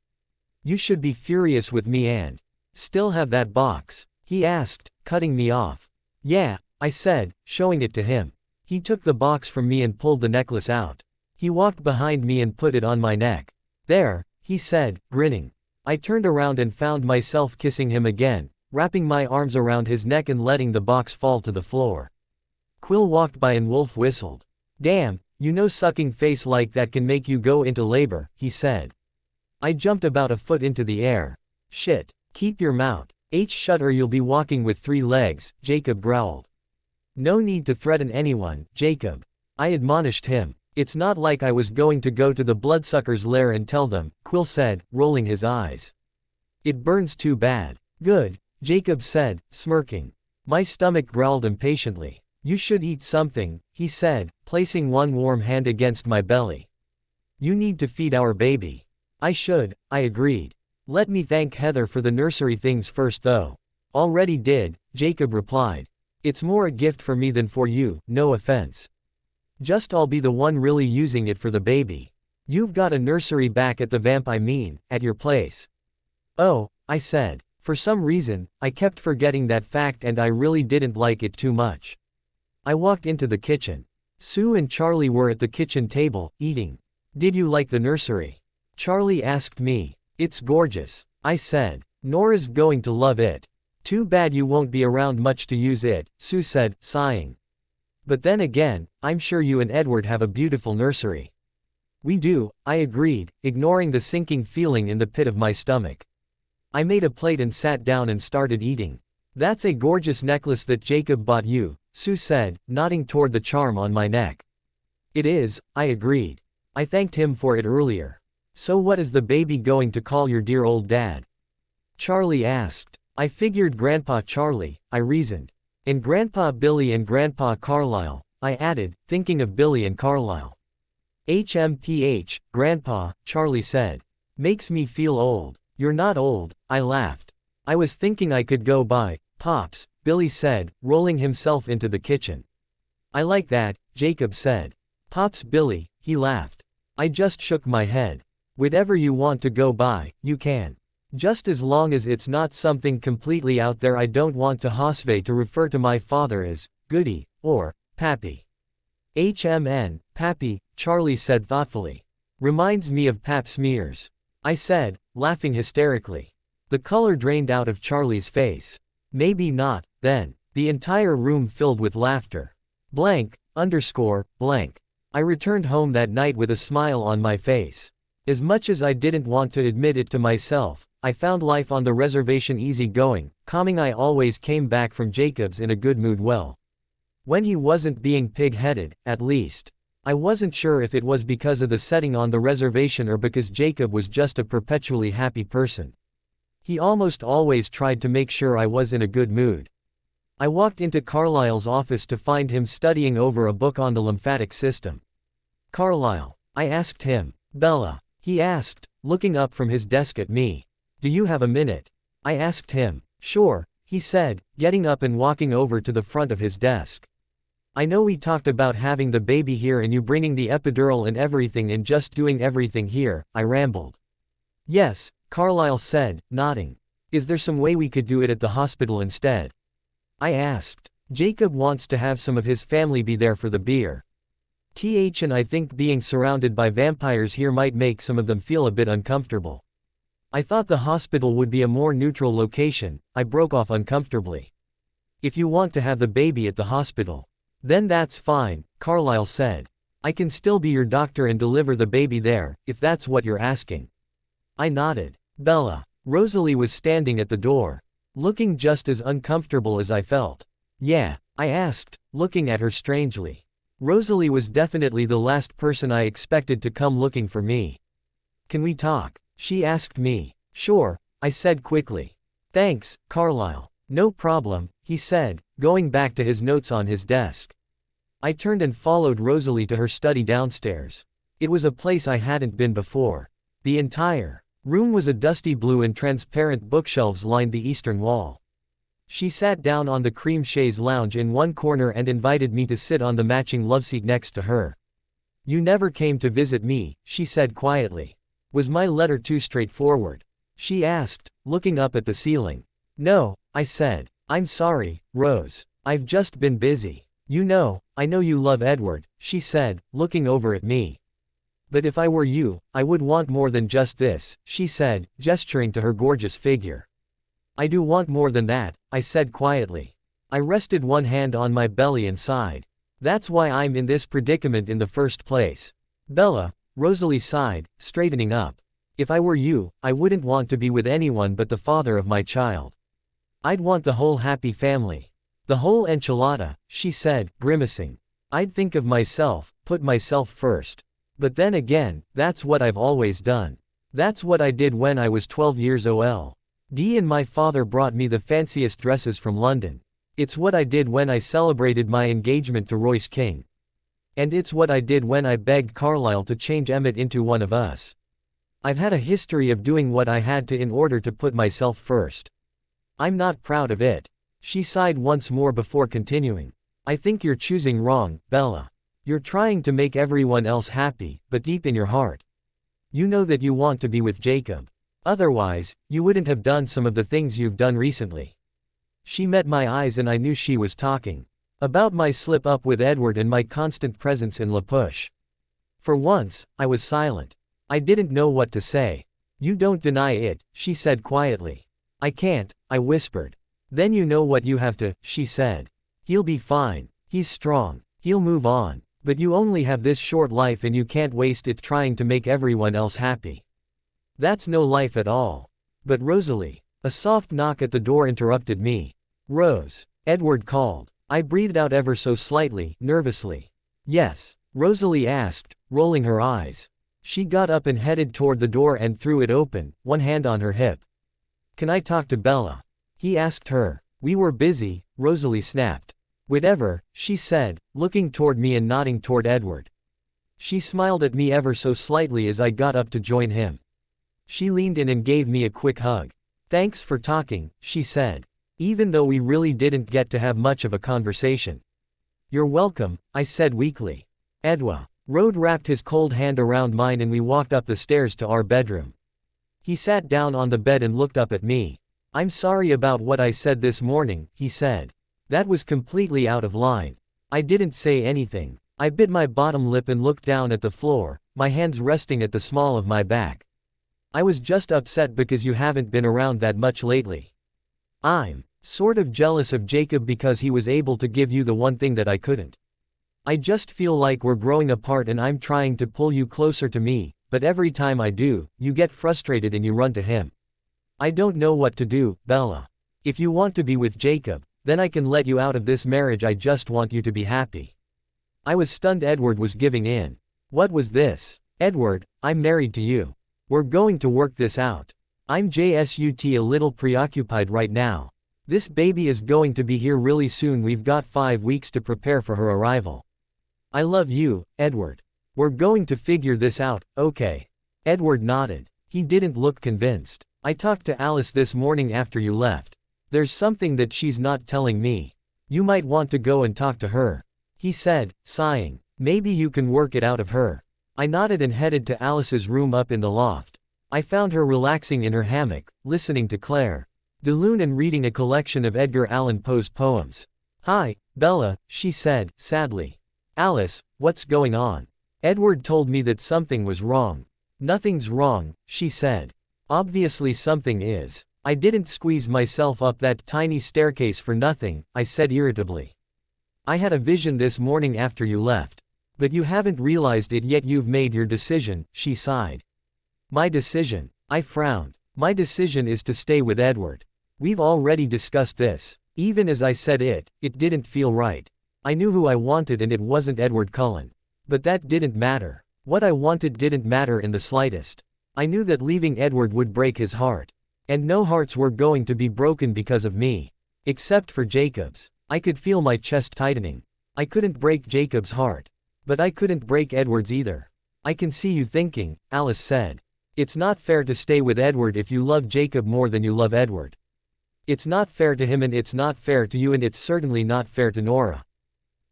You should be furious with me and still have that box, he asked, cutting me off. Yeah, I said, showing it to him. He took the box from me and pulled the necklace out. He walked behind me and put it on my neck. There, he said, grinning. I turned around and found myself kissing him again, wrapping my arms around his neck and letting the box fall to the floor. Quill walked by and Wolf whistled. Damn, you know sucking face like that can make you go into labor, he said. I jumped about a foot into the air. Shit, keep your mouth shut or you'll be walking with 3 legs, Jacob growled. No need to threaten anyone, Jacob. I admonished him. It's not like I was going to go to the bloodsucker's lair and tell them, Quill said, rolling his eyes. It burns too bad. Good, Jacob said, smirking. My stomach growled impatiently. You should eat something, he said, placing one warm hand against my belly. You need to feed our baby. I should, I agreed. Let me thank Heather for the nursery things first though. Already did, Jacob replied. It's more a gift for me than for you, no offense. Just I'll be the one really using it for the baby. You've got a nursery back at the at your place. Oh, I said. For some reason, I kept forgetting that fact and I really didn't like it too much. I walked into the kitchen. Sue and Charlie were at the kitchen table, eating. Did you like the nursery? Charlie asked me. It's gorgeous, I said. Nora's going to love it. Too bad you won't be around much to use it, Sue said, sighing. But then again, I'm sure you and Edward have a beautiful nursery. We do, I agreed, ignoring the sinking feeling in the pit of my stomach. I made a plate and sat down and started eating. That's a gorgeous necklace that Jacob bought you, Sue said, nodding toward the charm on my neck. It is, I agreed. I thanked him for it earlier. So what is the baby going to call your dear old dad? Charlie asked. I figured Grandpa Charlie, I reasoned. And Grandpa Billy and Grandpa Carlisle, I added, thinking of Billy and Carlisle. HMPH, Grandpa, Charlie said. Makes me feel old. You're not old, I laughed. I was thinking I could go by, Pops, Billy said, rolling himself into the kitchen. I like that, Jacob said. Pops Billy, he laughed. I just shook my head. Whatever you want to go by, you can. Just as long as it's not something completely out there. I don't want to Hosve to refer to my father as Goody or Pappy. Pappy, Charlie said thoughtfully. Reminds me of Pap Smears. I said, laughing hysterically. The color drained out of Charlie's face. Maybe not, then. The entire room filled with laughter. Blank. I returned home that night with a smile on my face. As much as I didn't want to admit it to myself, I found life on the reservation easy-going, calming. I always came back from Jacob's in a good mood, well, when he wasn't being pig-headed, at least. I wasn't sure if it was because of the setting on the reservation or because Jacob was just a perpetually happy person. He almost always tried to make sure I was in a good mood. I walked into Carlisle's office to find him studying over a book on the lymphatic system. "Carlisle," I asked him. "Bella," he asked, looking up from his desk at me. "Do you have a minute?" I asked him. "Sure," he said, getting up and walking over to the front of his desk. "I know we talked about having the baby here and you bringing the epidural and everything and just doing everything here," I rambled. "Yes," Carlisle said, nodding. "Is there some way we could do it at the hospital instead?" I asked. "Jacob wants to have some of his family be there for the beer. And I think being surrounded by vampires here might make some of them feel a bit uncomfortable. I thought the hospital would be a more neutral location," I broke off uncomfortably. "If you want to have the baby at the hospital, then that's fine," Carlisle said. "I can still be your doctor and deliver the baby there, if that's what you're asking." I nodded. Bella. Rosalie was standing at the door, looking just as uncomfortable as I felt. "Yeah?" I asked, looking at her strangely. Rosalie was definitely the last person I expected to come looking for me. "Can we talk?" she asked me. "Sure," I said quickly. "Thanks, Carlisle." "No problem," he said, going back to his notes on his desk. I turned and followed Rosalie to her study downstairs. It was a place I hadn't been before. The entire room was a dusty blue and transparent bookshelves lined the eastern wall. She sat down on the cream chaise lounge in one corner and invited me to sit on the matching loveseat next to her. "You never came to visit me," she said quietly. "Was my letter too straightforward?" she asked, looking up at the ceiling. "No," I said. "I'm sorry, Rose. I've just been busy. I know you love Edward," she said, looking over at me. "But if I were you, I would want more than just this," she said, gesturing to her gorgeous figure. "I do want more than that," I said quietly. I rested one hand on my belly and sighed. "That's why I'm in this predicament in the first place." "Bella," Rosalie sighed, straightening up. "If I were you, I wouldn't want to be with anyone but the father of my child. I'd want the whole happy family. The whole enchilada," she said, grimacing. "I'd think of myself, put myself first. But then again, that's what I've always done. That's what I did when I was 12 years old. And my father brought me the fanciest dresses from London. It's what I did when I celebrated my engagement to Royce King. And it's what I did when I begged Carlisle to change Emmett into one of us. I've had a history of doing what I had to in order to put myself first. I'm not proud of it." She sighed once more before continuing. "I think you're choosing wrong, Bella. You're trying to make everyone else happy, but deep in your heart, you know that you want to be with Jacob. Otherwise, you wouldn't have done some of the things you've done recently." She met my eyes and I knew she was talking about my slip-up with Edward and my constant presence in La Push. For once, I was silent. I didn't know what to say. "You don't deny it," she said quietly. "I can't," I whispered. "Then you know what you have to," she said. "He'll be fine. He's strong. He'll move on. But you only have this short life and you can't waste it trying to make everyone else happy. That's no life at all." "But Rosalie." A soft knock at the door interrupted me. "Rose," Edward called. I breathed out ever so slightly, nervously. "Yes?" Rosalie asked, rolling her eyes. She got up and headed toward the door and threw it open, one hand on her hip. "Can I talk to Bella?" he asked her. "We were busy," Rosalie snapped. "Whatever," she said, looking toward me and nodding toward Edward. She smiled at me ever so slightly as I got up to join him. She leaned in and gave me a quick hug. "Thanks for talking," she said. Even though we really didn't get to have much of a conversation. "You're welcome," I said weakly. Rode wrapped his cold hand around mine and we walked up the stairs to our bedroom. He sat down on the bed and looked up at me. "I'm sorry about what I said this morning," he said. "That was completely out of line." I didn't say anything. I bit my bottom lip and looked down at the floor, my hands resting at the small of my back. "I was just upset because you haven't been around that much lately. I'm sort of jealous of Jacob because he was able to give you the one thing that I couldn't." I just feel like we're growing apart and I'm trying to pull you closer to me, but every time I do, you get frustrated and you run to him. I don't know what to do, Bella. If you want to be with Jacob, then I can let you out of this marriage. I just want you to be happy." I was stunned. Edward was giving in. What was this? "Edward, I'm married to you. We're going to work this out. I'm just a little preoccupied right now. This baby is going to be here really soon. We've got 5 weeks to prepare for her arrival. I love you, Edward. We're going to figure this out, okay?" Edward nodded. He didn't look convinced. "I talked to Alice this morning after you left. There's something that she's not telling me. You might want to go and talk to her," he said, sighing. "Maybe you can work it out of her." I nodded and headed to Alice's room up in the loft. I found her relaxing in her hammock, listening to Claire de Lune and reading a collection of Edgar Allan Poe's poems. "Hi, Bella," she said, sadly. "Alice, what's going on? Edward told me that something was wrong." "Nothing's wrong," she said. "Obviously something is. I didn't squeeze myself up that tiny staircase for nothing," I said irritably. "I had a vision this morning after you left. But you haven't realized it yet. You've made your decision," she sighed. "My decision?" I frowned. "My decision is to stay with Edward. We've already discussed this." Even as I said it, it didn't feel right. I knew who I wanted and it wasn't Edward Cullen. But that didn't matter. What I wanted didn't matter in the slightest. I knew that leaving Edward would break his heart. And no hearts were going to be broken because of me. Except for Jacob's. I could feel my chest tightening. I couldn't break Jacob's heart. But I couldn't break Edward's either. "I can see you thinking," Alice said. "It's not fair to stay with Edward if you love Jacob more than you love Edward. It's not fair to him and it's not fair to you and it's certainly not fair to Nora.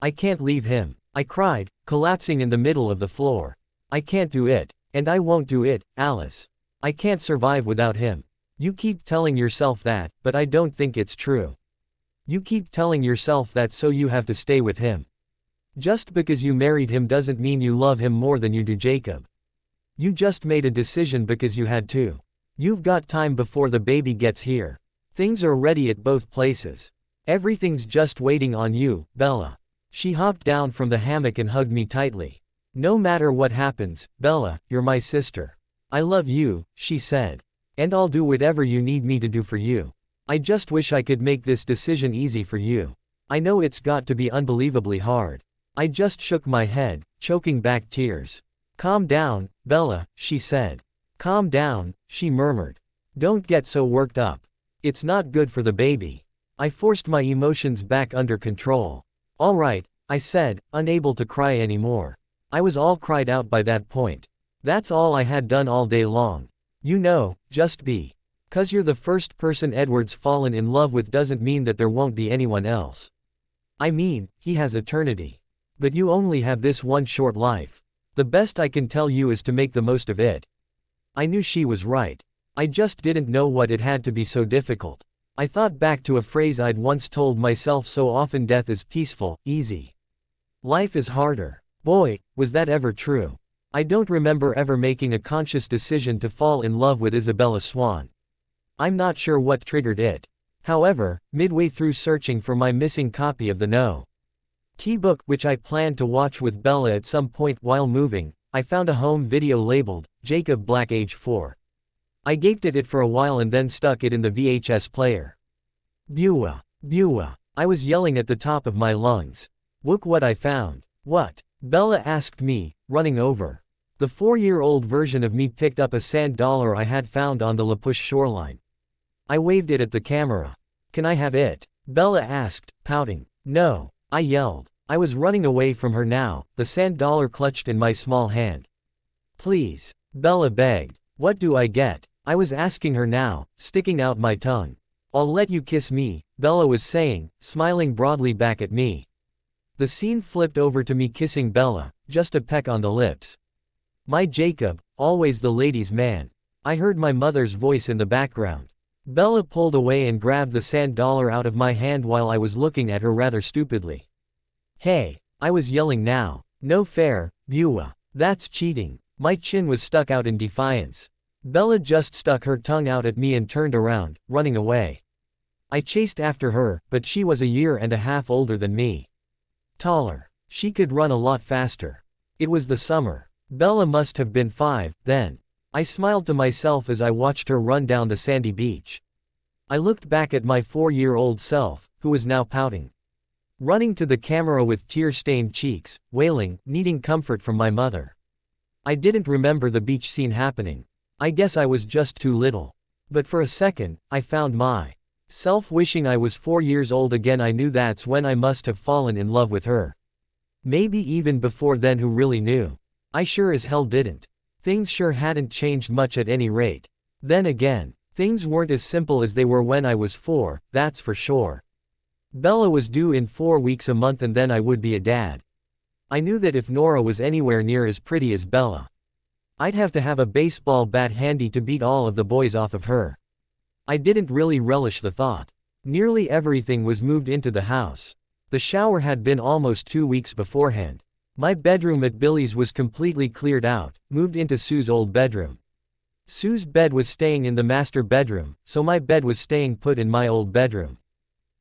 I can't leave him," I cried, collapsing in the middle of the floor. "I can't do it. And I won't do it, Alice. I can't survive without him. You keep telling yourself that, but I don't think it's true. You keep telling yourself that so you have to stay with him. Just because you married him doesn't mean you love him more than you do Jacob. You just made a decision because you had to. You've got time before the baby gets here. Things are ready at both places. Everything's just waiting on you, Bella." She hopped down from the hammock and hugged me tightly. "No matter what happens, Bella, you're my sister. I love you," she said. "And I'll do whatever you need me to do for you. I just wish I could make this decision easy for you. I know it's got to be unbelievably hard." I just shook my head, choking back tears. "Calm down, Bella," she said. "Calm down," she murmured. "Don't get so worked up. It's not good for the baby." I forced my emotions back under control. "All right," I said, unable to cry anymore. I was all cried out by that point. That's all I had done all day long. You know, just be. 'Cause you're the first person Edward's fallen in love with doesn't mean that there won't be anyone else. I mean, he has eternity. But you only have this one short life. The best I can tell you is to make the most of it." I knew she was right. I just didn't know what it had to be so difficult. I thought back to a phrase I'd once told myself so often: death is peaceful, easy. Life is harder. Boy, was that ever true. I don't remember ever making a conscious decision to fall in love with Isabella Swan. I'm not sure what triggered it. However, midway through searching for my missing copy of the No. T-book, which I planned to watch with Bella at some point while moving, I found a home video labeled, Jacob Black age 4. I gaped at it for a while and then stuck it in the VHS player. Beulah, Beulah, I was yelling at the top of my lungs. Look what I found. What? Bella asked me, running over. The 4-year-old version of me picked up a sand dollar I had found on the La Push shoreline. I waved it at the camera. Can I have it? Bella asked, pouting. No, I yelled. I was running away from her now, the sand dollar clutched in my small hand. Please, Bella begged. What do I get? I was asking her now, sticking out my tongue. I'll let you kiss me, Bella was saying, smiling broadly back at me. The scene flipped over to me kissing Bella, just a peck on the lips. My Jacob, always the ladies' man. I heard my mother's voice in the background. Bella pulled away and grabbed the sand dollar out of my hand while I was looking at her rather stupidly. Hey, I was yelling now. No fair, Beulah. That's cheating. My chin was stuck out in defiance. Bella just stuck her tongue out at me and turned around, running away. I chased after her, but she was 1.5 years older than me. Taller. She could run a lot faster. It was the summer. Bella must have been 5, then. I smiled to myself as I watched her run down the sandy beach. I looked back at my 4-year-old self, who was now pouting. Running to the camera with tear-stained cheeks, wailing, needing comfort from my mother. I didn't remember the beach scene happening. I guess I was just too little. But for a second, I found myself wishing I was 4 years old again. I knew that's when I must have fallen in love with her. Maybe even before then, who really knew? I sure as hell didn't. Things sure hadn't changed much at any rate. Then again, things weren't as simple as they were when I was 4, that's for sure. Bella was due in 4 weeks a month, and then I would be a dad. I knew that if Nora was anywhere near as pretty as Bella, I'd have to have a baseball bat handy to beat all of the boys off of her. I didn't really relish the thought. Nearly everything was moved into the house. The shower had been almost 2 weeks beforehand. My bedroom at Billy's was completely cleared out, moved into Sue's old bedroom. Sue's bed was staying in the master bedroom, so my bed was staying put in my old bedroom.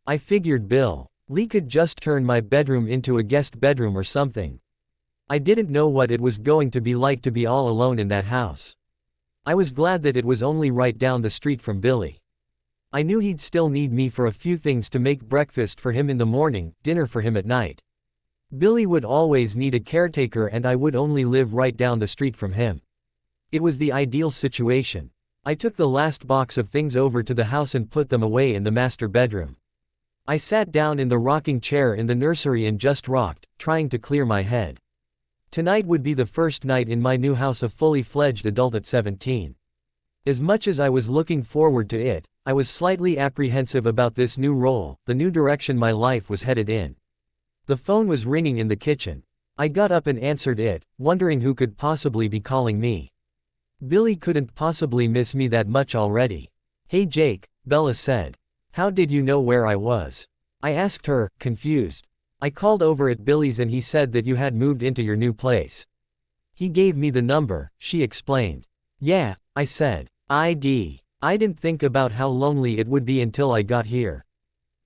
I figured Billy could just turn my bedroom into a guest bedroom or something. I didn't know what it was going to be like to be all alone in that house. I was glad that it was only right down the street from Billy. I knew he'd still need me for a few things, to make breakfast for him in the morning, dinner for him at night. Billy would always need a caretaker, and I would only live right down the street from him. It was the ideal situation. I took the last box of things over to the house and put them away in the master bedroom. I sat down in the rocking chair in the nursery and just rocked, trying to clear my head. Tonight would be the first night in my new house, a fully fledged adult at 17. As much as I was looking forward to it, I was slightly apprehensive about this new role, the new direction my life was headed in. The phone was ringing in the kitchen. I got up and answered it, wondering who could possibly be calling me. Billy couldn't possibly miss me that much already. "Hey Jake," Bella said. "How did you know where I was?" I asked her, confused. "I called over at Billy's and he said that you had moved into your new place. He gave me the number," she explained. "Yeah," I said. I didn't think about how lonely it would be until I got here.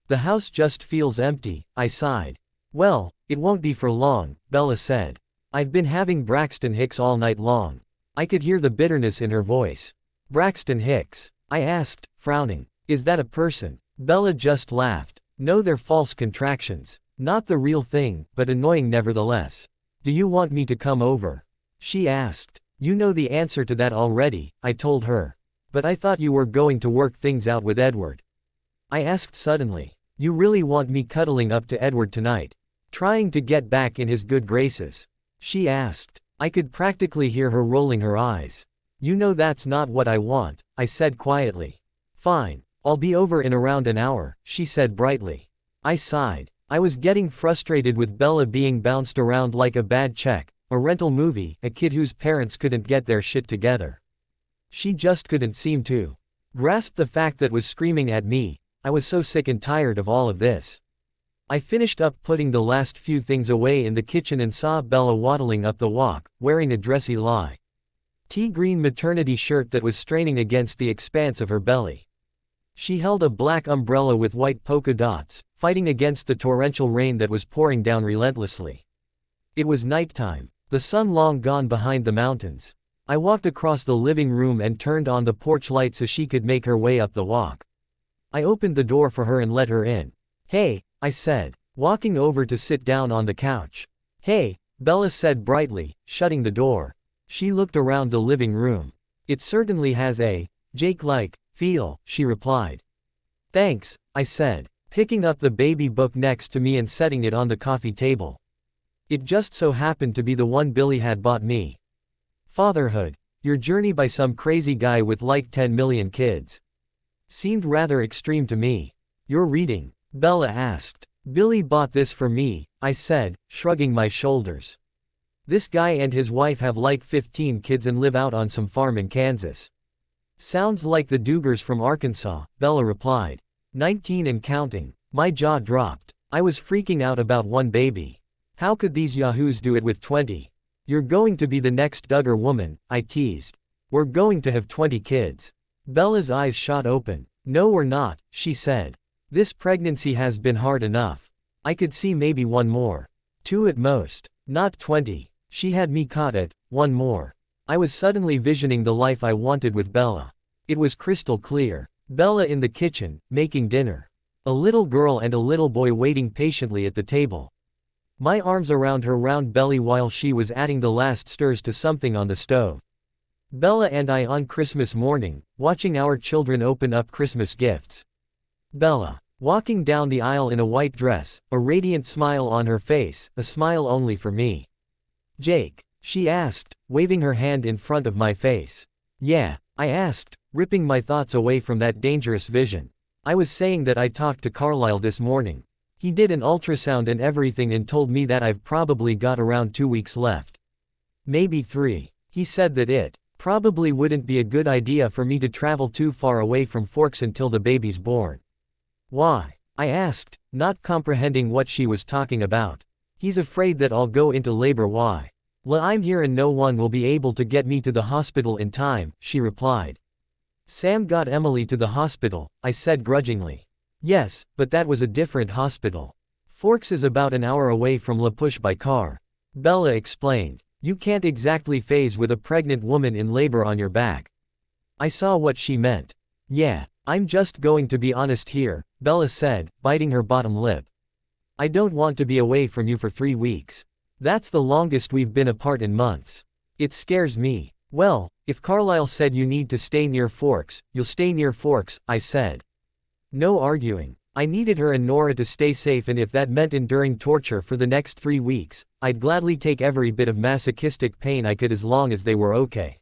The house just feels empty," I sighed. "Well, it won't be for long," Bella said. "I've been having Braxton Hicks all night long." I could hear the bitterness in her voice. "Braxton Hicks?" I asked, frowning. "Is that a person?" Bella just laughed. "No, they're false contractions. Not the real thing, but annoying nevertheless." "Do you want me to come over?" she asked. "You know the answer to that already," I told her. "But I thought you were going to work things out with Edward." I asked suddenly. "You really want me cuddling up to Edward tonight? Trying to get back in his good graces?" she asked. I could practically hear her rolling her eyes. "You know that's not what I want," I said quietly. "Fine. I'll be over in around an hour," she said brightly. I sighed. I was getting frustrated with Bella being bounced around like a bad check, a rental movie, a kid whose parents couldn't get their shit together. She just couldn't seem to grasp the fact that was screaming at me. I was so sick and tired of all of this. I finished up putting the last few things away in the kitchen and saw Bella waddling up the walk, wearing a dressy tea-green maternity shirt that was straining against the expanse of her belly. She held a black umbrella with white polka dots, fighting against the torrential rain that was pouring down relentlessly. It was nighttime, the sun long gone behind the mountains. I walked across the living room and turned on the porch light so she could make her way up the walk. I opened the door for her and let her in. "Hey," I said, walking over to sit down on the couch. "Hey," Bella said brightly, shutting the door. She looked around the living room. "It certainly has a Jake-like feel," she replied. "Thanks," I said, picking up the baby book next to me and setting it on the coffee table. It just so happened to be the one Billy had bought me. "Fatherhood. Your Journey by some crazy guy with like 10 million kids." Seemed rather extreme to me. "You're reading?" Bella asked. "Billy bought this for me," I said, shrugging my shoulders. "This guy and his wife have like 15 kids and live out on some farm in Kansas." "Sounds like the Dugars from Arkansas," Bella replied. 19 and counting. My jaw dropped. I was freaking out about one baby. How could these yahoos do it with 20? "You're going to be the next Duggar woman," I teased. "We're going to have 20 kids." Bella's eyes shot open. "No, we're not," she said. "This pregnancy has been hard enough. I could see maybe one more." 2 at most. Not 20. She had me caught at 1 more. I was suddenly visioning the life I wanted with Bella. It was crystal clear. Bella in the kitchen, making dinner. A little girl and a little boy waiting patiently at the table. My arms around her round belly while she was adding the last stirs to something on the stove. Bella and I on Christmas morning, watching our children open up Christmas gifts. Bella, walking down the aisle in a white dress, a radiant smile on her face, a smile only for me. Jake? She asked, waving her hand in front of my face. Yeah, I asked, ripping my thoughts away from that dangerous vision. I was saying that I talked to Carlisle this morning. He did an ultrasound and everything and told me that I've probably got around 2 weeks left. Maybe 3. He said that it probably wouldn't be a good idea for me to travel too far away from Forks until the baby's born. Why? I asked, not comprehending what she was talking about. He's afraid that I'll go into labor. Why? Well, I'm here and no one will be able to get me to the hospital in time, she replied. Sam got Emily to the hospital, I said grudgingly. Yes, but that was a different hospital. Forks is about an hour away from La Push by car. Bella explained. You can't exactly phase with a pregnant woman in labor on your back. I saw what she meant. Yeah, I'm just going to be honest here, Bella said, biting her bottom lip. I don't want to be away from you for 3 weeks. That's the longest we've been apart in months. It scares me. Well, if Carlisle said you need to stay near Forks, you'll stay near Forks, I said. No arguing. I needed her and Nora to stay safe, and if that meant enduring torture for the next 3 weeks, I'd gladly take every bit of masochistic pain I could as long as they were okay.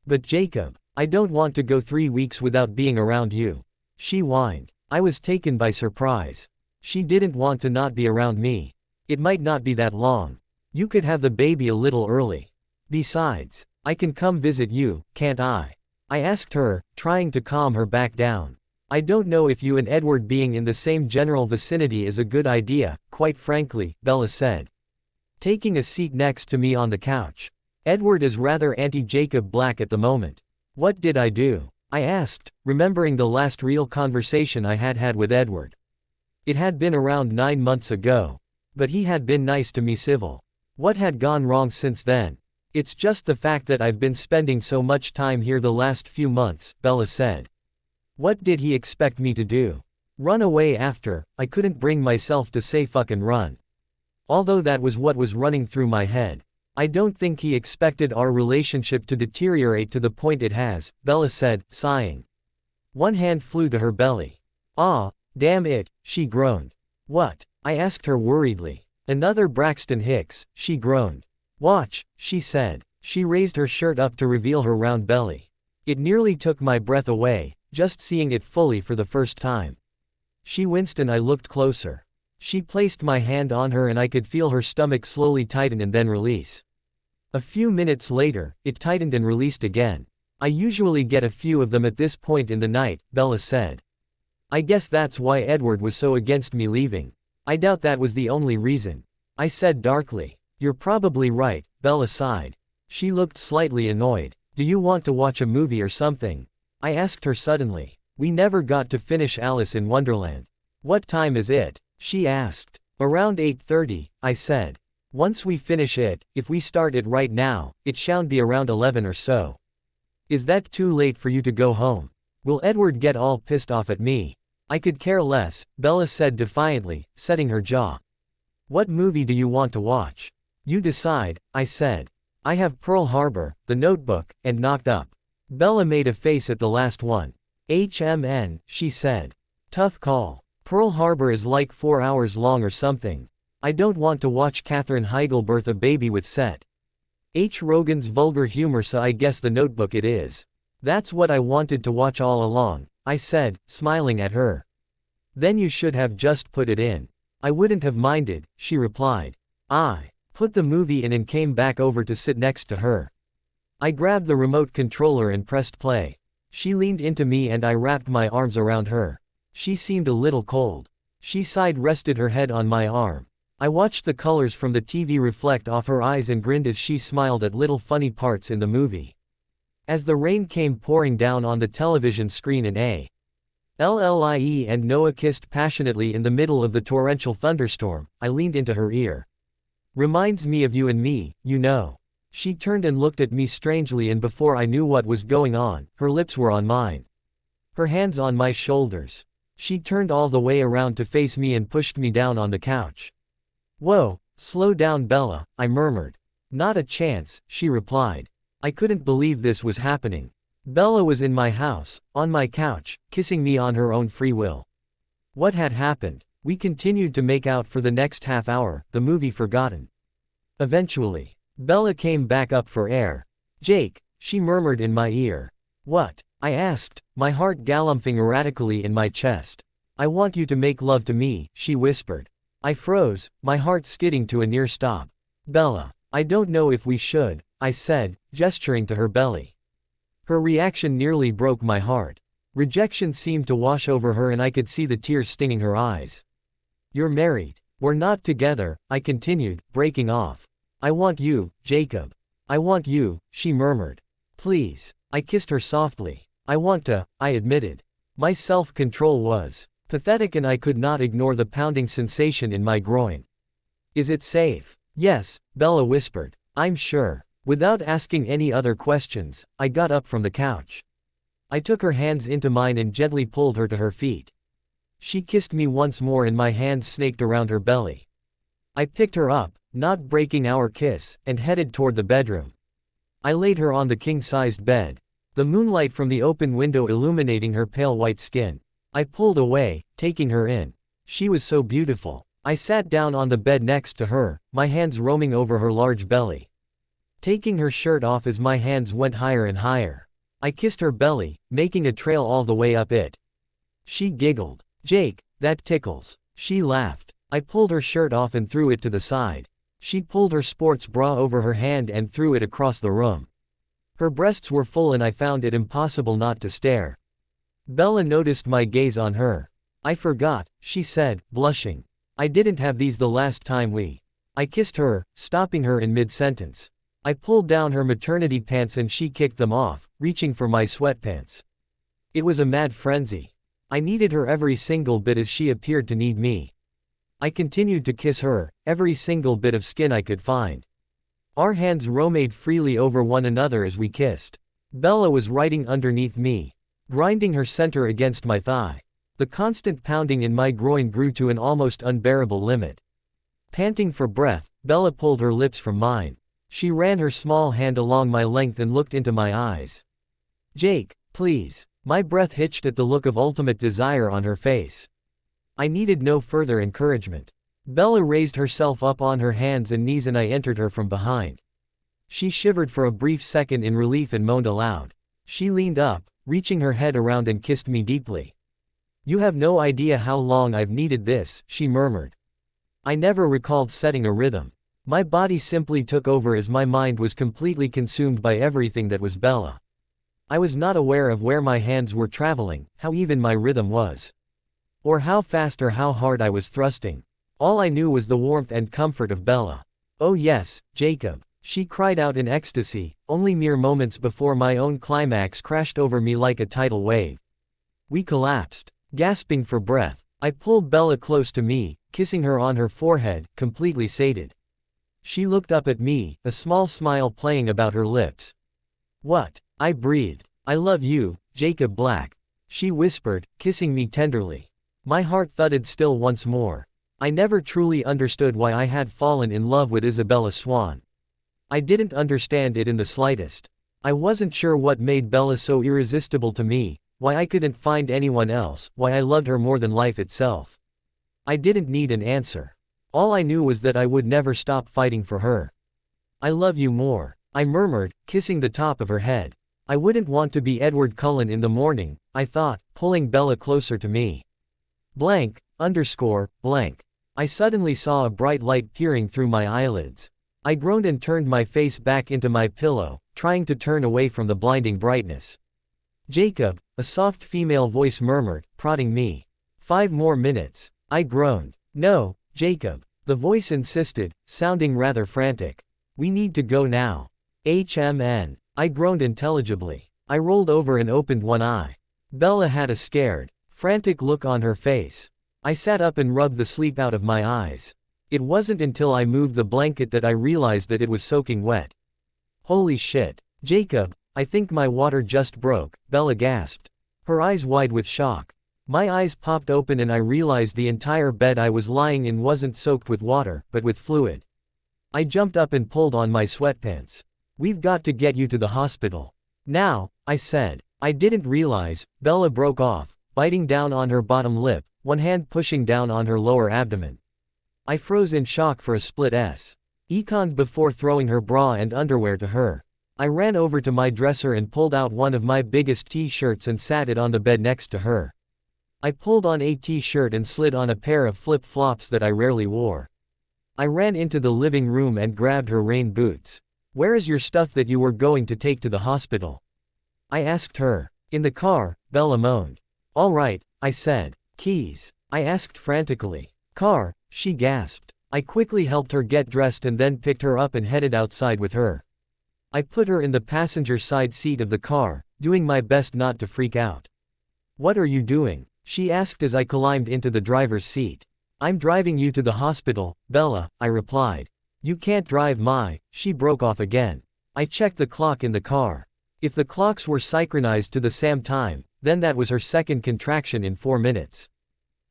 But Jacob, I don't want to go 3 weeks without being around you. She whined. I was taken by surprise. She didn't want to not be around me. It might not be that long. You could have the baby a little early. Besides, I can come visit you, can't I? I asked her, trying to calm her back down. I don't know if you and Edward being in the same general vicinity is a good idea, quite frankly, Bella said. Taking a seat next to me on the couch. Edward is rather anti-Jacob Black at the moment. What did I do? I asked, remembering the last real conversation I had had with Edward. It had been around 9 months ago. But he had been nice to me, civil. What had gone wrong since then? It's just the fact that I've been spending so much time here the last few months, Bella said. What did he expect me to do? Run away after? I couldn't bring myself to say fucking run. Although that was what was running through my head. I don't think he expected our relationship to deteriorate to the point it has, Bella said, sighing. One hand flew to her belly. Ah, damn it, she groaned. What? I asked her worriedly. Another Braxton Hicks, she groaned. Watch, she said. She raised her shirt up to reveal her round belly. It nearly took my breath away, just seeing it fully for the first time. She winced and I looked closer. She placed my hand on her and I could feel her stomach slowly tighten and then release. A few minutes later, it tightened and released again. I usually get a few of them at this point in the night, Bella said. I guess that's why Edward was so against me leaving. I doubt that was the only reason. I said darkly. You're probably right, Bella sighed. She looked slightly annoyed. Do you want to watch a movie or something? I asked her suddenly. We never got to finish Alice in Wonderland. What time is it? She asked. Around 8:30, I said. Once we finish it, if we start it right now, it shan't be around 11 or so. Is that too late for you to go home? Will Edward get all pissed off at me? I could care less, Bella said defiantly, setting her jaw. What movie do you want to watch? You decide, I said. I have Pearl Harbor, The Notebook, and Knocked Up. Bella made a face at the last one. HMN, she said. Tough call. Pearl Harbor is like 4 hours long or something. I don't want to watch Katherine Heigl birth a baby with Seth Rogen's vulgar humor, so I guess The Notebook it is. That's what I wanted to watch all along, I said, smiling at her. Then you should have just put it in. I wouldn't have minded, she replied. I put the movie in and came back over to sit next to her. I grabbed the remote controller and pressed play. She leaned into me and I wrapped my arms around her. She seemed a little cold. She sighed, rested her head on my arm. I watched the colors from the TV reflect off her eyes and grinned as she smiled at little funny parts in the movie. As the rain came pouring down on the television screen and Llie and Noah kissed passionately in the middle of the torrential thunderstorm, I leaned into her ear. Reminds me of you and me, you know. She turned and looked at me strangely, and before I knew what was going on, her lips were on mine. Her hands on my shoulders. She turned all the way around to face me and pushed me down on the couch. Whoa, slow down Bella, I murmured. Not a chance, she replied. I couldn't believe this was happening. Bella was in my house, on my couch, kissing me on her own free will. What had happened? We continued to make out for the next half hour, the movie forgotten. Eventually, Bella came back up for air. Jake, she murmured in my ear. What? I asked, my heart galloping erratically in my chest. I want you to make love to me, she whispered. I froze, my heart skidding to a near stop. Bella, I don't know if we should, I said, gesturing to her belly. Her reaction nearly broke my heart. Rejection seemed to wash over her, and I could see the tears stinging her eyes. You're married. We're not together, I continued, breaking off. I want you, Jacob. I want you, she murmured. Please. I kissed her softly. I want to, I admitted. My self-control was pathetic, and I could not ignore the pounding sensation in my groin. Is it safe? Yes, Bella whispered. I'm sure. Without asking any other questions, I got up from the couch. I took her hands into mine and gently pulled her to her feet. She kissed me once more, and my hands snaked around her belly. I picked her up, not breaking our kiss, and headed toward the bedroom. I laid her on the king-sized bed, the moonlight from the open window illuminating her pale white skin. I pulled away, taking her in. She was so beautiful. I sat down on the bed next to her, my hands roaming over her large belly. Taking her shirt off as my hands went higher and higher. I kissed her belly, making a trail all the way up it. She giggled. Jake, that tickles. She laughed. I pulled her shirt off and threw it to the side. She pulled her sports bra over her hand and threw it across the room. Her breasts were full, and I found it impossible not to stare. Bella noticed my gaze on her. I forgot, she said, blushing. I didn't have these the last time we. I kissed her, stopping her in mid-sentence. I pulled down her maternity pants and she kicked them off, reaching for my sweatpants. It was a mad frenzy. I needed her every single bit as she appeared to need me. I continued to kiss her, every single bit of skin I could find. Our hands roamed freely over one another as we kissed. Bella was riding underneath me, grinding her center against my thigh. The constant pounding in my groin grew to an almost unbearable limit. Panting for breath, Bella pulled her lips from mine. She ran her small hand along my length and looked into my eyes. Jake, please. My breath hitched at the look of ultimate desire on her face. I needed no further encouragement. Bella raised herself up on her hands and knees, and I entered her from behind. She shivered for a brief second in relief and moaned aloud. She leaned up, reaching her head around, and kissed me deeply. You have no idea how long I've needed this, she murmured. I never recalled setting a rhythm. My body simply took over as my mind was completely consumed by everything that was Bella. I was not aware of where my hands were traveling, how even my rhythm was, or how fast or how hard I was thrusting. All I knew was the warmth and comfort of Bella. Oh yes, Jacob, she cried out in ecstasy, only mere moments before my own climax crashed over me like a tidal wave. We collapsed. Gasping for breath, I pulled Bella close to me, kissing her on her forehead, completely sated. She looked up at me, a small smile playing about her lips. What? I breathed. I love you, Jacob Black. She whispered, kissing me tenderly. My heart thudded still once more. I never truly understood why I had fallen in love with Isabella Swan. I didn't understand it in the slightest. I wasn't sure what made Bella so irresistible to me, why I couldn't find anyone else, why I loved her more than life itself. I didn't need an answer. All I knew was that I would never stop fighting for her. I love you more, I murmured, kissing the top of her head. I wouldn't want to be Edward Cullen in the morning, I thought, pulling Bella closer to me. Blank. I suddenly saw a bright light peering through my eyelids. I groaned and turned my face back into my pillow, trying to turn away from the blinding brightness. Jacob, a soft female voice murmured, prodding me. 5 more minutes. I groaned. No, Jacob. The voice insisted, sounding rather frantic. We need to go now. HMN. I groaned intelligibly. I rolled over and opened one eye. Bella had a scared, frantic look on her face. I sat up and rubbed the sleep out of my eyes. It wasn't until I moved the blanket that I realized that it was soaking wet. Holy shit. Jacob, I think my water just broke, Bella gasped. Her eyes wide with shock. My eyes popped open and I realized the entire bed I was lying in wasn't soaked with water, but with fluid. I jumped up and pulled on my sweatpants. We've got to get you to the hospital. Now, I said. I didn't realize, Bella broke off, biting down on her bottom lip, one hand pushing down on her lower abdomen. I froze in shock for a split second before throwing her bra and underwear to her. I ran over to my dresser and pulled out one of my biggest t-shirts and sat it on the bed next to her. I pulled on a t-shirt and slid on a pair of flip-flops that I rarely wore. I ran into the living room and grabbed her rain boots. Where is your stuff that you were going to take to the hospital? I asked her. In the car, Bella moaned. All right, I said. Keys? I asked frantically. Car, she gasped. I quickly helped her get dressed and then picked her up and headed outside with her. I put her in the passenger side seat of the car, doing my best not to freak out. What are you doing? She asked as I climbed into the driver's seat. I'm driving you to the hospital, Bella, I replied. You can't drive she broke off again. I checked the clock in the car. If the clocks were synchronized to the same time, then that was her second contraction in 4 minutes.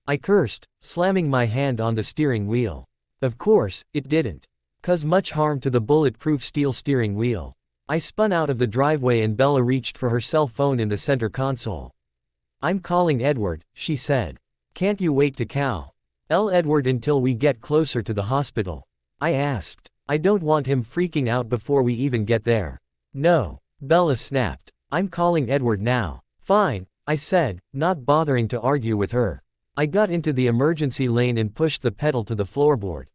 I cursed, slamming my hand on the steering wheel. Of course, it didn't cause much harm to the bulletproof steel steering wheel. I spun out of the driveway and Bella reached for her cell phone in the center console. I'm calling Edward, she said. Can't you wait to call Edward until we get closer to the hospital? I asked. I don't want him freaking out before we even get there. No, Bella snapped. I'm calling Edward now. Fine, I said, not bothering to argue with her. I got into the emergency lane and pushed the pedal to the floorboard.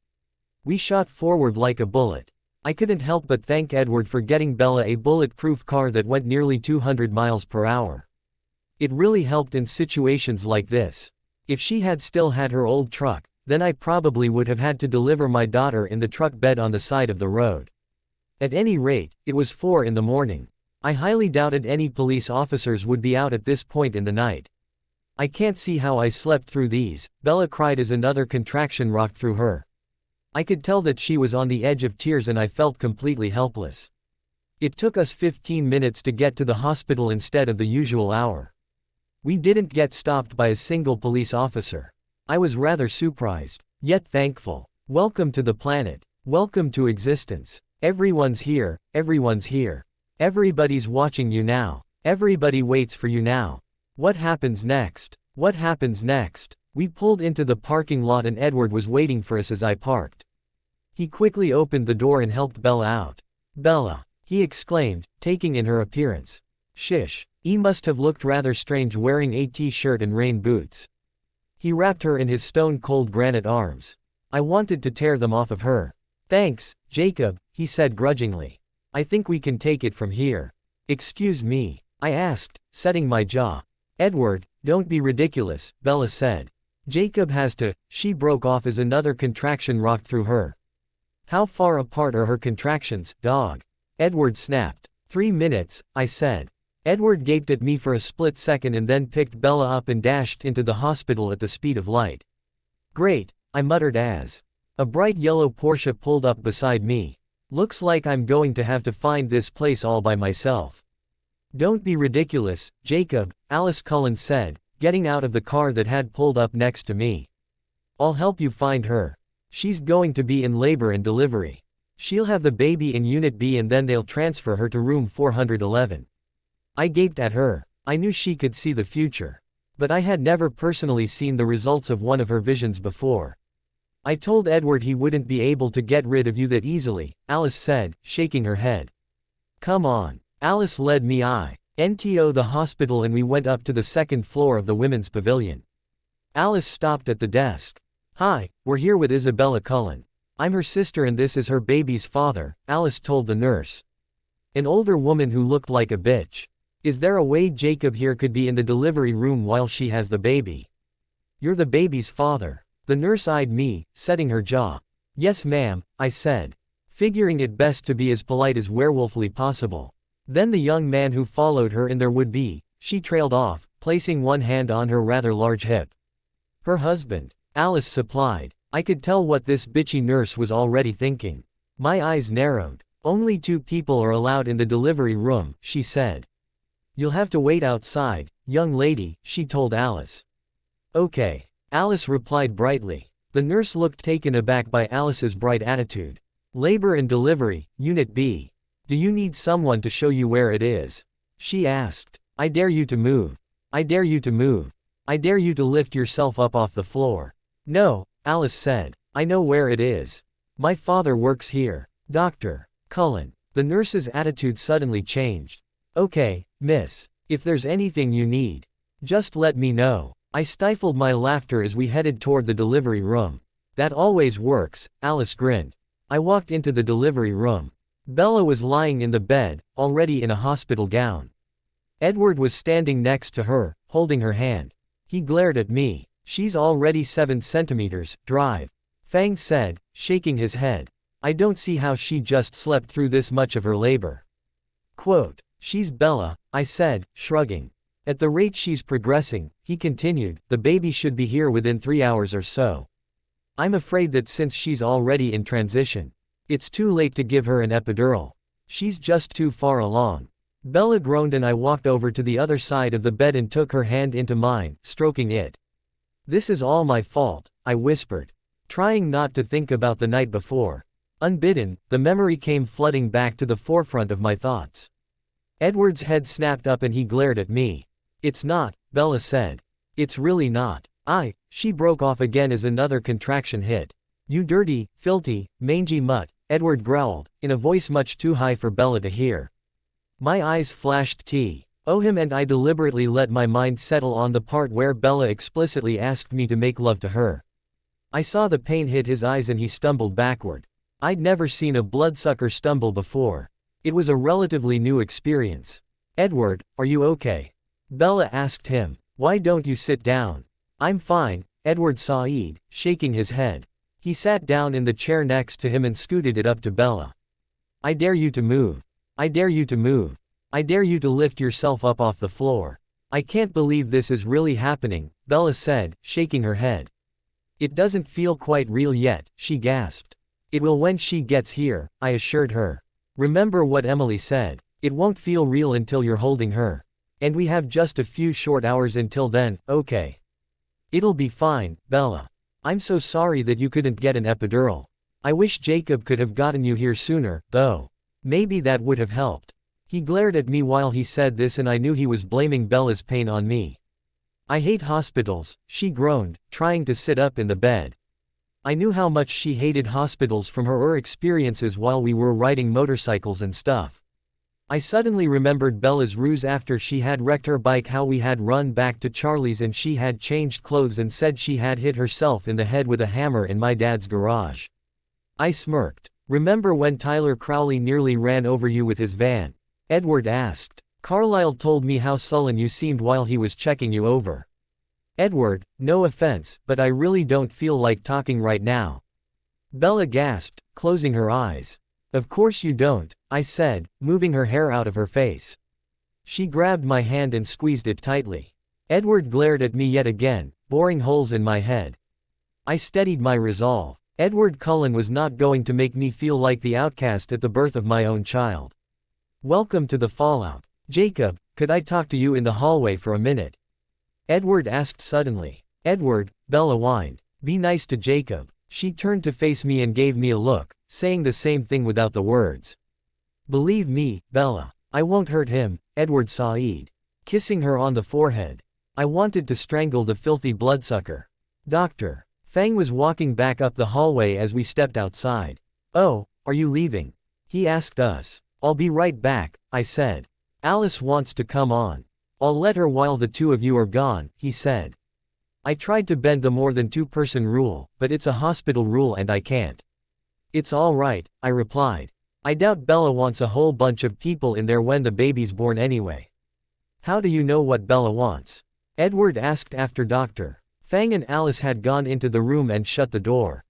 We shot forward like a bullet. I couldn't help but thank Edward for getting Bella a bulletproof car that went nearly 200 miles per hour. It really helped in situations like this. If she had still had her old truck, then I probably would have had to deliver my daughter in the truck bed on the side of the road. At any rate, it was 4 in the morning. I highly doubted any police officers would be out at this point in the night. I can't see how I slept through these, Bella cried as another contraction rocked through her. I could tell that she was on the edge of tears and I felt completely helpless. It took us 15 minutes to get to the hospital instead of the usual hour. We didn't get stopped by a single police officer. I was rather surprised, yet thankful. Welcome to the planet. Welcome to existence. Everyone's here, everyone's here. Everybody's watching you now. Everybody waits for you now. What happens next? What happens next? We pulled into the parking lot and Edward was waiting for us as I parked. He quickly opened the door and helped Bella out. Bella, he exclaimed, taking in her appearance. Shish, he must have looked rather strange wearing a t-shirt and rain boots. He wrapped her in his stone-cold granite arms. I wanted to tear them off of her. Thanks, Jacob, he said grudgingly. I think we can take it from here. Excuse me, I asked, setting my jaw. Edward, don't be ridiculous, Bella said. Jacob has to, she broke off as another contraction rocked through her. How far apart are her contractions, dog? Edward snapped. 3 minutes, I said. Edward gaped at me for a split second and then picked Bella up and dashed into the hospital at the speed of light. Great, I muttered as a bright yellow Porsche pulled up beside me. Looks like I'm going to have to find this place all by myself. Don't be ridiculous, Jacob, Alice Cullen said, getting out of the car that had pulled up next to me. I'll help you find her. She's going to be in labor and delivery. She'll have the baby in Unit B and then they'll transfer her to room 411. I gaped at her. I knew she could see the future. But I had never personally seen the results of one of her visions before. I told Edward he wouldn't be able to get rid of you that easily, Alice said, shaking her head. Come on. Alice led me into the hospital and we went up to the second floor of the women's pavilion. Alice stopped at the desk. Hi, we're here with Isabella Cullen. I'm her sister and this is her baby's father, Alice told the nurse. An older woman who looked like a bitch. Is there a way Jacob here could be in the delivery room while she has the baby? You're the baby's father. The nurse eyed me, setting her jaw. Yes ma'am, I said, figuring it best to be as polite as werewolfly possible. Then the young man who followed her in there would be, she trailed off, placing one hand on her rather large hip. Her husband, Alice supplied. I could tell what this bitchy nurse was already thinking. My eyes narrowed. "Only 2 people are allowed in the delivery room," she said. "You'll have to wait outside, young lady," she told Alice. "Okay," Alice replied brightly. The nurse looked taken aback by Alice's bright attitude. "Labor and delivery, Unit B. Do you need someone to show you where it is?" she asked. "I dare you to move. I dare you to move. I dare you to lift yourself up off the floor." "No," Alice said. "I know where it is. My father works here. Dr. Cullen." The nurse's attitude suddenly changed. "Okay, miss. If there's anything you need, just let me know." I stifled my laughter as we headed toward the delivery room. "That always works," Alice grinned. I walked into the delivery room. Bella was lying in the bed, already in a hospital gown. Edward was standing next to her, holding her hand. He glared at me. "She's already 7 centimeters, drive," Fang said, shaking his head. "I don't see how she just slept through this much of her labor." Quote, "She's Bella," I said, shrugging. "At the rate she's progressing," he continued, "the baby should be here within 3 hours or so. I'm afraid that since she's already in transition, it's too late to give her an epidural. She's just too far along." Bella groaned and I walked over to the other side of the bed and took her hand into mine, stroking it. "This is all my fault," I whispered, trying not to think about the night before. Unbidden, the memory came flooding back to the forefront of my thoughts. Edward's head snapped up and he glared at me. "It's not," Bella said. "It's really not." She broke off again as another contraction hit. "You dirty, filthy, mangy mutt," Edward growled, in a voice much too high for Bella to hear. My eyes flashed him and I deliberately let my mind settle on the part where Bella explicitly asked me to make love to her. I saw the pain hit his eyes and he stumbled backward. I'd never seen a bloodsucker stumble before. It was a relatively new experience. "Edward, are you okay?" Bella asked him. "Why don't you sit down?" "I'm fine," Edward sighed, shaking his head. He sat down in the chair next to him and scooted it up to Bella. "I dare you to move. I dare you to move. I dare you to lift yourself up off the floor." "I can't believe this is really happening," Bella said, shaking her head. "It doesn't feel quite real yet," she gasped. "It will when she gets here," I assured her. "Remember what Emily said. It won't feel real until you're holding her. And we have just a few short hours until then, okay?" "It'll be fine, Bella. I'm so sorry that you couldn't get an epidural. I wish Jacob could have gotten you here sooner, though. Maybe that would have helped." He glared at me while he said this and I knew he was blaming Bella's pain on me. "I hate hospitals," she groaned, trying to sit up in the bed. I knew how much she hated hospitals from her experiences while we were riding motorcycles and stuff. I suddenly remembered Bella's ruse after she had wrecked her bike, how we had run back to Charlie's and she had changed clothes and said she had hit herself in the head with a hammer in my dad's garage. I smirked. "Remember when Tyler Crowley nearly ran over you with his van?" Edward asked. "Carlisle told me how sullen you seemed while he was checking you over." "Edward, no offense, but I really don't feel like talking right now." Bella gasped, closing her eyes. "Of course you don't," I said, moving her hair out of her face. She grabbed my hand and squeezed it tightly. Edward glared at me yet again, boring holes in my head. I steadied my resolve. Edward Cullen was not going to make me feel like the outcast at the birth of my own child. "Welcome to the fallout. Jacob, could I talk to you in the hallway for a minute?" Edward asked suddenly. "Edward," Bella whined. "Be nice to Jacob." She turned to face me and gave me a look, saying the same thing without the words. "Believe me, Bella, I won't hurt him," Edward sighed, kissing her on the forehead. I wanted to strangle the filthy bloodsucker. Dr. Fang was walking back up the hallway as we stepped outside. "Oh, are you leaving?" he asked us. "I'll be right back," I said. "Alice wants to come on. I'll let her while the 2 of you are gone," he said. I tried to bend the more than 2-person rule, but it's a hospital rule and I can't. "It's all right," I replied. "I doubt Bella wants a whole bunch of people in there when the baby's born anyway." "How do you know what Bella wants?" Edward asked after Dr. Fang and Alice had gone into the room and shut the door.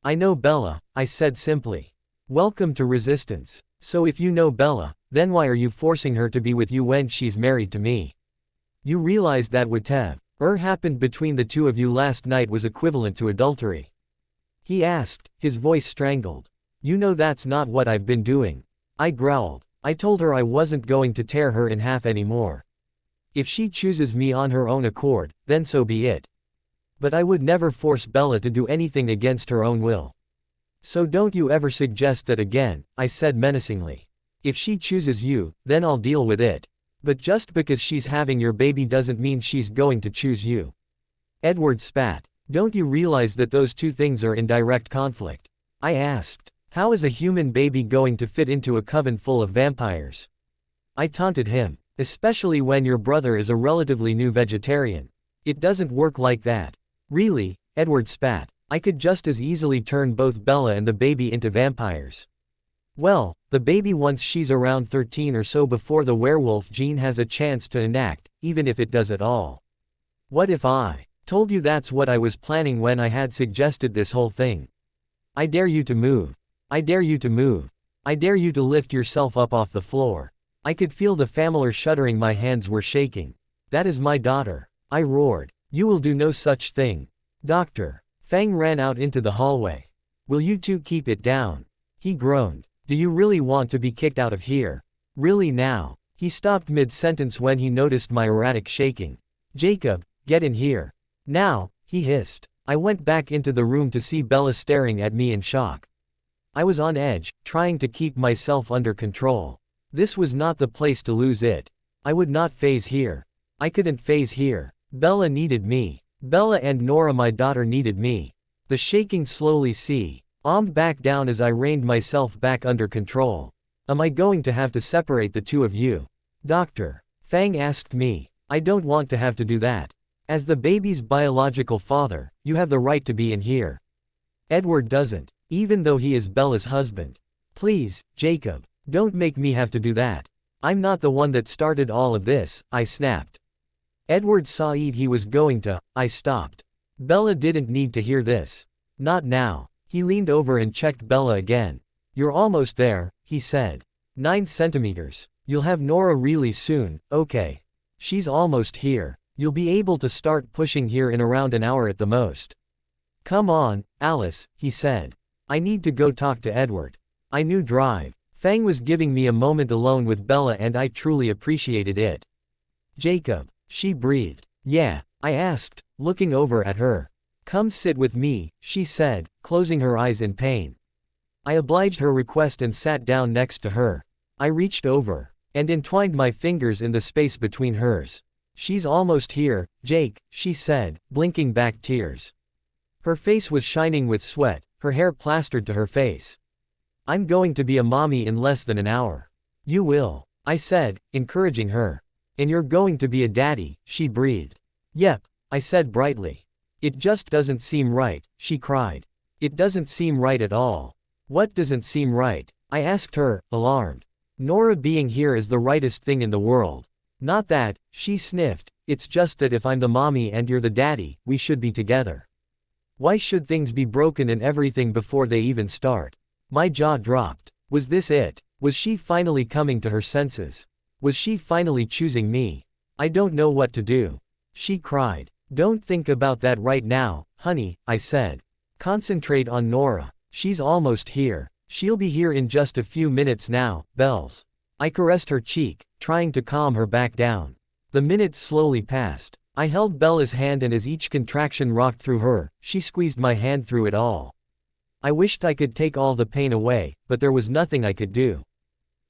"I know Bella," I said simply. "Welcome to Resistance. So if you know Bella, then why are you forcing her to be with you when she's married to me? You realize that whatever happened between the 2 of you last night was equivalent to adultery." he asked, his voice strangled. You know that's not what I've been doing. I growled. I told her I wasn't going to tear her in half anymore. If she chooses me on her own accord, then so be it. But I would never force Bella to do anything against her own will. So don't you ever suggest that again, I said menacingly. If she chooses you, then I'll deal with it. But just because she's having your baby doesn't mean she's going to choose you. Edward spat. Don't you realize that those two things are in direct conflict? I asked. How is a human baby going to fit into a coven full of vampires? I taunted him. Especially when your brother is a relatively new vegetarian. It doesn't work like that. Really, Edward spat. I could just as easily turn both Bella and the baby into vampires. Well, the baby once she's around 13 or so before the werewolf gene has a chance to enact, even if it does at all. What if I told you that's what I was planning when I had suggested this whole thing? I dare you to move. I dare you to move. I dare you to lift yourself up off the floor. I could feel the familiar shuddering, my hands were shaking. That is my daughter. I roared. You will do no such thing. Doctor. Fang ran out into the hallway. Will you two keep it down? He groaned. Do you really want to be kicked out of here? Really now? He stopped mid-sentence when he noticed my erratic shaking. Jacob, get in here. Now, he hissed. I went back into the room to see Bella staring at me in shock. I was on edge, trying to keep myself under control. This was not the place to lose it. I would not phase here. I couldn't phase here. Bella needed me. Bella and Nora, my daughter, needed me. The shaking slowly calmed back down as I reined myself back under control. Am I going to have to separate the two of you? Doctor. Fang asked me. I don't want to have to do that. As the baby's biological father, you have the right to be in here. Edward doesn't, even though he is Bella's husband. Please, Jacob. Don't make me have to do that. I'm not the one that started all of this, I snapped. Edward saw he was going to. I stopped. Bella didn't need to hear this. Not now. He leaned over and checked Bella again. You're almost there, he said. 9 centimeters. You'll have Nora really soon, okay. She's almost here. You'll be able to start pushing here in around an hour at the most. Come on, Alice, he said. I need to go talk to Edward. I knew drive. Fang was giving me a moment alone with Bella and I truly appreciated it. Jacob, she breathed. Yeah, I asked, looking over at her. Come sit with me, she said, closing her eyes in pain. I obliged her request and sat down next to her. I reached over and entwined my fingers in the space between hers. She's almost here, Jake, she said, blinking back tears. Her face was shining with sweat, her hair plastered to her face. I'm going to be a mommy in less than an hour. You will, I said, encouraging her. And you're going to be a daddy, she breathed. Yep, I said brightly. It just doesn't seem right, she cried. It doesn't seem right at all. What doesn't seem right? I asked her, alarmed. Nora being here is the rightest thing in the world. Not that, she sniffed, it's just that if I'm the mommy and you're the daddy, we should be together. Why should things be broken and everything before they even start? My jaw dropped. Was this it? Was she finally coming to her senses? Was she finally choosing me? I don't know what to do. She cried. Don't think about that right now, honey, I said. Concentrate on Nora. She's almost here. She'll be here in just a few minutes now, bells. I caressed her cheek, trying to calm her back down. The minutes slowly passed. I held Bella's hand and as each contraction rocked through her, she squeezed my hand through it all. I wished I could take all the pain away, but there was nothing I could do.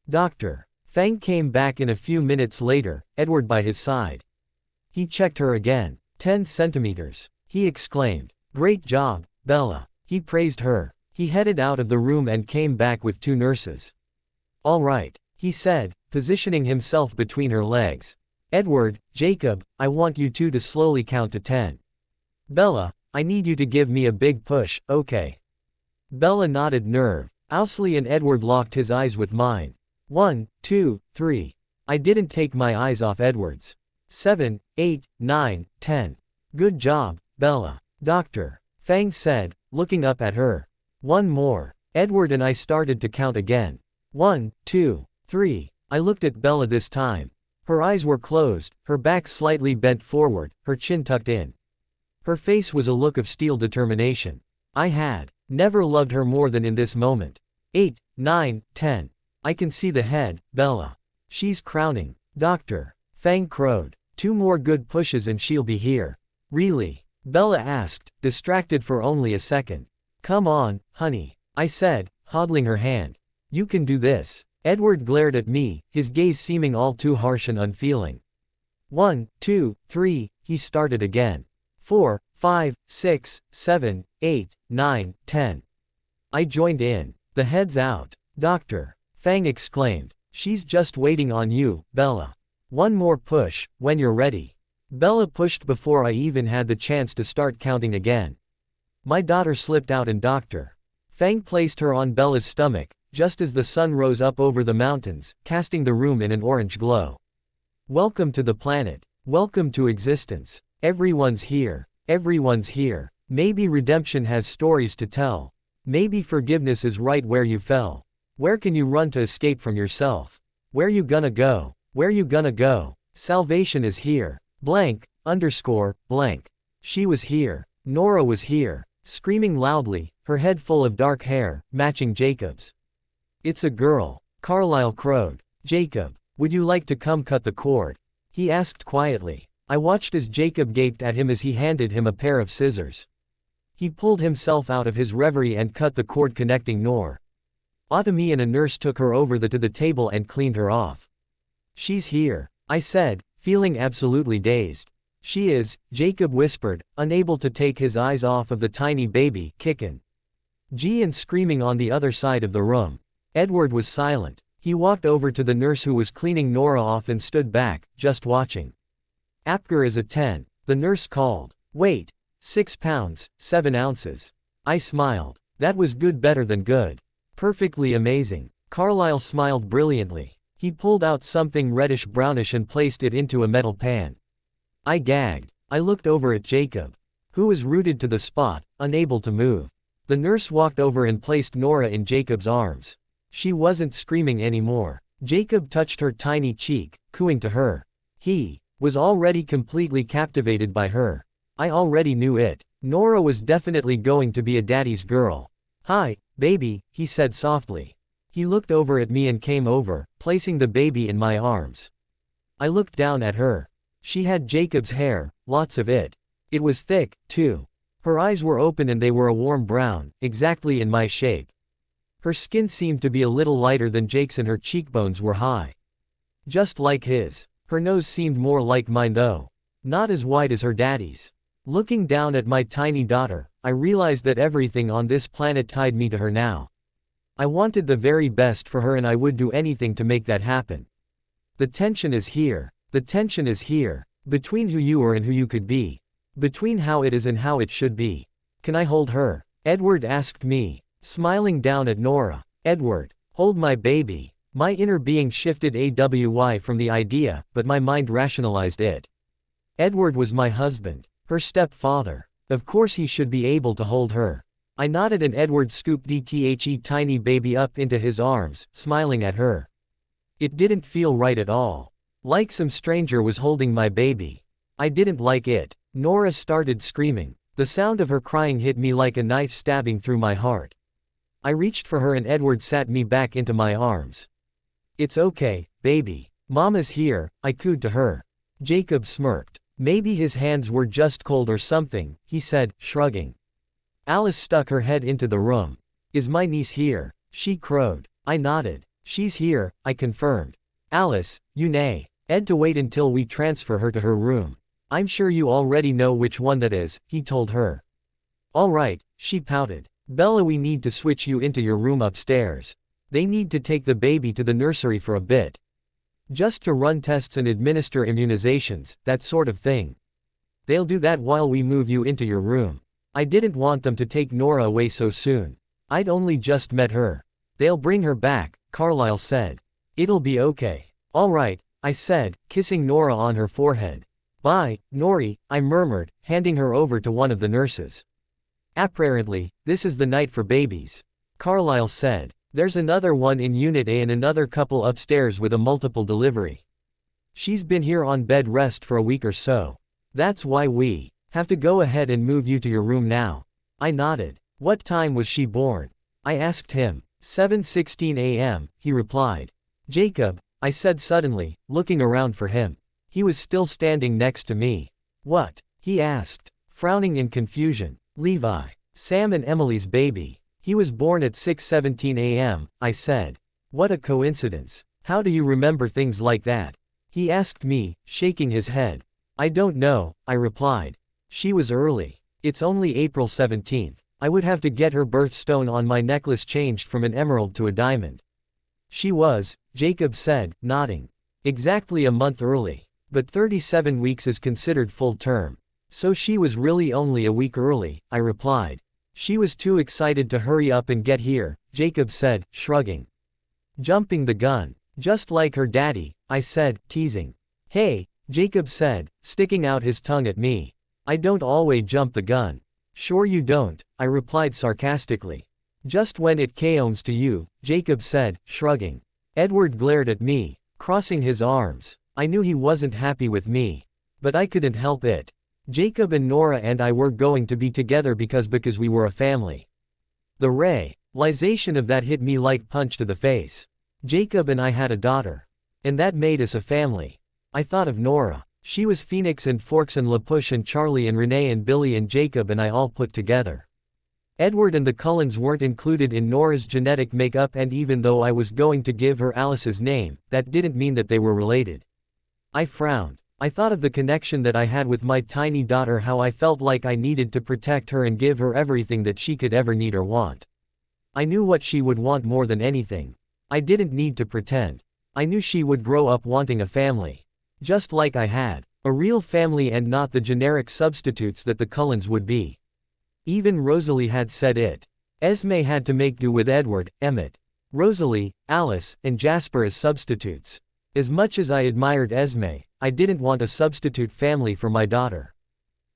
Doctor. Fang came back in a few minutes later, Edward by his side. He checked her again. 10 centimeters. He exclaimed. Great job, Bella. He praised her. He headed out of the room and came back with 2 nurses. All right, he said, positioning himself between her legs. Edward, Jacob, I want you two to slowly count to 10. Bella, I need you to give me a big push, okay? Bella nodded nerve. Owsley and Edward locked his eyes with mine. 1, 2, 3. I didn't take my eyes off Edward's. 7, 8, 9, 10. Good job, Bella. Doctor. Fang said, looking up at her. 1 more. Edward and I started to count again. 1, 2, 3. I looked at Bella this time. Her eyes were closed, her back slightly bent forward, her chin tucked in. Her face was a look of steel determination. I had Never loved her more than in this moment. 8, 9, 10. I can see the head, Bella. She's crowning. Doctor. Fang crowed. 2 more good pushes and she'll be here. Really? Bella asked, distracted for only a second. Come on, honey, I said, hodling her hand. You can do this. Edward glared at me, his gaze seeming all too harsh and unfeeling. 1, 2, 3, he started again. 4, 5, 6, 7, 8, 9, 10. I joined in. The head's out. Doctor. Fang exclaimed. She's just waiting on you, Bella. 1 more push, when you're ready. Bella pushed before I even had the chance to start counting again. My daughter slipped out and Dr. Fang placed her on Bella's stomach, just as the sun rose up over the mountains, casting the room in an orange glow. Welcome to the planet. Welcome to existence. Everyone's here. Everyone's here. Maybe redemption has stories to tell. Maybe forgiveness is right where you fell. Where can you run to escape from yourself? Where you gonna go? Where you gonna go? Salvation is here. Blank, underscore, blank. She was here. Nora was here. Screaming loudly, her head full of dark hair, matching Jacob's. It's a girl. Carlisle crowed. Jacob, would you like to come cut the cord? He asked quietly. I watched as Jacob gaped at him as he handed him a pair of scissors. He pulled himself out of his reverie and cut the cord connecting Nor. Ottomy and a nurse took her over to the table and cleaned her off. She's here, I said, feeling absolutely dazed. She is, Jacob whispered, unable to take his eyes off of the tiny baby, kickin'. And screaming on the other side of the room. Edward was silent. He walked over to the nurse who was cleaning Nora off and stood back, just watching. Apgar is a 10, the nurse called. Wait. 6 pounds, 7 ounces. I smiled. That was good, better than good. Perfectly amazing. Carlisle smiled brilliantly. He pulled out something reddish-brownish and placed it into a metal pan. I gagged. I looked over at Jacob, who was rooted to the spot, unable to move. The nurse walked over and placed Nora in Jacob's arms. She wasn't screaming anymore. Jacob touched her tiny cheek, cooing to her. He was already completely captivated by her. I already knew it. Nora was definitely going to be a daddy's girl. Hi, baby, he said softly. He looked over at me and came over, placing the baby in my arms. I looked down at her. She had Jacob's hair, lots of it. It was thick, too. Her eyes were open and they were a warm brown, exactly in my shape. Her skin seemed to be a little lighter than Jake's and her cheekbones were high. Just like his. Her nose seemed more like mine though. Not as wide as her daddy's. Looking down at my tiny daughter, I realized that everything on this planet tied me to her now. I wanted the very best for her and I would do anything to make that happen. The tension is here. The tension is here. Between who you are and who you could be. Between how it is and how it should be. Can I hold her? Edward asked me, smiling down at Nora. Edward, hold my baby. My inner being shifted away from the idea, but my mind rationalized it. Edward was my husband, her stepfather. Of course he should be able to hold her. I nodded and Edward scooped the tiny baby up into his arms, smiling at her. It didn't feel right at all. Like some stranger was holding my baby. I didn't like it. Nora started screaming. The sound of her crying hit me like a knife stabbing through my heart. I reached for her and Edward sat me back into my arms. It's okay, baby. Mama's here, I cooed to her. Jacob smirked. Maybe his hands were just cold or something, he said, shrugging. Alice stuck her head into the room. Is my niece here? She crowed. I nodded. She's here, I confirmed. Alice, you nay. Ed to wait until we transfer her to her room. I'm sure you already know which one that is, he told her. All right, she pouted. Bella, we need to switch you into your room upstairs. They need to take the baby to the nursery for a bit. Just to run tests and administer immunizations, that sort of thing. They'll do that while we move you into your room. I didn't want them to take Nora away so soon. I'd only just met her. They'll bring her back, Carlisle said. It'll be okay. All right, I said, kissing Nora on her forehead. Bye, Nori, I murmured, handing her over to one of the nurses. Apparently, this is the night for babies. Carlisle said. There's another one in Unit A and another couple upstairs with a multiple delivery. She's been here on bed rest for a week or so. That's why we have to go ahead and move you to your room now. I nodded. What time was she born? I asked him. 7:16 a.m., he replied. Jacob, I said suddenly, looking around for him. He was still standing next to me. What? He asked, frowning in confusion. Levi. Sam and Emily's baby. He was born at 6:17 a.m., I said. What a coincidence. How do you remember things like that? He asked me, shaking his head. I don't know, I replied. She was early. It's only April 17th. I would have to get her birthstone on my necklace changed from an emerald to a diamond. She was, Jacob said, nodding. Exactly a month early. But 37 weeks is considered full term. So she was really only a week early, I replied. She was too excited to hurry up and get here, Jacob said, shrugging. Jumping the gun. Just like her daddy, I said, teasing. Hey, Jacob said, sticking out his tongue at me. I don't always jump the gun. Sure you don't, I replied sarcastically. Just when it comes to you, Jacob said, shrugging. Edward glared at me, crossing his arms. I knew he wasn't happy with me. But I couldn't help it. Jacob and Nora and I were going to be together because we were a family. The realization of that hit me like punch to the face. Jacob and I had a daughter. And that made us a family. I thought of Nora. She was Phoenix and Forks and LaPush and Charlie and Renee and Billy and Jacob and I all put together. Edward and the Cullens weren't included in Nora's genetic makeup, and even though I was going to give her Alice's name, that didn't mean that they were related. I frowned. I thought of the connection that I had with my tiny daughter, how I felt like I needed to protect her and give her everything that she could ever need or want. I knew what she would want more than anything. I didn't need to pretend. I knew she would grow up wanting a family. Just like I had. A real family and not the generic substitutes that the Cullens would be. Even Rosalie had said it. Esme had to make do with Edward, Emmett, Rosalie, Alice, and Jasper as substitutes. As much as I admired Esme, I didn't want a substitute family for my daughter.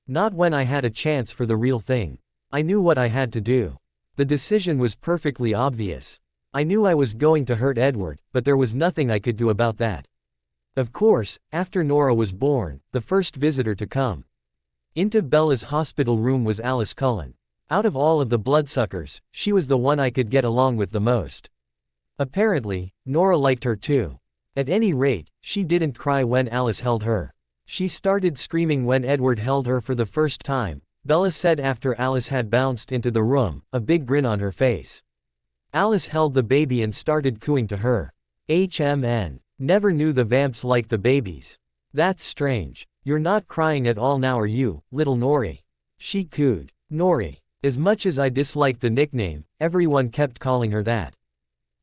Not when I had a chance for the real thing. I knew what I had to do. The decision was perfectly obvious. I knew I was going to hurt Edward, but there was nothing I could do about that. Of course, after Nora was born, the first visitor to come into Bella's hospital room was Alice Cullen. Out of all of the bloodsuckers, she was the one I could get along with the most. Apparently, Nora liked her too. At any rate, she didn't cry when Alice held her. She started screaming when Edward held her for the first time, Bella said after Alice had bounced into the room, a big grin on her face. Alice held the baby and started cooing to her. HMN. Never knew the vamps liked the babies. That's strange. You're not crying at all now, are you, little Nori? She cooed. Nori. As much as I disliked the nickname, everyone kept calling her that.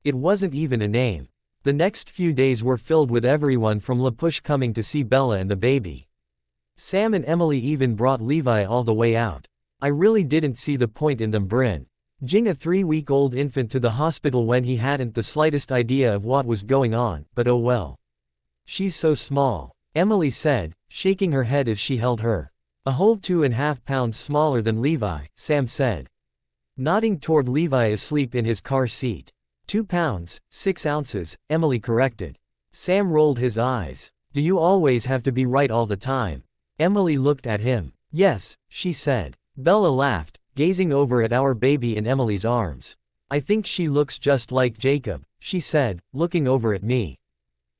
It wasn't even a name. The next few days were filled with everyone from LaPush coming to see Bella and the baby. Sam and Emily even brought Levi all the way out. I really didn't see the point in them bringing a 3-week-old infant to the hospital when he hadn't the slightest idea of what was going on, but oh well. She's so small, Emily said, shaking her head as she held her. A whole 2.5 pounds smaller than Levi, Sam said. Nodding toward Levi asleep in his car seat. 2 pounds, 6 ounces, Emily corrected. Sam rolled his eyes. Do you always have to be right all the time? Emily looked at him. Yes, she said. Bella laughed, gazing over at our baby in Emily's arms. I think she looks just like Jacob, she said, looking over at me.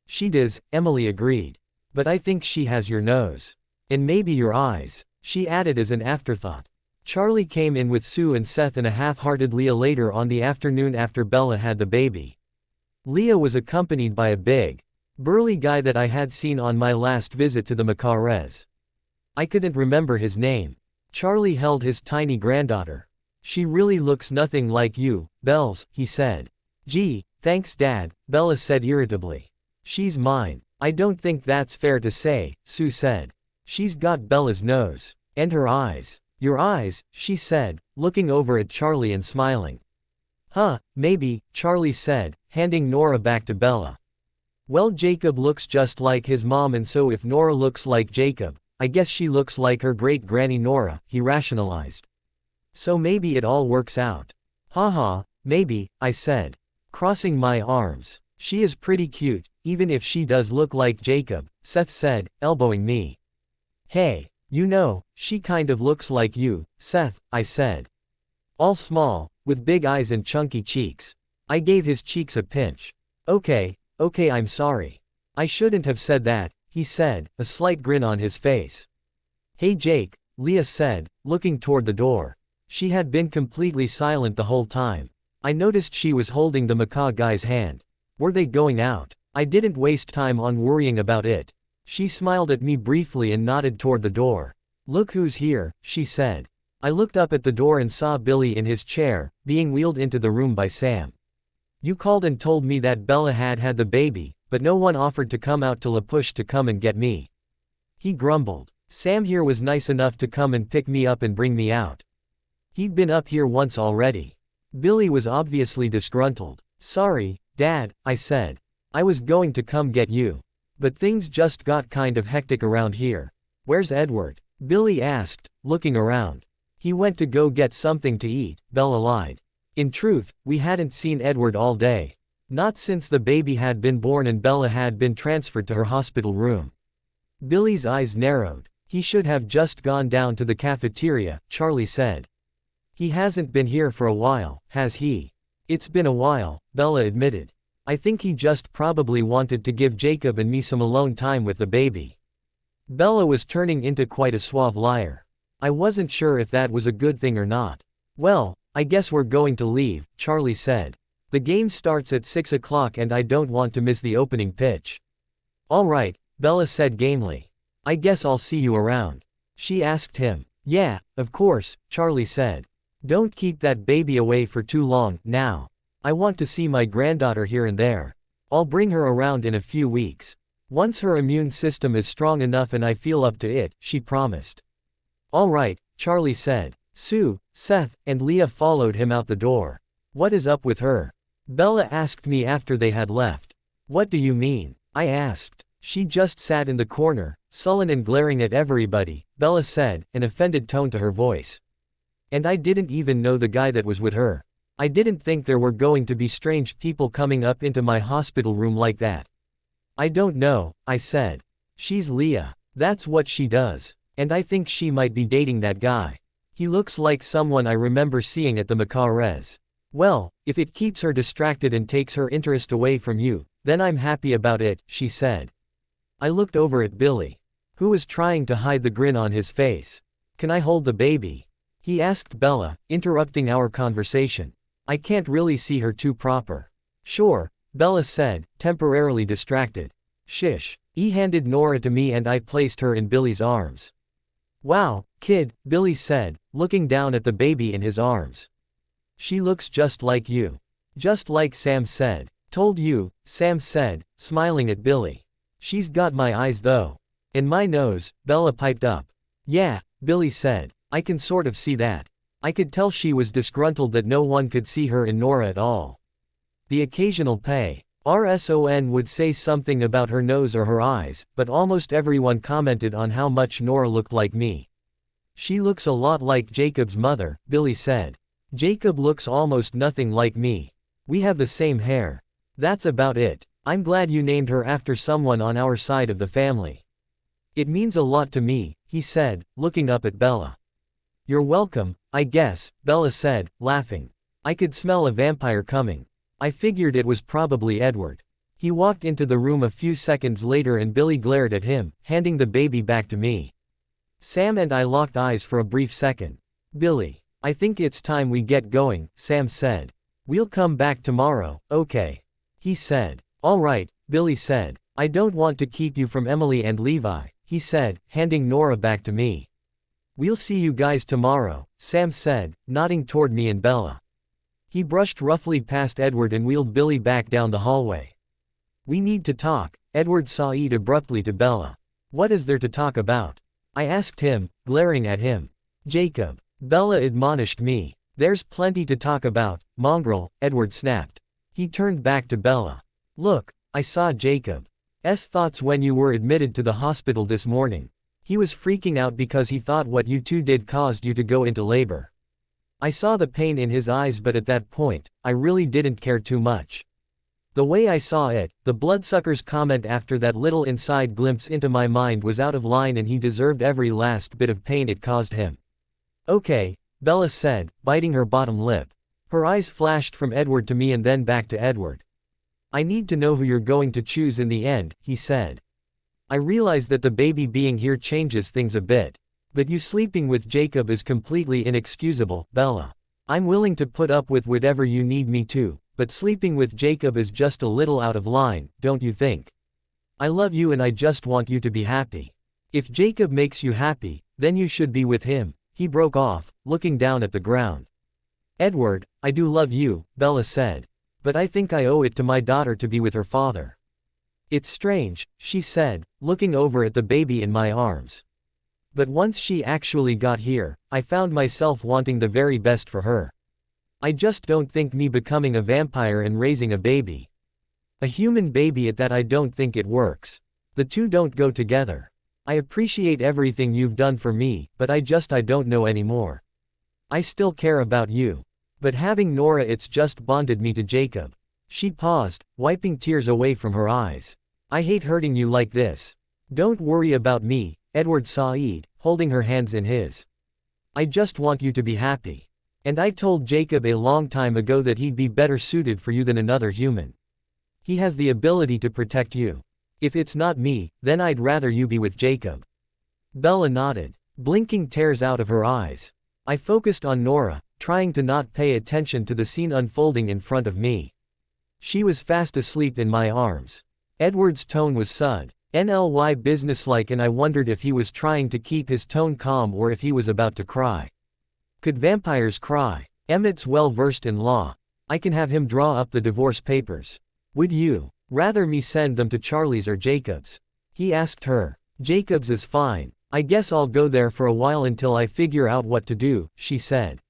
She does, Emily agreed. But I think she has your nose. And maybe your eyes, she added as an afterthought. Charlie came in with Sue and Seth and a half-hearted Leah later on the afternoon after Bella had the baby. Leah was accompanied by a big, burly guy that I had seen on my last visit to the Macares. I couldn't remember his name. Charlie held his tiny granddaughter. She really looks nothing like you, Bells, he said. Gee, thanks Dad, Bella said irritably. She's mine. I don't think that's fair to say, Sue said. She's got Bella's nose. And her eyes. Your eyes, she said, looking over at Charlie and smiling. Huh, maybe, Charlie said, handing Nora back to Bella. Well, Jacob looks just like his mom, and so if Nora looks like Jacob, I guess she looks like her great-granny Nora, he rationalized. So maybe it all works out. Haha, maybe, I said, crossing my arms. She is pretty cute, even if she does look like Jacob, Seth said, elbowing me. Hey, you know, she kind of looks like you, Seth, I said. All small, with big eyes and chunky cheeks. I gave his cheeks a pinch. Okay, I'm sorry. I shouldn't have said that, he said, a slight grin on his face. Hey Jake, Leah said, looking toward the door. She had been completely silent the whole time. I noticed she was holding the macaw guy's hand. Were they going out? I didn't waste time on worrying about it. She smiled at me briefly and nodded toward the door. Look who's here, she said. I looked up at the door and saw Billy in his chair, being wheeled into the room by Sam. You called and told me that Bella had had the baby, but no one offered to come out to La Push to come and get me. He grumbled. Sam here was nice enough to come and pick me up and bring me out. He'd been up here once already. Billy was obviously disgruntled. Sorry, Dad, I said. I was going to come get you. But things just got kind of hectic around here. Where's Edward? Billy asked, looking around. He went to go get something to eat, Bella lied. In truth, we hadn't seen Edward all day. Not since the baby had been born and Bella had been transferred to her hospital room. Billy's eyes narrowed. He should have just gone down to the cafeteria, Charlie said. He hasn't been here for a while, has he? It's been a while, Bella admitted. I think he just probably wanted to give Jacob and me some alone time with the baby. Bella was turning into quite a suave liar. I wasn't sure if that was a good thing or not. Well, I guess we're going to leave, Charlie said. The game starts at 6 o'clock and I don't want to miss the opening pitch. All right, Bella said gamely. I guess I'll see you around. She asked him. Yeah, of course, Charlie said. Don't keep that baby away for too long, now. I want to see my granddaughter here and there. I'll bring her around in a few weeks. Once her immune system is strong enough and I feel up to it, she promised. All right, Charlie said. Sue, Seth, and Leah followed him out the door. What is up with her? Bella asked me after they had left. What do you mean? I asked. She just sat in the corner, sullen and glaring at everybody, Bella said, an offended tone to her voice. And I didn't even know the guy that was with her. I didn't think there were going to be strange people coming up into my hospital room like that. I don't know, I said. She's Leah. That's what she does. And I think she might be dating that guy. He looks like someone I remember seeing at the Macares. Well, if it keeps her distracted and takes her interest away from you, then I'm happy about it, she said. I looked over at Billy, who was trying to hide the grin on his face. Can I hold the baby? He asked Bella, interrupting our conversation. I can't really see her too proper. Sure, Bella said, temporarily distracted. Shish. He handed Nora to me and I placed her in Billy's arms. Wow, kid, Billy said, looking down at the baby in his arms. She looks just like you. Just like Sam said. Told you, Sam said, smiling at Billy. She's got my eyes though. And my nose, Bella piped up. Yeah, Billy said. I can sort of see that. I could tell she was disgruntled that no one could see her in Nora at all. The occasional pay. RSON would say something about her nose or her eyes, but almost everyone commented on how much Nora looked like me. She looks a lot like Jacob's mother, Billy said. Jacob looks almost nothing like me. We have the same hair. That's about it. I'm glad you named her after someone on our side of the family. It means a lot to me, he said, looking up at Bella. You're welcome, I guess, Bella said, laughing. I could smell a vampire coming. I figured it was probably Edward. He walked into the room a few seconds later and Billy glared at him, handing the baby back to me. Sam and I locked eyes for a brief second. Billy, I think it's time we get going, Sam said. We'll come back tomorrow, okay? He said. All right, Billy said. I don't want to keep you from Emily and Levi, he said, handing Nora back to me. We'll see you guys tomorrow, Sam said, nodding toward me and Bella. He brushed roughly past Edward and wheeled Billy back down the hallway. We need to talk, Edward said abruptly to Bella. What is there to talk about? I asked him, glaring at him. Jacob. Bella admonished me. There's plenty to talk about, mongrel, Edward snapped. He turned back to Bella. Look, I saw Jacob's thoughts when you were admitted to the hospital this morning. He was freaking out because he thought what you two did caused you to go into labor. I saw the pain in his eyes, but at that point, I really didn't care too much. The way I saw it, the bloodsucker's comment after that little inside glimpse into my mind was out of line and he deserved every last bit of pain it caused him. Okay, Bella said, biting her bottom lip. Her eyes flashed from Edward to me and then back to Edward. I need to know who you're going to choose in the end, he said. I realize that the baby being here changes things a bit. But you sleeping with Jacob is completely inexcusable, Bella. I'm willing to put up with whatever you need me to, but sleeping with Jacob is just a little out of line, don't you think? I love you and I just want you to be happy. If Jacob makes you happy, then you should be with him, he broke off, looking down at the ground. Edward, I do love you, Bella said. But I think I owe it to my daughter to be with her father. It's strange, she said, looking over at the baby in my arms. But once she actually got here, I found myself wanting the very best for her. I just don't think me becoming a vampire and raising a baby. A human baby at that, I don't think it works. The two don't go together. I appreciate everything you've done for me, but I don't know anymore. I still care about you. But having Nora, it's just bonded me to Jacob. She paused, wiping tears away from her eyes. I hate hurting you like this. Don't worry about me, Edward sighed, holding her hands in his. I just want you to be happy. And I told Jacob a long time ago that he'd be better suited for you than another human. He has the ability to protect you. If it's not me, then I'd rather you be with Jacob. Bella nodded, blinking tears out of her eyes. I focused on Nora, trying to not pay attention to the scene unfolding in front of me. She was fast asleep in my arms. Edward's tone was suddenly businesslike, and I wondered if he was trying to keep his tone calm or if he was about to cry. Could vampires cry? Emmett's well versed in law. I can have him draw up the divorce papers. Would you rather me send them to Charlie's or Jacob's? He asked her. Jacob's is fine. I guess I'll go there for a while until I figure out what to do, she said.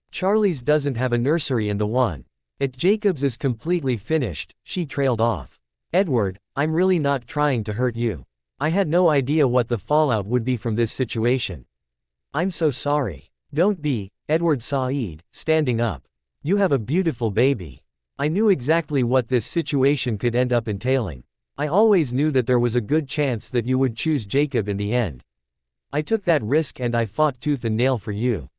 Charlie's doesn't have a nursery and the one at Jacob's is completely finished, she trailed off. Edward, I'm really not trying to hurt you. I had no idea what the fallout would be from this situation. I'm so sorry. Don't be, Edward sighed, standing up. You have a beautiful baby. I knew exactly what this situation could end up entailing. I always knew that there was a good chance that you would choose Jacob in the end. I took that risk and I fought tooth and nail for you.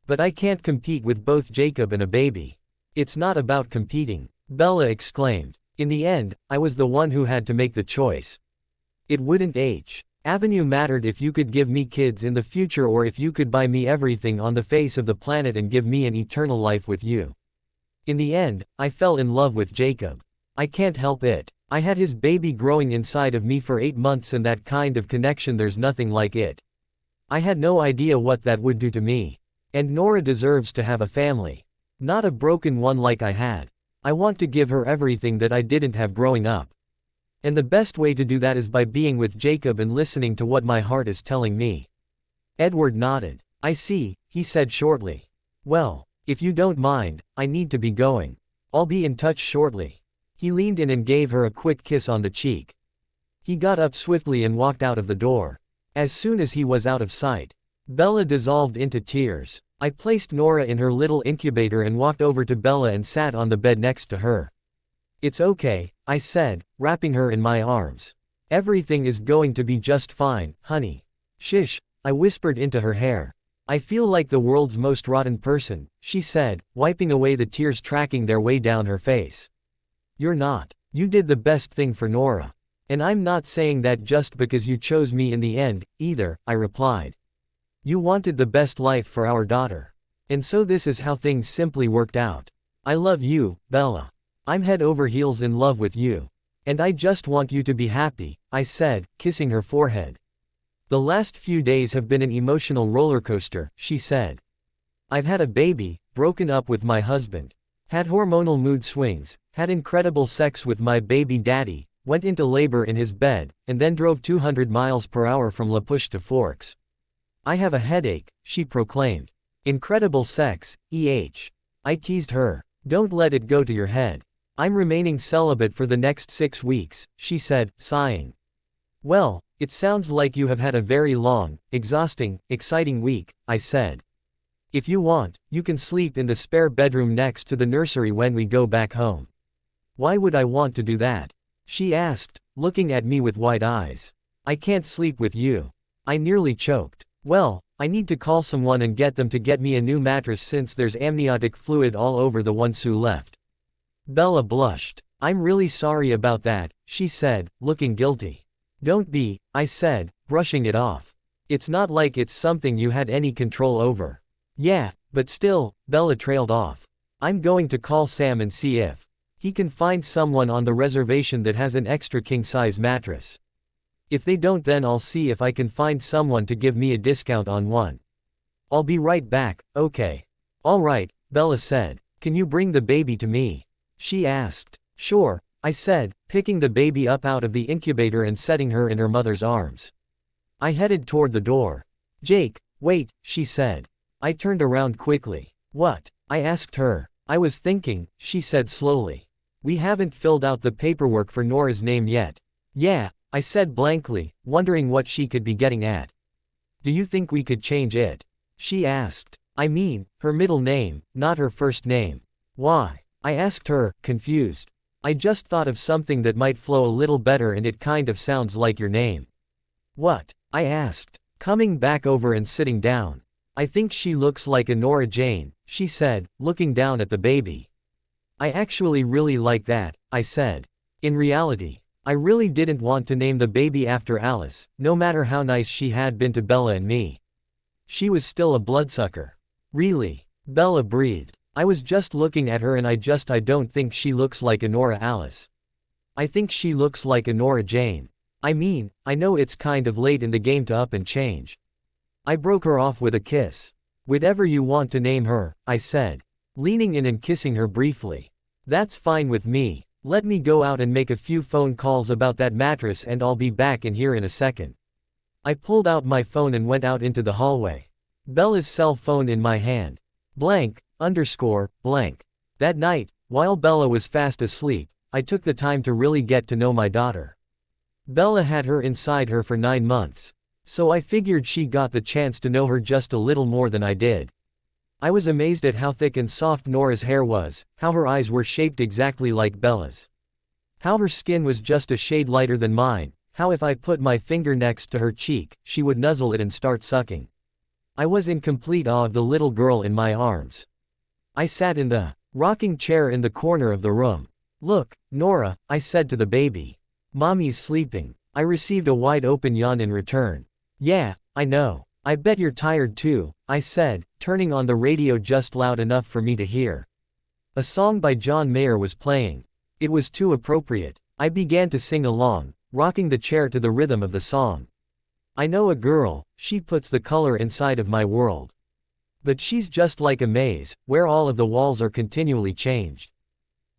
But I can't compete with both Jacob and a baby. It's not about competing, Bella exclaimed. In the end, I was the one who had to make the choice. It wouldn't Avenue mattered if you could give me kids in the future or if you could buy me everything on the face of the planet and give me an eternal life with you. In the end, I fell in love with Jacob. I can't help it. I had his baby growing inside of me for 8 months, and that kind of connection, there's nothing like it. I had no idea what that would do to me. And Nora deserves to have a family. Not a broken one like I had. I want to give her everything that I didn't have growing up. And the best way to do that is by being with Jacob and listening to what my heart is telling me. Edward nodded. I see, he said shortly. Well, if you don't mind, I need to be going. I'll be in touch shortly. He leaned in and gave her a quick kiss on the cheek. He got up swiftly and walked out of the door. As soon as he was out of sight, Bella dissolved into tears. I placed Nora in her little incubator and walked over to Bella and sat on the bed next to her. It's okay, I said, wrapping her in my arms. Everything is going to be just fine, honey. Shish, I whispered into her hair. I feel like the world's most rotten person, she said, wiping away the tears tracking their way down her face. You're not. You did the best thing for Nora. And I'm not saying that just because you chose me in the end, either, I replied. You wanted the best life for our daughter. And so this is how things simply worked out. I love you, Bella. I'm head over heels in love with you. And I just want you to be happy, I said, kissing her forehead. The last few days have been an emotional roller coaster, she said. I've had a baby, broken up with my husband, had hormonal mood swings, had incredible sex with my baby daddy, went into labor in his bed, and then drove 200 miles per hour from La Push to Forks. I have a headache, she proclaimed. Incredible sex, I teased her. Don't let it go to your head. I'm remaining celibate for the next 6 weeks, she said, sighing. Well, it sounds like you have had a very long, exhausting, exciting week, I said. If you want, you can sleep in the spare bedroom next to the nursery when we go back home. Why would I want to do that? She asked, looking at me with wide eyes. I can't sleep with you. I nearly choked. Well, I need to call someone and get them to get me a new mattress since there's amniotic fluid all over the one Sue left. Bella blushed. I'm really sorry about that, she said, looking guilty. Don't be, I said, brushing it off. It's not like it's something you had any control over. Yeah, but still, Bella trailed off. I'm going to call Sam and see if he can find someone on the reservation that has an extra king-size mattress. If they don't, then I'll see if I can find someone to give me a discount on one. I'll be right back, okay? All right, Bella said. Can you bring the baby to me? She asked. Sure, I said, picking the baby up out of the incubator and setting her in her mother's arms. I headed toward the door. Jake, wait, she said. I turned around quickly. What? I asked her. I was thinking, she said slowly. We haven't filled out the paperwork for Nora's name yet. Yeah, I said blankly, wondering what she could be getting at. Do you think we could change it? She asked. I mean, her middle name, not her first name. Why? I asked her, confused. I just thought of something that might flow a little better and it kind of sounds like your name. What? I asked, coming back over and sitting down. I think she looks like a Nora Jane, she said, looking down at the baby. I actually really like that, I said. In reality, I really didn't want to name the baby after Alice, no matter how nice she had been to Bella and me. She was still a bloodsucker. Really? Bella breathed. I was just looking at her and I don't think she looks like a Nora Alice. I think she looks like a Nora Jane. I mean, I know it's kind of late in the game to up and change. I broke her off with a kiss. Whatever you want to name her, I said, leaning in and kissing her briefly. That's fine with me. Let me go out and make a few phone calls about that mattress and I'll be back in here in a second. I pulled out my phone and went out into the hallway. Bella's cell phone in my hand. Blank. That night, while Bella was fast asleep, I took the time to really get to know my daughter. Bella had her inside her for 9 months. So I figured she got the chance to know her just a little more than I did. I was amazed at how thick and soft Nora's hair was, how her eyes were shaped exactly like Bella's. How her skin was just a shade lighter than mine, how if I put my finger next to her cheek, she would nuzzle it and start sucking. I was in complete awe of the little girl in my arms. I sat in the rocking chair in the corner of the room. Look, Nora, I said to the baby. Mommy's sleeping. I received a wide-open yawn in return. Yeah, I know. I bet you're tired too, I said, turning on the radio just loud enough for me to hear. A song by John Mayer was playing. It was too appropriate. I began to sing along, rocking the chair to the rhythm of the song. I know a girl, she puts the color inside of my world. But she's just like a maze, where all of the walls are continually changed.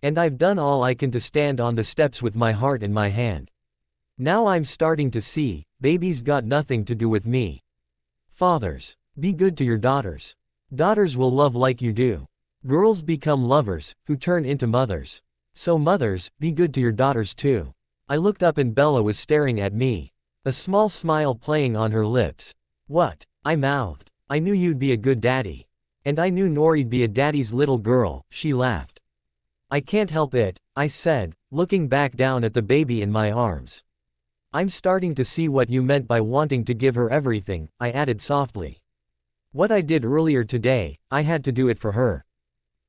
And I've done all I can to stand on the steps with my heart in my hand. Now I'm starting to see, baby's got nothing to do with me. Fathers, be good to your daughters. Daughters will love like you do. Girls become lovers, who turn into mothers. So mothers, be good to your daughters too. I looked up and Bella was staring at me. A small smile playing on her lips. What? I mouthed. I knew you'd be a good daddy. And I knew Nora'd be a daddy's little girl, she laughed. I can't help it, I said, looking back down at the baby in my arms. I'm starting to see what you meant by wanting to give her everything, I added softly. What I did earlier today, I had to do it for her.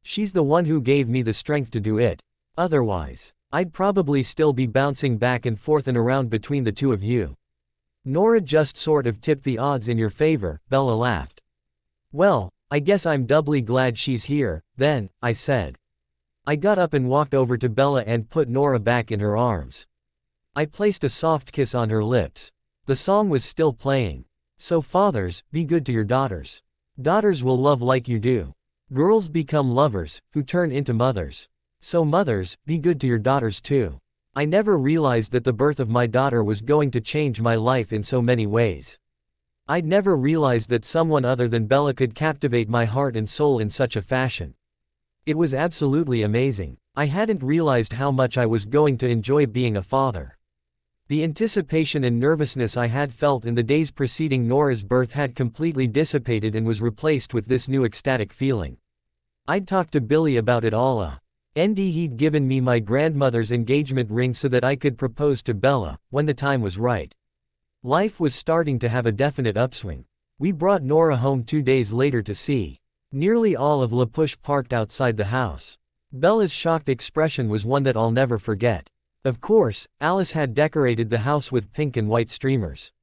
She's the one who gave me the strength to do it. Otherwise, I'd probably still be bouncing back and forth and around between the two of you. Nora just sort of tipped the odds in your favor, Bella laughed. Well, I guess I'm doubly glad she's here, then, I said. I got up and walked over to Bella and put Nora back in her arms. I placed a soft kiss on her lips. The song was still playing. So fathers, be good to your daughters. Daughters will love like you do. Girls become lovers, who turn into mothers. So mothers, be good to your daughters too. I never realized that the birth of my daughter was going to change my life in so many ways. I'd never realized that someone other than Bella could captivate my heart and soul in such a fashion. It was absolutely amazing. I hadn't realized how much I was going to enjoy being a father. The anticipation and nervousness I had felt in the days preceding Nora's birth had completely dissipated and was replaced with this new ecstatic feeling. I'd talked to Billy about it all. He'd given me my grandmother's engagement ring so that I could propose to Bella, when the time was right. Life was starting to have a definite upswing. We brought Nora home 2 days later to see. Nearly all of La Push parked outside the house. Bella's shocked expression was one that I'll never forget. Of course, Alice had decorated the house with pink and white streamers.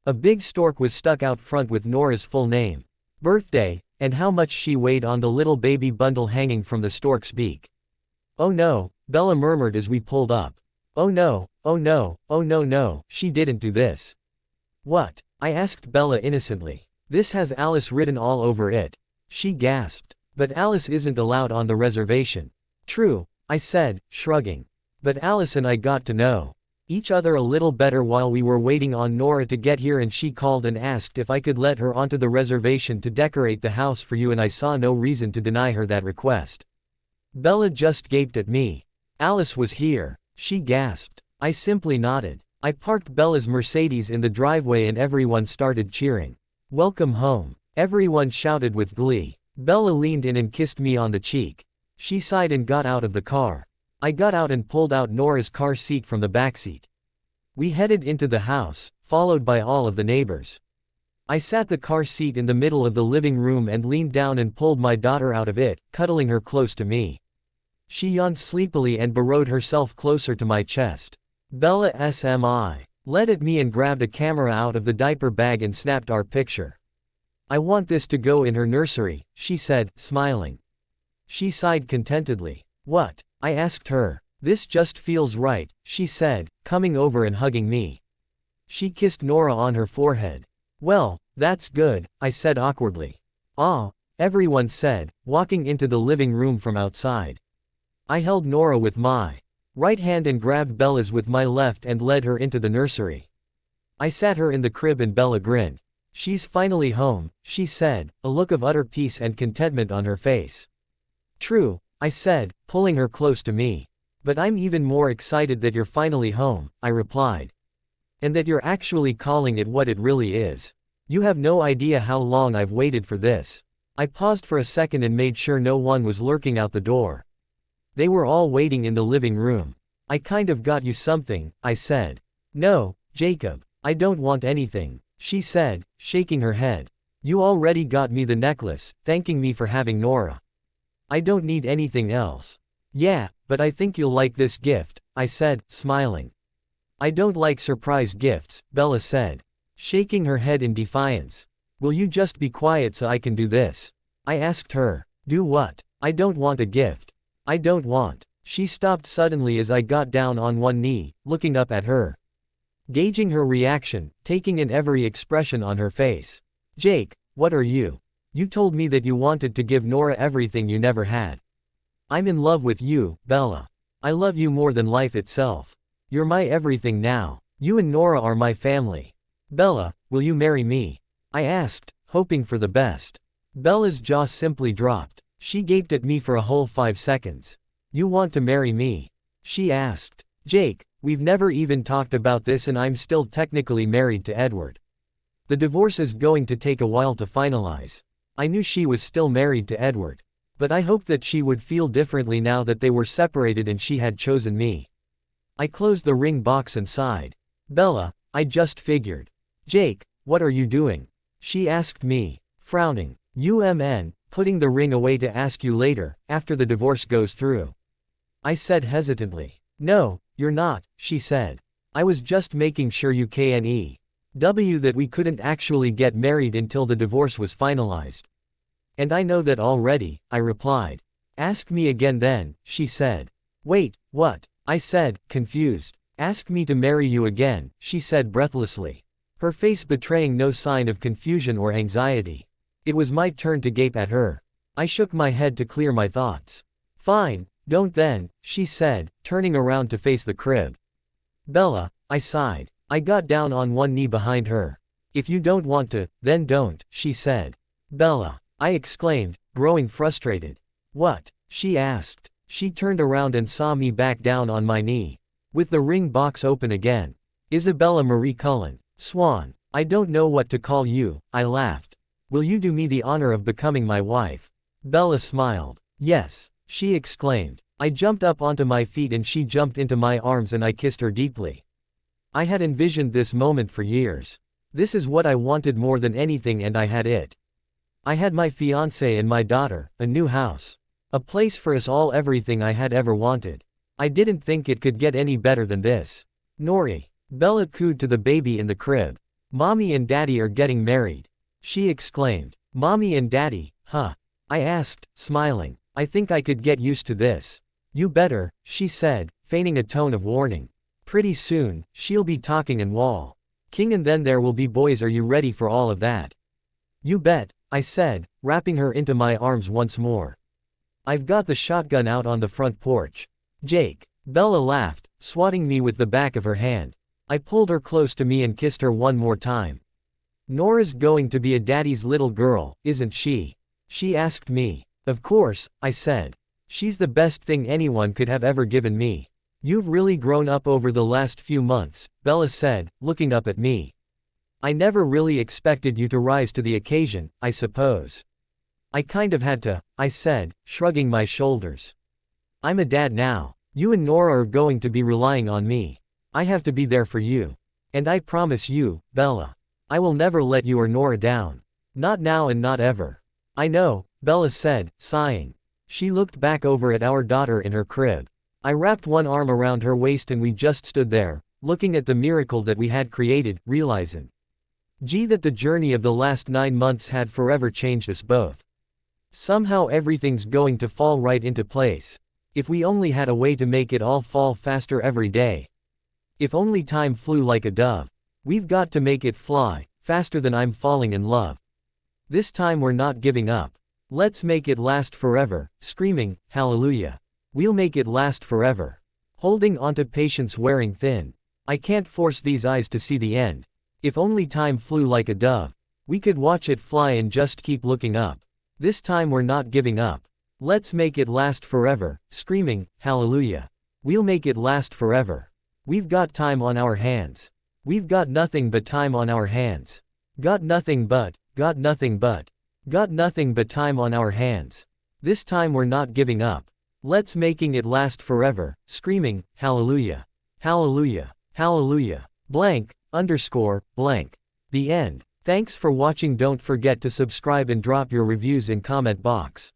A big stork was stuck out front with Nora's full name, birthday, and how much she weighed on the little baby bundle hanging from the stork's beak. "Oh no," Bella murmured as we pulled up. "Oh no, oh no, oh no no, she didn't do this." "What?" I asked Bella innocently. "This has Alice written all over it." She gasped. "But Alice isn't allowed on the reservation." "True," I said, shrugging. "But Alice and I got to know each other a little better while we were waiting on Nora to get here, and she called and asked if I could let her onto the reservation to decorate the house for you, and I saw no reason to deny her that request." Bella just gaped at me. "Alice was here," she gasped. I simply nodded. I parked Bella's Mercedes in the driveway and everyone started cheering. "Welcome home," everyone shouted with glee. Bella leaned in and kissed me on the cheek. She sighed and got out of the car. I got out and pulled out Nora's car seat from the backseat. We headed into the house, followed by all of the neighbors. I sat the car seat in the middle of the living room and leaned down and pulled my daughter out of it, cuddling her close to me. She yawned sleepily and burrowed herself closer to my chest. Bella SMI led at me and grabbed a camera out of the diaper bag and snapped our picture. "I want this to go in her nursery," she said, smiling. She sighed contentedly. "What?" I asked her. "This just feels right," she said, coming over and hugging me. She kissed Nora on her forehead. "Well, that's good," I said awkwardly. "Ah," everyone said, walking into the living room from outside. I held Nora with my right hand and grabbed Bella's with my left and led her into the nursery. I sat her in the crib and Bella grinned. "She's finally home," she said, a look of utter peace and contentment on her face. "True," I said, pulling her close to me. "But I'm even more excited that you're finally home," I replied. "And that you're actually calling it what it really is. You have no idea how long I've waited for this." I paused for a second and made sure no one was lurking out the door. They were all waiting in the living room. "I kind of got you something," I said. "No, Jacob, I don't want anything," she said, shaking her head. "You already got me the necklace, thanking me for having Nora. I don't need anything else." "Yeah, but I think you'll like this gift," I said, smiling. "I don't like surprise gifts," Bella said, shaking her head in defiance. "Will you just be quiet so I can do this?" I asked her. "Do what?" "I don't want a gift. I don't want." She stopped suddenly as I got down on one knee, looking up at her. Gauging her reaction, taking in every expression on her face. "Jake, what are you? You told me that you wanted to give Nora everything you never had." "I'm in love with you, Bella. I love you more than life itself. You're my everything now. You and Nora are my family. Bella, will you marry me?" I asked, hoping for the best. Bella's jaw simply dropped. She gaped at me for a whole 5 seconds. "You want to marry me?" she asked. "Jake, we've never even talked about this and I'm still technically married to Edward. The divorce is going to take a while to finalize." I knew she was still married to Edward. But I hoped that she would feel differently now that they were separated and she had chosen me. I closed the ring box and sighed. "Bella, I just figured." "Jake, what are you doing?" she asked me, frowning. Putting the ring away to ask you later, after the divorce goes through." I said hesitantly. "No, you're not," she said. "I was just making sure you knew that we couldn't actually get married until the divorce was finalized." "And I know that already," I replied. "Ask me again then," she said. "Wait, what?" I said, confused. "Ask me to marry you again," she said breathlessly, her face betraying no sign of confusion or anxiety. It was my turn to gape at her. I shook my head to clear my thoughts. "Fine, don't then," she said, turning around to face the crib. "Bella," I sighed. I got down on one knee behind her. "If you don't want to, then don't," she said. "Bella," I exclaimed, growing frustrated. "What?" she asked. She turned around and saw me back down on my knee, with the ring box open again. "Isabella Marie Cullen, Swan, I don't know what to call you," I laughed. "Will you do me the honor of becoming my wife?" Bella smiled. "Yes," she exclaimed. I jumped up onto my feet and she jumped into my arms and I kissed her deeply. I had envisioned this moment for years. This is what I wanted more than anything, and I had it. I had my fiancé and my daughter, a new house. A place for us all, everything I had ever wanted. I didn't think it could get any better than this. Nori. Bella cooed to the baby in the crib. Mommy and Daddy are getting married. She exclaimed. Mommy and Daddy, huh? I asked, smiling. I think I could get used to this. You better, she said, feigning a tone of warning. Pretty soon, she'll be talking and wall. King, and then there will be boys. Are you ready for all of that? You bet, I said, wrapping her into my arms once more. I've got the shotgun out on the front porch. Jake. Bella laughed, swatting me with the back of her hand. I pulled her close to me and kissed her one more time. Nora's going to be a daddy's little girl, isn't she? She asked me. Of course, I said. She's the best thing anyone could have ever given me. You've really grown up over the last few months, Bella said, looking up at me. I never really expected you to rise to the occasion, I suppose. I kind of had to, I said, shrugging my shoulders. I'm a dad now. You and Nora are going to be relying on me. I have to be there for you. And I promise you, Bella, I will never let you or Nora down. Not now and not ever. I know, Bella said, sighing. She looked back over at our daughter in her crib. I wrapped one arm around her waist and we just stood there, looking at the miracle that we had created, realizing, gee, that the journey of the last 9 months had forever changed us both. Somehow everything's going to fall right into place. If we only had a way to make it all fall faster every day. If only time flew like a dove. We've got to make it fly, faster than I'm falling in love. This time we're not giving up. Let's make it last forever, screaming, hallelujah. We'll make it last forever. Holding onto patience, wearing thin. I can't force these eyes to see the end. If only time flew like a dove. We could watch it fly and just keep looking up. This time we're not giving up. Let's make it last forever, screaming, hallelujah. We'll make it last forever. We've got time on our hands. We've got nothing but time on our hands. Got nothing but time on our hands. This time we're not giving up. Let's making it last forever, screaming, hallelujah. Hallelujah. Hallelujah. Blank, underscore, blank. The end. Thanks for watching. Don't forget to subscribe and drop your reviews in comment box.